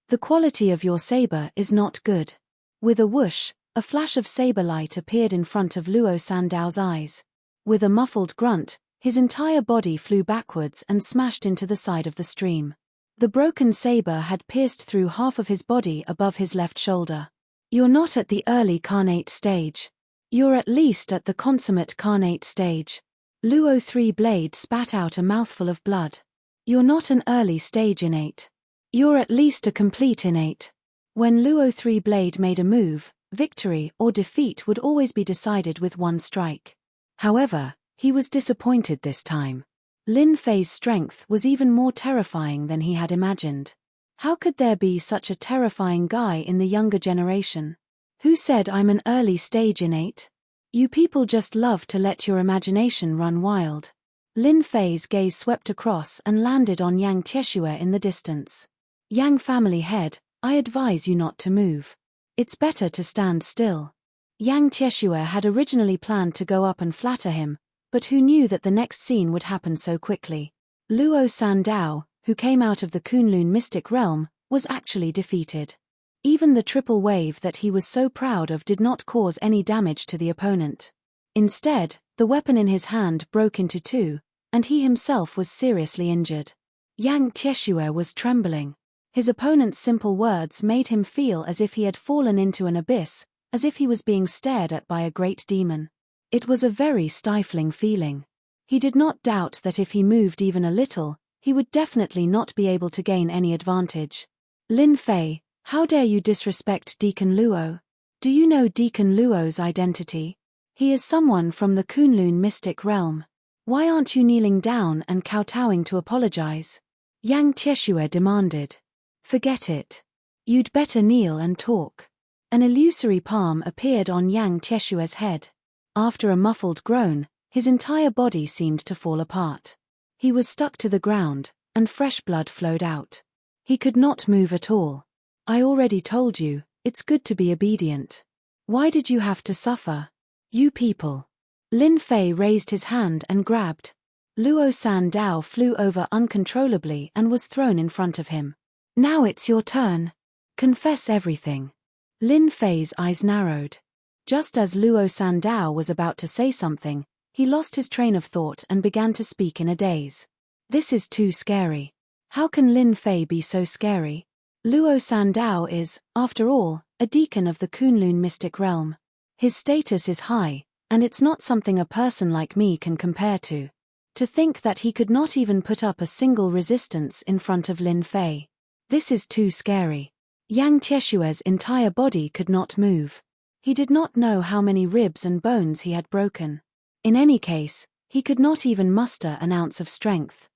The quality of your saber is not good. With a whoosh, a flash of saber light appeared in front of Luo Sandao's eyes. With a muffled grunt, his entire body flew backwards and smashed into the side of the stream. The broken saber had pierced through half of his body above his left shoulder. You're not at the early carnate stage. You're at least at the consummate carnate stage. Luo 3 Blade spat out a mouthful of blood. You're not an early stage innate. You're at least a complete innate. When Luo 3 Blade made a move, victory or defeat would always be decided with one strike. However, he was disappointed this time. Lin Fei's strength was even more terrifying than he had imagined. How could there be such a terrifying guy in the younger generation? Who said I'm an early stage innate? You people just love to let your imagination run wild. Lin Fei's gaze swept across and landed on Yang Tieshue in the distance. Yang family head, I advise you not to move. It's better to stand still. Yang Tieshue had originally planned to go up and flatter him, but who knew that the next scene would happen so quickly? Luo Sandao, who came out of the Kunlun mystic realm, was actually defeated. Even the triple wave that he was so proud of did not cause any damage to the opponent. Instead, the weapon in his hand broke into 2, and he himself was seriously injured. Yang Tieshue was trembling. His opponent's simple words made him feel as if he had fallen into an abyss, as if he was being stared at by a great demon. It was a very stifling feeling. He did not doubt that if he moved even a little, he would definitely not be able to gain any advantage. Lin Fei, how dare you disrespect Deacon Luo? Do you know Deacon Luo's identity? He is someone from the Kunlun mystic realm. Why aren't you kneeling down and kowtowing to apologize? Yang Tieshue demanded. Forget it. You'd better kneel and talk. An illusory palm appeared on Yang Tieshue's head. After a muffled groan, his entire body seemed to fall apart. He was stuck to the ground, and fresh blood flowed out. He could not move at all. I already told you, it's good to be obedient. Why did you have to suffer? You people. Lin Fei raised his hand and grabbed. Luo Sandao flew over uncontrollably and was thrown in front of him. Now it's your turn. Confess everything. Lin Fei's eyes narrowed. Just as Luo Sandao was about to say something, he lost his train of thought and began to speak in a daze. This is too scary. How can Lin Fei be so scary? Luo Sandao is, after all, a deacon of the Kunlun mystic realm. His status is high, and it's not something a person like me can compare to. To think that he could not even put up a single resistance in front of Lin Fei. This is too scary. Yang Tieshue's entire body could not move. He did not know how many ribs and bones he had broken. In any case, he could not even muster an ounce of strength.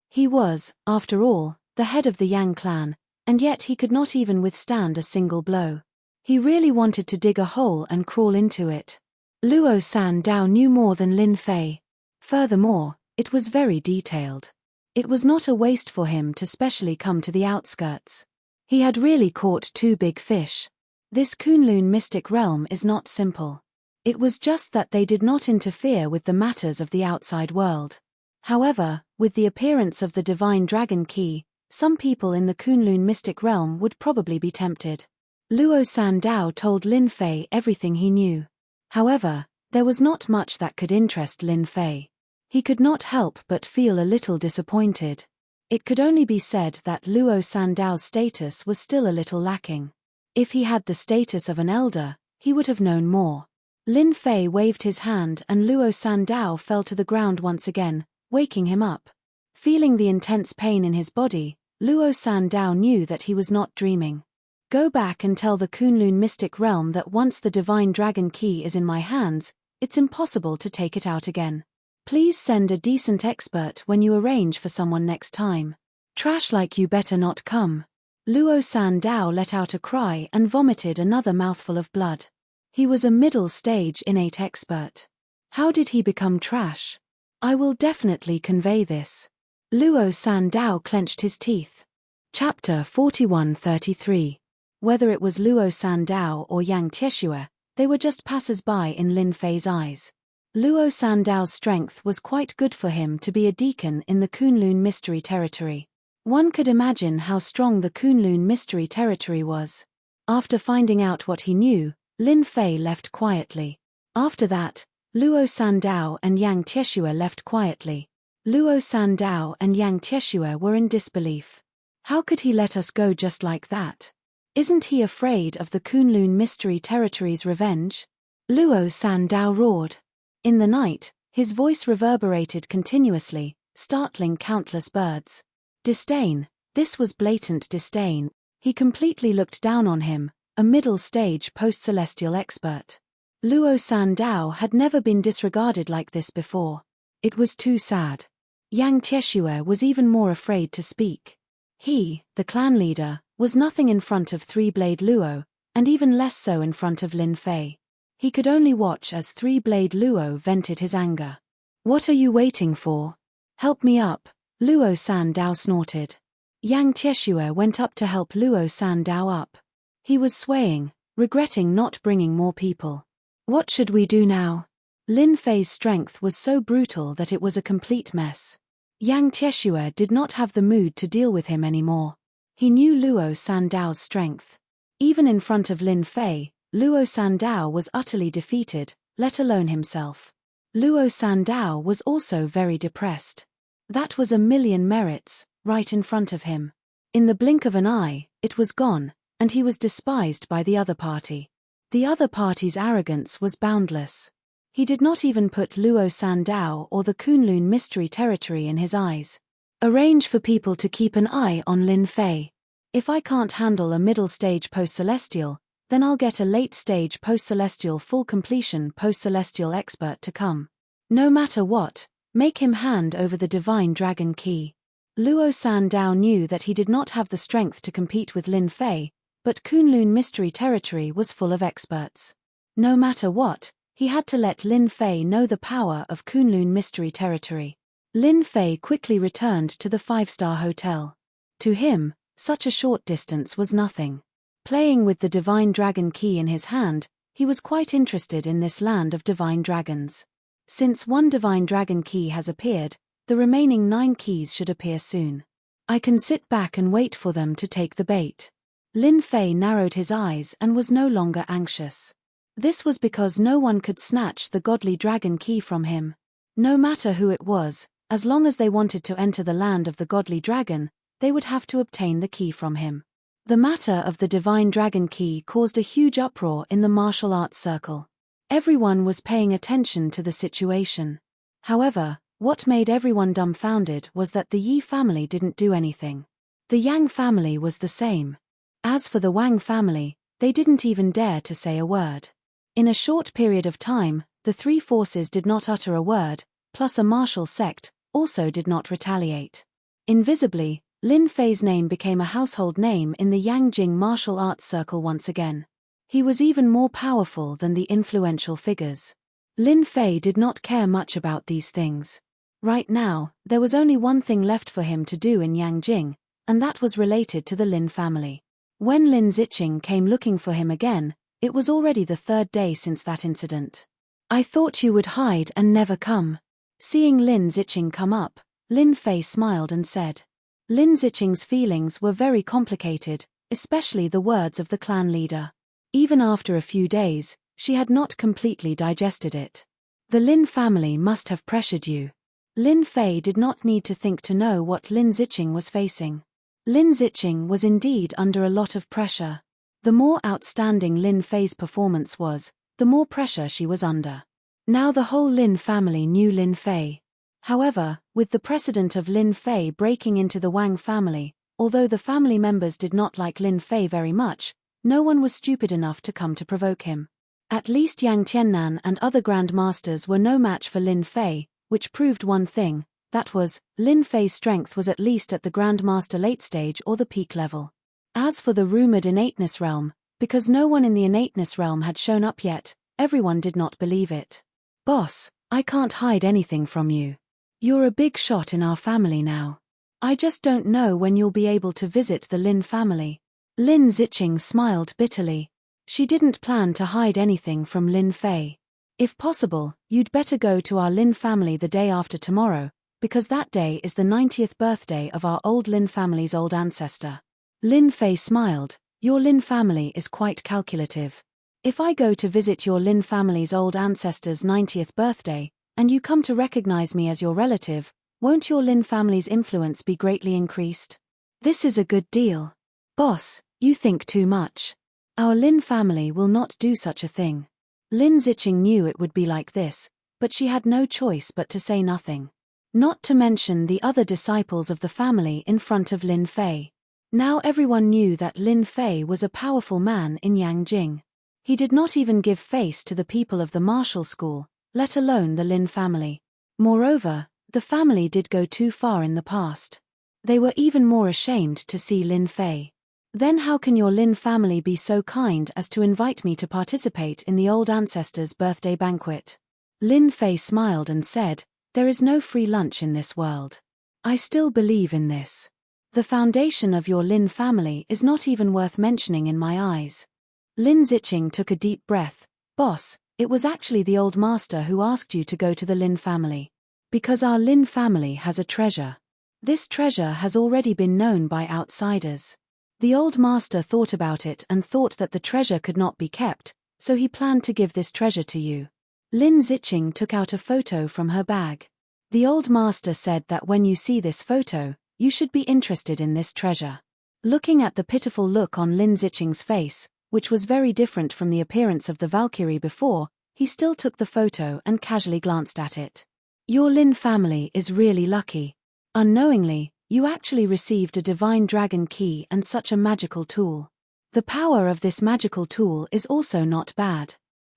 He was, after all, the head of the Yang clan, and yet he could not even withstand a single blow. He really wanted to dig a hole and crawl into it. Luo Sandao knew more than Lin Fei. Furthermore, it was very detailed. It was not a waste for him to specially come to the outskirts. He had really caught 2 big fish. This Kunlun mystic realm is not simple. It was just that they did not interfere with the matters of the outside world. However, with the appearance of the divine dragon key, some people in the Kunlun mystic realm would probably be tempted. Luo Sandao told Lin Fei everything he knew. However, there was not much that could interest Lin Fei. He could not help but feel a little disappointed. It could only be said that Luo Sandao's status was still a little lacking. If he had the status of an elder, he would have known more. Lin Fei waved his hand and Luo Sandao fell to the ground once again, waking him up. Feeling the intense pain in his body, Luo Sandao knew that he was not dreaming. Go back and tell the Kunlun mystic realm that once the divine dragon key is in my hands, it's impossible to take it out again. Please send a decent expert when you arrange for someone next time. Trash like you better not come. Luo Sandao let out a cry and vomited another mouthful of blood. He was a middle-stage innate expert. How did he become trash? I will definitely convey this. Luo Sandao clenched his teeth. Chapter 41-33. Whether it was Luo Sandao or Yang Tieshue, they were just passers-by in Lin Fei's eyes. Luo Sandao's strength was quite good for him to be a deacon in the Kunlun mystery territory. One could imagine how strong the Kunlun mystery territory was. After finding out what he knew, Lin Fei left quietly. After that, Luo Sandao and Yang Tieshue left quietly. Luo Sandao and Yang Tieshue were in disbelief. How could he let us go just like that? Isn't he afraid of the Kunlun mystery territory's revenge? Luo Sandao roared. In the night, his voice reverberated continuously, startling countless birds. Disdain. This was blatant disdain. He completely looked down on him, a middle-stage post-celestial expert. Luo Sandao had never been disregarded like this before. It was too sad. Yang Tieshue was even more afraid to speak. He, the clan leader, was nothing in front of Three-Blade Luo, and even less so in front of Lin Fei. He could only watch as Three-Blade Luo vented his anger. What are you waiting for? Help me up, Luo Sandao snorted. Yang Tieshue went up to help Luo Sandao up. He was swaying, regretting not bringing more people. What should we do now? Lin Fei's strength was so brutal that it was a complete mess. Yang Tieshue did not have the mood to deal with him anymore. He knew Luo Sandao's strength. Even in front of Lin Fei, Luo Sandao was utterly defeated, let alone himself. Luo Sandao was also very depressed. That was a million merits, right in front of him. In the blink of an eye, it was gone, and he was despised by the other party. The other party's arrogance was boundless. He did not even put Luo Sandao or the Kunlun mystery territory in his eyes. Arrange for people to keep an eye on Lin Fei. If I can't handle a middle-stage post-celestial, then I'll get a late-stage post-celestial full completion post-celestial expert to come. No matter what, make him hand over the divine dragon key. Luo Sandao knew that he did not have the strength to compete with Lin Fei, but Kunlun mystery territory was full of experts. No matter what, he had to let Lin Fei know the power of Kunlun mystery territory. Lin Fei quickly returned to the 5-star hotel. To him, such a short distance was nothing. Playing with the divine dragon key in his hand, he was quite interested in this land of divine dragons. Since one divine dragon key has appeared, the remaining 9 keys should appear soon. I can sit back and wait for them to take the bait. Lin Fei narrowed his eyes and was no longer anxious. This was because no one could snatch the godly dragon key from him. No matter who it was, as long as they wanted to enter the land of the godly dragon, they would have to obtain the key from him. The matter of the divine dragon key caused a huge uproar in the martial arts circle. Everyone was paying attention to the situation. However, what made everyone dumbfounded was that the Yi family didn't do anything. The Yang family was the same. As for the Wang family, they didn't even dare to say a word. In a short period of time, the 3 forces did not utter a word, plus a martial sect also did not retaliate. Invisibly, Lin Fei's name became a household name in the Yangjing martial arts circle once again. He was even more powerful than the influential figures. Lin Fei did not care much about these things. Right now, there was only one thing left for him to do in Yangjing, and that was related to the Lin family. When Lin Ziqing came looking for him again, it was already the 3rd day since that incident. I thought you would hide and never come. Seeing Lin Ziqing come up, Lin Fei smiled and said. Lin Ziqing's feelings were very complicated, especially the words of the clan leader. Even after a few days, she had not completely digested it. The Lin family must have pressured you. Lin Fei did not need to think to know what Lin Ziqing was facing. Lin Ziqing was indeed under a lot of pressure. The more outstanding Lin Fei's performance was, the more pressure she was under. Now the whole Lin family knew Lin Fei. However, with the precedent of Lin Fei breaking into the Wang family, although the family members did not like Lin Fei very much, no one was stupid enough to come to provoke him. At least Yang Tiannan and other grandmasters were no match for Lin Fei, which proved one thing, that was, Lin Fei's strength was at least at the grandmaster late stage or the peak level. As for the rumored innateness realm, because no one in the innateness realm had shown up yet, everyone did not believe it. Boss, I can't hide anything from you. You're a big shot in our family now. I just don't know when you'll be able to visit the Lin family. Lin Ziqing smiled bitterly. She didn't plan to hide anything from Lin Fei. If possible, you'd better go to our Lin family the day after tomorrow, because that day is the 90th birthday of our old Lin family's old ancestor. Lin Fei smiled. Your Lin family is quite calculative. If I go to visit your Lin family's old ancestor's 90th birthday, and you come to recognize me as your relative, won't your Lin family's influence be greatly increased? This is a good deal. Boss, you think too much. Our Lin family will not do such a thing. Lin Ziqing knew it would be like this, but she had no choice but to say nothing. Not to mention the other disciples of the family in front of Lin Fei. Now everyone knew that Lin Fei was a powerful man in Yangjing. He did not even give face to the people of the martial school, let alone the Lin family. Moreover, the family did go too far in the past. They were even more ashamed to see Lin Fei. Then how can your Lin family be so kind as to invite me to participate in the old ancestor's birthday banquet? Lin Fei smiled and said, there is no free lunch in this world. I still believe in this. The foundation of your Lin family is not even worth mentioning in my eyes. Lin Ziqing took a deep breath. Boss, it was actually the old master who asked you to go to the Lin family. Because our Lin family has a treasure. This treasure has already been known by outsiders. The old master thought about it and thought that the treasure could not be kept, so he planned to give this treasure to you. Lin Ziqing took out a photo from her bag. The old master said that when you see this photo, you should be interested in this treasure. Looking at the pitiful look on Lin Ziqing's face, which was very different from the appearance of the Valkyrie before, he still took the photo and casually glanced at it. Your Lin family is really lucky. Unknowingly, you actually received a divine dragon key and such a magical tool. The power of this magical tool is also not bad.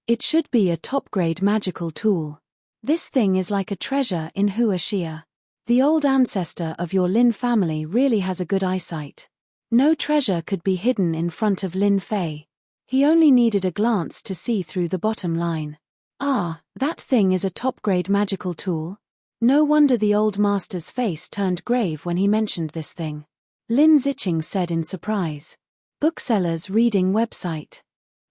It should be a top-grade magical tool. This thing is like a treasure in Hua Xia. The old ancestor of your Lin family really has a good eyesight. No treasure could be hidden in front of Lin Fei. He only needed a glance to see through the bottom line. Ah, that thing is a top-grade magical tool? No wonder the old master's face turned grave when he mentioned this thing. Lin Ziqing said in surprise. Bookseller's reading website.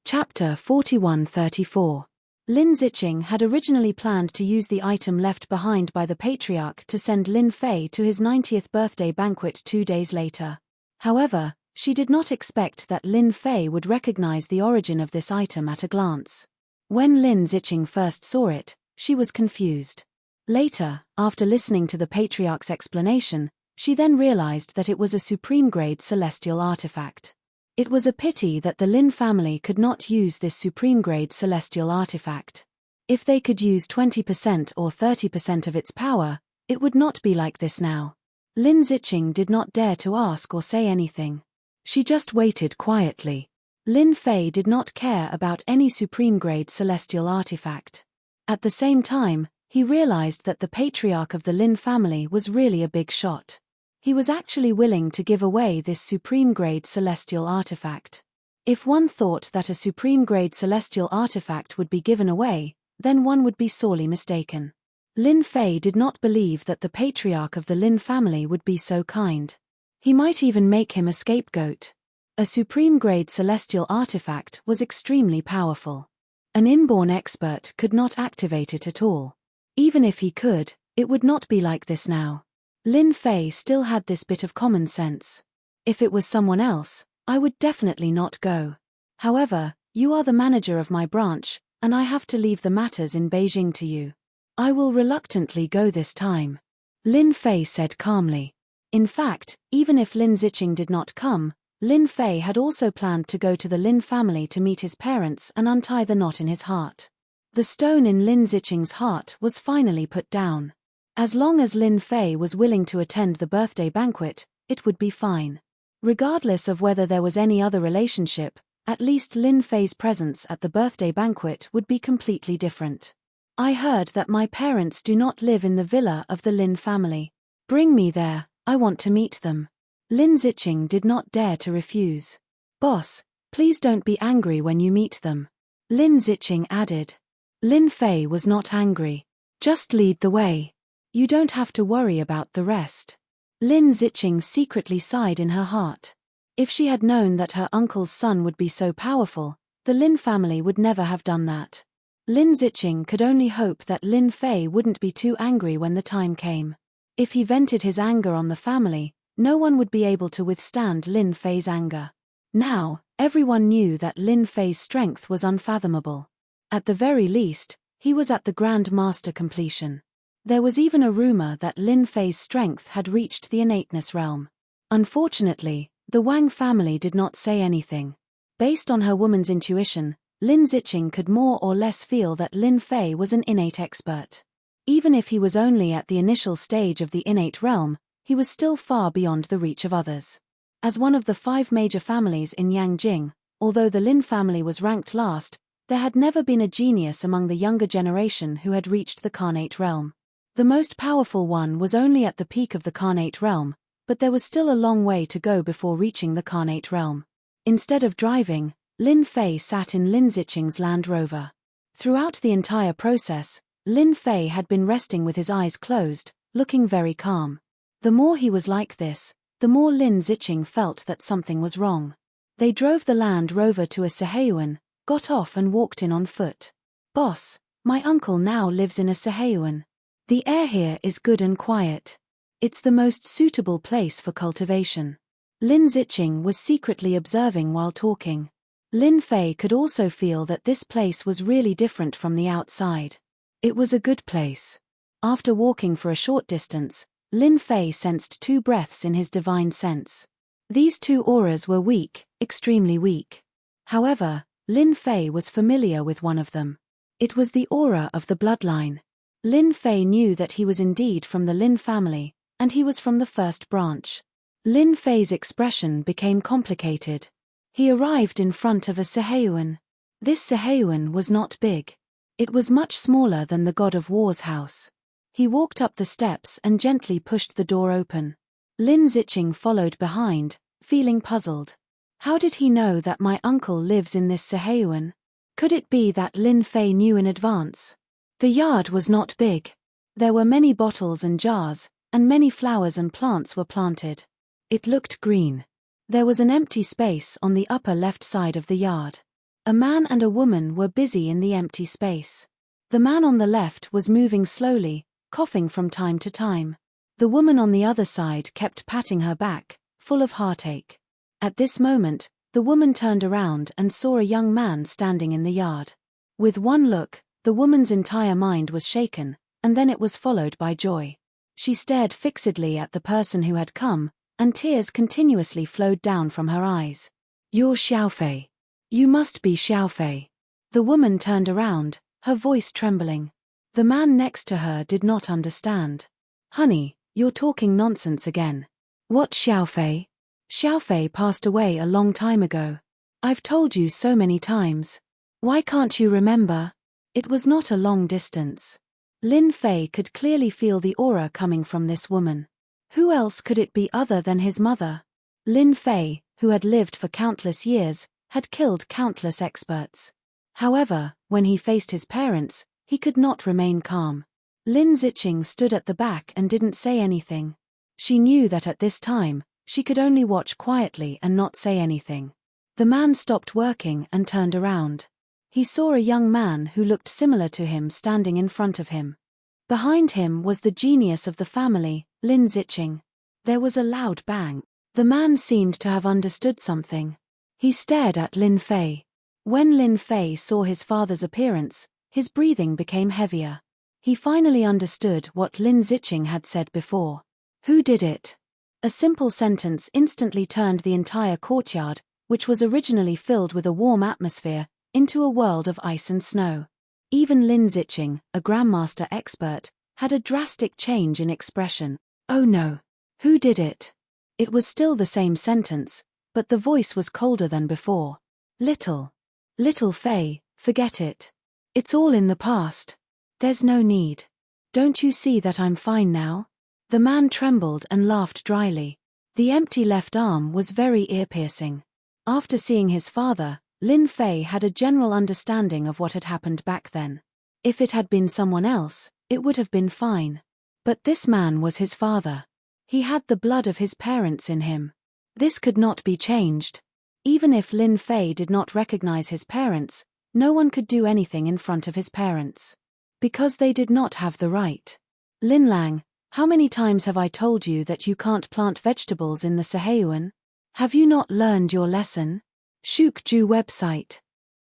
Chapter 4134. Lin Ziqing had originally planned to use the item left behind by the patriarch to send Lin Fei to his 90th birthday banquet 2 days later. However, she did not expect that Lin Fei would recognize the origin of this item at a glance. When Lin Ziqing first saw it, she was confused. Later, after listening to the patriarch's explanation, she then realized that it was a supreme-grade celestial artifact. It was a pity that the Lin family could not use this supreme-grade celestial artifact. If they could use 20% or 30% of its power, it would not be like this now. Lin Ziqing did not dare to ask or say anything. She just waited quietly. Lin Fei did not care about any supreme-grade celestial artifact. At the same time, he realized that the patriarch of the Lin family was really a big shot. He was actually willing to give away this supreme-grade celestial artifact. If one thought that a supreme-grade celestial artifact would be given away, then one would be sorely mistaken. Lin Fei did not believe that the patriarch of the Lin family would be so kind. He might even make him a scapegoat. A supreme-grade celestial artifact was extremely powerful. An inborn expert could not activate it at all. Even if he could, it would not be like this now. Lin Fei still had this bit of common sense. If it was someone else, I would definitely not go. However, you are the manager of my branch, and I have to leave the matters in Beijing to you. I will reluctantly go this time. Lin Fei said calmly. In fact, even if Lin Ziqing did not come, Lin Fei had also planned to go to the Lin family to meet his parents and untie the knot in his heart. The stone in Lin Ziqing's heart was finally put down. As long as Lin Fei was willing to attend the birthday banquet, it would be fine. Regardless of whether there was any other relationship, at least Lin Fei's presence at the birthday banquet would be completely different. I heard that my parents do not live in the villa of the Lin family. Bring me there, I want to meet them. Lin Ziqing did not dare to refuse. Boss, please don't be angry when you meet them. Lin Ziqing added. Lin Fei was not angry. Just lead the way. You don't have to worry about the rest. Lin Ziqing secretly sighed in her heart. If she had known that her uncle's son would be so powerful, the Lin family would never have done that. Lin Ziqing could only hope that Lin Fei wouldn't be too angry when the time came. If he vented his anger on the family, no one would be able to withstand Lin Fei's anger. Now, everyone knew that Lin Fei's strength was unfathomable. At the very least, he was at the Grand Master completion. There was even a rumor that Lin Fei's strength had reached the innateness realm. Unfortunately, the Wang family did not say anything. Based on her woman's intuition, Lin Ziqing could more or less feel that Lin Fei was an innate expert. Even if he was only at the initial stage of the innate realm, he was still far beyond the reach of others. As one of the 5 major families in Yangjing, although the Lin family was ranked last, there had never been a genius among the younger generation who had reached the Carnate realm. The most powerful one was only at the peak of the Carnate realm, but there was still a long way to go before reaching the Carnate realm. Instead of driving, Lin Fei sat in Lin Ziqing's Land Rover. Throughout the entire process, Lin Fei had been resting with his eyes closed, looking very calm. The more he was like this, the more Lin Ziqing felt that something was wrong. They drove the Land Rover to a Seheyuan, got off and walked in on foot. Boss, my uncle now lives in a Seheyuan. The air here is good and quiet. It's the most suitable place for cultivation. Lin Ziqing was secretly observing while talking. Lin Fei could also feel that this place was really different from the outside. It was a good place. After walking for a short distance, Lin Fei sensed 2 breaths in his divine sense. These 2 auras were weak, extremely weak. However, Lin Fei was familiar with one of them. It was the aura of the bloodline. Lin Fei knew that he was indeed from the Lin family, and he was from the first branch. Lin Fei's expression became complicated. He arrived in front of a Seheyuan. This Seheyuan was not big. It was much smaller than the God of War's house. He walked up the steps and gently pushed the door open. Lin Ziqing followed behind, feeling puzzled. How did he know that my uncle lives in this Seheyuan? Could it be that Lin Fei knew in advance? The yard was not big. There were many bottles and jars, and many flowers and plants were planted. It looked green. There was an empty space on the upper left side of the yard. A man and a woman were busy in the empty space. The man on the left was moving slowly, coughing from time to time. The woman on the other side kept patting her back, full of heartache. At this moment, the woman turned around and saw a young man standing in the yard. With one look, the woman's entire mind was shaken, and then it was followed by joy. She stared fixedly at the person who had come, and tears continuously flowed down from her eyes. You're Xiaofei. You must be Xiaofei. The woman turned around, her voice trembling. The man next to her did not understand. Honey, you're talking nonsense again. What Xiaofei? Xiaofei passed away a long time ago. I've told you so many times. Why can't you remember? It was not a long distance. Lin Fei could clearly feel the aura coming from this woman. Who else could it be other than his mother? Lin Fei, who had lived for countless years, had killed countless experts. However, when he faced his parents, he could not remain calm. Lin Ziqing stood at the back and didn't say anything. She knew that at this time, she could only watch quietly and not say anything. The man stopped working and turned around. He saw a young man who looked similar to him standing in front of him. Behind him was the genius of the family, Lin Ziqing. There was a loud bang. The man seemed to have understood something. He stared at Lin Fei. When Lin Fei saw his father's appearance, his breathing became heavier. He finally understood what Lin Ziqing had said before. Who did it? A simple sentence instantly turned the entire courtyard, which was originally filled with a warm atmosphere, into a world of ice and snow. Even Lin Zicheng, a Grandmaster expert, had a drastic change in expression. Oh no! Who did it? It was still the same sentence, but the voice was colder than before. Little Fei, forget it. It's all in the past. There's no need. Don't you see that I'm fine now? The man trembled and laughed dryly. The empty left arm was very ear-piercing. After seeing his father, Lin Fei had a general understanding of what had happened back then. If it had been someone else, it would have been fine. But this man was his father. He had the blood of his parents in him. This could not be changed. Even if Lin Fei did not recognize his parents, no one could do anything in front of his parents. Because they did not have the right. Lin Lang, how many times have I told you that you can't plant vegetables in the Saheyuan? Have you not learned your lesson? Shukju website.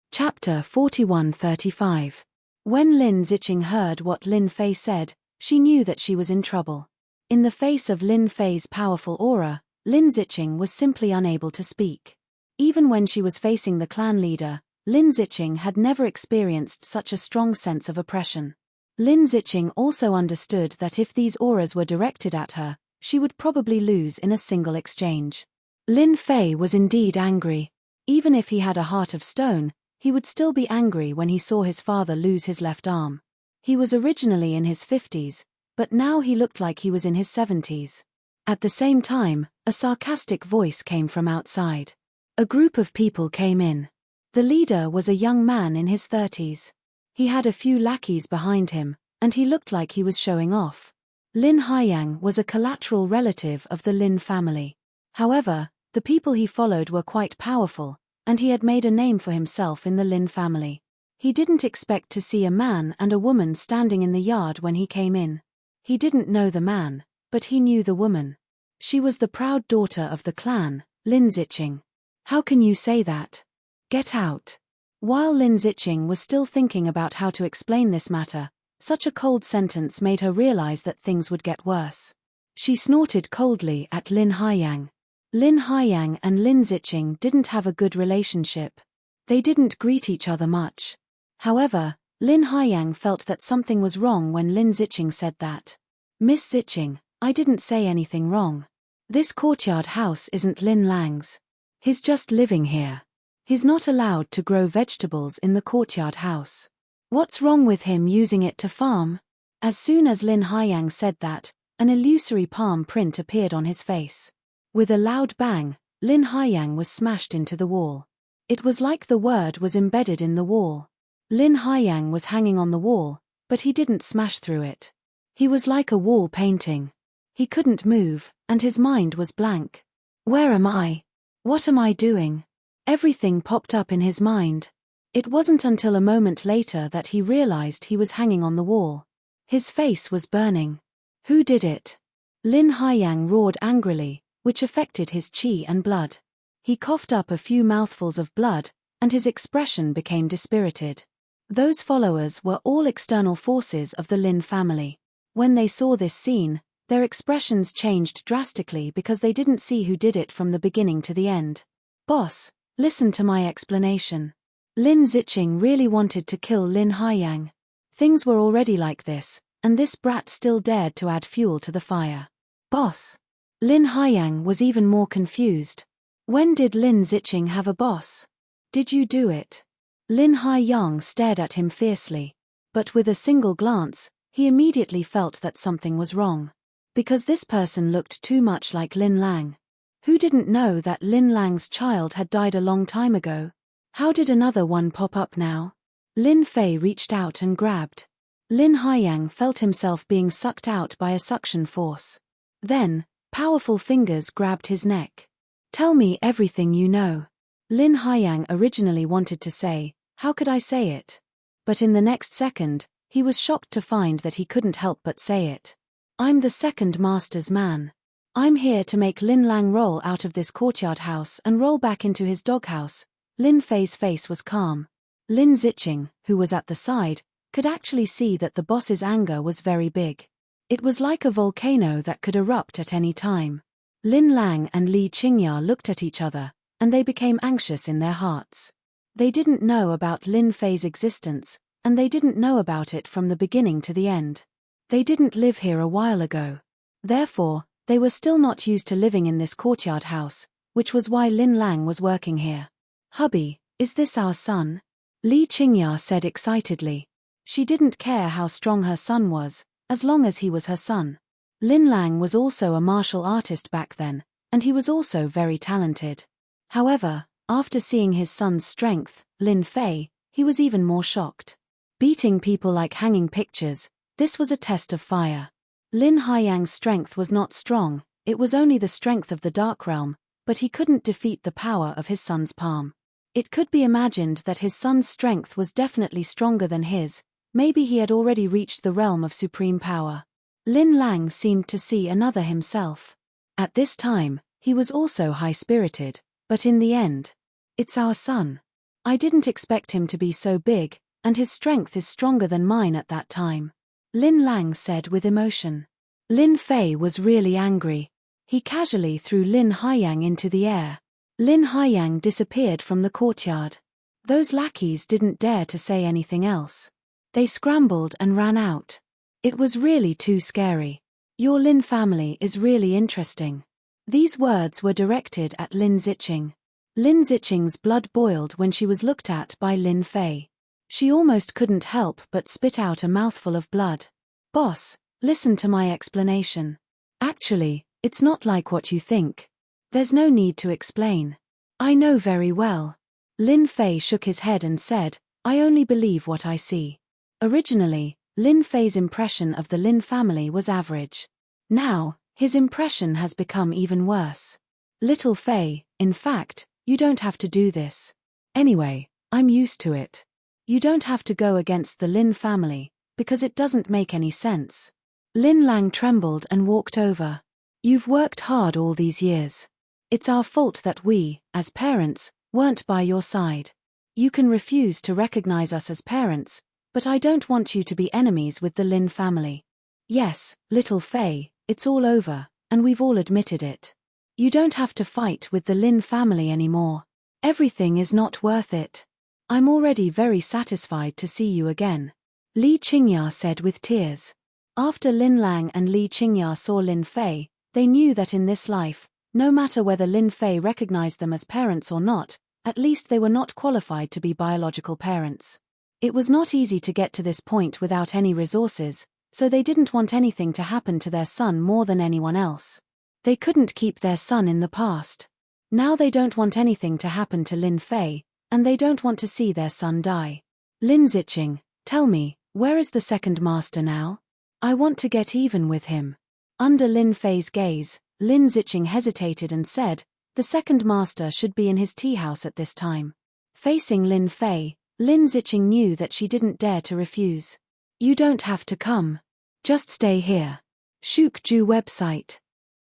Chapter 4135. When Lin Zicheng heard what Lin Fei said, she knew that she was in trouble. In the face of Lin Fei's powerful aura, Lin Zicheng was simply unable to speak. Even when she was facing the clan leader, Lin Zicheng had never experienced such a strong sense of oppression. Lin Zicheng also understood that if these auras were directed at her, she would probably lose in a single exchange. Lin Fei was indeed angry. Even if he had a heart of stone, he would still be angry when he saw his father lose his left arm. He was originally in his 50s, but now he looked like he was in his 70s. At the same time, a sarcastic voice came from outside. A group of people came in. The leader was a young man in his 30s. He had a few lackeys behind him, and he looked like he was showing off. Lin Haiyang was a collateral relative of the Lin family. However, the people he followed were quite powerful, and he had made a name for himself in the Lin family. He didn't expect to see a man and a woman standing in the yard when he came in. He didn't know the man, but he knew the woman. She was the proud daughter of the clan, Lin Zicheng. How can you say that? Get out. While Lin Zicheng was still thinking about how to explain this matter, such a cold sentence made her realize that things would get worse. She snorted coldly at Lin Haiyang. Lin Haiyang and Lin Zicheng didn't have a good relationship. They didn't greet each other much. However, Lin Haiyang felt that something was wrong when Lin Zicheng said that. Miss Zicheng, I didn't say anything wrong. This courtyard house isn't Lin Lang's. He's just living here. He's not allowed to grow vegetables in the courtyard house. What's wrong with him using it to farm? As soon as Lin Haiyang said that, an illusory palm print appeared on his face. With a loud bang, Lin Haiyang was smashed into the wall. It was like the word was embedded in the wall. Lin Haiyang was hanging on the wall, but he didn't smash through it. He was like a wall painting. He couldn't move, and his mind was blank. Where am I? What am I doing? Everything popped up in his mind. It wasn't until a moment later that he realized he was hanging on the wall. His face was burning. Who did it? Lin Haiyang roared angrily, which affected his qi and blood. He coughed up a few mouthfuls of blood, and his expression became dispirited. Those followers were all external forces of the Lin family. When they saw this scene, their expressions changed drastically because they didn't see who did it from the beginning to the end. Boss, listen to my explanation. Lin Zicheng really wanted to kill Lin Haiyang. Things were already like this, and this brat still dared to add fuel to the fire. Boss. Lin Haiyang was even more confused. When did Lin Zicheng have a boss? Did you do it? Lin Haiyang stared at him fiercely. But with a single glance, he immediately felt that something was wrong. Because this person looked too much like Lin Lang. Who didn't know that Lin Lang's child had died a long time ago? How did another one pop up now? Lin Fei reached out and grabbed. Lin Haiyang felt himself being sucked out by a suction force. Then, powerful fingers grabbed his neck. Tell me everything you know. Lin Haiyang originally wanted to say, how could I say it? But in the next second, he was shocked to find that he couldn't help but say it. I'm the second master's man. I'm here to make Lin Lang roll out of this courtyard house and roll back into his doghouse. Lin Fei's face was calm. Lin Zicheng, who was at the side, could actually see that the boss's anger was very big. It was like a volcano that could erupt at any time. Lin Lang and Li Qingya looked at each other, and they became anxious in their hearts. They didn't know about Lin Fei's existence, and they didn't know about it from the beginning to the end. They didn't live here a while ago. Therefore, they were still not used to living in this courtyard house, which was why Lin Lang was working here. "Hubby, is this our son?" Li Qingya said excitedly. She didn't care how strong her son was, as long as he was her son. Lin Lang was also a martial artist back then, and he was also very talented. However, after seeing his son's strength, Lin Fei, he was even more shocked. Beating people like hanging pictures, this was a test of fire. Lin Haiyang's strength was not strong, it was only the strength of the Dark Realm, but he couldn't defeat the power of his son's palm. It could be imagined that his son's strength was definitely stronger than his, maybe he had already reached the realm of supreme power. Lin Lang seemed to see another himself. At this time, he was also high-spirited, but in the end, "It's our son. I didn't expect him to be so big, and his strength is stronger than mine at that time," Lin Lang said with emotion. Lin Fei was really angry. He casually threw Lin Haiyang into the air. Lin Haiyang disappeared from the courtyard. Those lackeys didn't dare to say anything else. They scrambled and ran out. It was really too scary. "Your Lin family is really interesting." These words were directed at Lin Ziqing. Lin Ziqing's blood boiled when she was looked at by Lin Fei. She almost couldn't help but spit out a mouthful of blood. "Boss, listen to my explanation. Actually, it's not like what you think. There's no need to explain. I know very well." Lin Fei shook his head and said, "I only believe what I see." Originally, Lin Fei's impression of the Lin family was average. Now, his impression has become even worse. "Little Fei, in fact, you don't have to do this. Anyway, I'm used to it. You don't have to go against the Lin family, because it doesn't make any sense." Lin Lang trembled and walked over. "You've worked hard all these years. It's our fault that we, as parents, weren't by your side. You can refuse to recognize us as parents, but I don't want you to be enemies with the Lin family. Yes, little Fei, it's all over, and we've all admitted it. You don't have to fight with the Lin family anymore. Everything is not worth it. I'm already very satisfied to see you again," Li Qingya said with tears. After Lin Lang and Li Qingya saw Lin Fei, they knew that in this life, no matter whether Lin Fei recognized them as parents or not, at least they were not qualified to be biological parents. It was not easy to get to this point without any resources, so they didn't want anything to happen to their son more than anyone else. They couldn't keep their son in the past. Now they don't want anything to happen to Lin Fei, and they don't want to see their son die. "Lin Ziqing, tell me, where is the second master now? I want to get even with him." Under Lin Fei's gaze, Lin Ziqing hesitated and said, "The second master should be in his tea house at this time." Facing Lin Fei, Lin Ziqing knew that she didn't dare to refuse. "You don't have to come. Just stay here." Shukju website.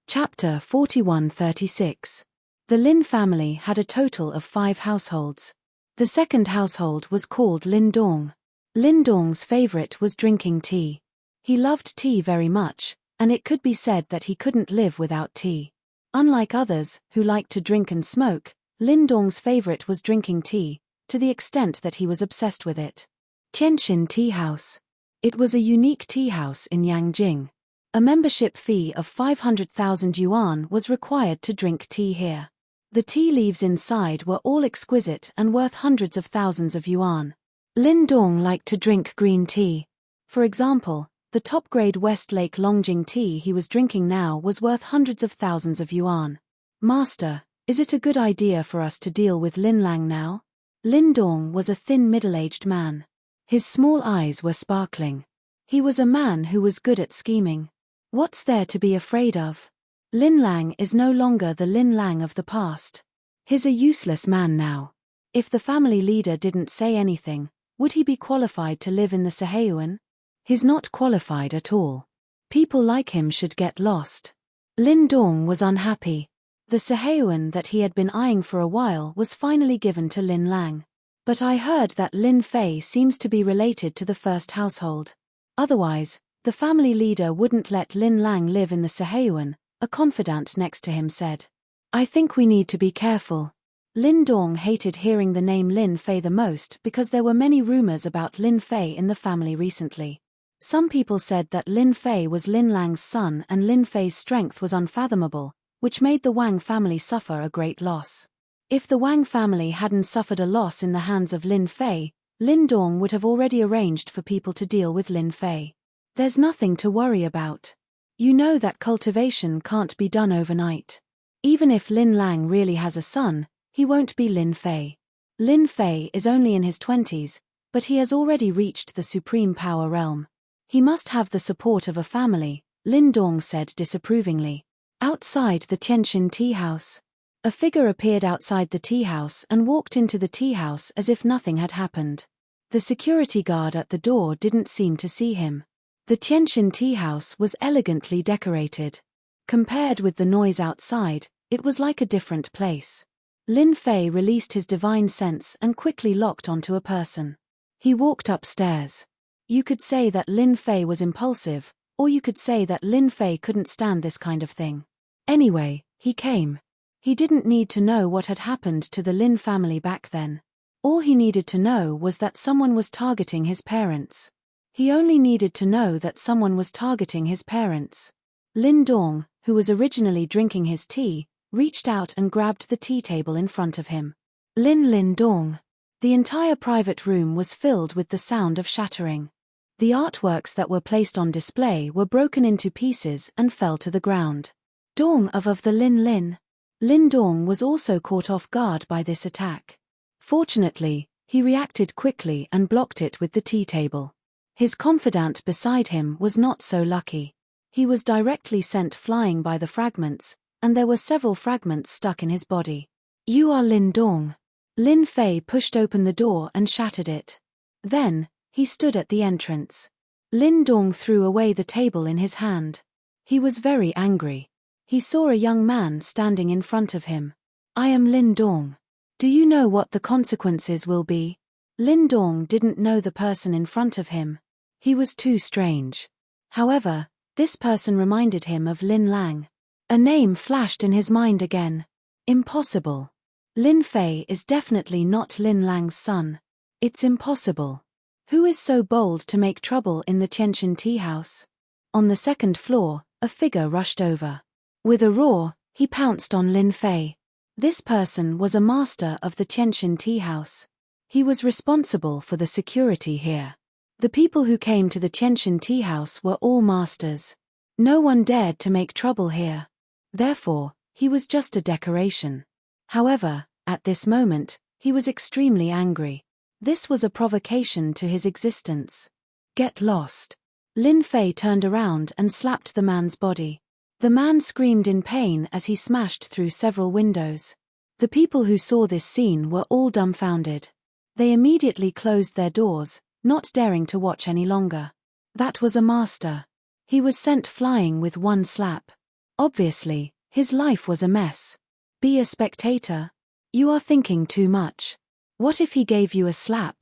Chapter 4136. The Lin family had a total of 5 households. The second household was called Lin Dong. Lin Dong's favorite was drinking tea. He loved tea very much, and it could be said that he couldn't live without tea. Unlike others, who liked to drink and smoke, Lin Dong's favorite was drinking tea, to the extent that he was obsessed with it. Tianxin Tea House. It was a unique tea house in Yangjing. A membership fee of 500,000 yuan was required to drink tea here. The tea leaves inside were all exquisite and worth hundreds of thousands of yuan. Lin Dong liked to drink green tea. For example, the top-grade Westlake Longjing tea he was drinking now was worth hundreds of thousands of yuan. "Master, is it a good idea for us to deal with Lin Lang now?" Lin Dong was a thin middle-aged man. His small eyes were sparkling. He was a man who was good at scheming. What's there to be afraid of? Lin Lang is no longer the Lin Lang of the past. He's a useless man now. If the family leader didn't say anything, would he be qualified to live in the Seheyuan? He's not qualified at all. People like him should get lost. Lin Dong was unhappy. The Seheyuan that he had been eyeing for a while was finally given to Lin Lang. But I heard that Lin Fei seems to be related to the first household. Otherwise, the family leader wouldn't let Lin Lang live in the Seheyuan, a confidant next to him said. I think we need to be careful. Lin Dong hated hearing the name Lin Fei the most because there were many rumors about Lin Fei in the family recently. Some people said that Lin Fei was Lin Lang's son and Lin Fei's strength was unfathomable, which made the Wang family suffer a great loss. If the Wang family hadn't suffered a loss in the hands of Lin Fei, Lin Dong would have already arranged for people to deal with Lin Fei. There's nothing to worry about. You know that cultivation can't be done overnight. Even if Lin Lang really has a son, he won't be Lin Fei. Lin Fei is only in his 20s, but he has already reached the supreme power realm. He must have the support of a family, Lin Dong said disapprovingly. Outside the Tianxin tea house. A figure appeared outside the tea house and walked into the tea house as if nothing had happened. The security guard at the door didn't seem to see him. The Tianxin tea house was elegantly decorated. Compared with the noise outside, it was like a different place. Lin Fei released his divine sense and quickly locked onto a person. He walked upstairs. You could say that Lin Fei was impulsive, or you could say that Lin Fei couldn't stand this kind of thing. Anyway, he came. He didn't need to know what had happened to the Lin family back then. All he needed to know was that someone was targeting his parents. He only needed to know that someone was targeting his parents. Lin Dong, who was originally drinking his tea, reached out and grabbed the tea table in front of him. Lin Dong. The entire private room was filled with the sound of shattering. The artworks that were placed on display were broken into pieces and fell to the ground. Dong of the Lin. Lin Dong was also caught off guard by this attack. Fortunately, he reacted quickly and blocked it with the tea table. His confidant beside him was not so lucky. He was directly sent flying by the fragments, and there were several fragments stuck in his body. You are Lin Dong. Lin Fei pushed open the door and shattered it. Then, he stood at the entrance. Lin Dong threw away the table in his hand. He was very angry. He saw a young man standing in front of him. I am Lin Dong. Do you know what the consequences will be? Lin Dong didn't know the person in front of him. He was too strange. However, this person reminded him of Lin Lang. A name flashed in his mind again. Impossible. Lin Fei is definitely not Lin Lang's son. It's impossible. Who is so bold to make trouble in the Tianxin tea house? On the second floor, a figure rushed over. With a roar, he pounced on Lin Fei. This person was a master of the Tianxin tea house. He was responsible for the security here. The people who came to the Tianxin tea house were all masters. No one dared to make trouble here. Therefore, he was just a decoration. However, at this moment, he was extremely angry. This was a provocation to his existence. Get lost. Lin Fei turned around and slapped the man's body. The man screamed in pain as he smashed through several windows. The people who saw this scene were all dumbfounded. They immediately closed their doors, not daring to watch any longer. That was a master. He was sent flying with one slap. Obviously, his life was a mess. Be a spectator. You are thinking too much. What if he gave you a slap?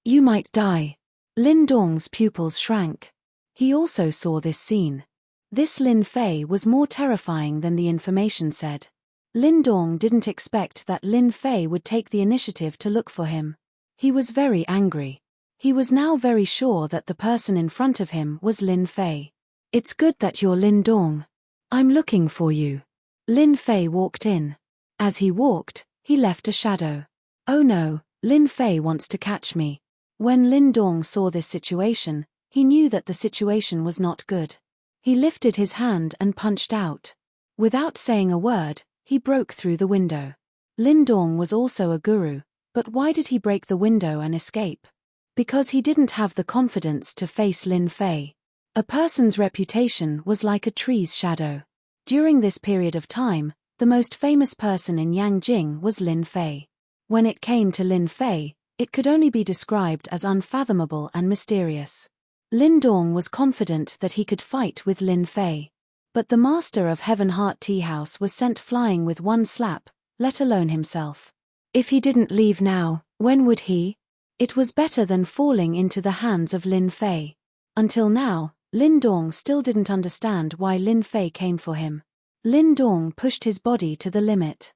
You might die. Lin Dong's pupils shrank. He also saw this scene. This Lin Fei was more terrifying than the information said. Lin Dong didn't expect that Lin Fei would take the initiative to look for him. He was very angry. He was now very sure that the person in front of him was Lin Fei. It's good that you're Lin Dong. I'm looking for you. Lin Fei walked in. As he walked, he left a shadow. Oh no, Lin Fei wants to catch me. When Lin Dong saw this situation, he knew that the situation was not good. He lifted his hand and punched out. Without saying a word, he broke through the window. Lin Dong was also a guru, but why did he break the window and escape? Because he didn't have the confidence to face Lin Fei. A person's reputation was like a tree's shadow. During this period of time, the most famous person in Yangjing was Lin Fei. When it came to Lin Fei, it could only be described as unfathomable and mysterious. Lin Dong was confident that he could fight with Lin Fei. But the master of Heaven Heart Tea House was sent flying with one slap, let alone himself. If he didn't leave now, when would he? It was better than falling into the hands of Lin Fei. Until now, Lin Dong still didn't understand why Lin Fei came for him. Lin Dong pushed his body to the limit.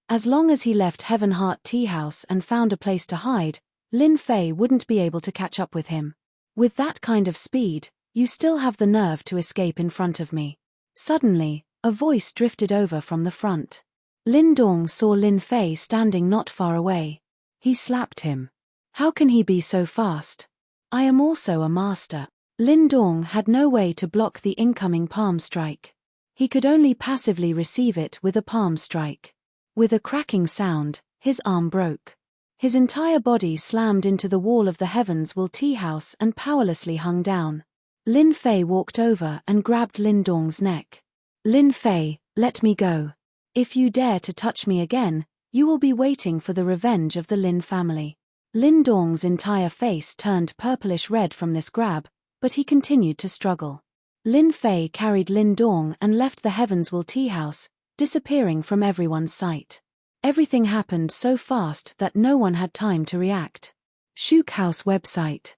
As long as he left Heaven Heart Tea House and found a place to hide, Lin Fei wouldn't be able to catch up with him. With that kind of speed, you still have the nerve to escape in front of me. Suddenly, a voice drifted over from the front. Lin Dong saw Lin Fei standing not far away. He slapped him. How can he be so fast? I am also a master. Lin Dong had no way to block the incoming palm strike. He could only passively receive it with a palm strike. With a cracking sound, his arm broke. His entire body slammed into the wall of the Heavens Will Tea House and powerlessly hung down. Lin Fei walked over and grabbed Lin Dong's neck. Lin Fei, let me go. If you dare to touch me again, you will be waiting for the revenge of the Lin family. Lin Dong's entire face turned purplish red from this grab, but he continued to struggle. Lin Fei carried Lin Dong and left the Heavens Will Tea House, disappearing from everyone's sight. Everything happened so fast that no one had time to react. Shuk House website.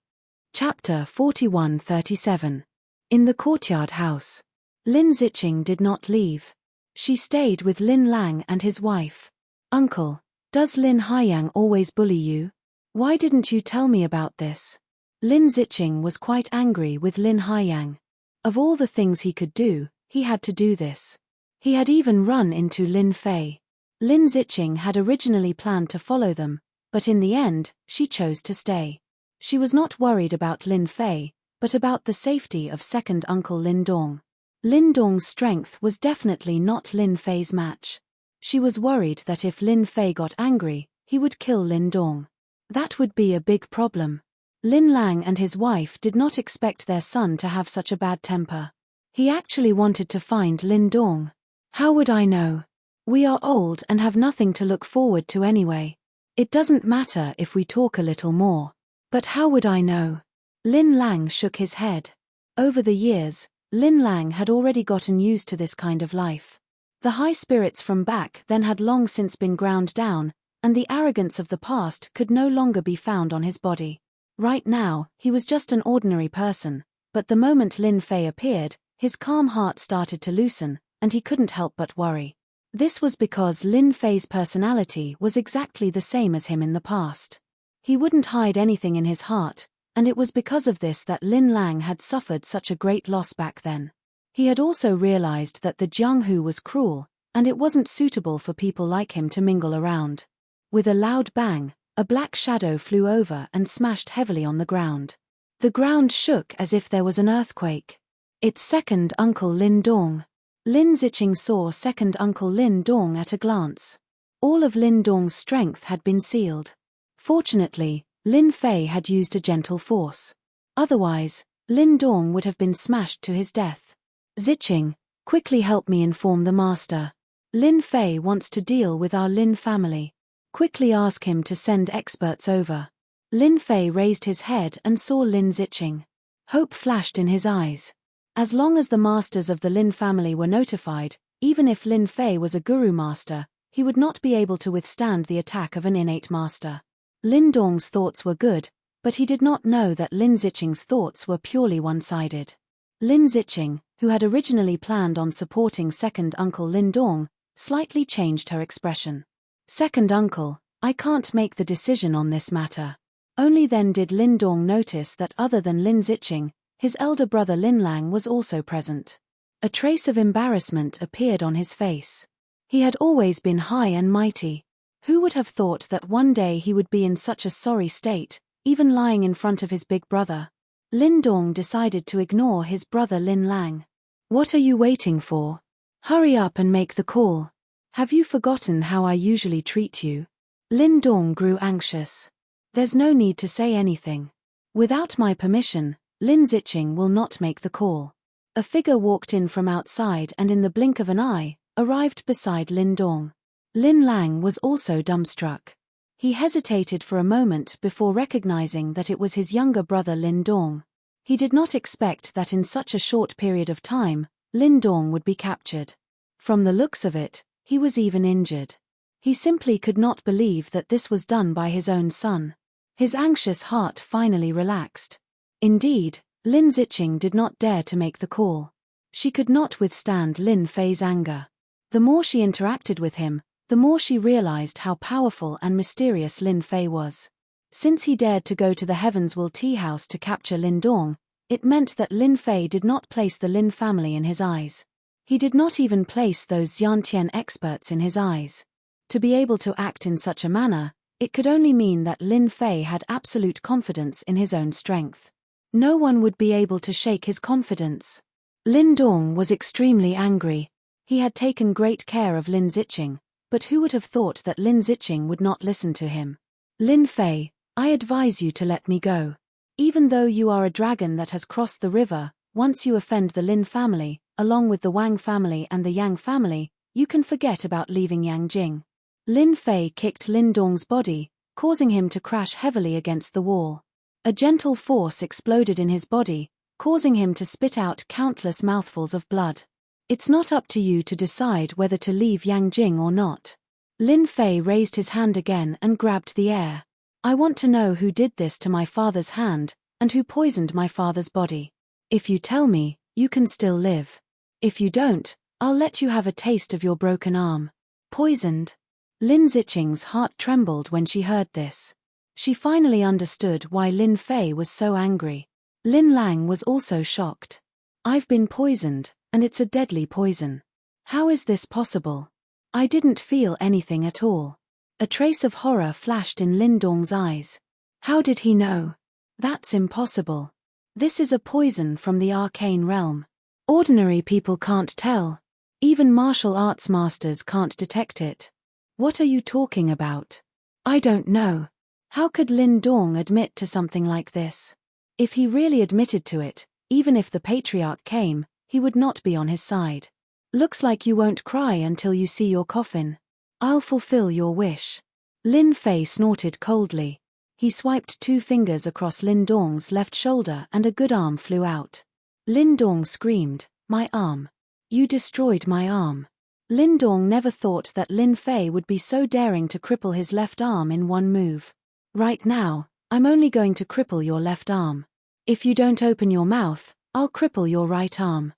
Chapter 4137. In the courtyard house. Lin Ziqing did not leave. She stayed with Lin Lang and his wife. Uncle, does Lin Haiyang always bully you? Why didn't you tell me about this? Lin Ziqing was quite angry with Lin Haiyang. Of all the things he could do, he had to do this. He had even run into Lin Fei. Lin Ziqing had originally planned to follow them, but in the end, she chose to stay. She was not worried about Lin Fei, but about the safety of second uncle Lin Dong. Lin Dong's strength was definitely not Lin Fei's match. She was worried that if Lin Fei got angry, he would kill Lin Dong. That would be a big problem. Lin Lang and his wife did not expect their son to have such a bad temper. He actually wanted to find Lin Dong. How would I know? We are old and have nothing to look forward to anyway. It doesn't matter if we talk a little more. But how would I know? Lin Lang shook his head. Over the years, Lin Lang had already gotten used to this kind of life. The high spirits from back then had long since been ground down, and the arrogance of the past could no longer be found on his body. Right now, he was just an ordinary person, but the moment Lin Fei appeared, his calm heart started to loosen, and he couldn't help but worry. This was because Lin Fei's personality was exactly the same as him in the past. He wouldn't hide anything in his heart, and it was because of this that Lin Lang had suffered such a great loss back then. He had also realized that the Jianghu was cruel, and it wasn't suitable for people like him to mingle around. With a loud bang, a black shadow flew over and smashed heavily on the ground. The ground shook as if there was an earthquake. It's second uncle Lin Dong. Lin Ziqing saw second uncle Lin Dong at a glance. All of Lin Dong's strength had been sealed. Fortunately, Lin Fei had used a gentle force. Otherwise, Lin Dong would have been smashed to his death. Ziqing, quickly help me inform the master. Lin Fei wants to deal with our Lin family. Quickly ask him to send experts over. Lin Fei raised his head and saw Lin Ziqing. Hope flashed in his eyes. As long as the masters of the Lin family were notified, even if Lin Fei was a guru master, he would not be able to withstand the attack of an innate master. Lin Dong's thoughts were good, but he did not know that Lin Ziqing's thoughts were purely one-sided. Lin Ziqing, who had originally planned on supporting second uncle Lin Dong, slightly changed her expression. Second uncle, I can't make the decision on this matter. Only then did Lin Dong notice that other than Lin Ziqing, his elder brother Lin Lang was also present. A trace of embarrassment appeared on his face. He had always been high and mighty. Who would have thought that one day he would be in such a sorry state, even lying in front of his big brother? Lin Dong decided to ignore his brother Lin Lang. What are you waiting for? Hurry up and make the call. Have you forgotten how I usually treat you? Lin Dong grew anxious. There's no need to say anything. Without my permission, Lin Ziqing will not make the call. A figure walked in from outside and in the blink of an eye, arrived beside Lin Dong. Lin Lang was also dumbstruck. He hesitated for a moment before recognizing that it was his younger brother Lin Dong. He did not expect that in such a short period of time, Lin Dong would be captured. From the looks of it, he was even injured. He simply could not believe that this was done by his own son. His anxious heart finally relaxed. Indeed, Lin Ziqing did not dare to make the call. She could not withstand Lin Fei's anger. The more she interacted with him, the more she realized how powerful and mysterious Lin Fei was. Since he dared to go to the Heavenswell tea house to capture Lin Dong, it meant that Lin Fei did not place the Lin family in his eyes. He did not even place those Xiantian experts in his eyes. To be able to act in such a manner, it could only mean that Lin Fei had absolute confidence in his own strength. No one would be able to shake his confidence. Lin Dong was extremely angry. He had taken great care of Lin Ziqing, but who would have thought that Lin Ziqing would not listen to him? Lin Fei, I advise you to let me go. Even though you are a dragon that has crossed the river, once you offend the Lin family, along with the Wang family and the Yang family, you can forget about leaving Yangjing. Lin Fei kicked Lin Dong's body, causing him to crash heavily against the wall. A gentle force exploded in his body, causing him to spit out countless mouthfuls of blood. It's not up to you to decide whether to leave Yangjing or not. Lin Fei raised his hand again and grabbed the air. I want to know who did this to my father's hand, and who poisoned my father's body. If you tell me, you can still live. If you don't, I'll let you have a taste of your broken arm. Poisoned? Lin Ziqing's heart trembled when she heard this. She finally understood why Lin Fei was so angry. Lin Lang was also shocked. I've been poisoned, and it's a deadly poison. How is this possible? I didn't feel anything at all. A trace of horror flashed in Lin Dong's eyes. How did he know? That's impossible. This is a poison from the arcane realm. Ordinary people can't tell. Even martial arts masters can't detect it. What are you talking about? I don't know. How could Lin Dong admit to something like this? If he really admitted to it, even if the patriarch came, he would not be on his side. Looks like you won't cry until you see your coffin. I'll fulfill your wish. Lin Fei snorted coldly. He swiped 2 fingers across Lin Dong's left shoulder and a good arm flew out. Lin Dong screamed, "My arm. You destroyed my arm." Lin Dong never thought that Lin Fei would be so daring to cripple his left arm in one move. Right now, I'm only going to cripple your left arm. If you don't open your mouth, I'll cripple your right arm.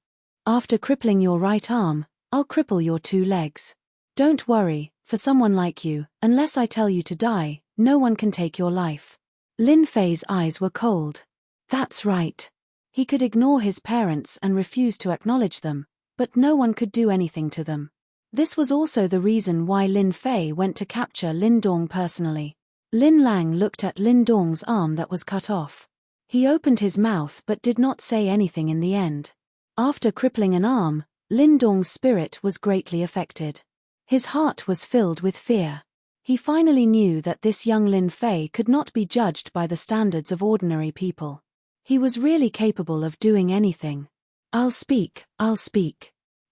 After crippling your right arm, I'll cripple your 2 legs. Don't worry, for someone like you, unless I tell you to die, no one can take your life. Lin Fei's eyes were cold. That's right. He could ignore his parents and refuse to acknowledge them, but no one could do anything to them. This was also the reason why Lin Fei went to capture Lin Dong personally. Lin Lang looked at Lin Dong's arm that was cut off. He opened his mouth but did not say anything in the end. After crippling an arm, Lin Dong's spirit was greatly affected. His heart was filled with fear. He finally knew that this young Lin Fei could not be judged by the standards of ordinary people. He was really capable of doing anything. I'll speak.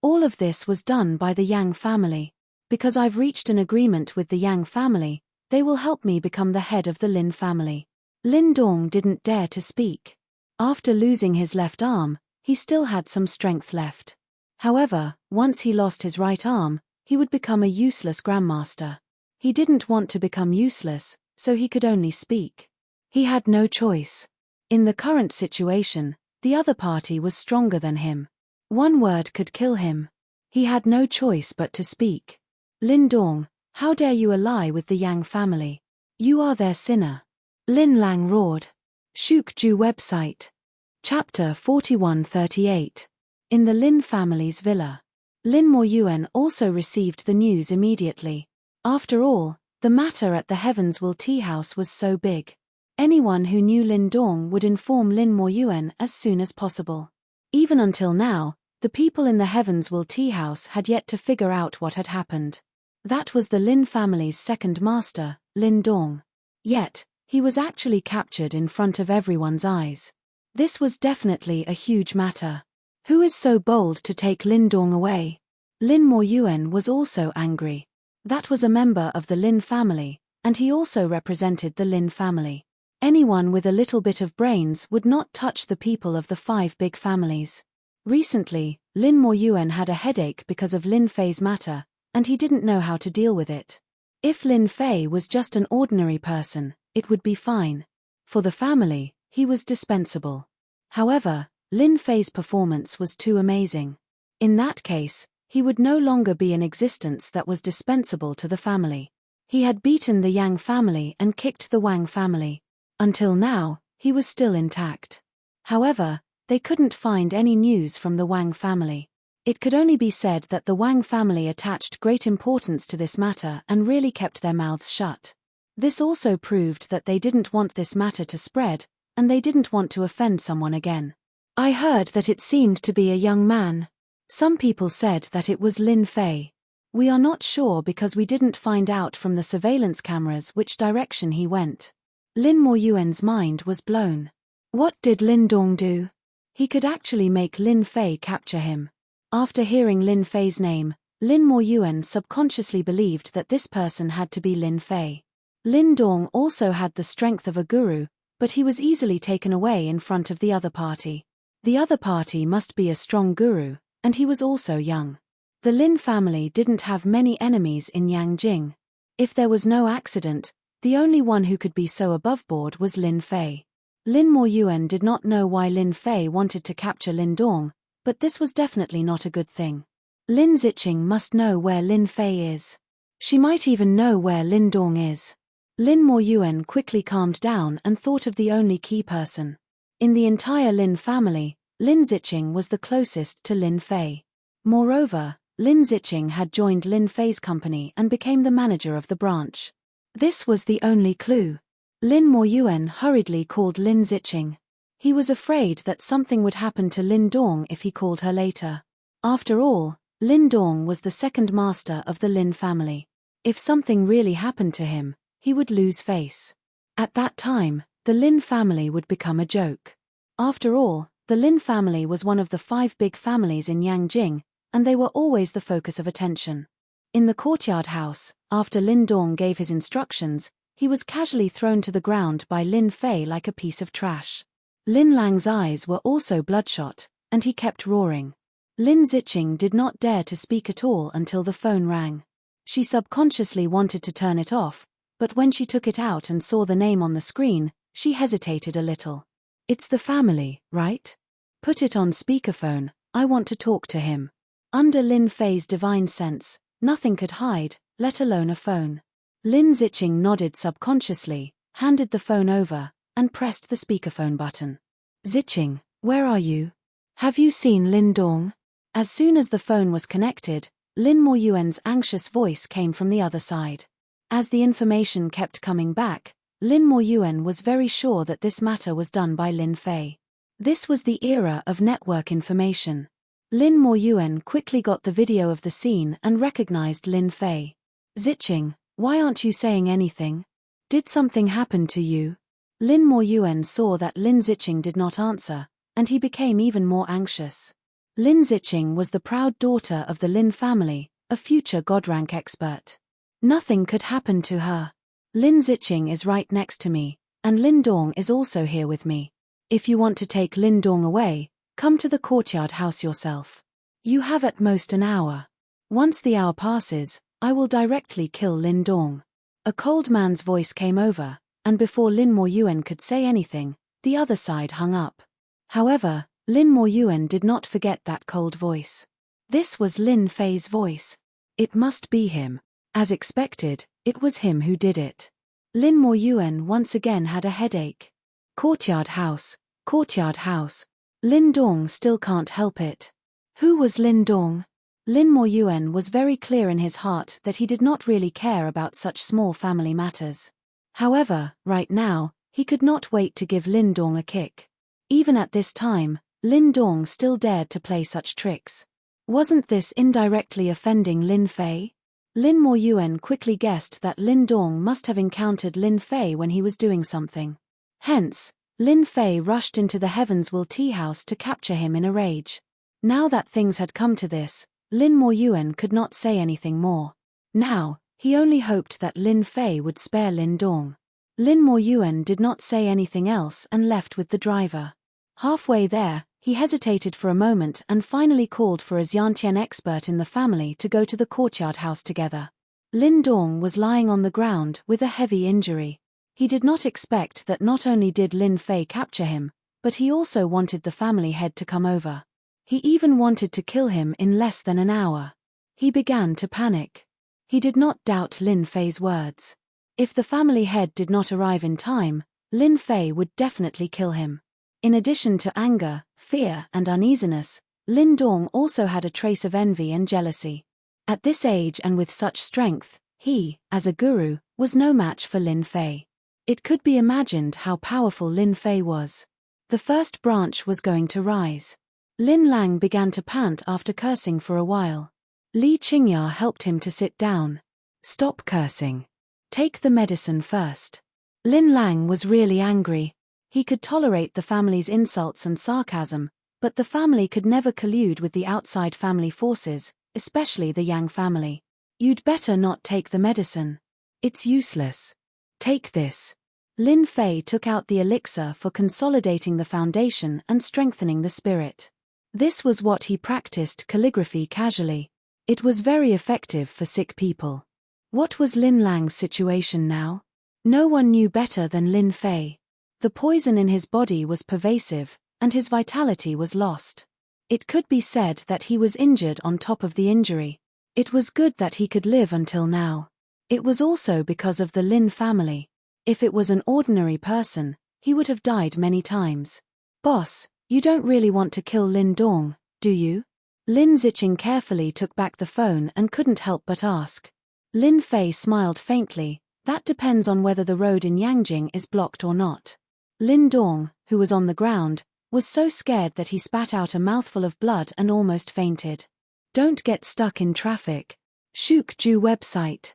All of this was done by the Yang family. Because I've reached an agreement with the Yang family, they will help me become the head of the Lin family. Lin Dong didn't dare to speak. After losing his left arm, he still had some strength left. However, once he lost his right arm, he would become a useless grandmaster. He didn't want to become useless, so he could only speak. He had no choice. In the current situation, the other party was stronger than him. One word could kill him. He had no choice but to speak. Lin Dong, how dare you ally with the Yang family? You are their sinner. Lin Lang roared. Shukju website. Chapter 4138. In the Lin family's villa. Lin Moyuan also received the news immediately. After all, the matter at the Heavenswell tea house was so big. Anyone who knew Lin Dong would inform Lin Moyuan as soon as possible. Even until now, the people in the Heavenswell tea house had yet to figure out what had happened. That was the Lin family's second master, Lin Dong. Yet, he was actually captured in front of everyone's eyes. This was definitely a huge matter. Who is so bold to take Lin Dong away? Lin Moyuan was also angry. That was a member of the Lin family, and he also represented the Lin family. Anyone with a little bit of brains would not touch the people of the 5 big families. Recently, Lin Moyuan had a headache because of Lin Fei's matter, and he didn't know how to deal with it. If Lin Fei was just an ordinary person, it would be fine. For the family, he was dispensable. However, Lin Fei's performance was too amazing. In that case, He would no longer be an existence that was dispensable to the family. He had beaten the Yang family and kicked the Wang family. Until now, he was still intact. However, they couldn't find any news from the Wang family. It could only be said that the Wang family attached great importance to this matter and really kept their mouths shut. This also proved that they didn't want this matter to spread, and they didn't want to offend someone again. I heard that it seemed to be a young man. Some people said that it was Lin Fei. We are not sure because we didn't find out from the surveillance cameras which direction he went. Lin Moyuan's mind was blown. What did Lin Dong do? He could actually make Lin Fei capture him. After hearing Lin Fei's name, Lin Moyuan subconsciously believed that this person had to be Lin Fei. Lin Dong also had the strength of a guru, but he was easily taken away in front of the other party. The other party must be a strong guru, and he was also young. The Lin family didn't have many enemies in Yangjing. If there was no accident, the only one who could be so aboveboard was Lin Fei. Lin Moyuan did not know why Lin Fei wanted to capture Lin Dong, but this was definitely not a good thing. Lin Ziqing must know where Lin Fei is. She might even know where Lin Dong is. Lin Moyuan quickly calmed down and thought of the only key person. In the entire Lin family, Lin Ziqing was the closest to Lin Fei. Moreover, Lin Ziqing had joined Lin Fei's company and became the manager of the branch. This was the only clue. Lin Moyuan hurriedly called Lin Ziqing. He was afraid that something would happen to Lin Dong if he called her later. After all, Lin Dong was the second master of the Lin family. If something really happened to him, he would lose face. At that time, the Lin family would become a joke. After all, the Lin family was one of the 5 big families in Yangjing, and they were always the focus of attention. In the courtyard house, after Lin Dong gave his instructions, he was casually thrown to the ground by Lin Fei like a piece of trash. Lin Lang's eyes were also bloodshot, and he kept roaring. Lin Ziqing did not dare to speak at all until the phone rang. She subconsciously wanted to turn it off, but when she took it out and saw the name on the screen, she hesitated a little. It's the family, right? Put it on speakerphone, I want to talk to him. Under Lin Fei's divine sense, nothing could hide, let alone a phone. Lin Ziqing nodded subconsciously, handed the phone over, and pressed the speakerphone button. Ziqing, where are you? Have you seen Lin Dong? As soon as the phone was connected, Lin Moyuan's anxious voice came from the other side. As the information kept coming back, Lin Moyuan was very sure that this matter was done by Lin Fei. This was the era of network information. Lin Moyuan quickly got the video of the scene and recognized Lin Fei. Ziqing, why aren't you saying anything? Did something happen to you? Lin Moyuan saw that Lin Ziqing did not answer, and he became even more anxious. Lin Ziqing was the proud daughter of the Lin family, a future God-rank expert. Nothing could happen to her. Lin Ziqing is right next to me, and Lin Dong is also here with me. If you want to take Lin Dong away, come to the courtyard house yourself. You have at most an hour. Once the hour passes, I will directly kill Lin Dong. A cold man's voice came over, and before Lin Moyuan could say anything, the other side hung up. However, Lin Moyuan did not forget that cold voice. This was Lin Fei's voice. It must be him. As expected, it was him who did it. Lin Moyuan once again had a headache. Courtyard house, courtyard house. Lin Dong still can't help it. Who was Lin Dong? Lin Moyuan was very clear in his heart that he did not really care about such small family matters. However, right now, he could not wait to give Lin Dong a kick. Even at this time, Lin Dong still dared to play such tricks. Wasn't this indirectly offending Lin Fei? Lin Moyuan quickly guessed that Lin Dong must have encountered Lin Fei when he was doing something. Hence, Lin Fei rushed into the Heaven's Will tea house to capture him in a rage. Now that things had come to this, Lin Moyuan could not say anything more. Now, he only hoped that Lin Fei would spare Lin Dong. Lin Moyuan did not say anything else and left with the driver. Halfway there, he hesitated for a moment and finally called for a Xiantian expert in the family to go to the courtyard house together. Lin Dong was lying on the ground with a heavy injury. He did not expect that not only did Lin Fei capture him, but he also wanted the family head to come over. He even wanted to kill him in less than an hour. He began to panic. He did not doubt Lin Fei's words. If the family head did not arrive in time, Lin Fei would definitely kill him. In addition to anger, fear, and uneasiness, Lin Dong also had a trace of envy and jealousy. At this age and with such strength, he, as a guru, was no match for Lin Fei. It could be imagined how powerful Lin Fei was. The first branch was going to rise. Lin Lang began to pant after cursing for a while. Li Qingya helped him to sit down. Stop cursing. Take the medicine first. Lin Lang was really angry. He could tolerate the family's insults and sarcasm, but the family could never collude with the outside family forces, especially the Yang family. You'd better not take the medicine. It's useless. Take this. Lin Fei took out the elixir for consolidating the foundation and strengthening the spirit. This was what he practiced calligraphy casually. It was very effective for sick people. What was Lin Lang's situation now? No one knew better than Lin Fei. The poison in his body was pervasive, and his vitality was lost. It could be said that he was injured on top of the injury. It was good that he could live until now. It was also because of the Lin family. If it was an ordinary person, he would have died many times. Boss, you don't really want to kill Lin Dong, do you? Lin Ziqing carefully took back the phone and couldn't help but ask. Lin Fei smiled faintly. That depends on whether the road in Yangjing is blocked or not. Lin Dong, who was on the ground, was so scared that he spat out a mouthful of blood and almost fainted. Don't get stuck in traffic. Shuk Ju website.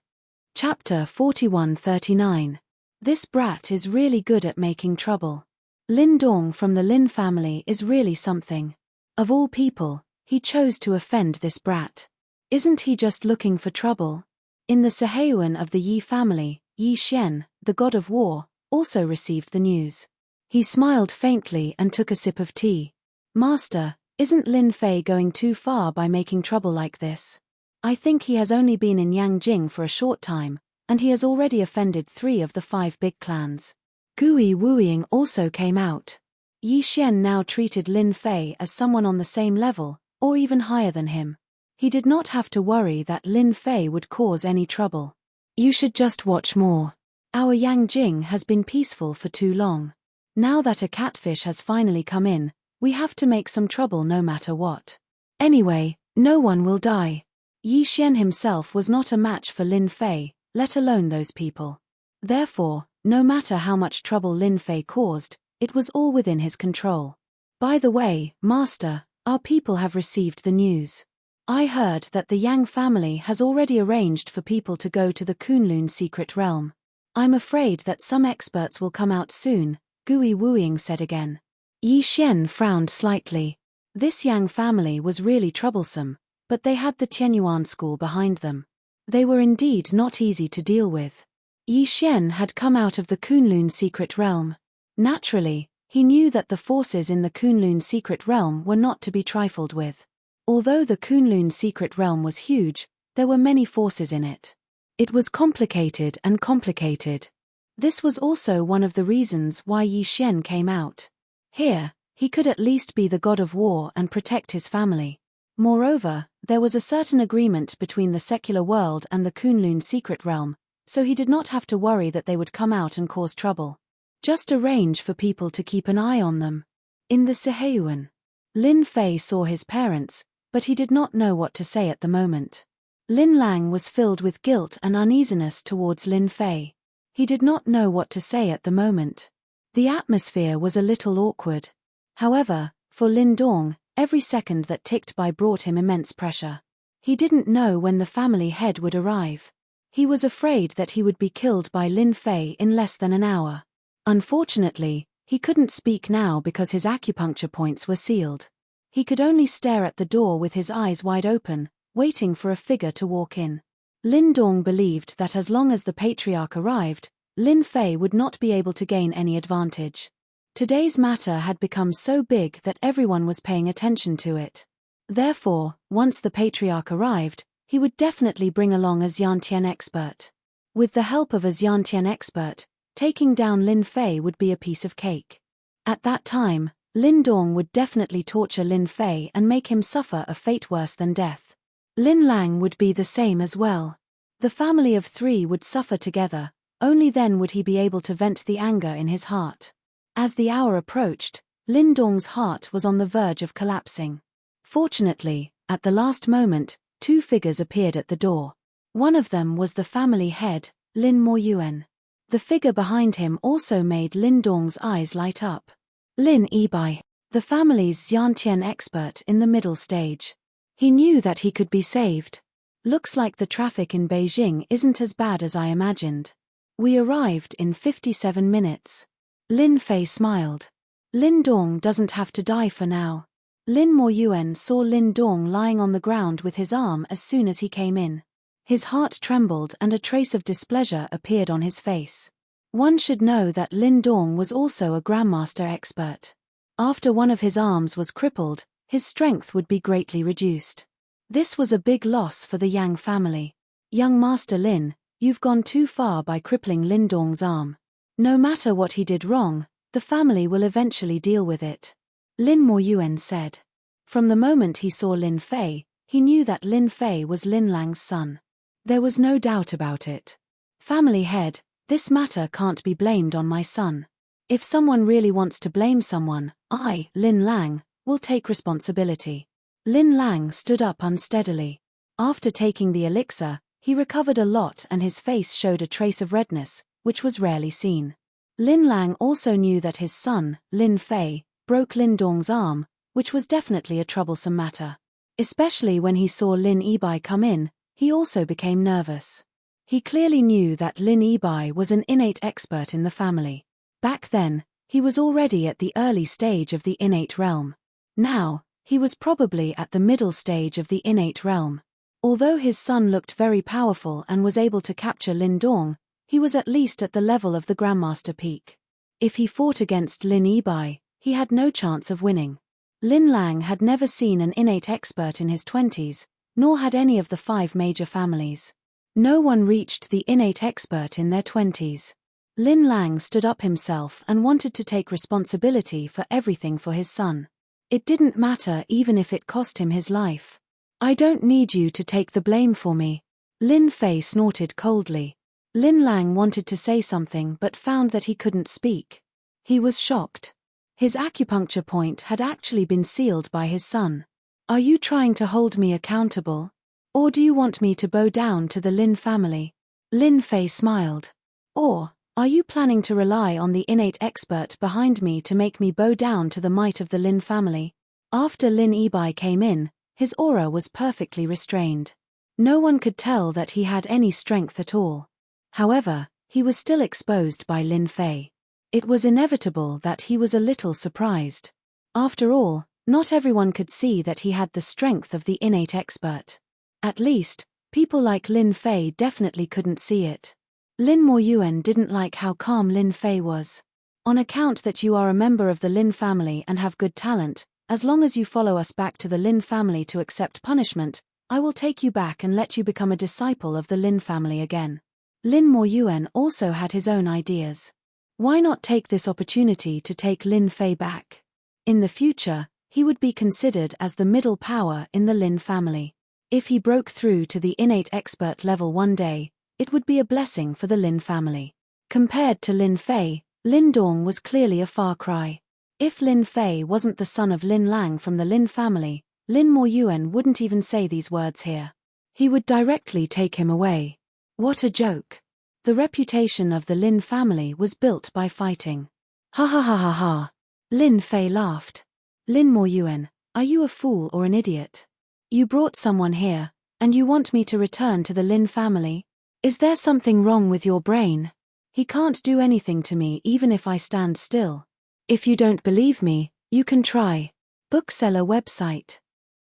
Chapter 4139. This brat is really good at making trouble. Lin Dong from the Lin family is really something. Of all people, he chose to offend this brat. Isn't he just looking for trouble? In the Seheyuan of the Yi family, Yi Xian, the god of war, also received the news. He smiled faintly and took a sip of tea. Master, isn't Lin Fei going too far by making trouble like this? I think he has only been in Yangjing for a short time, and he has already offended 3 of the 5 big clans. Gui Wuiying also came out. Yi Xian now treated Lin Fei as someone on the same level, or even higher than him. He did not have to worry that Lin Fei would cause any trouble. You should just watch more. Our Yangjing has been peaceful for too long. Now that a catfish has finally come in, we have to make some trouble no matter what. Anyway, no one will die. Yi Xian himself was not a match for Lin Fei, let alone those people. Therefore, no matter how much trouble Lin Fei caused, it was all within his control. By the way, Master, our people have received the news. I heard that the Yang family has already arranged for people to go to the Kunlun secret realm. I'm afraid that some experts will come out soon, Gui Wuiying said again. Yi Xian frowned slightly. This Yang family was really troublesome, but they had the Tianyuan school behind them. They were indeed not easy to deal with. Yi Xian had come out of the Kunlun secret realm. Naturally, he knew that the forces in the Kunlun secret realm were not to be trifled with. Although the Kunlun secret realm was huge, there were many forces in it. It was complicated and complicated. This was also one of the reasons why Yi Xian came out. Here, he could at least be the god of war and protect his family. Moreover, there was a certain agreement between the secular world and the Kunlun secret realm, so he did not have to worry that they would come out and cause trouble. Just arrange for people to keep an eye on them. In the Seheyuan, Lin Fei saw his parents, but he did not know what to say at the moment. Lin Lang was filled with guilt and uneasiness towards Lin Fei. He did not know what to say at the moment. The atmosphere was a little awkward. However, for Lin Dong, every second that ticked by brought him immense pressure. He didn't know when the family head would arrive. He was afraid that he would be killed by Lin Fei in less than an hour. Unfortunately, he couldn't speak now because his acupuncture points were sealed. He could only stare at the door with his eyes wide open, waiting for a figure to walk in. Lin Dong believed that as long as the patriarch arrived, Lin Fei would not be able to gain any advantage. Today's matter had become so big that everyone was paying attention to it. Therefore, once the patriarch arrived, he would definitely bring along a Xiantian expert. With the help of a Xiantian expert, taking down Lin Fei would be a piece of cake. At that time, Lin Dong would definitely torture Lin Fei and make him suffer a fate worse than death. Lin Lang would be the same as well. The family of 3 would suffer together, only then would he be able to vent the anger in his heart. As the hour approached, Lin Dong's heart was on the verge of collapsing. Fortunately, at the last moment, 2 figures appeared at the door. One of them was the family head, Lin Moyuan. The figure behind him also made Lin Dong's eyes light up. Lin Yibai, the family's Xiantian expert in the middle stage. He knew that he could be saved. Looks like the traffic in Beijing isn't as bad as I imagined. We arrived in 57 minutes. Lin Fei smiled. Lin Dong doesn't have to die for now. Lin Moyuan saw Lin Dong lying on the ground with his arm as soon as he came in. His heart trembled and a trace of displeasure appeared on his face. One should know that Lin Dong was also a Grandmaster expert. After one of his arms was crippled, his strength would be greatly reduced. This was a big loss for the Yang family. Young Master Lin, you've gone too far by crippling Lin Dong's arm. No matter what he did wrong, the family will eventually deal with it. Lin Moyuan said. From the moment he saw Lin Fei, he knew that Lin Fei was Lin Lang's son. There was no doubt about it. Family head, this matter can't be blamed on my son. If someone really wants to blame someone, I, Lin Lang, will take responsibility. Lin Lang stood up unsteadily. After taking the elixir, he recovered a lot and his face showed a trace of redness, which was rarely seen. Lin Lang also knew that his son, Lin Fei, broke Lin Dong's arm, which was definitely a troublesome matter. Especially when he saw Lin Yibai come in, he also became nervous. He clearly knew that Lin Yibai was an innate expert in the family. Back then, he was already at the early stage of the innate realm. Now, he was probably at the middle stage of the innate realm. Although his son looked very powerful and was able to capture Lin Dong, he was at least at the level of the Grandmaster peak. If he fought against Lin Yibai, he had no chance of winning. Lin Lang had never seen an innate expert in his 20s, nor had any of the 5 major families. No one reached the innate expert in their 20s. Lin Lang stood up himself and wanted to take responsibility for everything for his son. It didn't matter even if it cost him his life. I don't need you to take the blame for me. Lin Fei snorted coldly. Lin Lang wanted to say something but found that he couldn't speak. He was shocked. His acupuncture point had actually been sealed by his son. Are you trying to hold me accountable? Or do you want me to bow down to the Lin family? Lin Fei smiled. Or, are you planning to rely on the innate expert behind me to make me bow down to the might of the Lin family? After Lin Yibai came in, his aura was perfectly restrained. No one could tell that he had any strength at all. However, he was still exposed by Lin Fei. It was inevitable that he was a little surprised. After all, not everyone could see that he had the strength of the innate expert. At least, people like Lin Fei definitely couldn't see it. Lin Moyuan didn't like how calm Lin Fei was. On account that you are a member of the Lin family and have good talent, as long as you follow us back to the Lin family to accept punishment, I will take you back and let you become a disciple of the Lin family again. Lin Moyuan also had his own ideas. Why not take this opportunity to take Lin Fei back? In the future, he would be considered as the middle power in the Lin family. If he broke through to the innate expert level one day, it would be a blessing for the Lin family. Compared to Lin Fei, Lin Dong was clearly a far cry. If Lin Fei wasn't the son of Lin Lang from the Lin family, Lin Moyuan wouldn't even say these words here. He would directly take him away. What a joke. The reputation of the Lin family was built by fighting. Ha ha ha ha ha. Lin Fei laughed. Lin Moyuan, are you a fool or an idiot? You brought someone here, and you want me to return to the Lin family? Is there something wrong with your brain? He can't do anything to me even if I stand still. If you don't believe me, you can try. Bookseller website.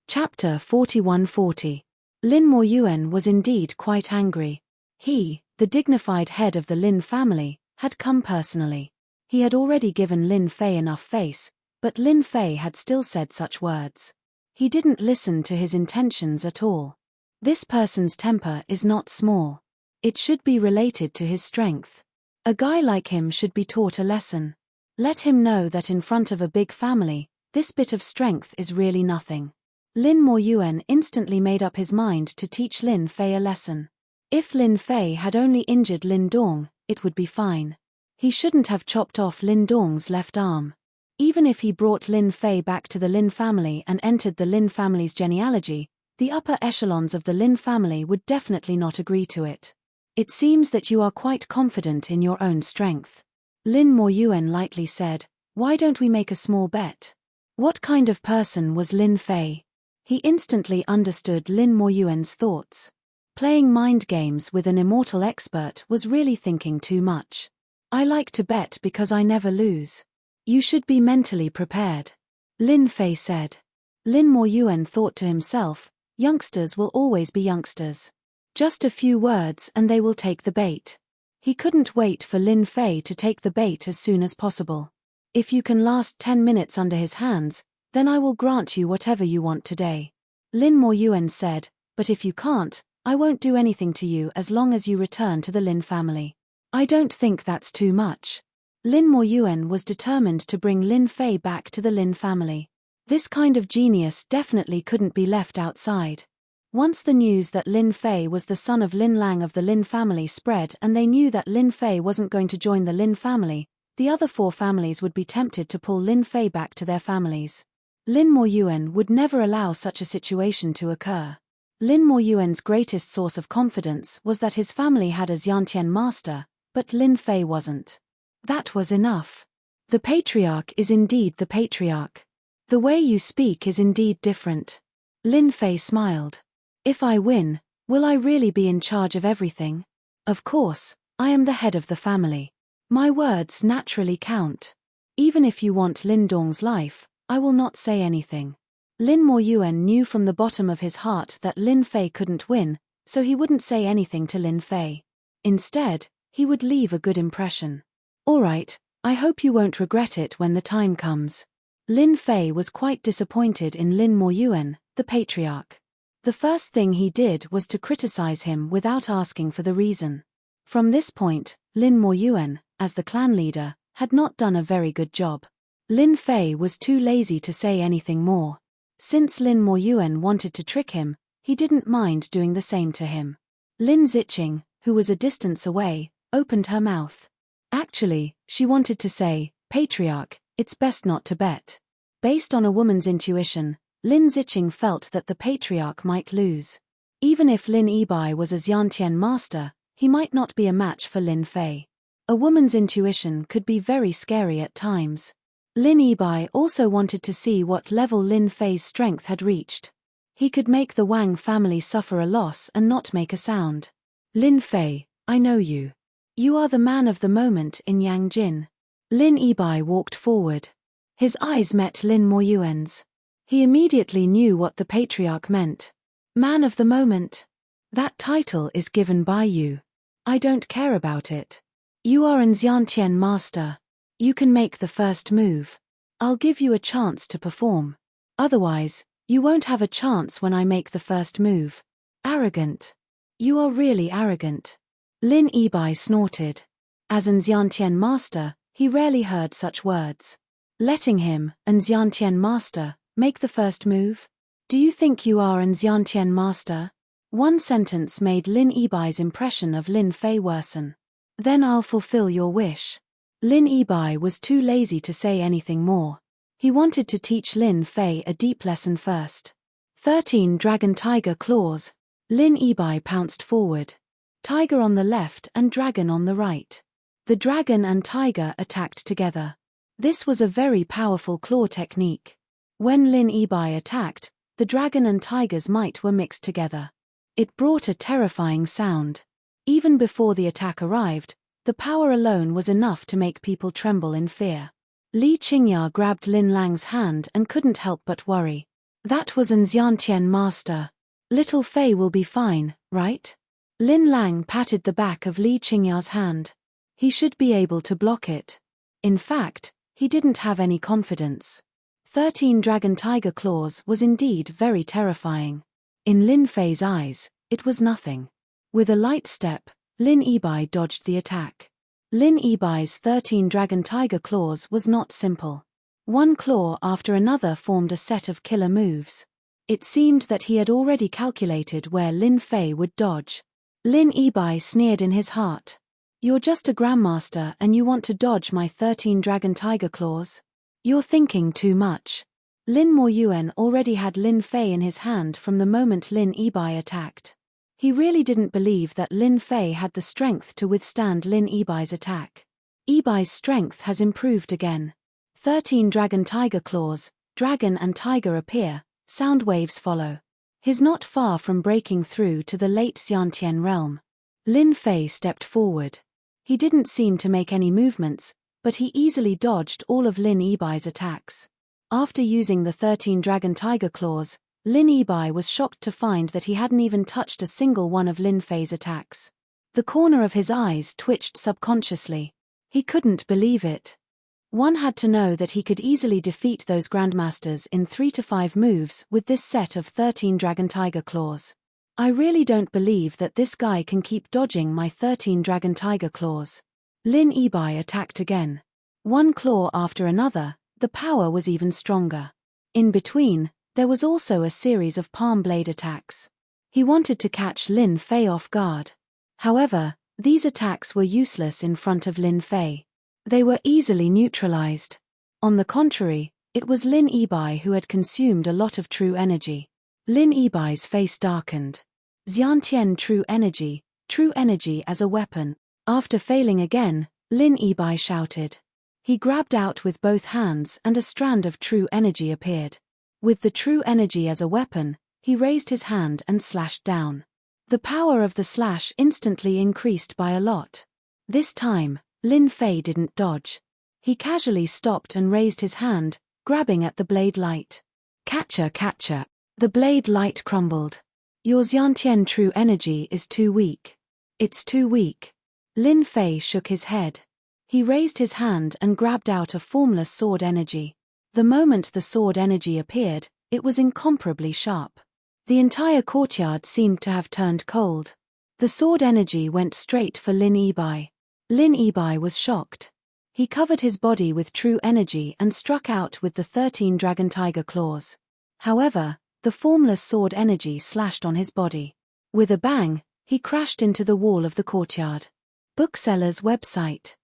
Chapter 4140. Lin Moyuan was indeed quite angry. He, the dignified head of the Lin family, had come personally. He had already given Lin Fei enough face, but Lin Fei had still said such words. He didn't listen to his intentions at all. This person's temper is not small. It should be related to his strength. A guy like him should be taught a lesson. Let him know that in front of a big family, this bit of strength is really nothing. Lin Moyuan instantly made up his mind to teach Lin Fei a lesson. If Lin Fei had only injured Lin Dong, it would be fine. He shouldn't have chopped off Lin Dong's left arm. Even if he brought Lin Fei back to the Lin family and entered the Lin family's genealogy, the upper echelons of the Lin family would definitely not agree to it. It seems that you are quite confident in your own strength. Lin Moyuan lightly said, "Why don't we make a small bet?" What kind of person was Lin Fei? He instantly understood Lin Moyuan's thoughts. Playing mind games with an immortal expert was really thinking too much. "I like to bet because I never lose. You should be mentally prepared," Lin Fei said. Lin Moyuan thought to himself, youngsters will always be youngsters. Just a few words and they will take the bait. He couldn't wait for Lin Fei to take the bait as soon as possible. "If you can last 10 minutes under his hands, then I will grant you whatever you want today," Lin Moyuan said, "but if you can't, I won't do anything to you as long as you return to the Lin family." "I don't think that's too much." Lin Moyuan was determined to bring Lin Fei back to the Lin family. This kind of genius definitely couldn't be left outside. Once the news that Lin Fei was the son of Lin Lang of the Lin family spread and they knew that Lin Fei wasn't going to join the Lin family, the other 4 families would be tempted to pull Lin Fei back to their families. Lin Moyuan would never allow such a situation to occur. Lin Moyuan's greatest source of confidence was that his family had a Xiantian master, but Lin Fei wasn't. That was enough. The patriarch is indeed the patriarch. The way you speak is indeed different. Lin Fei smiled. "If I win, will I really be in charge of everything? Of course, I am the head of the family. My words naturally count. Even if you want Lin Dong's life, I will not say anything." Lin Moyuan knew from the bottom of his heart that Lin Fei couldn't win, so he wouldn't say anything to Lin Fei. Instead, he would leave a good impression. "All right, I hope you won't regret it when the time comes." Lin Fei was quite disappointed in Lin Moyuan, the patriarch. The first thing he did was to criticize him without asking for the reason. From this point, Lin Moyuan, as the clan leader, had not done a very good job. Lin Fei was too lazy to say anything more. Since Lin Moyuan wanted to trick him, he didn't mind doing the same to him. Lin Ziqing, who was a distance away, opened her mouth. Actually, she wanted to say, "Patriarch, it's best not to bet." Based on a woman's intuition, Lin Ziqing felt that the patriarch might lose. Even if Lin Yibai was a Xiantian master, he might not be a match for Lin Fei. A woman's intuition could be very scary at times. Lin Yibai also wanted to see what level Lin Fei's strength had reached. He could make the Wang family suffer a loss and not make a sound. "Lin Fei, I know you. You are the man of the moment in Yangjin." Lin Yibai walked forward. His eyes met Lin Moyuan's. He immediately knew what the patriarch meant. "Man of the moment? That title is given by you. I don't care about it. You are an Xiantian master. You can make the first move. I'll give you a chance to perform. Otherwise, you won't have a chance when I make the first move." "Arrogant. You are really arrogant." Lin Yibai snorted. As an Xiantian master, he rarely heard such words. Letting him, an Xiantian master, make the first move? "Do you think you are an Xiantian master?" One sentence made Lin Yibai's impression of Lin Fei worsen. "Then I'll fulfill your wish." Lin Yibai was too lazy to say anything more. He wanted to teach Lin Fei a deep lesson first. 13 Dragon Tiger Claws. Lin Yibai pounced forward. Tiger on the left and dragon on the right. The dragon and tiger attacked together. This was a very powerful claw technique. When Lin Yibai attacked, the dragon and tiger's might were mixed together. It brought a terrifying sound. Even before the attack arrived, the power alone was enough to make people tremble in fear. Li Qingya grabbed Lin Lang's hand and couldn't help but worry. That was an Xiantian master. Little Fei will be fine, right? Lin Lang patted the back of Li Qingya's hand. He should be able to block it. In fact, he didn't have any confidence. 13 Dragon Tiger Claws was indeed very terrifying. In Lin Fei's eyes, it was nothing. With a light step, Lin Yibai dodged the attack. Lin Yibai's 13 Dragon Tiger Claws was not simple. One claw after another formed a set of killer moves. It seemed that he had already calculated where Lin Fei would dodge. Lin Yibai sneered in his heart. "You're just a grandmaster and you want to dodge my 13 dragon tiger claws? You're thinking too much." Lin Moyuan already had Lin Fei in his hand from the moment Lin Yibai attacked. He really didn't believe that Lin Fei had the strength to withstand Lin Yibai's attack. Yibai's strength has improved again. 13 dragon tiger claws, dragon and tiger appear, sound waves follow. He's not far from breaking through to the late Xiantian realm. Lin Fei stepped forward. He didn't seem to make any movements, but he easily dodged all of Lin Yibai's attacks. After using the 13 dragon tiger claws, Lin Yibai was shocked to find that he hadn't even touched a single one of Lin Fei's attacks. The corner of his eyes twitched subconsciously. He couldn't believe it. One had to know that he could easily defeat those grandmasters in 3 to 5 moves with this set of 13 dragon tiger claws. I really don't believe that this guy can keep dodging my 13 dragon tiger claws. Lin Yibai attacked again. One claw after another, the power was even stronger. In between, there was also a series of palm blade attacks. He wanted to catch Lin Fei off guard. However, these attacks were useless in front of Lin Fei. They were easily neutralized. On the contrary, it was Lin Yibai who had consumed a lot of true energy. Lin Yibai's face darkened. Xiantian true energy as a weapon. After failing again, Lin Yibai shouted. He grabbed out with both hands and a strand of true energy appeared. With the true energy as a weapon, he raised his hand and slashed down. The power of the slash instantly increased by a lot. This time, Lin Fei didn't dodge. He casually stopped and raised his hand, grabbing at the blade light. Catcher, catcher. The blade light crumbled. Your Xiantian true energy is too weak. It's too weak. Lin Fei shook his head. He raised his hand and grabbed out a formless sword energy. The moment the sword energy appeared, it was incomparably sharp. The entire courtyard seemed to have turned cold. The sword energy went straight for Lin Yibai. Lin Yibai was shocked. He covered his body with true energy and struck out with the 13 dragon tiger claws. However, the formless sword energy slashed on his body. With a bang, he crashed into the wall of the courtyard. Bookseller's website.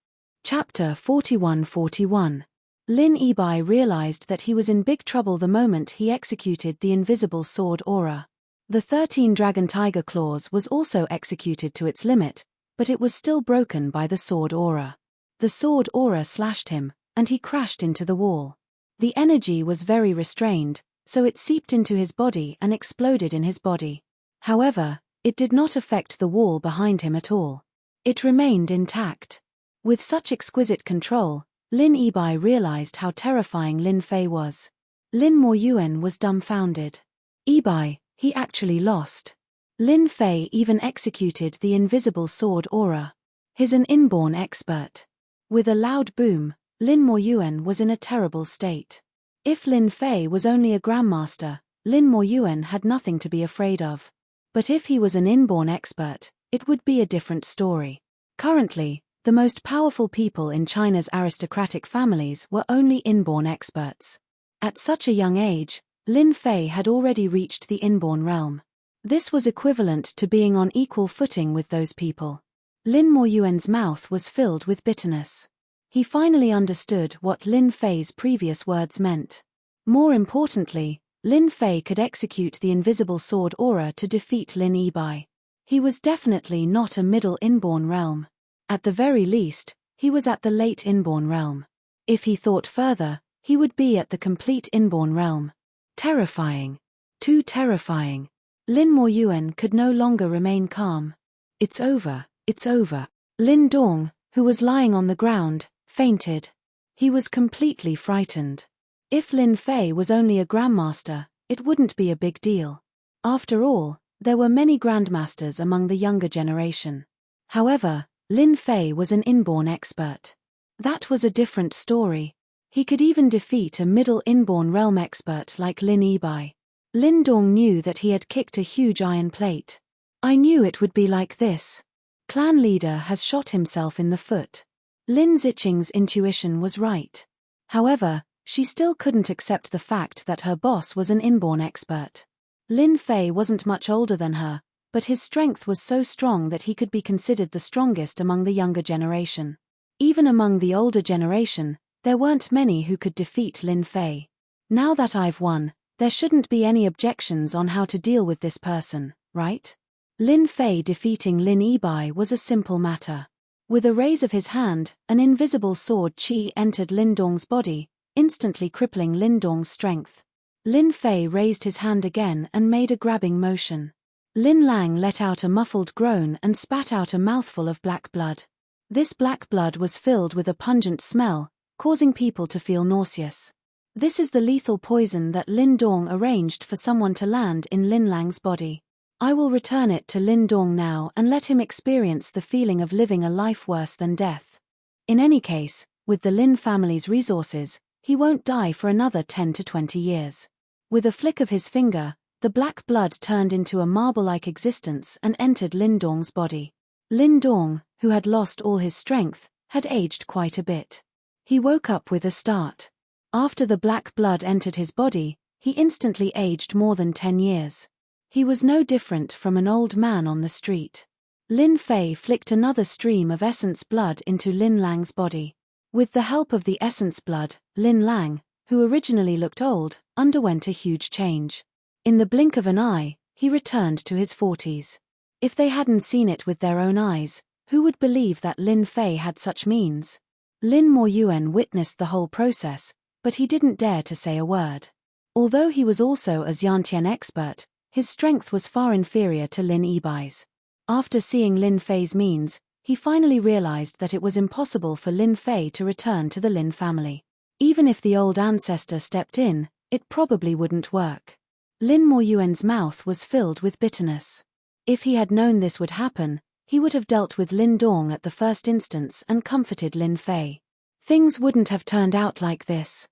Chapter 4141. Lin Yibai realized that he was in big trouble the moment he executed the invisible sword aura. The 13 dragon tiger claws was also executed to its limit, but it was still broken by the sword aura. The sword aura slashed him, and he crashed into the wall. The energy was very restrained, so it seeped into his body and exploded in his body. However, it did not affect the wall behind him at all. It remained intact. With such exquisite control, Lin Yibai realized how terrifying Lin Fei was. Lin Moyuan was dumbfounded. Yibai, he actually lost. Lin Fei even executed the invisible sword aura. He's an inborn expert. With a loud boom, Lin Moyuan was in a terrible state. If Lin Fei was only a grandmaster, Lin Moyuan had nothing to be afraid of. But if he was an inborn expert, it would be a different story. Currently, the most powerful people in China's aristocratic families were only inborn experts. At such a young age, Lin Fei had already reached the inborn realm. This was equivalent to being on equal footing with those people. Lin Moyuan's mouth was filled with bitterness. He finally understood what Lin Fei's previous words meant. More importantly, Lin Fei could execute the invisible sword aura to defeat Lin Yibai. He was definitely not a middle inborn realm. At the very least, he was at the late inborn realm. If he thought further, he would be at the complete inborn realm. Terrifying. Too terrifying. Lin Moyuan could no longer remain calm. It's over, it's over. Lin Dong, who was lying on the ground, fainted. He was completely frightened. If Lin Fei was only a grandmaster, it wouldn't be a big deal. After all, there were many grandmasters among the younger generation. However, Lin Fei was an inborn expert. That was a different story. He could even defeat a middle inborn realm expert like Lin Yibai. Lin Dong knew that he had kicked a huge iron plate. I knew it would be like this. Clan leader has shot himself in the foot. Lin Ziqing's intuition was right. However, she still couldn't accept the fact that her boss was an inborn expert. Lin Fei wasn't much older than her, but his strength was so strong that he could be considered the strongest among the younger generation. Even among the older generation, there weren't many who could defeat Lin Fei. Now that I've won, there shouldn't be any objections on how to deal with this person, right? Lin Fei defeating Lin Yibai was a simple matter. With a raise of his hand, an invisible sword qi entered Lin Dong's body, instantly crippling Lin Dong's strength. Lin Fei raised his hand again and made a grabbing motion. Lin Lang let out a muffled groan and spat out a mouthful of black blood. This black blood was filled with a pungent smell, causing people to feel nauseous. This is the lethal poison that Lin Dong arranged for someone to land in Lin Lang's body. I will return it to Lin Dong now and let him experience the feeling of living a life worse than death. In any case, with the Lin family's resources, he won't die for another 10 to 20 years. With a flick of his finger, the black blood turned into a marble-like existence and entered Lin Dong's body. Lin Dong, who had lost all his strength, had aged quite a bit. He woke up with a start. After the black blood entered his body, he instantly aged more than 10 years. He was no different from an old man on the street. Lin Fei flicked another stream of essence blood into Lin Lang's body. With the help of the essence blood, Lin Lang, who originally looked old, underwent a huge change. In the blink of an eye, he returned to his 40s. If they hadn't seen it with their own eyes, who would believe that Lin Fei had such means? Lin Moyuan witnessed the whole process, but he didn't dare to say a word. Although he was also a Xiantian expert, his strength was far inferior to Lin Yibai's. After seeing Lin Fei's means, he finally realized that it was impossible for Lin Fei to return to the Lin family. Even if the old ancestor stepped in, it probably wouldn't work. Lin Moyuan's mouth was filled with bitterness. If he had known this would happen, he would have dealt with Lin Dong at the first instance and comforted Lin Fei. Things wouldn't have turned out like this.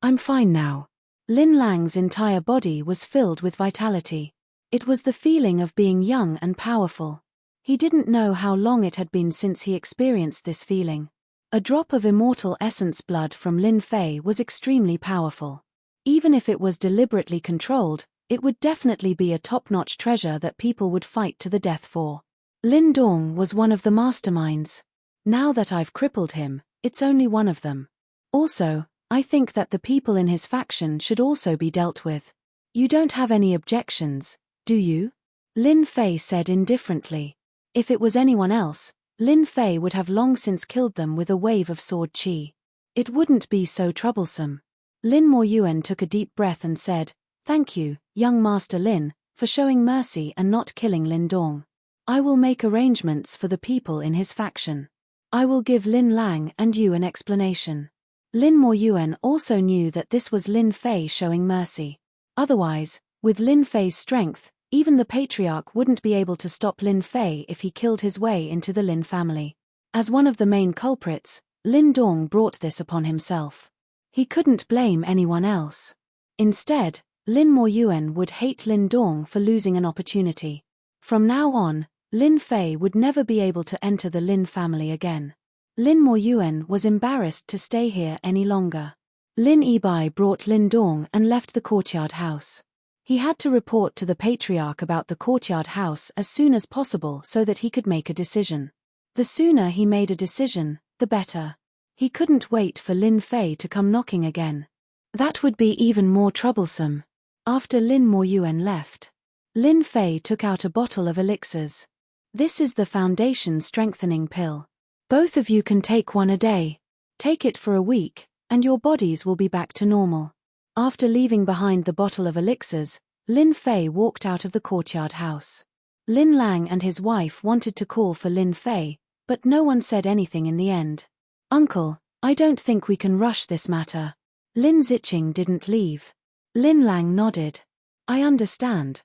I'm fine now. Lin Lang's entire body was filled with vitality. It was the feeling of being young and powerful. He didn't know how long it had been since he experienced this feeling. A drop of immortal essence blood from Lin Fei was extremely powerful. Even if it was deliberately controlled, it would definitely be a top-notch treasure that people would fight to the death for. Lin Dong was one of the masterminds. Now that I've crippled him, it's only one of them. Also, I think that the people in his faction should also be dealt with. You don't have any objections, do you? Lin Fei said indifferently. If it was anyone else, Lin Fei would have long since killed them with a wave of sword qi. It wouldn't be so troublesome. Lin Moyuan took a deep breath and said, "Thank you, young Master Lin, for showing mercy and not killing Lin Dong. I will make arrangements for the people in his faction. I will give Lin Lang and you an explanation." Lin Moyuan also knew that this was Lin Fei showing mercy. Otherwise, with Lin Fei's strength, even the patriarch wouldn't be able to stop Lin Fei if he killed his way into the Lin family. As one of the main culprits, Lin Dong brought this upon himself. He couldn't blame anyone else. Instead, Lin Moyuan would hate Lin Dong for losing an opportunity. From now on, Lin Fei would never be able to enter the Lin family again. Lin Moyuan was embarrassed to stay here any longer. Lin Yibai brought Lin Dong and left the courtyard house. He had to report to the patriarch about the courtyard house as soon as possible so that he could make a decision. The sooner he made a decision, the better. He couldn't wait for Lin Fei to come knocking again. That would be even more troublesome. After Lin Moyuan left, Lin Fei took out a bottle of elixirs. This is the foundation strengthening pill. Both of you can take one a day. Take it for a week, and your bodies will be back to normal. After leaving behind the bottle of elixirs, Lin Fei walked out of the courtyard house. Lin Lang and his wife wanted to call for Lin Fei, but no one said anything in the end. "Uncle, I don't think we can rush this matter." Lin Ziqing didn't leave. Lin Lang nodded. I understand.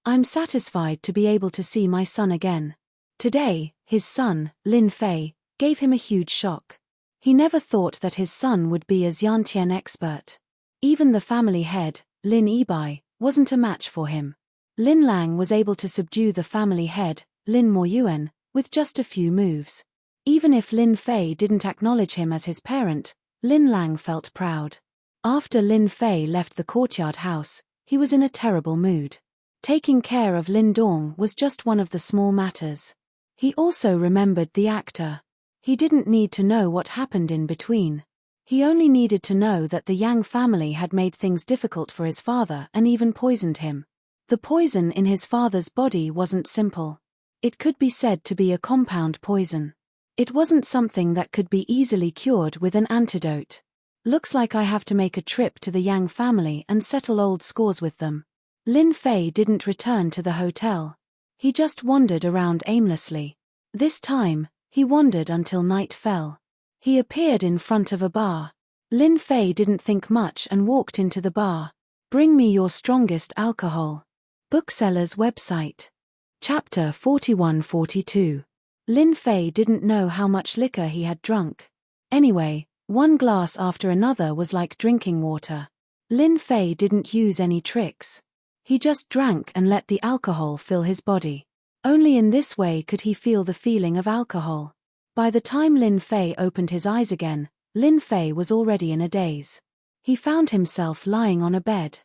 I'm satisfied to be able to see my son again." Today, his son, Lin Fei, gave him a huge shock. He never thought that his son would be a Xiantian expert. Even the family head, Lin Yibai, wasn't a match for him. Lin Lang was able to subdue the family head, Lin Moyuan, with just a few moves. Even if Lin Fei didn't acknowledge him as his parent, Lin Lang felt proud. After Lin Fei left the courtyard house, He was in a terrible mood. Taking care of Lin Dong was just one of the small matters. He also remembered the actor. He didn't need to know what happened in between. He only needed to know that the Yang family had made things difficult for his father and even poisoned him. The poison in his father's body wasn't simple. It could be said to be a compound poison. It wasn't something that could be easily cured with an antidote. Looks like I have to make a trip to the Yang family and settle old scores with them. Lin Fei didn't return to the hotel. He just wandered around aimlessly. This time, he wandered until night fell. He appeared in front of a bar. Lin Fei didn't think much and walked into the bar. Bring me your strongest alcohol. Bookseller's website. Chapter 41-42. Lin Fei didn't know how much liquor he had drunk. Anyway, one glass after another was like drinking water. Lin Fei didn't use any tricks. He just drank and let the alcohol fill his body. Only in this way could he feel the feeling of alcohol. By the time Lin Fei opened his eyes again, Lin Fei was already in a daze. He found himself lying on a bed.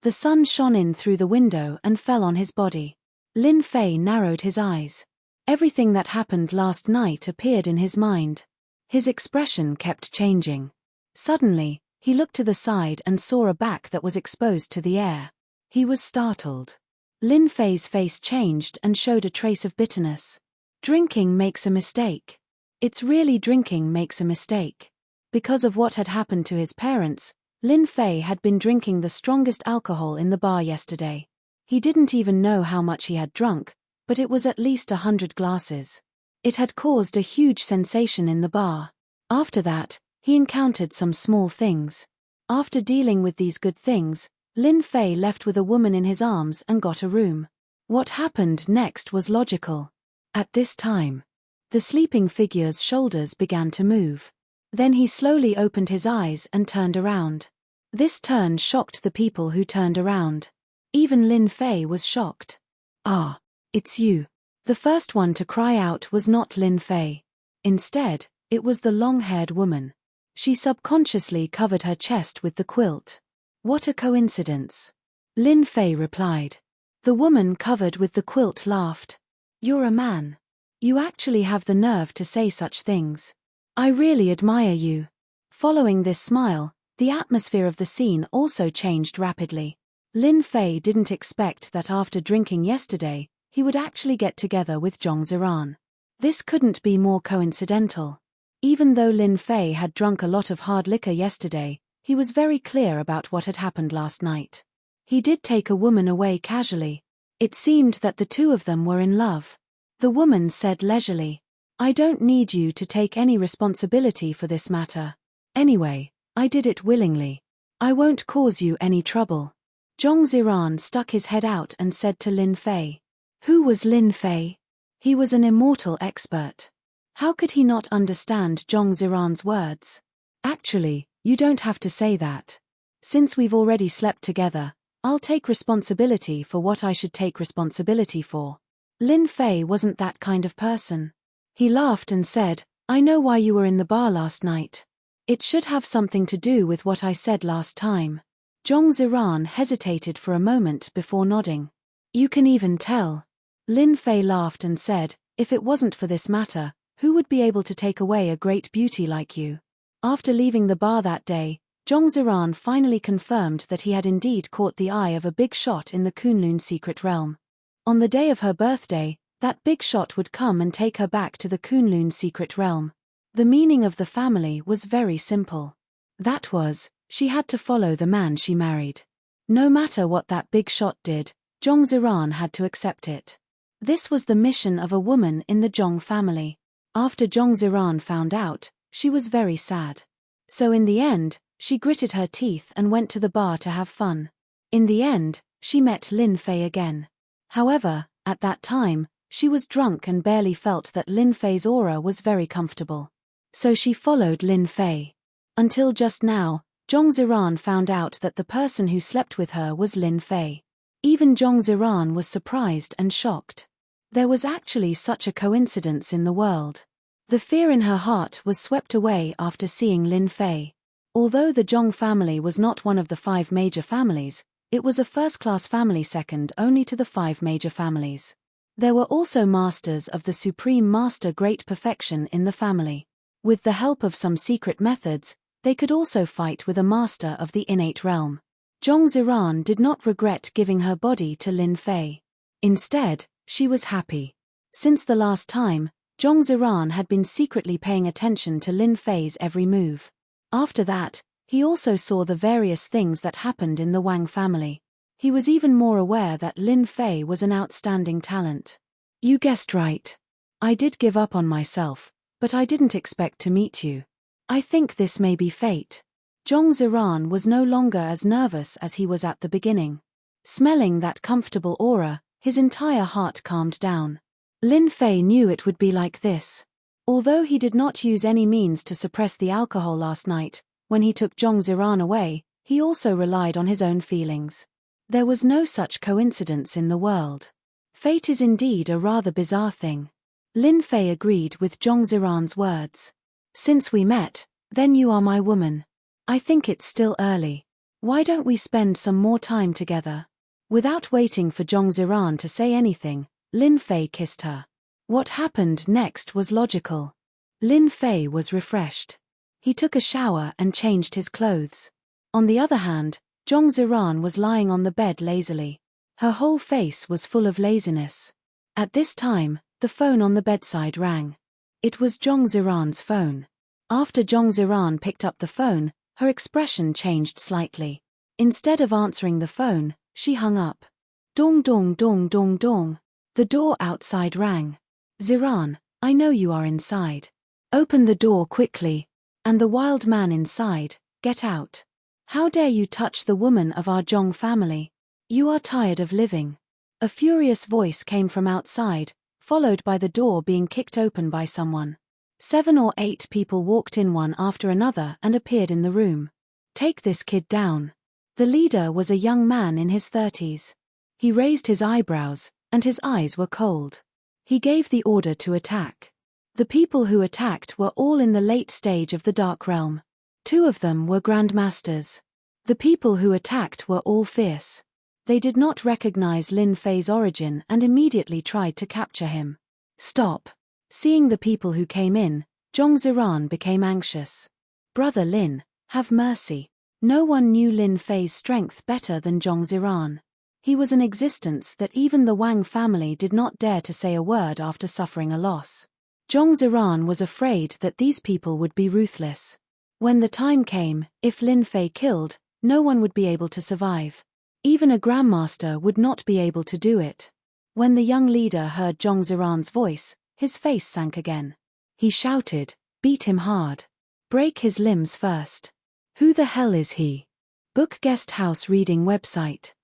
The sun shone in through the window and fell on his body. Lin Fei narrowed his eyes. Everything that happened last night appeared in his mind. His expression kept changing. Suddenly, he looked to the side and saw a back that was exposed to the air. He was startled. Lin Fei's face changed and showed a trace of bitterness. Drinking makes a mistake. It's really drinking makes a mistake. Because of what had happened to his parents, Lin Fei had been drinking the strongest alcohol in the bar yesterday. He didn't even know how much he had drunk, but it was at least 100 glasses. It had caused a huge sensation in the bar. After that, he encountered some small things. After dealing with these good things, Lin Fei left with a woman in his arms and got a room. What happened next was logical. At this time, the sleeping figure's shoulders began to move. Then he slowly opened his eyes and turned around. This turn shocked the people who turned around. Even Lin Fei was shocked. "Ah, it's you." The first one to cry out was not Lin Fei. Instead, it was the long-haired woman. She subconsciously covered her chest with the quilt. "What a coincidence," Lin Fei replied. The woman covered with the quilt laughed. "You're a man. You actually have the nerve to say such things. I really admire you." Following this smile, the atmosphere of the scene also changed rapidly. Lin Fei didn't expect that after drinking yesterday, he would actually get together with Zhong Ziran. This couldn't be more coincidental. Even though Lin Fei had drunk a lot of hard liquor yesterday, he was very clear about what had happened last night. He did take a woman away casually. It seemed that the two of them were in love. The woman said leisurely, "I don't need you to take any responsibility for this matter. Anyway, I did it willingly. I won't cause you any trouble." Zhong Ziran stuck his head out and said to Lin Fei. Who was Lin Fei? He was an immortal expert. How could he not understand Zhong Ziran's words? "Actually, you don't have to say that. Since we've already slept together, I'll take responsibility for what I should take responsibility for." Lin Fei wasn't that kind of person. He laughed and said, "I know why you were in the bar last night. It should have something to do with what I said last time." Zhong Ziran hesitated for a moment before nodding. "You can even tell." Lin Fei laughed and said, "If it wasn't for this matter, who would be able to take away a great beauty like you?" After leaving the bar that day, Zhong Ziran finally confirmed that he had indeed caught the eye of a big shot in the Kunlun secret realm. On the day of her birthday, that big shot would come and take her back to the Kunlun secret realm. The meaning of the family was very simple. That was, she had to follow the man she married. No matter what that big shot did, Zhong Ziran had to accept it. This was the mission of a woman in the Zhong family. After Zhong Ziran found out, she was very sad. So in the end, she gritted her teeth and went to the bar to have fun. In the end, she met Lin Fei again. However, at that time, she was drunk and barely felt that Lin Fei's aura was very comfortable. So she followed Lin Fei. Until just now, Zhong Ziran found out that the person who slept with her was Lin Fei. Even Zhong Ziran was surprised and shocked. There was actually such a coincidence in the world. The fear in her heart was swept away after seeing Lin Fei. Although the Zhong family was not one of the 5 major families, It was a first-class family second only to the 5 major families. There were also masters of the Supreme Master Great Perfection in the family. With the help of some secret methods, they could also fight with a master of the innate realm. Zhong Ziran did not regret giving her body to Lin Fei. Instead, she was happy. Since the last time, Zhong Ziran had been secretly paying attention to Lin Fei's every move. After that, he also saw the various things that happened in the Wang family. He was even more aware that Lin Fei was an outstanding talent. You guessed right. I did give up on myself, but I didn't expect to meet you. I think this may be fate. Zhong Ziran was no longer as nervous as he was at the beginning. Smelling that comfortable aura, his entire heart calmed down. Lin Fei knew it would be like this. Although he did not use any means to suppress the alcohol last night, when he took Zhong Ziran away, he also relied on his own feelings. There was no such coincidence in the world. Fate is indeed a rather bizarre thing. Lin Fei agreed with Zhong Ziran's words. Since we met, then you are my woman. I think it's still early. Why don't we spend some more time together? Without waiting for Zhong Ziran to say anything, Lin Fei kissed her. What happened next was logical. Lin Fei was refreshed. He took a shower and changed his clothes. On the other hand, Zhong Ziran was lying on the bed lazily. Her whole face was full of laziness. At this time, the phone on the bedside rang. It was Zhong Ziran's phone. After Zhong Ziran picked up the phone, her expression changed slightly. Instead of answering the phone, she hung up. Dong dong dong dong dong. The door outside rang. Ziran, I know you are inside. Open the door quickly. And the wild man inside, get out. How dare you touch the woman of our Zhong family? You are tired of living. A furious voice came from outside, followed by the door being kicked open by someone. 7 or 8 people walked in one after another and appeared in the room. Take this kid down. The leader was a young man in his 30s. He raised his eyebrows, and his eyes were cold. He gave the order to attack. The people who attacked were all in the late stage of the Dark Realm. 2 of them were Grandmasters. The people who attacked were all fierce. They did not recognize Lin Fei's origin and immediately tried to capture him. Stop. Seeing the people who came in, Zhong Ziran became anxious. Brother Lin, have mercy. No one knew Lin Fei's strength better than Zhong Ziran. He was an existence that even the Wang family did not dare to say a word after suffering a loss. Zhong Ziran was afraid that these people would be ruthless. When the time came, if Lin Fei killed, no one would be able to survive. Even a Grandmaster would not be able to do it. When the young leader heard Zhong Ziran's voice, his face sank again. He shouted, beat him hard. Break his limbs first. Who the hell is he? Book Guest House Reading Website.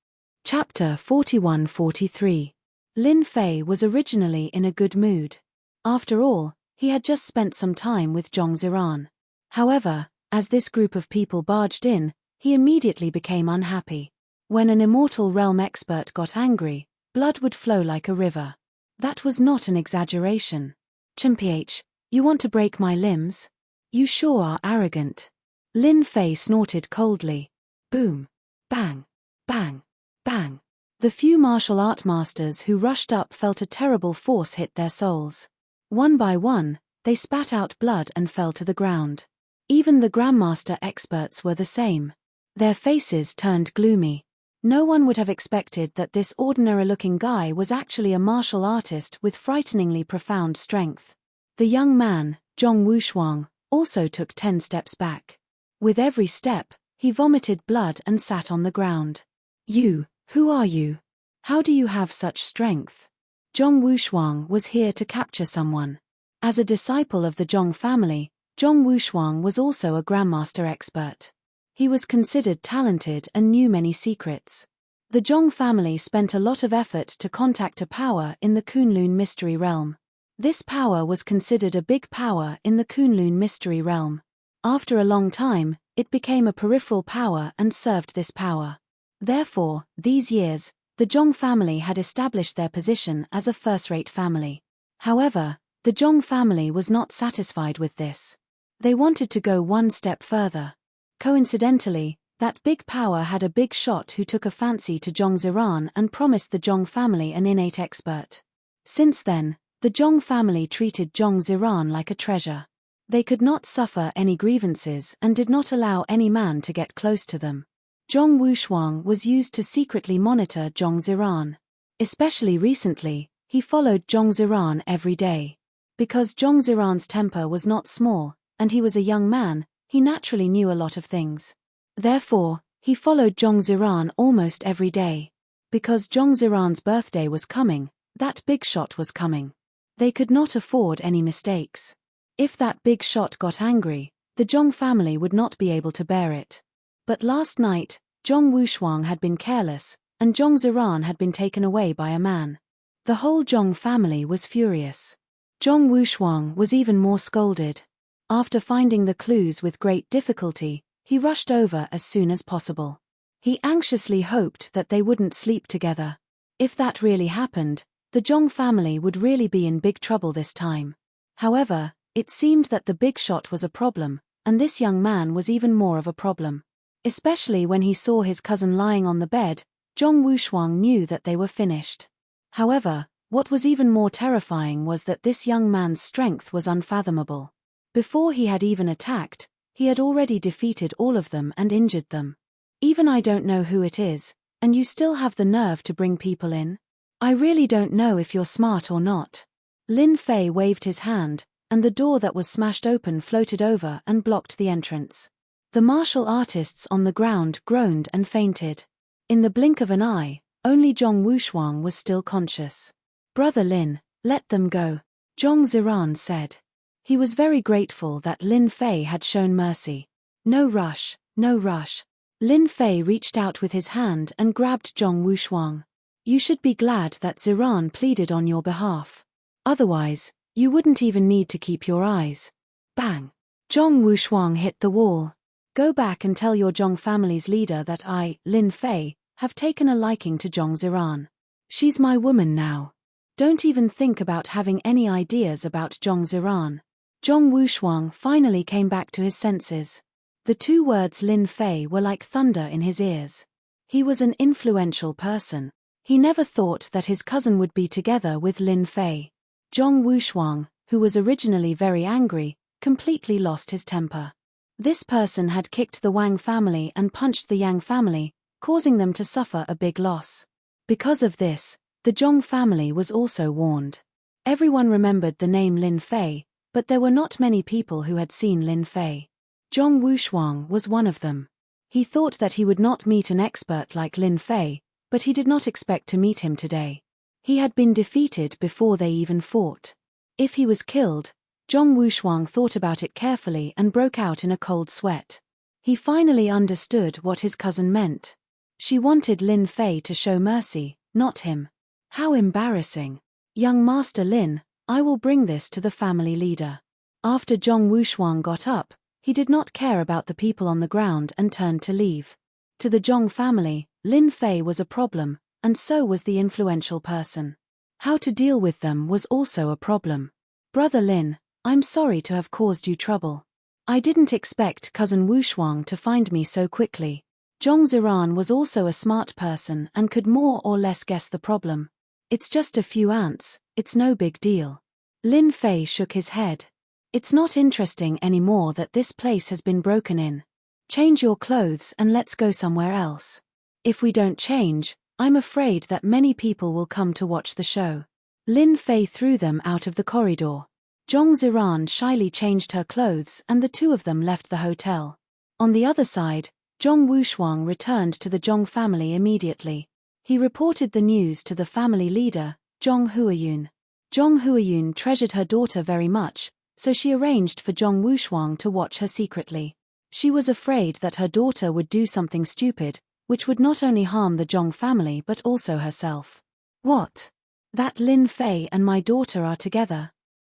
Chapter 41-43. Lin Fei was originally in a good mood. After all, he had just spent some time with Zhong Ziran. However, as this group of people barged in, he immediately became unhappy. When an immortal realm expert got angry, blood would flow like a river. That was not an exaggeration. Chimph, you want to break my limbs? You sure are arrogant. Lin Fei snorted coldly. Boom. Bang. Bang. Bang. The few martial art masters who rushed up felt a terrible force hit their souls. One by one, they spat out blood and fell to the ground. Even the Grandmaster experts were the same. Their faces turned gloomy. No one would have expected that this ordinary-looking guy was actually a martial artist with frighteningly profound strength. The young man, Zhong Wushuang, also took 10 steps back. With every step, he vomited blood and sat on the ground. You, who are you? How do you have such strength? Zhong Wushuang was here to capture someone. As a disciple of the Zhong family, Zhong Wushuang was also a Grandmaster expert. He was considered talented and knew many secrets. The Zhong family spent a lot of effort to contact a power in the Kunlun mystery realm. This power was considered a big power in the Kunlun mystery realm. After a long time, it became a peripheral power and served this power. Therefore, these years, the Zhong family had established their position as a first-rate family. However, the Zhong family was not satisfied with this. They wanted to go one step further. Coincidentally, That big power had a big shot who took a fancy to Zhong Ziran and promised the Zhong family an innate expert. Since then, the Zhong family treated Zhong Ziran like a treasure. They could not suffer any grievances and did not allow any man to get close to them. Zhong Wushuang was used to secretly monitor Zhong Ziran. Especially recently, he followed Zhong Ziran every day. Because Zhong Ziran's temper was not small, and he was a young man, he naturally knew a lot of things. Therefore, he followed Zhong Ziran almost every day. Because Zhong Ziran's birthday was coming, that big shot was coming. They could not afford any mistakes. If that big shot got angry, the Zhong family would not be able to bear it. But last night, Zhong Wushuang had been careless, and Zhong Ziran had been taken away by a man. The whole Zhong family was furious. Zhong Wushuang was even more scolded. After finding the clues with great difficulty, he rushed over as soon as possible. He anxiously hoped that they wouldn't sleep together. If that really happened, the Zhong family would really be in big trouble this time. However, it seemed that the big shot was a problem, and this young man was even more of a problem. Especially when he saw his cousin lying on the bed, Zhong Wushuang knew that they were finished. However, what was even more terrifying was that this young man's strength was unfathomable. Before he had even attacked, he had already defeated all of them and injured them. Even I don't know who it is, and you still have the nerve to bring people in? I really don't know if you're smart or not. Lin Fei waved his hand, and the door that was smashed open floated over and blocked the entrance. The martial artists on the ground groaned and fainted. In the blink of an eye, only Zhong Wushuang was still conscious. "Brother Lin, let them go," Zhong Ziran said. He was very grateful that Lin Fei had shown mercy. "No rush, no rush." Lin Fei reached out with his hand and grabbed Zhong Wushuang. "You should be glad that Ziran pleaded on your behalf. Otherwise, you wouldn't even need to keep your eyes." Bang! Zhong Wushuang hit the wall. "Go back and tell your Zhong family's leader that I, Lin Fei, have taken a liking to Zhong Ziran. She's my woman now. Don't even think about having any ideas about Zhong Ziran." Zhong Wushuang finally came back to his senses. The two words Lin Fei were like thunder in his ears. He was an influential person. He never thought that his cousin would be together with Lin Fei. Zhong Wushuang, who was originally very angry, completely lost his temper. This person had kicked the Wang family and punched the Yang family, causing them to suffer a big loss. Because of this, the Zhong family was also warned. Everyone remembered the name Lin Fei, but there were not many people who had seen Lin Fei. Zhong Wushuang was one of them. He thought that he would not meet an expert like Lin Fei, but he did not expect to meet him today. He had been defeated before they even fought. If he was killed, Zhong Wushuang thought about it carefully and broke out in a cold sweat. He finally understood what his cousin meant. She wanted Lin Fei to show mercy, not him. How embarrassing. "Young Master Lin, I will bring this to the family leader." After Zhong Wushuang got up, he did not care about the people on the ground and turned to leave. To the Zhong family, Lin Fei was a problem, and so was the influential person. How to deal with them was also a problem. "Brother Lin, I'm sorry to have caused you trouble. I didn't expect cousin Wushuang to find me so quickly." Zhong Ziran was also a smart person and could more or less guess the problem. "It's just a few ants, it's no big deal." Lin Fei shook his head. "It's not interesting anymore that this place has been broken in. Change your clothes and let's go somewhere else. If we don't change, I'm afraid that many people will come to watch the show." Lin Fei threw them out of the corridor. Zhong Ziran shyly changed her clothes and the two of them left the hotel. On the other side, Zhong Wushuang returned to the Zhong family immediately. He reported the news to the family leader, Zhong Huayun. Zhong Huayun treasured her daughter very much, so she arranged for Zhong Wushuang to watch her secretly. She was afraid that her daughter would do something stupid, which would not only harm the Zhong family but also herself. "What? That Lin Fei and my daughter are together?"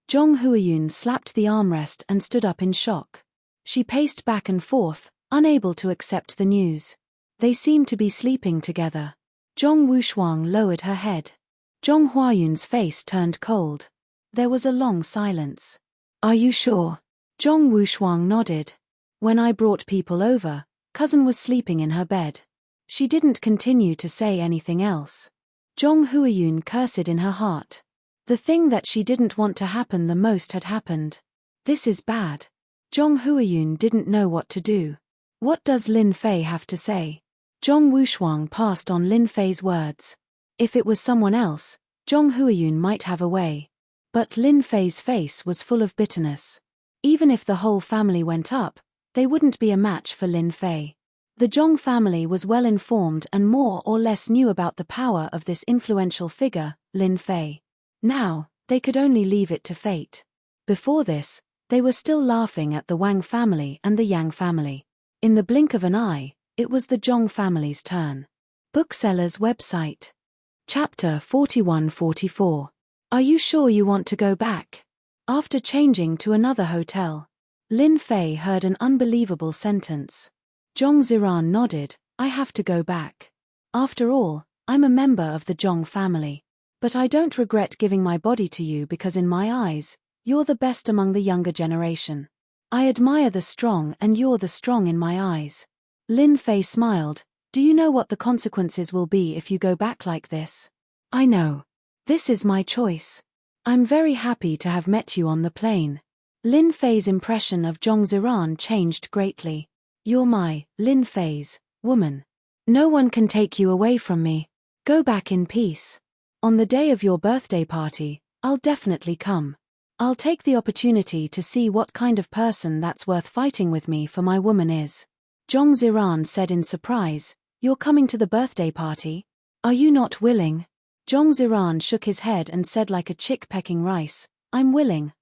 Zhong Huayun slapped the armrest and stood up in shock. She paced back and forth, unable to accept the news. They seemed to be sleeping together. Zhong Wushuang lowered her head. Zhong Huayun's face turned cold. There was a long silence. "Are you sure?" Zhong Wushuang nodded. "When I brought people over, Cousin was sleeping in her bed. She didn't continue to say anything else. Jong Huayun cursed in her heart. The thing that she didn't want to happen the most had happened. This is bad. Jong Huayun didn't know what to do. What does Lin Fei have to say? Zhong Wushuang passed on Lin Fei's words. If it was someone else, Zhong Huayun might have a way. But Lin Fei's face was full of bitterness. Even if the whole family went up, they wouldn't be a match for Lin Fei. The Zhong family was well informed and more or less knew about the power of this influential figure, Lin Fei. Now, they could only leave it to fate. Before this, they were still laughing at the Wang family and the Yang family. In the blink of an eye, it was the Zhong family's turn. Bookseller's website. Chapter 41-44. Are you sure you want to go back? After changing to another hotel, Lin Fei heard an unbelievable sentence. Zhong Ziran nodded. I have to go back. After all, I'm a member of the Zhong family. But I don't regret giving my body to you because in my eyes, you're the best among the younger generation. I admire the strong and you're the strong in my eyes. Lin Fei smiled. Do you know what the consequences will be if you go back like this? I know. This is my choice. I'm very happy to have met you on the plane. Lin Fei's impression of Zhong Ziran changed greatly. You're my, Lin Fei's, woman. No one can take you away from me. Go back in peace. On the day of your birthday party, I'll definitely come. I'll take the opportunity to see what kind of person that's worth fighting with me for my woman is. Zhong Ziran said in surprise, You're coming to the birthday party? Are you not willing? Zhong Ziran shook his head and said like a chick pecking rice, I'm willing.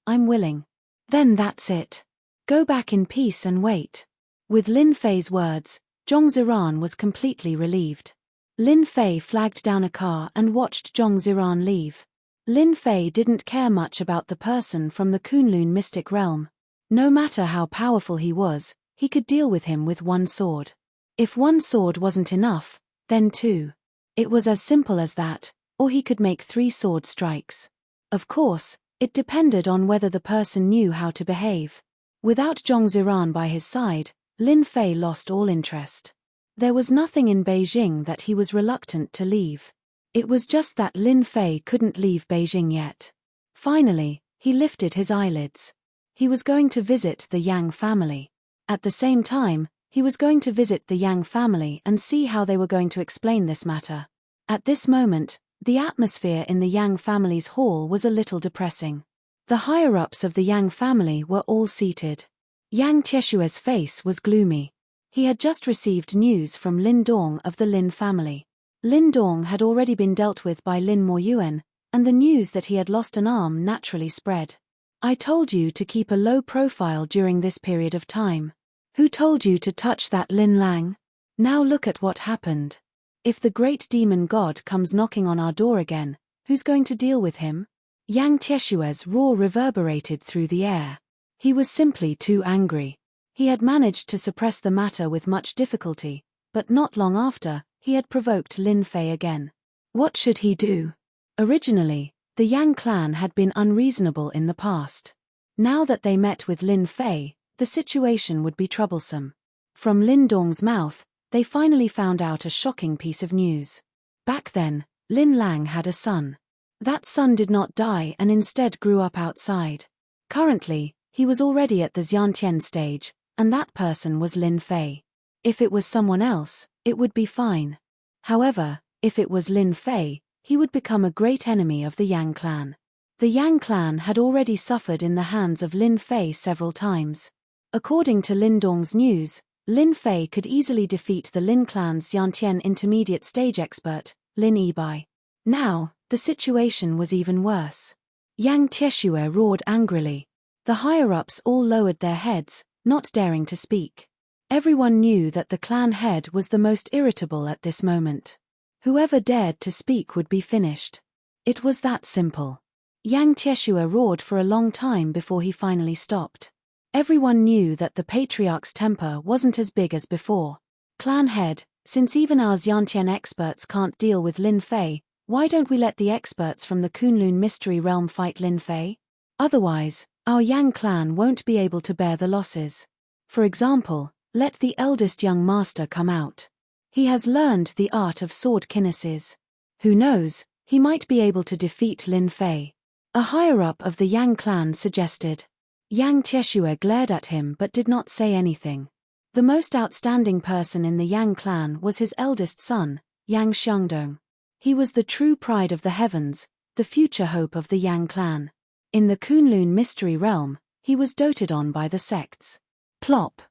Then that's it. Go back in peace and wait. With Lin Fei's words, Zhong Ziran was completely relieved. Lin Fei flagged down a car and watched Zhong Ziran leave. Lin Fei didn't care much about the person from the Kunlun mystic realm. No matter how powerful he was, he could deal with him with one sword. If one sword wasn't enough, then two. It was as simple as that, or he could make 3 sword strikes. Of course, it depended on whether the person knew how to behave. Without Zhong Ziran by his side, Lin Fei lost all interest. There was nothing in Beijing that he was reluctant to leave. It was just that Lin Fei couldn't leave Beijing yet. Finally, he lifted his eyelids. He was going to visit the Yang family. At the same time, he was going to visit the Yang family and see how they were going to explain this matter. At this moment, the atmosphere in the Yang family's hall was a little depressing. The higher-ups of the Yang family were all seated. Yang Tieshue's face was gloomy. He had just received news from Lin Dong of the Lin family. Lin Dong had already been dealt with by Lin Moyuan, and the news that he had lost an arm naturally spread. I told you to keep a low profile during this period of time. Who told you to touch that Lin Lang? Now look at what happened. If the great demon god comes knocking on our door again, who's going to deal with him? Yang Tieshue's roar reverberated through the air. He was simply too angry. He had managed to suppress the matter with much difficulty, but not long after, he had provoked Lin Fei again. What should he do? Originally, the Yang clan had been unreasonable in the past. Now that they met with Lin Fei, the situation would be troublesome. From Lin Dong's mouth, they finally found out a shocking piece of news. Back then, Lin Lang had a son. That son did not die and instead grew up outside. Currently, he was already at the Xiantian stage, and that person was Lin Fei. If it was someone else, it would be fine. However, if it was Lin Fei, he would become a great enemy of the Yang clan. The Yang clan had already suffered in the hands of Lin Fei several times. According to Lin Dong's news, Lin Fei could easily defeat the Lin clan's Xiantian intermediate stage expert, Lin Yibai. Now, the situation was even worse. Yang Tieshue roared angrily. The higher-ups all lowered their heads, not daring to speak. Everyone knew that the clan head was the most irritable at this moment. Whoever dared to speak would be finished. It was that simple. Yang Tieshue roared for a long time before he finally stopped. Everyone knew that the patriarch's temper wasn't as big as before. Clan head, since even our Xiantian experts can't deal with Lin Fei, why don't we let the experts from the Kunlun mystery realm fight Lin Fei? Otherwise, our Yang clan won't be able to bear the losses. For example, Let the eldest young master come out. He has learned the art of sword kinesis. Who knows, he might be able to defeat Lin Fei. A higher-up of the Yang clan suggested. Yang Tieshue glared at him but did not say anything. The most outstanding person in the Yang clan was his eldest son, Yang Xiangdong. He was the true pride of the heavens, the future hope of the Yang clan. In the Kunlun mystery realm, he was doted on by the sects. Plop.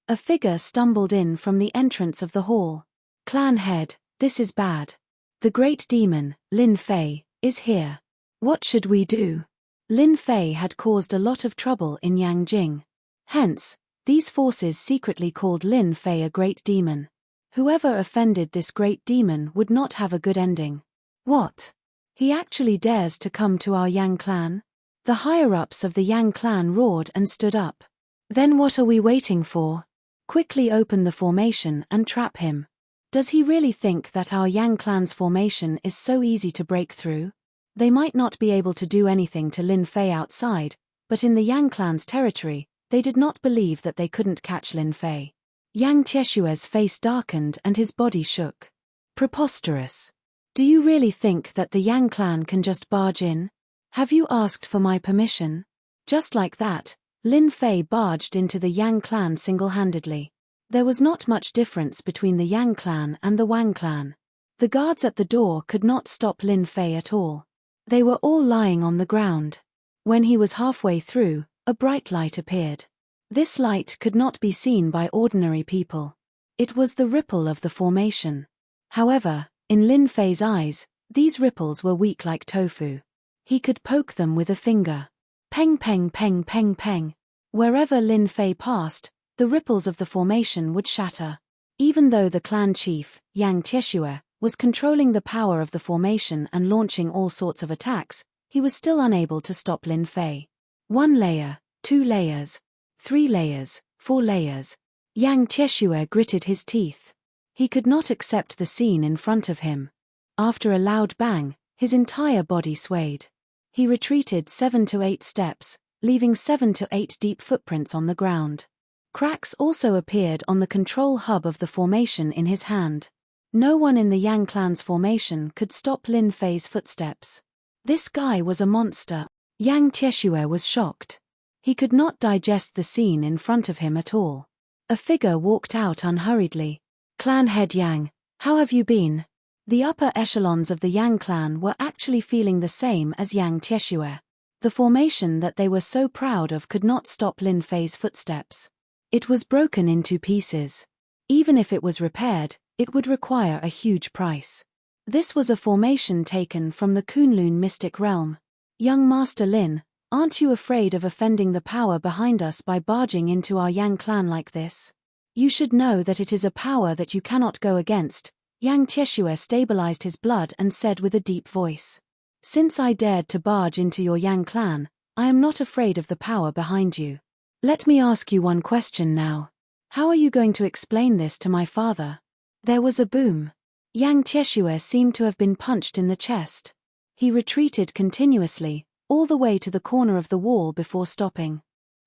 A figure stumbled in from the entrance of the hall. Clan head, this is bad. The great demon, Lin Fei, is here. What should we do? Lin Fei had caused a lot of trouble in Yangjing. Hence, these forces secretly called Lin Fei a great demon. Whoever offended this great demon would not have a good ending. What? He actually dares to come to our Yang clan? The higher-ups of the Yang clan roared and stood up. Then what are we waiting for? Quickly open the formation and trap him. Does he really think that our Yang clan's formation is so easy to break through? They might not be able to do anything to Lin Fei outside, but in the Yang clan's territory, they did not believe that they couldn't catch Lin Fei. Yang Tieshue's face darkened and his body shook. Preposterous. Do you really think that the Yang clan can just barge in? Have you asked for my permission? Just like that, Lin Fei barged into the Yang clan single-handedly. There was not much difference between the Yang clan and the Wang clan. The guards at the door could not stop Lin Fei at all. They were all lying on the ground. When he was halfway through, a bright light appeared. This light could not be seen by ordinary people. It was the ripple of the formation. However, in Lin Fei's eyes, these ripples were weak like tofu. He could poke them with a finger. Peng peng peng peng peng. Wherever Lin Fei passed, the ripples of the formation would shatter. Even though the clan chief, Yang Tieshue, was controlling the power of the formation and launching all sorts of attacks, he was still unable to stop Lin Fei. 1 layer, 2 layers, 3 layers, 4 layers. Yang Tieshue gritted his teeth. He could not accept the scene in front of him. After a loud bang, his entire body swayed. He retreated 7 to 8 steps, leaving 7 to 8 deep footprints on the ground. Cracks also appeared on the control hub of the formation in his hand. No one in the Yang clan's formation could stop Lin Fei's footsteps. This guy was a monster. Yang Tieshue was shocked. He could not digest the scene in front of him at all. A figure walked out unhurriedly. Clan head Yang, how have you been? The upper echelons of the Yang clan were actually feeling the same as Yang Tieshue. The formation that they were so proud of could not stop Lin Fei's footsteps. It was broken into pieces. Even if it was repaired, it would require a huge price. This was a formation taken from the Kunlun mystic realm. Young Master Lin, aren't you afraid of offending the power behind us by barging into our Yang clan like this? You should know that it is a power that you cannot go against. Yang Tieshue stabilized his blood and said with a deep voice. Since I dared to barge into your Yang clan, I am not afraid of the power behind you. Let me ask you one question now. How are you going to explain this to my father? There was a boom. Yang Tieshue seemed to have been punched in the chest. He retreated continuously, all the way to the corner of the wall before stopping.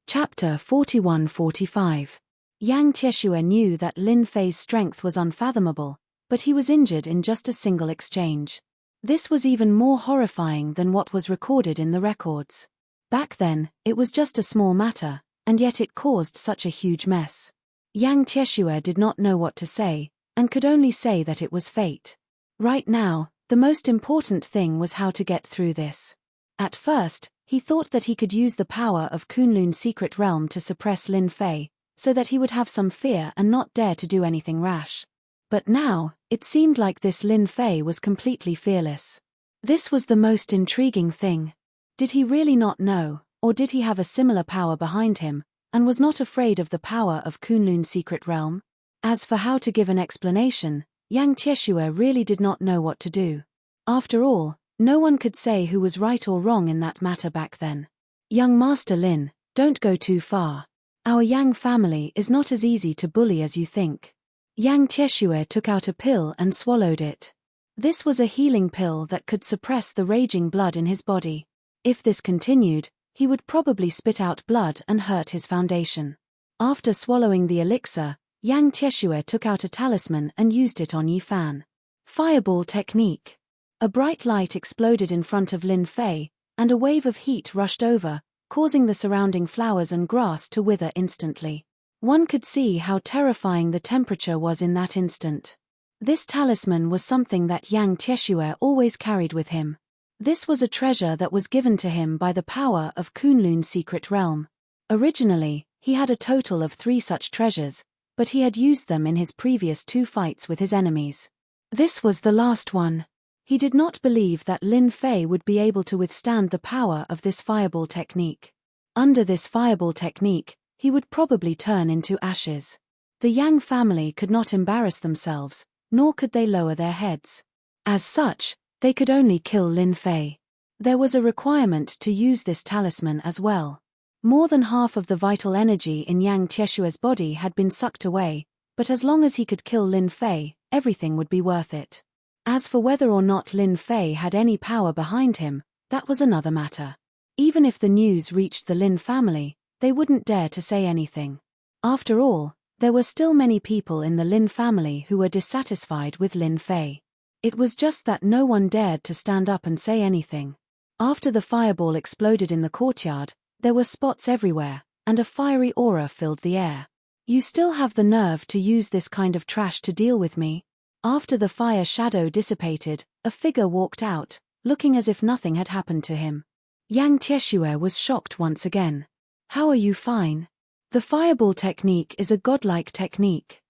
Chapter 41-45. Yang Tieshue knew that Lin Fei's strength was unfathomable, but he was injured in just a single exchange. This was even more horrifying than what was recorded in the records. Back then, it was just a small matter, and yet it caused such a huge mess. Yang Tieshue did not know what to say, and could only say that it was fate. Right now, the most important thing was how to get through this. At first, he thought that he could use the power of Kunlun's secret realm to suppress Lin Fei, so that he would have some fear and not dare to do anything rash. But now, it seemed like this Lin Fei was completely fearless. This was the most intriguing thing. Did he really not know, or did he have a similar power behind him, and was not afraid of the power of Kunlun's secret realm? As for how to give an explanation, Yang Tieshue really did not know what to do. After all, no one could say who was right or wrong in that matter back then. Young Master Lin, don't go too far. Our Yang family is not as easy to bully as you think. Yang Tieshue took out a pill and swallowed it. This was a healing pill that could suppress the raging blood in his body. If this continued, he would probably spit out blood and hurt his foundation. After swallowing the elixir, Yang Tieshue took out a talisman and used it on Yi Fan. Fireball technique. A bright light exploded in front of Lin Fei, and a wave of heat rushed over, causing the surrounding flowers and grass to wither instantly. One could see how terrifying the temperature was in that instant. This talisman was something that Yang Tieshue always carried with him. This was a treasure that was given to him by the power of Kunlun's secret realm. Originally, he had a total of 3 such treasures, but he had used them in his previous 2 fights with his enemies. This was the last one. He did not believe that Lin Fei would be able to withstand the power of this fireball technique. Under this fireball technique, he would probably turn into ashes. The Yang family could not embarrass themselves, nor could they lower their heads. As such, they could only kill Lin Fei. There was a requirement to use this talisman as well. More than half of the vital energy in Yang Tieshue's body had been sucked away, but as long as he could kill Lin Fei, everything would be worth it. As for whether or not Lin Fei had any power behind him, that was another matter. Even if the news reached the Lin family, they wouldn't dare to say anything. After all, there were still many people in the Lin family who were dissatisfied with Lin Fei. It was just that no one dared to stand up and say anything. After the fireball exploded in the courtyard, there were spots everywhere, and a fiery aura filled the air. You still have the nerve to use this kind of trash to deal with me? After the fire shadow dissipated, a figure walked out, looking as if nothing had happened to him. Yang Tieshue was shocked once again. How are you fine? The fireball technique is a godlike technique.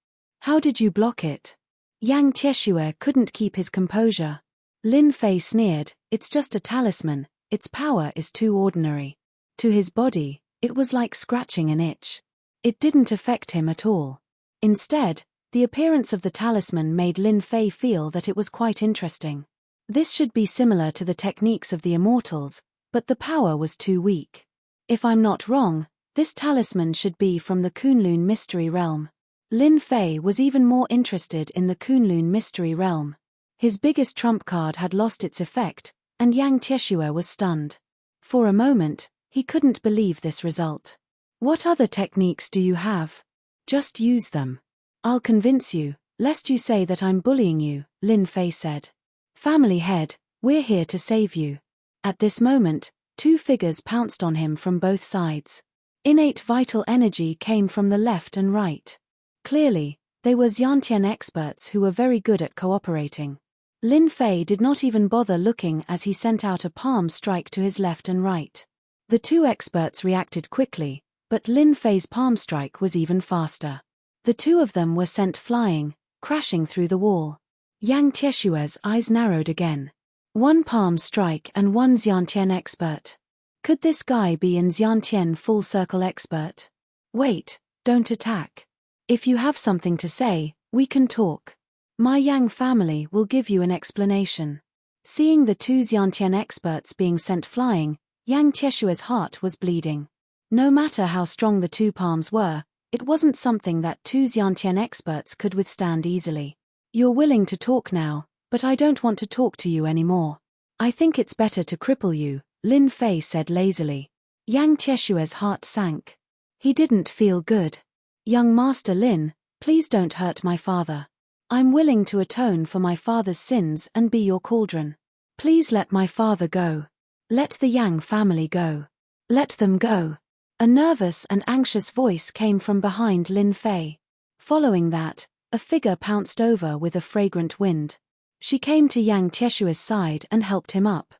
How did you block it? Yang Tieshue couldn't keep his composure. Lin Fei sneered, it's just a talisman, its power is too ordinary. To his body, it was like scratching an itch. It didn't affect him at all. Instead, the appearance of the talisman made Lin Fei feel that it was quite interesting. This should be similar to the techniques of the immortals, but the power was too weak. If I'm not wrong, this talisman should be from the Kunlun mystery realm. Lin Fei was even more interested in the Kunlun mystery realm. His biggest trump card had lost its effect, and Yang Tieshue was stunned. For a moment, he couldn't believe this result. What other techniques do you have? Just use them. I'll convince you, lest you say that I'm bullying you, Lin Fei said. Family head, we're here to save you. At this moment, 2 figures pounced on him from both sides. Innate vital energy came from the left and right. Clearly, they were Xiantian experts who were very good at cooperating. Lin Fei did not even bother looking as he sent out a palm strike to his left and right. The 2 experts reacted quickly, but Lin Fei's palm strike was even faster. The 2 of them were sent flying, crashing through the wall. Yang Tieshue's eyes narrowed again. 1 palm strike and 1 Xiantian expert. Could this guy be an Xiantian full circle expert? Wait, don't attack. If you have something to say, we can talk. My Yang family will give you an explanation. Seeing the 2 Xiantian experts being sent flying, Yang Tieshue's heart was bleeding. No matter how strong the 2 palms were, it wasn't something that 2 Xiantian experts could withstand easily. You're willing to talk now, but I don't want to talk to you anymore. I think it's better to cripple you, Lin Fei said lazily. Yang Tieshue's heart sank. He didn't feel good. Young Master Lin, please don't hurt my father. I'm willing to atone for my father's sins and be your cauldron. Please let my father go. Let the Yang family go. Let them go. A nervous and anxious voice came from behind Lin Fei. Following that, a figure pounced over with a fragrant wind. She came to Yang Tieshue's side and helped him up.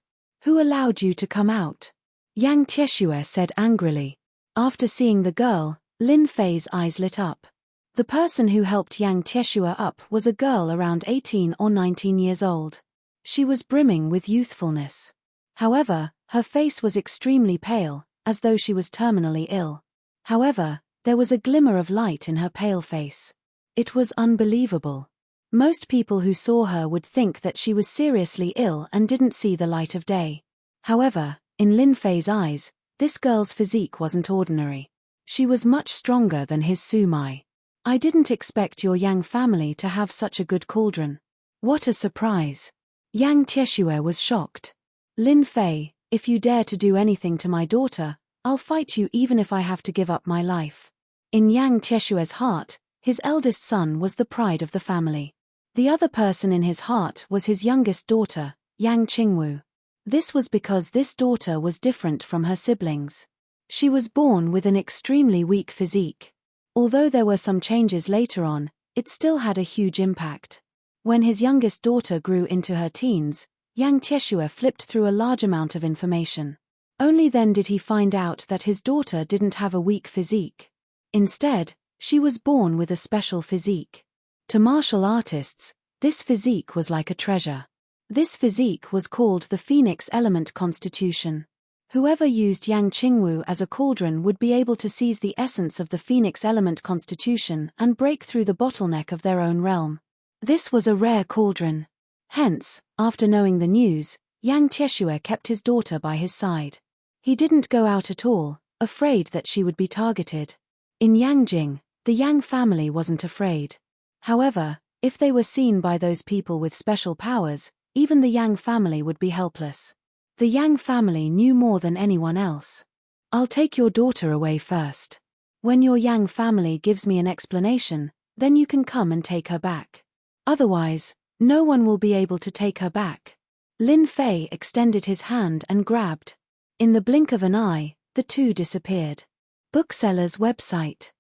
Who allowed you to come out? Yang Tieshue said angrily. After seeing the girl, Lin Fei's eyes lit up. The person who helped Yang Tieshue up was a girl around 18 or 19 years old. She was brimming with youthfulness. However, her face was extremely pale, as though she was terminally ill. However, there was a glimmer of light in her pale face. It was unbelievable. Most people who saw her would think that she was seriously ill and didn't see the light of day. However, in Lin Fei's eyes, this girl's physique wasn't ordinary. She was much stronger than his Sumai. I didn't expect your Yang family to have such a good cauldron. What a surprise. Yang Tieshue was shocked. Lin Fei, if you dare to do anything to my daughter, I'll fight you even if I have to give up my life. In Yang Tieshue's heart, His eldest son was the pride of the family. The other person in his heart was his youngest daughter, Yang Qingwu. This was because this daughter was different from her siblings. She was born with an extremely weak physique. Although there were some changes later on, it still had a huge impact. When his youngest daughter grew into her teens, Yang Tieshue flipped through a large amount of information. Only then did he find out that his daughter didn't have a weak physique. Instead, she was born with a special physique. To martial artists, this physique was like a treasure. This physique was called the Phoenix Element Constitution. Whoever used Yang Qingwu as a cauldron would be able to seize the essence of the Phoenix Element Constitution and break through the bottleneck of their own realm. This was a rare cauldron. Hence, after knowing the news, Yang Tieshue kept his daughter by his side. He didn't go out at all, afraid that she would be targeted. In Yangjing, the Yang family wasn't afraid. However, if they were seen by those people with special powers, even the Yang family would be helpless. The Yang family knew more than anyone else. I'll take your daughter away first. When your Yang family gives me an explanation, then you can come and take her back. Otherwise, no one will be able to take her back. Lin Fei extended his hand and grabbed. In the blink of an eye, the two disappeared. Bookseller's website.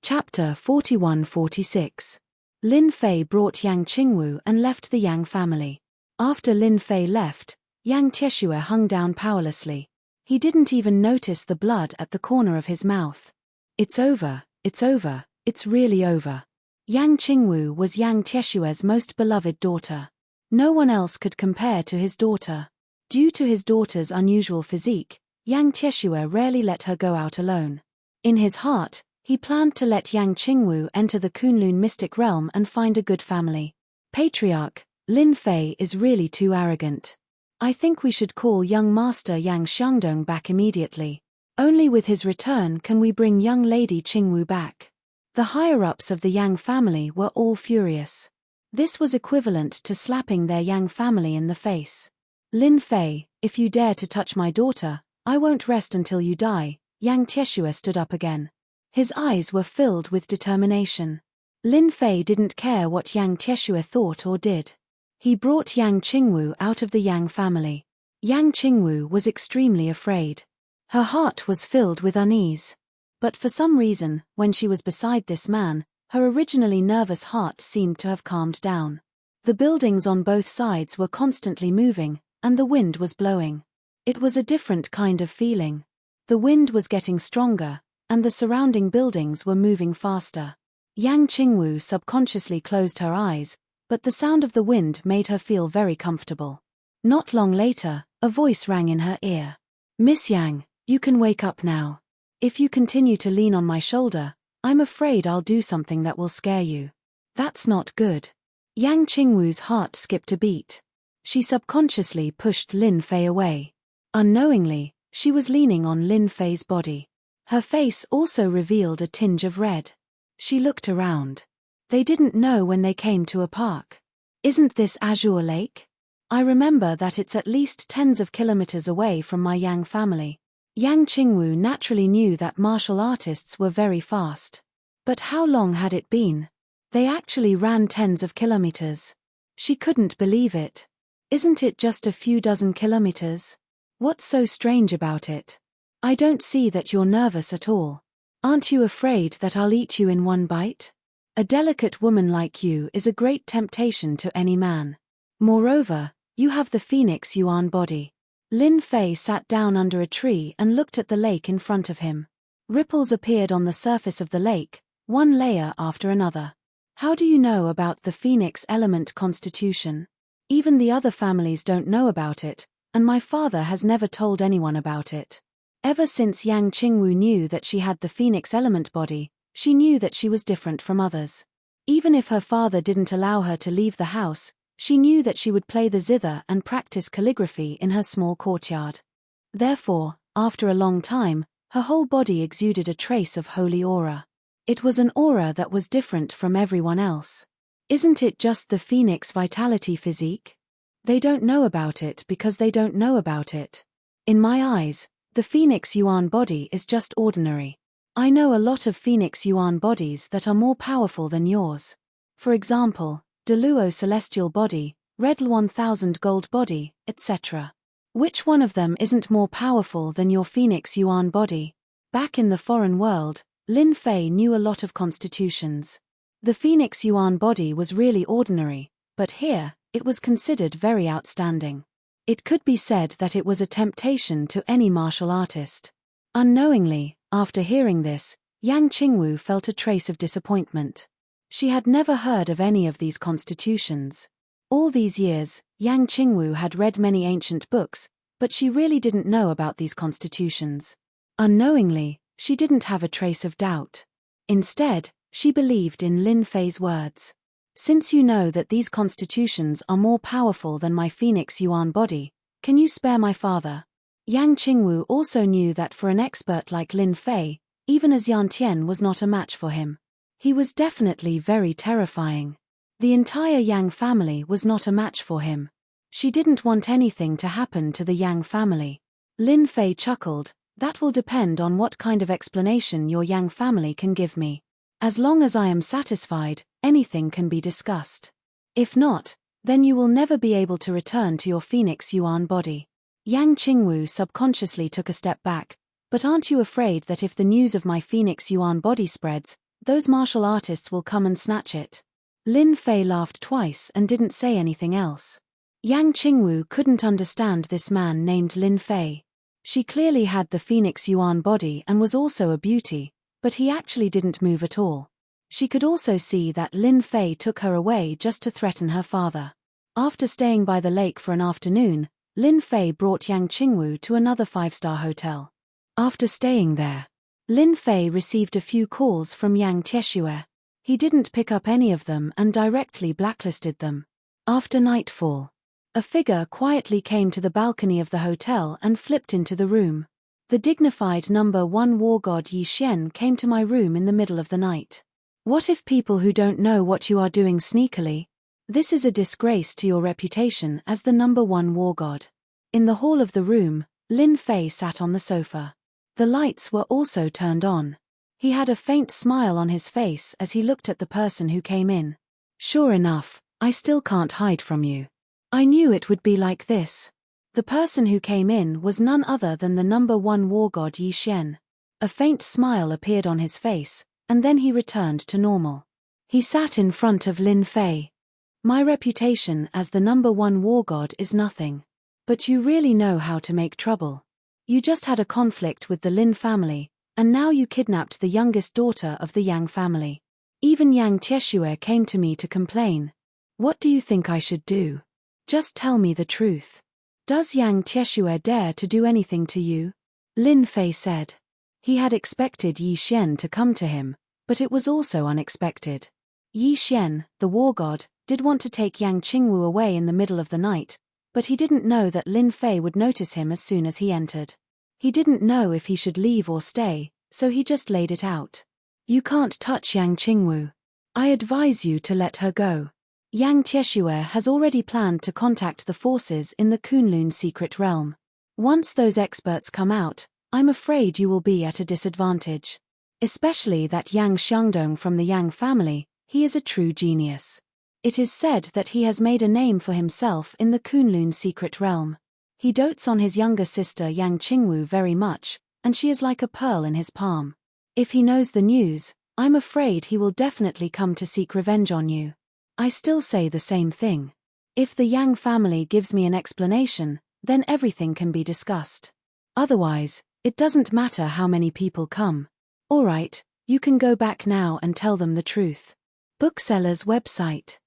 Chapter 41-46. Lin Fei brought Yang Qingwu and left the Yang family. After Lin Fei left, Yang Tieshue hung down powerlessly. He didn't even notice the blood at the corner of his mouth. It's over, it's really over. Yang Qingwu was Yang Tieshue's most beloved daughter. No one else could compare to his daughter. Due to his daughter's unusual physique, Yang Tieshue rarely let her go out alone. In his heart, he planned to let Yang Qingwu enter the Kunlun mystic realm and find a good family. Patriarch, Lin Fei is really too arrogant. I think we should call young master Yang Xiangdong back immediately. Only with his return can we bring young lady Qingwu back. The higher-ups of the Yang family were all furious. This was equivalent to slapping their Yang family in the face. Lin Fei, if you dare to touch my daughter, I won't rest until you die. Yang Tieshue stood up again. His eyes were filled with determination. Lin Fei didn't care what Yang Tieshue thought or did. He brought Yang Qingwu out of the Yang family. Yang Qingwu was extremely afraid. Her heart was filled with unease. But for some reason, when she was beside this man, her originally nervous heart seemed to have calmed down. The buildings on both sides were constantly moving, and the wind was blowing. It was a different kind of feeling. The wind was getting stronger, and the surrounding buildings were moving faster. Yang Qingwu subconsciously closed her eyes, but the sound of the wind made her feel very comfortable. Not long later, a voice rang in her ear. Miss Yang, you can wake up now. If you continue to lean on my shoulder, I'm afraid I'll do something that will scare you. That's not good. Yang Qingwu's heart skipped a beat. She subconsciously pushed Lin Fei away. Unknowingly, she was leaning on Lin Fei's body. Her face also revealed a tinge of red. She looked around. They didn't know when they came to a park. Isn't this Azure Lake? I remember that it's at least tens of kilometers away from my Yang family. Yang Qingwu naturally knew that martial artists were very fast. But how long had it been? They actually ran tens of kilometers. She couldn't believe it. Isn't it just a few dozen kilometers? What's so strange about it? I don't see that you're nervous at all. Aren't you afraid that I'll eat you in one bite? A delicate woman like you is a great temptation to any man. Moreover, you have the Phoenix Yuan body. Lin Fei sat down under a tree and looked at the lake in front of him. Ripples appeared on the surface of the lake, one layer after another. How do you know about the Phoenix Element Constitution? Even the other families don't know about it, and my father has never told anyone about it. Ever since Yang Qingwu knew that she had the Phoenix Element body, she knew that she was different from others. Even if her father didn't allow her to leave the house, she knew that she would play the zither and practice calligraphy in her small courtyard. Therefore, after a long time, her whole body exuded a trace of holy aura. It was an aura that was different from everyone else. Isn't it just the Phoenix Vitality physique? They don't know about it because they don't know about it. In my eyes, the Phoenix Yuan body is just ordinary. I know a lot of Phoenix Yuan bodies that are more powerful than yours. For example, Deluo Celestial Body, Red 1000 Gold Body, etc. Which one of them isn't more powerful than your Phoenix Yuan body? Back in the foreign world, Lin Fei knew a lot of constitutions. The Phoenix Yuan body was really ordinary, but here, it was considered very outstanding. It could be said that it was a temptation to any martial artist. Unknowingly, after hearing this, Yang Qingwu felt a trace of disappointment. She had never heard of any of these constitutions. All these years, Yang Qingwu had read many ancient books, but she really didn't know about these constitutions. Unknowingly, she didn't have a trace of doubt. Instead, she believed in Lin Fei's words. Since you know that these constitutions are more powerful than my Phoenix Yuan body, can you spare my father? Yang Qingwu also knew that for an expert like Lin Fei, even a Xian Tian was not a match for him. He was definitely very terrifying. The entire Yang family was not a match for him. She didn't want anything to happen to the Yang family. Lin Fei chuckled, that will depend on what kind of explanation your Yang family can give me. As long as I am satisfied, anything can be discussed. If not, then you will never be able to return to your Phoenix Yuan body. Yang Qingwu subconsciously took a step back, but aren't you afraid that if the news of my Phoenix Yuan body spreads, those martial artists will come and snatch it? Lin Fei laughed twice and didn't say anything else. Yang Qingwu couldn't understand this man named Lin Fei. She clearly had the Phoenix Yuan body and was also a beauty, but he actually didn't move at all. She could also see that Lin Fei took her away just to threaten her father. After staying by the lake for an afternoon, Lin Fei brought Yang Qingwu to another 5-star hotel. After staying there, Lin Fei received a few calls from Yang Tieshue. He didn't pick up any of them and directly blacklisted them. After nightfall, a figure quietly came to the balcony of the hotel and flipped into the room. The dignified number 1 war god Yi Xian came to my room in the middle of the night. What if people who don't know what you are doing sneakily? This is a disgrace to your reputation as the number 1 war god. In the hall of the room, Lin Fei sat on the sofa. The lights were also turned on. He had a faint smile on his face as he looked at the person who came in. Sure enough, I still can't hide from you. I knew it would be like this. The person who came in was none other than the number 1 war god Yi Xian. A faint smile appeared on his face, and then he returned to normal. He sat in front of Lin Fei. My reputation as the number 1 war god is nothing. But you really know how to make trouble. You just had a conflict with the Lin family, and now you kidnapped the youngest daughter of the Yang family. Even Yang Tieshue came to me to complain. What do you think I should do? Just tell me the truth. Does Yang Tieshue dare to do anything to you? Lin Fei said. He had expected Yi Xian to come to him, but it was also unexpected. Yi Xian, the war god, did want to take Yang Qingwu away in the middle of the night, but he didn't know that Lin Fei would notice him as soon as he entered. He didn't know if he should leave or stay, so he just laid it out. You can't touch Yang Qingwu. I advise you to let her go. Yang Tieshue has already planned to contact the forces in the Kunlun secret realm. Once those experts come out, I'm afraid you will be at a disadvantage. Especially that Yang Xiangdong from the Yang family, he is a true genius. It is said that he has made a name for himself in the Kunlun secret realm. He dotes on his younger sister Yang Qingwu very much, and she is like a pearl in his palm. If he knows the news, I'm afraid he will definitely come to seek revenge on you. I still say the same thing. If the Yang family gives me an explanation, then everything can be discussed. Otherwise, it doesn't matter how many people come. Alright, you can go back now and tell them the truth. Bookseller's website.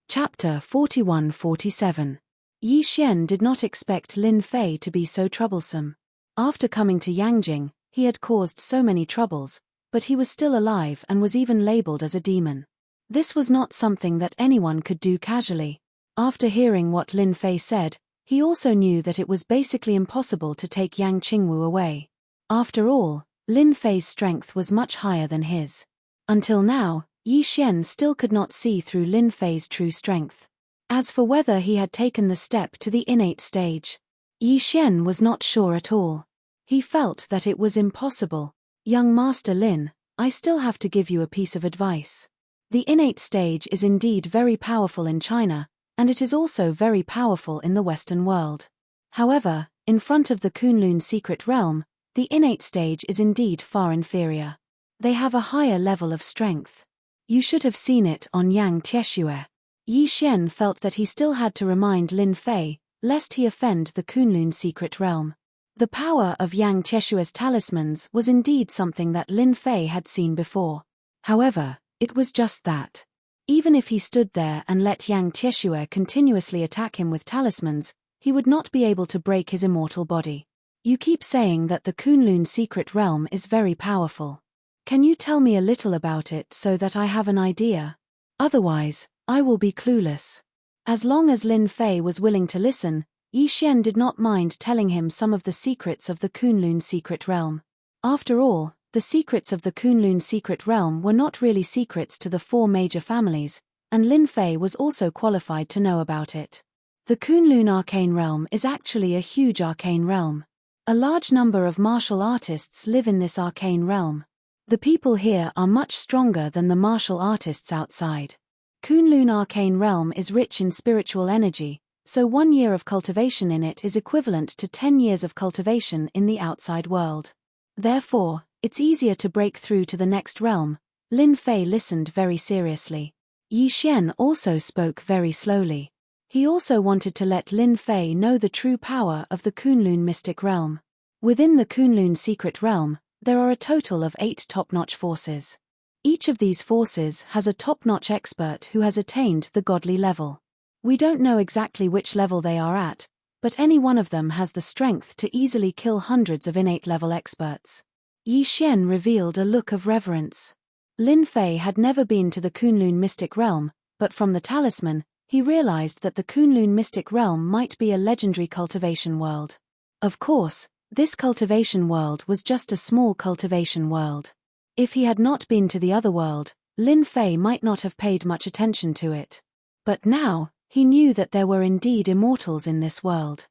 Chapter 41-47. Yi Xian did not expect Lin Fei to be so troublesome. After coming to Yangjing, he had caused so many troubles, but he was still alive and was even labeled as a demon. This was not something that anyone could do casually. After hearing what Lin Fei said, he also knew that it was basically impossible to take Yang Qingwu away. After all, Lin Fei's strength was much higher than his. Until now, Yi Xian still could not see through Lin Fei's true strength. As for whether he had taken the step to the innate stage, Yi Xian was not sure at all. He felt that it was impossible. Young Master Lin, I still have to give you a piece of advice. The innate stage is indeed very powerful in China, and it is also very powerful in the Western world. However, in front of the Kunlun secret realm, the innate stage is indeed far inferior. They have a higher level of strength. You should have seen it on Yang Tieshue. Yi Xian felt that he still had to remind Lin Fei, lest he offend the Kunlun secret realm. The power of Yang Tieshue's talismans was indeed something that Lin Fei had seen before. However, it was just that. Even if he stood there and let Yang Tieshue continuously attack him with talismans, he would not be able to break his immortal body. You keep saying that the Kunlun secret realm is very powerful. Can you tell me a little about it so that I have an idea? Otherwise, I will be clueless. As long as Lin Fei was willing to listen, Yi Xian did not mind telling him some of the secrets of the Kunlun secret realm. After all, the secrets of the Kunlun secret realm were not really secrets to the four major families, and Lin Fei was also qualified to know about it. The Kunlun arcane realm is actually a huge arcane realm. A large number of martial artists live in this arcane realm. The people here are much stronger than the martial artists outside. Kunlun arcane realm is rich in spiritual energy, so 1 year of cultivation in it is equivalent to 10 years of cultivation in the outside world. Therefore, it's easier to break through to the next realm. Lin Fei listened very seriously. Yi Xian also spoke very slowly. He also wanted to let Lin Fei know the true power of the Kunlun mystic realm. Within the Kunlun secret realm, there are a total of 8 top-notch forces. Each of these forces has a top-notch expert who has attained the godly level. We don't know exactly which level they are at, but any one of them has the strength to easily kill hundreds of innate level experts. Yi Xian revealed a look of reverence. Lin Fei had never been to the Kunlun mystic realm, but from the talisman, he realized that the Kunlun mystic realm might be a legendary cultivation world. Of course, this cultivation world was just a small cultivation world. If he had not been to the other world, Lin Fei might not have paid much attention to it. But now, he knew that there were indeed immortals in this world.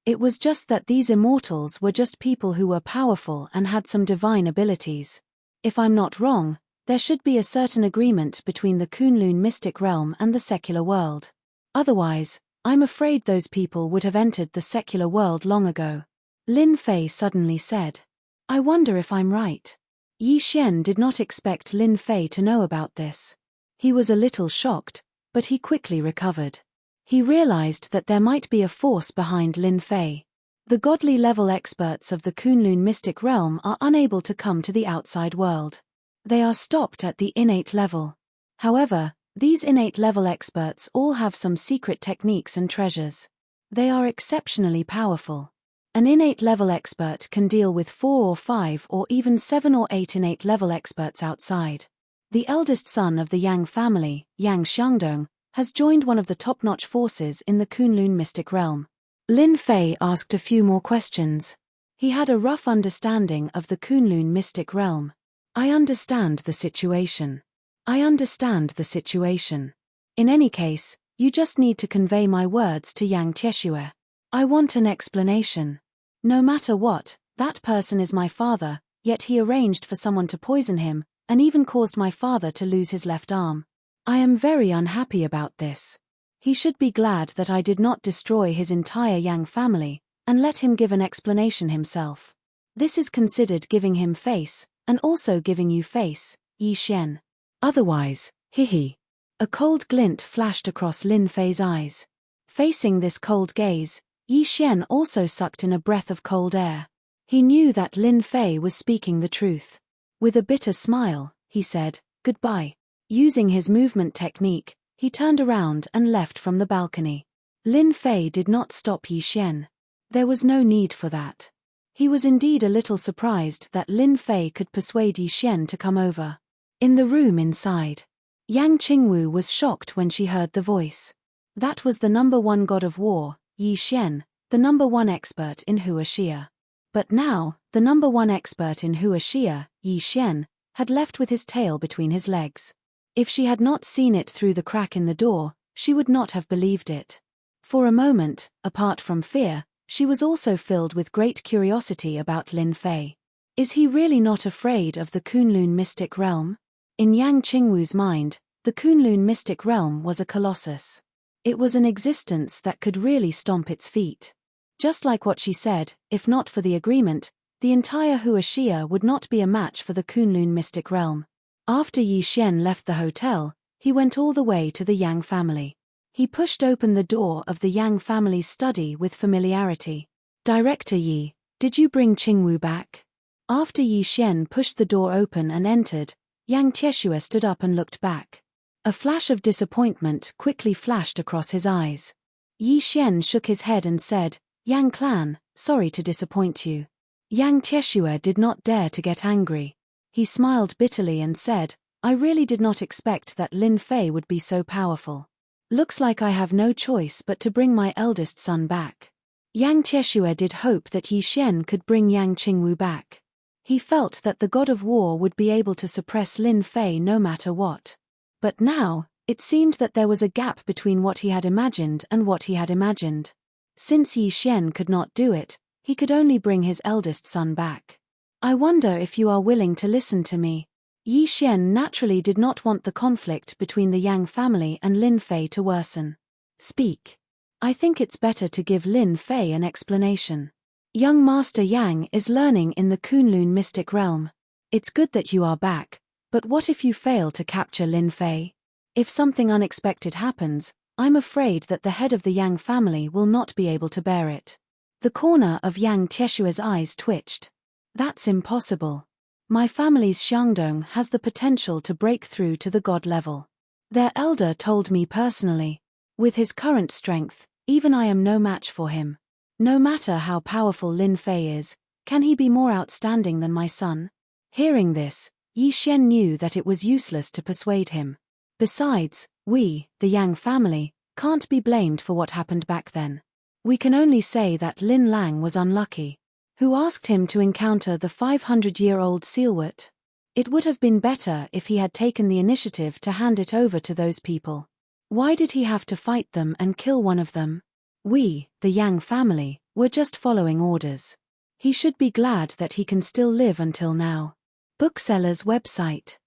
It was just that these immortals were just people who were powerful and had some divine abilities. If I'm not wrong, there should be a certain agreement between the Kunlun mystic realm and the secular world. Otherwise, I'm afraid those people would have entered the secular world long ago. Lin Fei suddenly said. I wonder if I'm right. Yi Xian did not expect Lin Fei to know about this. He was a little shocked, but he quickly recovered. He realized that there might be a force behind Lin Fei. The godly level experts of the Kunlun mystic realm are unable to come to the outside world. They are stopped at the innate level. However, these innate level experts all have some secret techniques and treasures. They are exceptionally powerful. An innate level expert can deal with 4 or 5 or even 7 or 8 innate level experts outside. The eldest son of the Yang family, Yang Xiangdong, has joined one of the top-notch forces in the Kunlun mystic realm. Lin Fei asked a few more questions. He had a rough understanding of the Kunlun mystic realm. I understand the situation. I understand the situation. In any case, you just need to convey my words to Yang Tieshue. I want an explanation. No matter what, that person is my father, yet he arranged for someone to poison him, and even caused my father to lose his left arm. I am very unhappy about this. He should be glad that I did not destroy his entire Yang family, and let him give an explanation himself. This is considered giving him face, and also giving you face, Yi Xian. Otherwise, hihi. A cold glint flashed across Lin Fei's eyes. Facing this cold gaze, Yi Xian also sucked in a breath of cold air. He knew that Lin Fei was speaking the truth. With a bitter smile, he said, goodbye. Using his movement technique, he turned around and left from the balcony. Lin Fei did not stop Yi Xian. There was no need for that. He was indeed a little surprised that Lin Fei could persuade Yi Xian to come over. In the room inside, Yang Qingwu was shocked when she heard the voice. That was the number 1 god of war, Yi Xian, the number 1 expert in Hua Xia. But now, the number 1 expert in Hua Xia, Yi Xian, had left with his tail between his legs. If she had not seen it through the crack in the door, she would not have believed it. For a moment, apart from fear, she was also filled with great curiosity about Lin Fei. Is he really not afraid of the Kunlun mystic realm? In Yang Qingwu's mind, the Kunlun mystic realm was a colossus. It was an existence that could really stomp its feet. Just like what she said, if not for the agreement, the entire Huaxia would not be a match for the Kunlun mystic realm. After Yi Xian left the hotel, he went all the way to the Yang family. He pushed open the door of the Yang family's study with familiarity. "Director Yi, did you bring Qingwu back?" After Yi Xian pushed the door open and entered, Yang Tieshue stood up and looked back. A flash of disappointment quickly flashed across his eyes. Yi Xian shook his head and said, "Yang clan, sorry to disappoint you." Yang Tieshue did not dare to get angry. He smiled bitterly and said, "I really did not expect that Lin Fei would be so powerful. Looks like I have no choice but to bring my eldest son back." Yang Tieshue did hope that Yi Xian could bring Yang Qingwu back. He felt that the god of war would be able to suppress Lin Fei no matter what. But now, it seemed that there was a gap between what he had imagined and what he had imagined. Since Yi Xian could not do it, he could only bring his eldest son back. "I wonder if you are willing to listen to me." Yi Xian naturally did not want the conflict between the Yang family and Lin Fei to worsen. "Speak. I think it's better to give Lin Fei an explanation. Young Master Yang is learning in the Kunlun mystic realm. It's good that you are back, but what if you fail to capture Lin Fei? If something unexpected happens, I'm afraid that the head of the Yang family will not be able to bear it." The corner of Yang Tieshue's eyes twitched. "That's impossible. My family's Xiangdong has the potential to break through to the god level. Their elder told me personally. With his current strength, even I am no match for him. No matter how powerful Lin Fei is, can he be more outstanding than my son?" Hearing this, Yi Xian knew that it was useless to persuade him. Besides, we, the Yang family, can't be blamed for what happened back then. We can only say that Lin Lang was unlucky. Who asked him to encounter the 500-year-old Sealwort? It would have been better if he had taken the initiative to hand it over to those people. Why did he have to fight them and kill one of them? We, the Yang family, were just following orders. He should be glad that he can still live until now. Bookseller's website.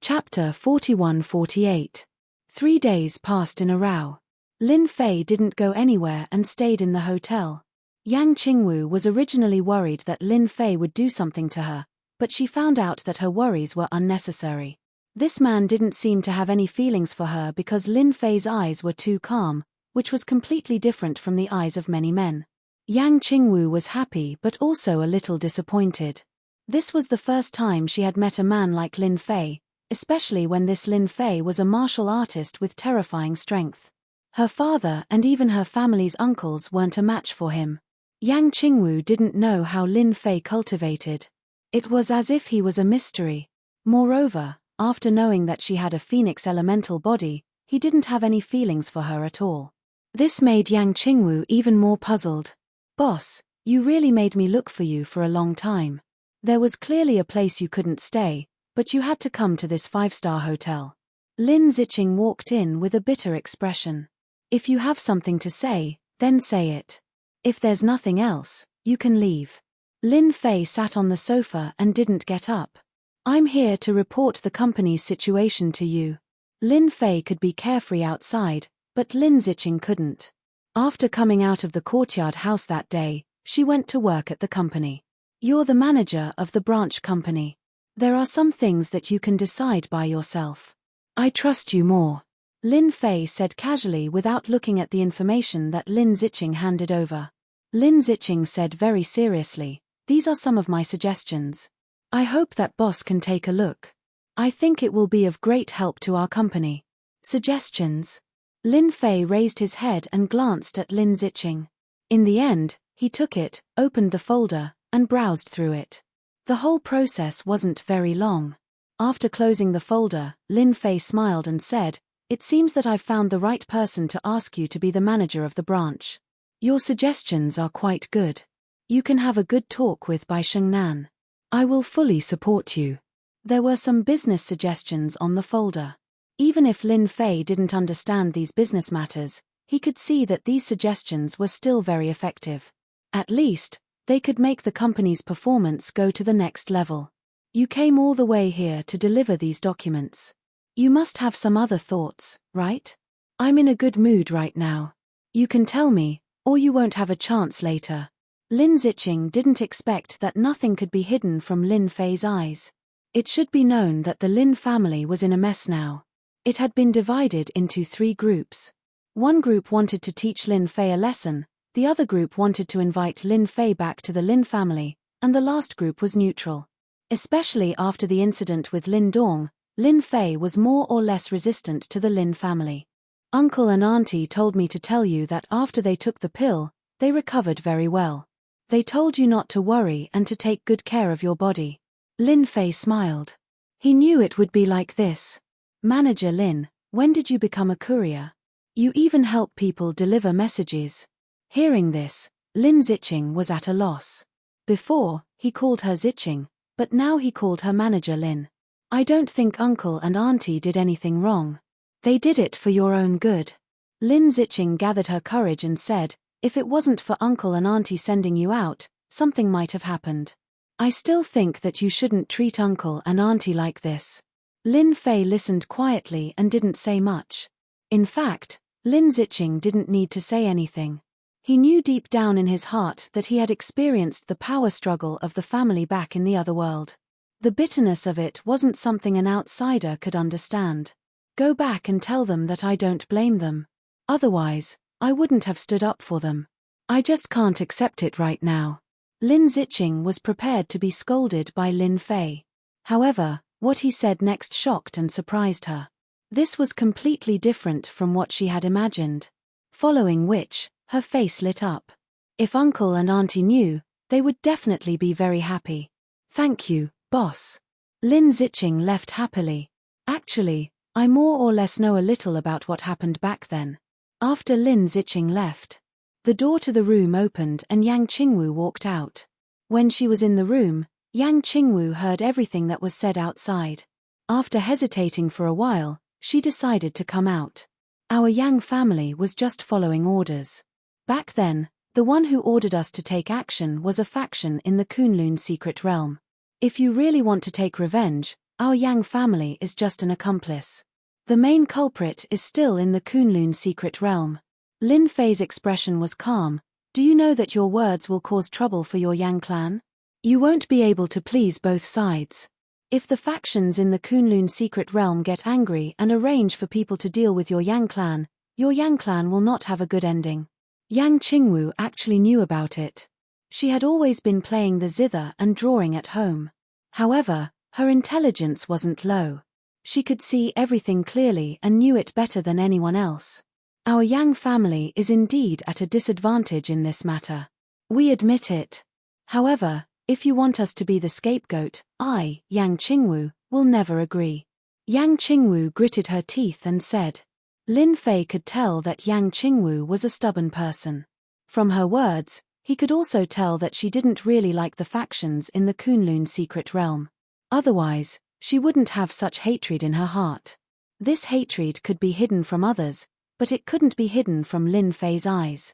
Chapter 41-48. 3 days passed in a row. Lin Fei didn't go anywhere and stayed in the hotel. Yang Qingwu was originally worried that Lin Fei would do something to her, but she found out that her worries were unnecessary. This man didn't seem to have any feelings for her because Lin Fei's eyes were too calm, which was completely different from the eyes of many men. Yang Qingwu was happy but also a little disappointed. This was the first time she had met a man like Lin Fei, especially when this Lin Fei was a martial artist with terrifying strength. Her father and even her family's uncles weren't a match for him. Yang Qingwu didn't know how Lin Fei cultivated. It was as if he was a mystery. Moreover, after knowing that she had a phoenix elemental body, he didn't have any feelings for her at all. This made Yang Qingwu even more puzzled. "Boss, you really made me look for you for a long time. There was clearly a place you couldn't stay, but you had to come to this 5-star hotel." Lin Ziqing walked in with a bitter expression. "If you have something to say, then say it. If there's nothing else, you can leave." Lin Fei sat on the sofa and didn't get up. "I'm here to report the company's situation to you." Lin Fei could be carefree outside, but Lin Ziqing couldn't. After coming out of the courtyard house that day, she went to work at the company. "You're the manager of the branch company. There are some things that you can decide by yourself. I trust you more," Lin Fei said casually without looking at the information that Lin Ziqing handed over. Lin Ziqing said very seriously, "These are some of my suggestions. I hope that boss can take a look. I think it will be of great help to our company." "Suggestions?" Lin Fei raised his head and glanced at Lin Ziqing. In the end, he took it, opened the folder, and browsed through it. The whole process wasn't very long. After closing the folder, Lin Fei smiled and said, "It seems that I've found the right person to ask you to be the manager of the branch. Your suggestions are quite good. You can have a good talk with Bai Shengnan. I will fully support you." There were some business suggestions on the folder. Even if Lin Fei didn't understand these business matters, he could see that these suggestions were still very effective. At least, They could make the company's performance go to the next level. You came all the way here to deliver these documents. You must have some other thoughts, right? I'm in a good mood right now. You can tell me, or you won't have a chance later. Lin Ziqing didn't expect that nothing could be hidden from Lin Fei's eyes. It should be known that the Lin family was in a mess now. It had been divided into 3 groups. One group wanted to teach Lin Fei a lesson, the other group wanted to invite Lin Fei back to the Lin family, and the last group was neutral. Especially after the incident with Lin Dong, Lin Fei was more or less resistant to the Lin family. Uncle and Auntie told me to tell you that after they took the pill, they recovered very well. They told you not to worry and to take good care of your body. Lin Fei smiled. He knew it would be like this. Manager Lin, when did you become a courier? You even help people deliver messages. Hearing this, Lin Ziqing was at a loss. Before, he called her Ziqing, but now he called her Manager Lin. I don't think Uncle and Auntie did anything wrong. They did it for your own good. Lin Ziqing gathered her courage and said, if it wasn't for Uncle and Auntie sending you out, something might have happened. I still think that you shouldn't treat Uncle and Auntie like this. Lin Fei listened quietly and didn't say much. In fact, Lin Ziqing didn't need to say anything. He knew deep down in his heart that he had experienced the power struggle of the family back in the other world. The bitterness of it wasn't something an outsider could understand. Go back and tell them that I don't blame them. Otherwise, I wouldn't have stood up for them. I just can't accept it right now. Lin Ziqing was prepared to be scolded by Lin Fei. However, what he said next shocked and surprised her. This was completely different from what she had imagined. Following which, her face lit up. If Uncle and Auntie knew, they would definitely be very happy. Thank you, boss. Lin Ziqing left happily. Actually, I more or less know a little about what happened back then. After Lin Ziqing left, the door to the room opened and Yang Qingwu walked out. When she was in the room, Yang Qingwu heard everything that was said outside. After hesitating for a while, she decided to come out. Our Yang family was just following orders. Back then, the one who ordered us to take action was a faction in the Kunlun secret realm. If you really want to take revenge, our Yang family is just an accomplice. The main culprit is still in the Kunlun secret realm. Lin Fei's expression was calm. Do you know that your words will cause trouble for your Yang clan? You won't be able to please both sides. If the factions in the Kunlun secret realm get angry and arrange for people to deal with your Yang clan will not have a good ending. Yang Qingwu actually knew about it. She had always been playing the zither and drawing at home. However, her intelligence wasn't low. She could see everything clearly and knew it better than anyone else. Our Yang family is indeed at a disadvantage in this matter. We admit it. However, if you want us to be the scapegoat, I, Yang Qingwu, will never agree. Yang Qingwu gritted her teeth and said. Lin Fei could tell that Yang Qingwu was a stubborn person. From her words, he could also tell that she didn't really like the factions in the Kunlun secret realm. Otherwise, she wouldn't have such hatred in her heart. This hatred could be hidden from others, but it couldn't be hidden from Lin Fei's eyes.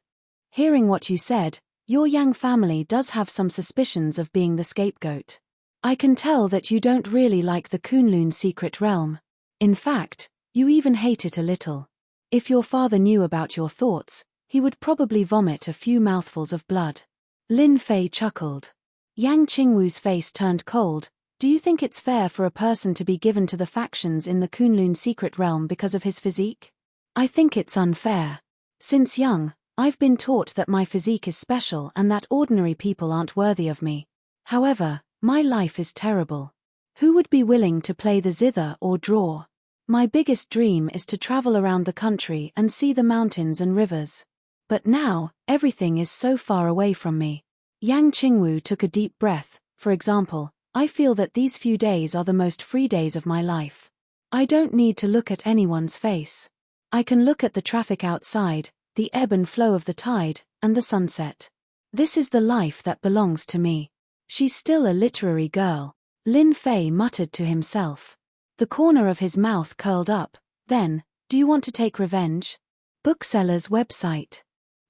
Hearing what you said, your Yang family does have some suspicions of being the scapegoat. I can tell that you don't really like the Kunlun secret realm. In fact, you even hate it a little. If your father knew about your thoughts, he would probably vomit a few mouthfuls of blood. Lin Fei chuckled. Yang Qingwu's face turned cold. Do you think it's fair for a person to be given to the factions in the Kunlun secret realm because of his physique? I think it's unfair. Since young, I've been taught that my physique is special and that ordinary people aren't worthy of me. However, my life is terrible. Who would be willing to play the zither or draw? My biggest dream is to travel around the country and see the mountains and rivers. But now, everything is so far away from me. Yang Qingwu took a deep breath. For example, I feel that these few days are the most free days of my life. I don't need to look at anyone's face. I can look at the traffic outside, the ebb and flow of the tide, and the sunset. This is the life that belongs to me. She's still a literary girl, Lin Fei muttered to himself. The corner of his mouth curled up. Then, do you want to take revenge? Bookseller's website.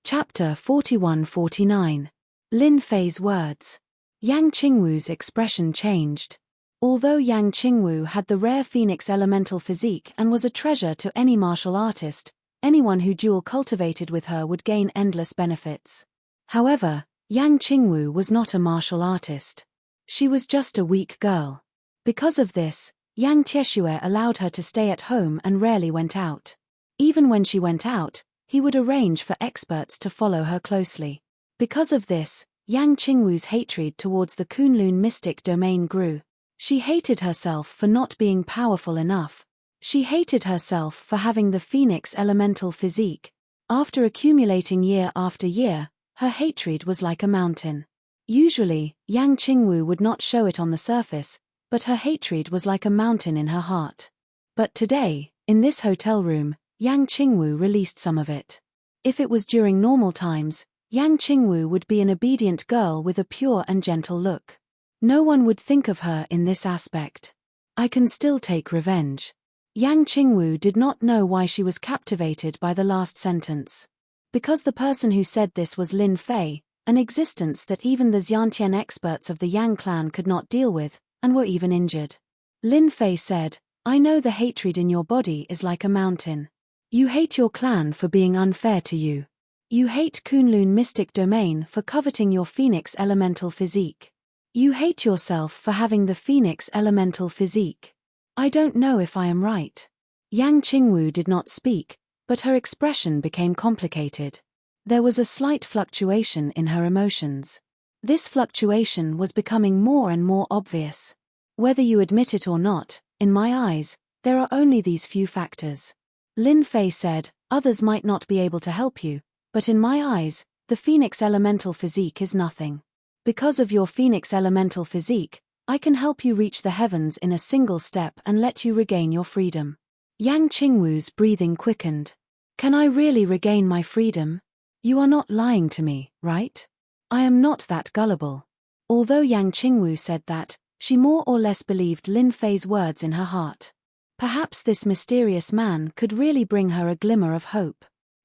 Chapter 41-49. Lin Fei's words. Yang Qingwu's expression changed. Although Yang Qingwu had the rare phoenix elemental physique and was a treasure to any martial artist, anyone who dual cultivated with her would gain endless benefits. However, Yang Qingwu was not a martial artist. She was just a weak girl. Because of this, Yang Tieshue allowed her to stay at home and rarely went out. Even when she went out, he would arrange for experts to follow her closely. Because of this, Yang Qingwu's hatred towards the Kunlun mystic domain grew. She hated herself for not being powerful enough. She hated herself for having the phoenix elemental physique. After accumulating year after year, her hatred was like a mountain. Usually, Yang Qingwu would not show it on the surface, but her hatred was like a mountain in her heart. But today, in this hotel room, Yang Qingwu released some of it. If it was during normal times, Yang Qingwu would be an obedient girl with a pure and gentle look. No one would think of her in this aspect. I can still take revenge. Yang Qingwu did not know why she was captivated by the last sentence. Because the person who said this was Lin Fei, an existence that even the Xiantian experts of the Yang clan could not deal with, and were even injured. Lin Fei said, I know the hatred in your body is like a mountain. You hate your clan for being unfair to you. You hate Kunlun mystic domain for coveting your phoenix elemental physique. You hate yourself for having the phoenix elemental physique. I don't know if I am right. Yang Qingwu did not speak, but her expression became complicated. There was a slight fluctuation in her emotions. This fluctuation was becoming more and more obvious. Whether you admit it or not, in my eyes, there are only these few factors. Lin Fei said, others might not be able to help you, but in my eyes, the phoenix elemental physique is nothing. Because of your phoenix elemental physique, I can help you reach the heavens in a single step and let you regain your freedom. Yang Qingwu's breathing quickened. Can I really regain my freedom? You are not lying to me, right? I am not that gullible. Although Yang Qingwu said that, she more or less believed Lin Fei's words in her heart. Perhaps this mysterious man could really bring her a glimmer of hope.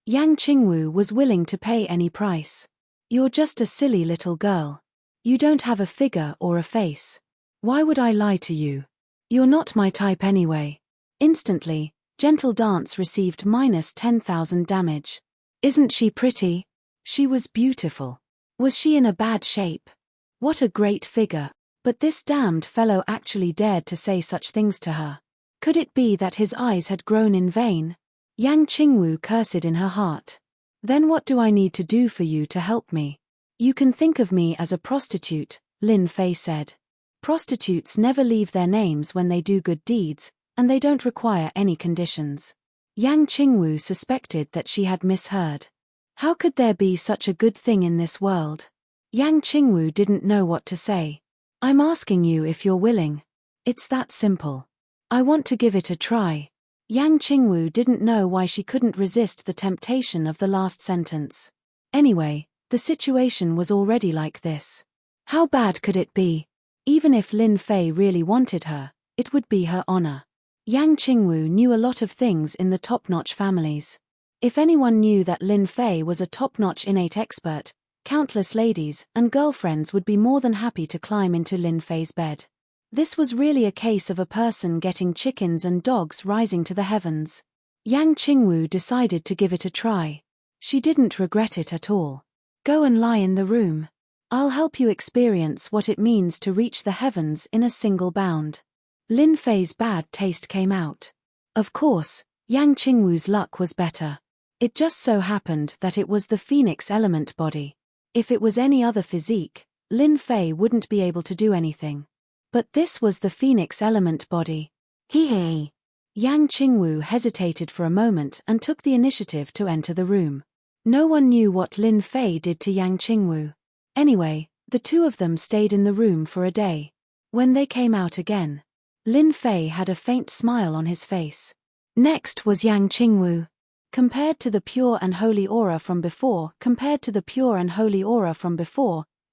Yang Qingwu was willing to pay any price. You're just a silly little girl. You don't have a figure or a face. Why would I lie to you? You're not my type anyway. Instantly, Gentle Dance received -10,000 damage. Isn't she pretty? She was beautiful. Was she in a bad shape? What a great figure. But this damned fellow actually dared to say such things to her. Could it be that his eyes had grown in vain? Yang Qingwu cursed in her heart. Then what do I need to do for you to help me? You can think of me as a prostitute, Lin Fei said. Prostitutes never leave their names when they do good deeds, and they don't require any conditions. Yang Qingwu suspected that she had misheard. How could there be such a good thing in this world? Yang Qingwu didn't know what to say. I'm asking you if you're willing. It's that simple. I want to give it a try. Yang Qingwu didn't know why she couldn't resist the temptation of the last sentence. Anyway, the situation was already like this. How bad could it be? Even if Lin Fei really wanted her, it would be her honor. Yang Qingwu knew a lot of things in the top-notch families. If anyone knew that Lin Fei was a top-notch innate expert, countless ladies and girlfriends would be more than happy to climb into Lin Fei's bed. This was really a case of a person getting chickens and dogs rising to the heavens. Yang Qingwu decided to give it a try. She didn't regret it at all. Go and lie in the room. I'll help you experience what it means to reach the heavens in a single bound. Lin Fei's bad taste came out. Of course, Yang Qingwu's luck was better. It just so happened that it was the phoenix element body. If it was any other physique, Lin Fei wouldn't be able to do anything. But this was the phoenix element body. Hee. Yang Qingwu hesitated for a moment and took the initiative to enter the room. No one knew what Lin Fei did to Yang Qingwu. Anyway, the two of them stayed in the room for a day. When they came out again, Lin Fei had a faint smile on his face. Next was Yang Qingwu. Compared to the pure and holy aura from before,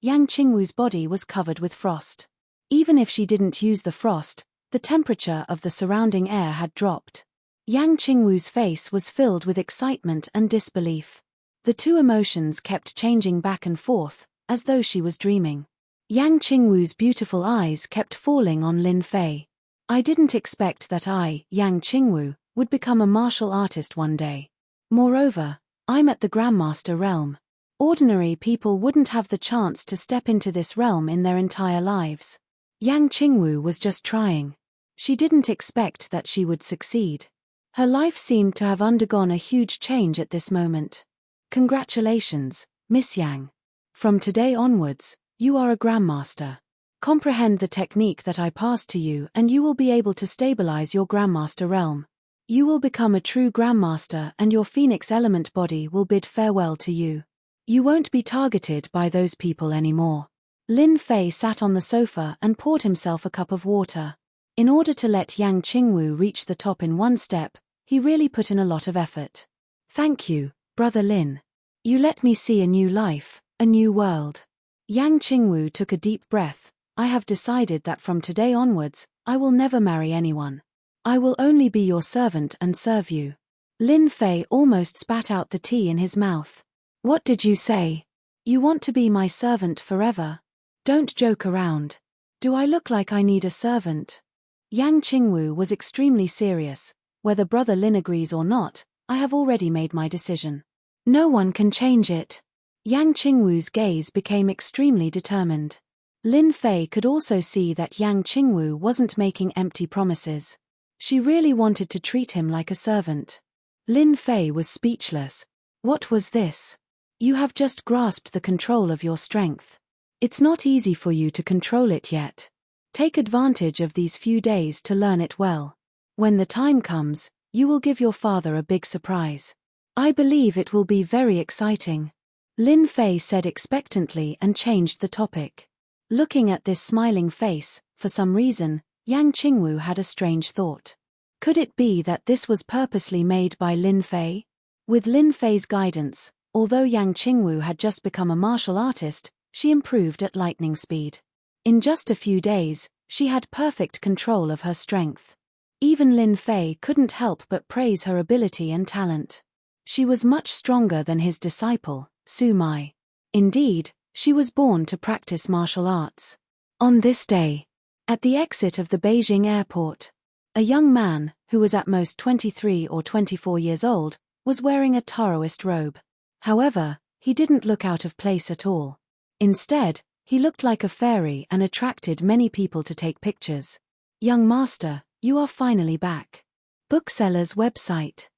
Yang Qingwu's body was covered with frost. Even if she didn't use the frost, the temperature of the surrounding air had dropped. Yang Qingwu's face was filled with excitement and disbelief. The two emotions kept changing back and forth, as though she was dreaming. Yang Qingwu's beautiful eyes kept falling on Lin Fei. I didn't expect that I, Yang Qingwu, would become a martial artist one day. Moreover, I'm at the Grandmaster realm. Ordinary people wouldn't have the chance to step into this realm in their entire lives. Yang Qingwu was just trying. She didn't expect that she would succeed. Her life seemed to have undergone a huge change at this moment. Congratulations, Miss Yang. From today onwards, you are a Grandmaster. Comprehend the technique that I passed to you and you will be able to stabilize your Grandmaster realm. You will become a true Grandmaster and your Phoenix element body will bid farewell to you. You won't be targeted by those people anymore. Lin Fei sat on the sofa and poured himself a cup of water. In order to let Yang Qingwu reach the top in one step, he really put in a lot of effort. Thank you, Brother Lin. You let me see a new life, a new world. Yang Qingwu took a deep breath. I have decided that from today onwards, I will never marry anyone. I will only be your servant and serve you. Lin Fei almost spat out the tea in his mouth. What did you say? You want to be my servant forever? Don't joke around. Do I look like I need a servant? Yang Qingwu was extremely serious. Whether Brother Lin agrees or not, I have already made my decision. No one can change it. Yang Qingwu's gaze became extremely determined. Lin Fei could also see that Yang Qingwu wasn't making empty promises. She really wanted to treat him like a servant. Lin Fei was speechless. What was this? You have just grasped the control of your strength. It's not easy for you to control it yet. Take advantage of these few days to learn it well. When the time comes, you will give your father a big surprise. I believe it will be very exciting. Lin Fei said expectantly and changed the topic. Looking at this smiling face, for some reason, Yang Qingwu had a strange thought. Could it be that this was purposely made by Lin Fei? With Lin Fei's guidance, although Yang Qingwu had just become a martial artist, she improved at lightning speed. In just a few days, she had perfect control of her strength. Even Lin Fei couldn't help but praise her ability and talent. She was much stronger than his disciple, Su Mai. Indeed, she was born to practice martial arts. On this day, at the exit of the Beijing airport, a young man, who was at most 23 or 24 years old, was wearing a Taoist robe. However, he didn't look out of place at all. Instead, he looked like a fairy and attracted many people to take pictures. Young master, you are finally back. Bookseller's website.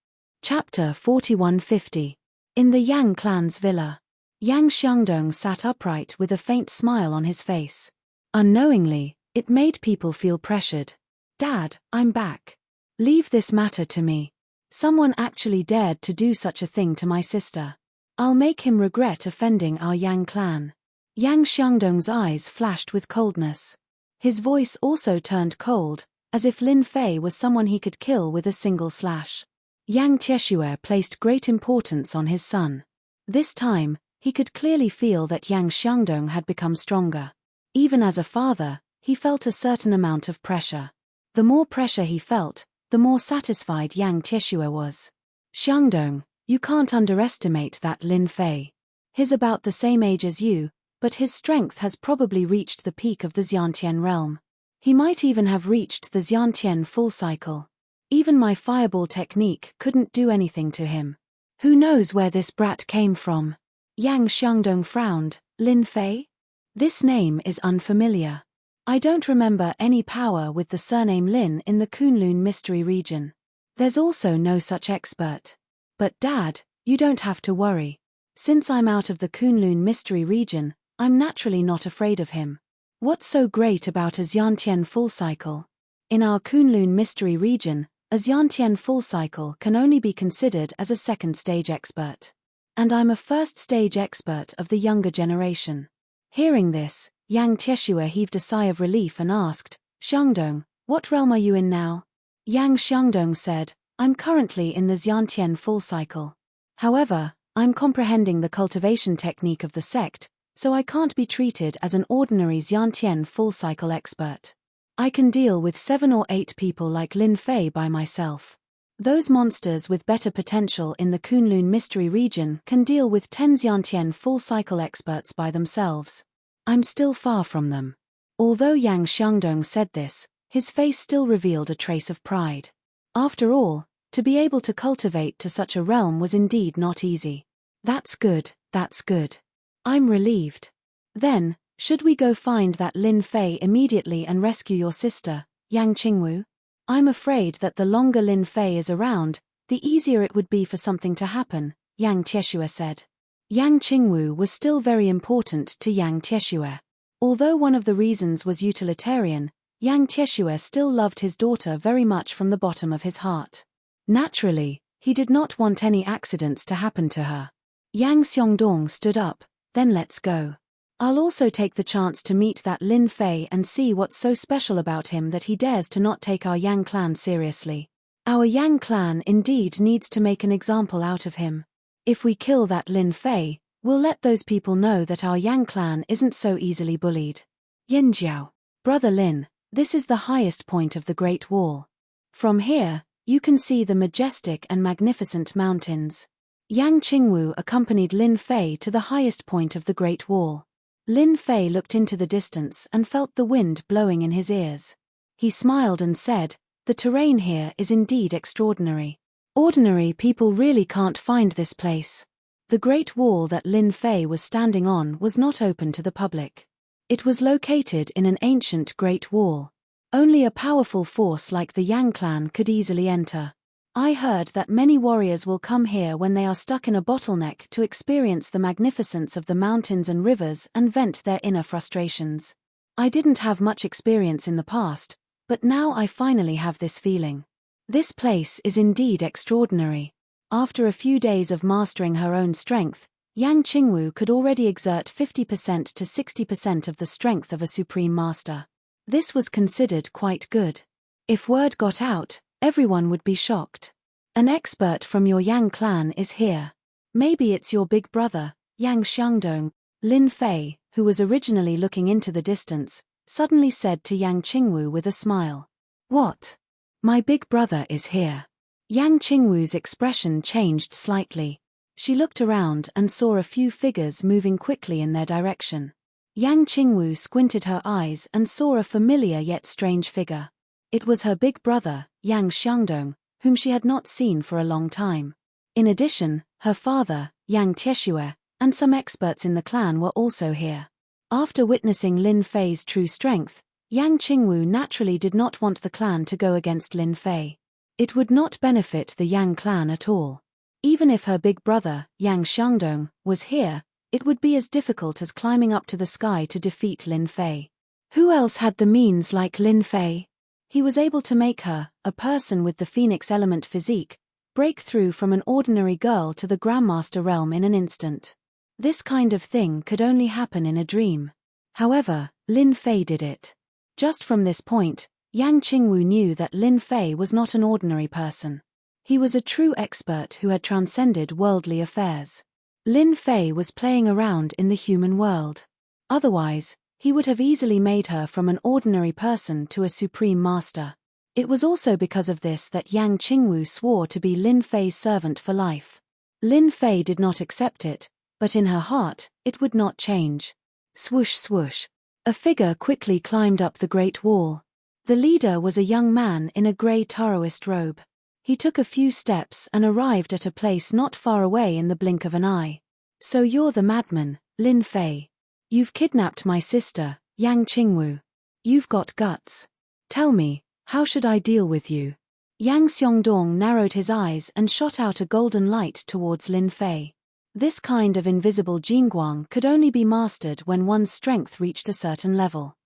Chapter 4150. In the Yang clan's villa. Yang Xiangdong sat upright with a faint smile on his face. Unknowingly, it made people feel pressured. Dad, I'm back. Leave this matter to me. Someone actually dared to do such a thing to my sister. I'll make him regret offending our Yang clan. Yang Xiangdong's eyes flashed with coldness. His voice also turned cold, as if Lin Fei was someone he could kill with a single slash. Yang Tieshue placed great importance on his son. This time, he could clearly feel that Yang Xiangdong had become stronger. Even as a father, he felt a certain amount of pressure. The more pressure he felt, the more satisfied Yang Tieshue was. Xiangdong, you can't underestimate that Lin Fei. He's about the same age as you, but his strength has probably reached the peak of the Xiantian realm. He might even have reached the Xiantian full cycle. Even my fireball technique couldn't do anything to him. Who knows where this brat came from? Yang Xiangdong frowned. Lin Fei? This name is unfamiliar. I don't remember any power with the surname Lin in the Kunlun mystery region. There's also no such expert. But Dad, you don't have to worry. Since I'm out of the Kunlun mystery region, I'm naturally not afraid of him. What's so great about a Xiantian full cycle? In our Kunlun mystery region, a Xiantian full cycle can only be considered as a second stage expert. And I'm a first stage expert of the younger generation. Hearing this, Yang Tieshue heaved a sigh of relief and asked, Xiangdong, what realm are you in now? Yang Xiangdong said, I'm currently in the Xiantian full cycle. However, I'm comprehending the cultivation technique of the sect, so I can't be treated as an ordinary Xiantian full cycle expert. I can deal with 7 or 8 people like Lin Fei by myself. Those monsters with better potential in the Kunlun mystery region can deal with Tenxiantian full-cycle experts by themselves. I'm still far from them. Although Yang Xiangdong said this, his face still revealed a trace of pride. After all, to be able to cultivate to such a realm was indeed not easy. That's good, that's good. I'm relieved. Then, should we go find that Lin Fei immediately and rescue your sister, Yang Qingwu? I'm afraid that the longer Lin Fei is around, the easier it would be for something to happen, Yang Tieshue said. Yang Qingwu was still very important to Yang Tieshue. Although one of the reasons was utilitarian, Yang Tieshue still loved his daughter very much from the bottom of his heart. Naturally, he did not want any accidents to happen to her. Yang Xiongdong stood up, then let's go. I'll also take the chance to meet that Lin Fei and see what's so special about him that he dares to not take our Yang clan seriously. Our Yang clan indeed needs to make an example out of him. If we kill that Lin Fei, we'll let those people know that our Yang clan isn't so easily bullied. Yanjiao. Brother Lin, this is the highest point of the Great Wall. From here, you can see the majestic and magnificent mountains. Yang Qingwu accompanied Lin Fei to the highest point of the Great Wall. Lin Fei looked into the distance and felt the wind blowing in his ears. He smiled and said, "The terrain here is indeed extraordinary. Ordinary people really can't find this place." The Great Wall that Lin Fei was standing on was not open to the public. It was located in an ancient Great Wall. Only a powerful force like the Yang clan could easily enter. I heard that many warriors will come here when they are stuck in a bottleneck to experience the magnificence of the mountains and rivers and vent their inner frustrations. I didn't have much experience in the past, but now I finally have this feeling. This place is indeed extraordinary. After a few days of mastering her own strength, Yang Qingwu could already exert 50% to 60% of the strength of a supreme master. This was considered quite good. If word got out, everyone would be shocked. An expert from your Yang clan is here. Maybe it's your big brother, Yang Xiangdong. Lin Fei, who was originally looking into the distance, suddenly said to Yang Qingwu with a smile. What? My big brother is here. Yang Qingwu's expression changed slightly. She looked around and saw a few figures moving quickly in their direction. Yang Qingwu squinted her eyes and saw a familiar yet strange figure. It was her big brother, Yang Xiangdong, whom she had not seen for a long time. In addition, her father, Yang Tieshue, and some experts in the clan were also here. After witnessing Lin Fei's true strength, Yang Qingwu naturally did not want the clan to go against Lin Fei. It would not benefit the Yang clan at all. Even if her big brother, Yang Xiangdong, was here, it would be as difficult as climbing up to the sky to defeat Lin Fei. Who else had the means like Lin Fei? He was able to make her, a person with the Phoenix element physique, break through from an ordinary girl to the Grandmaster realm in an instant. This kind of thing could only happen in a dream. However, Lin Fei did it. Just from this point, Yang Qingwu knew that Lin Fei was not an ordinary person. He was a true expert who had transcended worldly affairs. Lin Fei was playing around in the human world. Otherwise, he would have easily made her from an ordinary person to a supreme master. It was also because of this that Yang Qingwu swore to be Lin Fei's servant for life. Lin Fei did not accept it, but in her heart, it would not change. Swoosh swoosh. A figure quickly climbed up the Great Wall. The leader was a young man in a grey Taoist robe. He took a few steps and arrived at a place not far away in the blink of an eye. So you're the madman, Lin Fei. You've kidnapped my sister, Yang Qingwu. You've got guts. Tell me, how should I deal with you? Yang Xiongdong narrowed his eyes and shot out a golden light towards Lin Fei. This kind of invisible Jingguang could only be mastered when one's strength reached a certain level.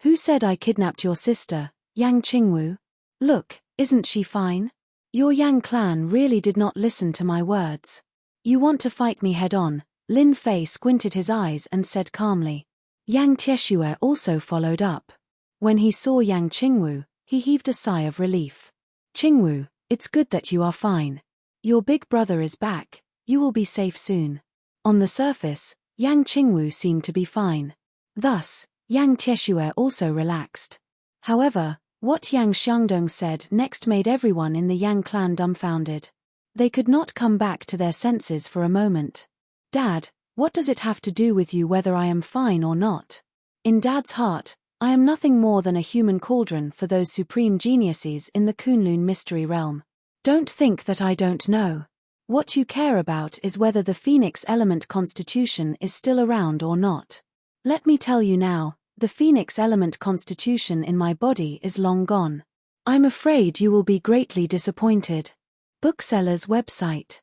Who said I kidnapped your sister, Yang Qingwu? Look, isn't she fine? Your Yang clan really did not listen to my words. You want to fight me head-on? Lin Fei squinted his eyes and said calmly. Yang Tieshue also followed up. When he saw Yang Qingwu, he heaved a sigh of relief. Qingwu, it's good that you are fine. Your big brother is back, you will be safe soon. On the surface, Yang Qingwu seemed to be fine. Thus, Yang Tieshue also relaxed. However, What Yang Xiangdong said next made everyone in the Yang clan dumbfounded. They could not come back to their senses for a moment. Dad, what does it have to do with you whether I am fine or not? In Dad's heart, I am nothing more than a human cauldron for those supreme geniuses in the Kunlun mystery realm. Don't think that I don't know. What you care about is whether the Phoenix element constitution is still around or not. Let me tell you now, the Phoenix element constitution in my body is long gone. I'm afraid you will be greatly disappointed. Bookseller's website.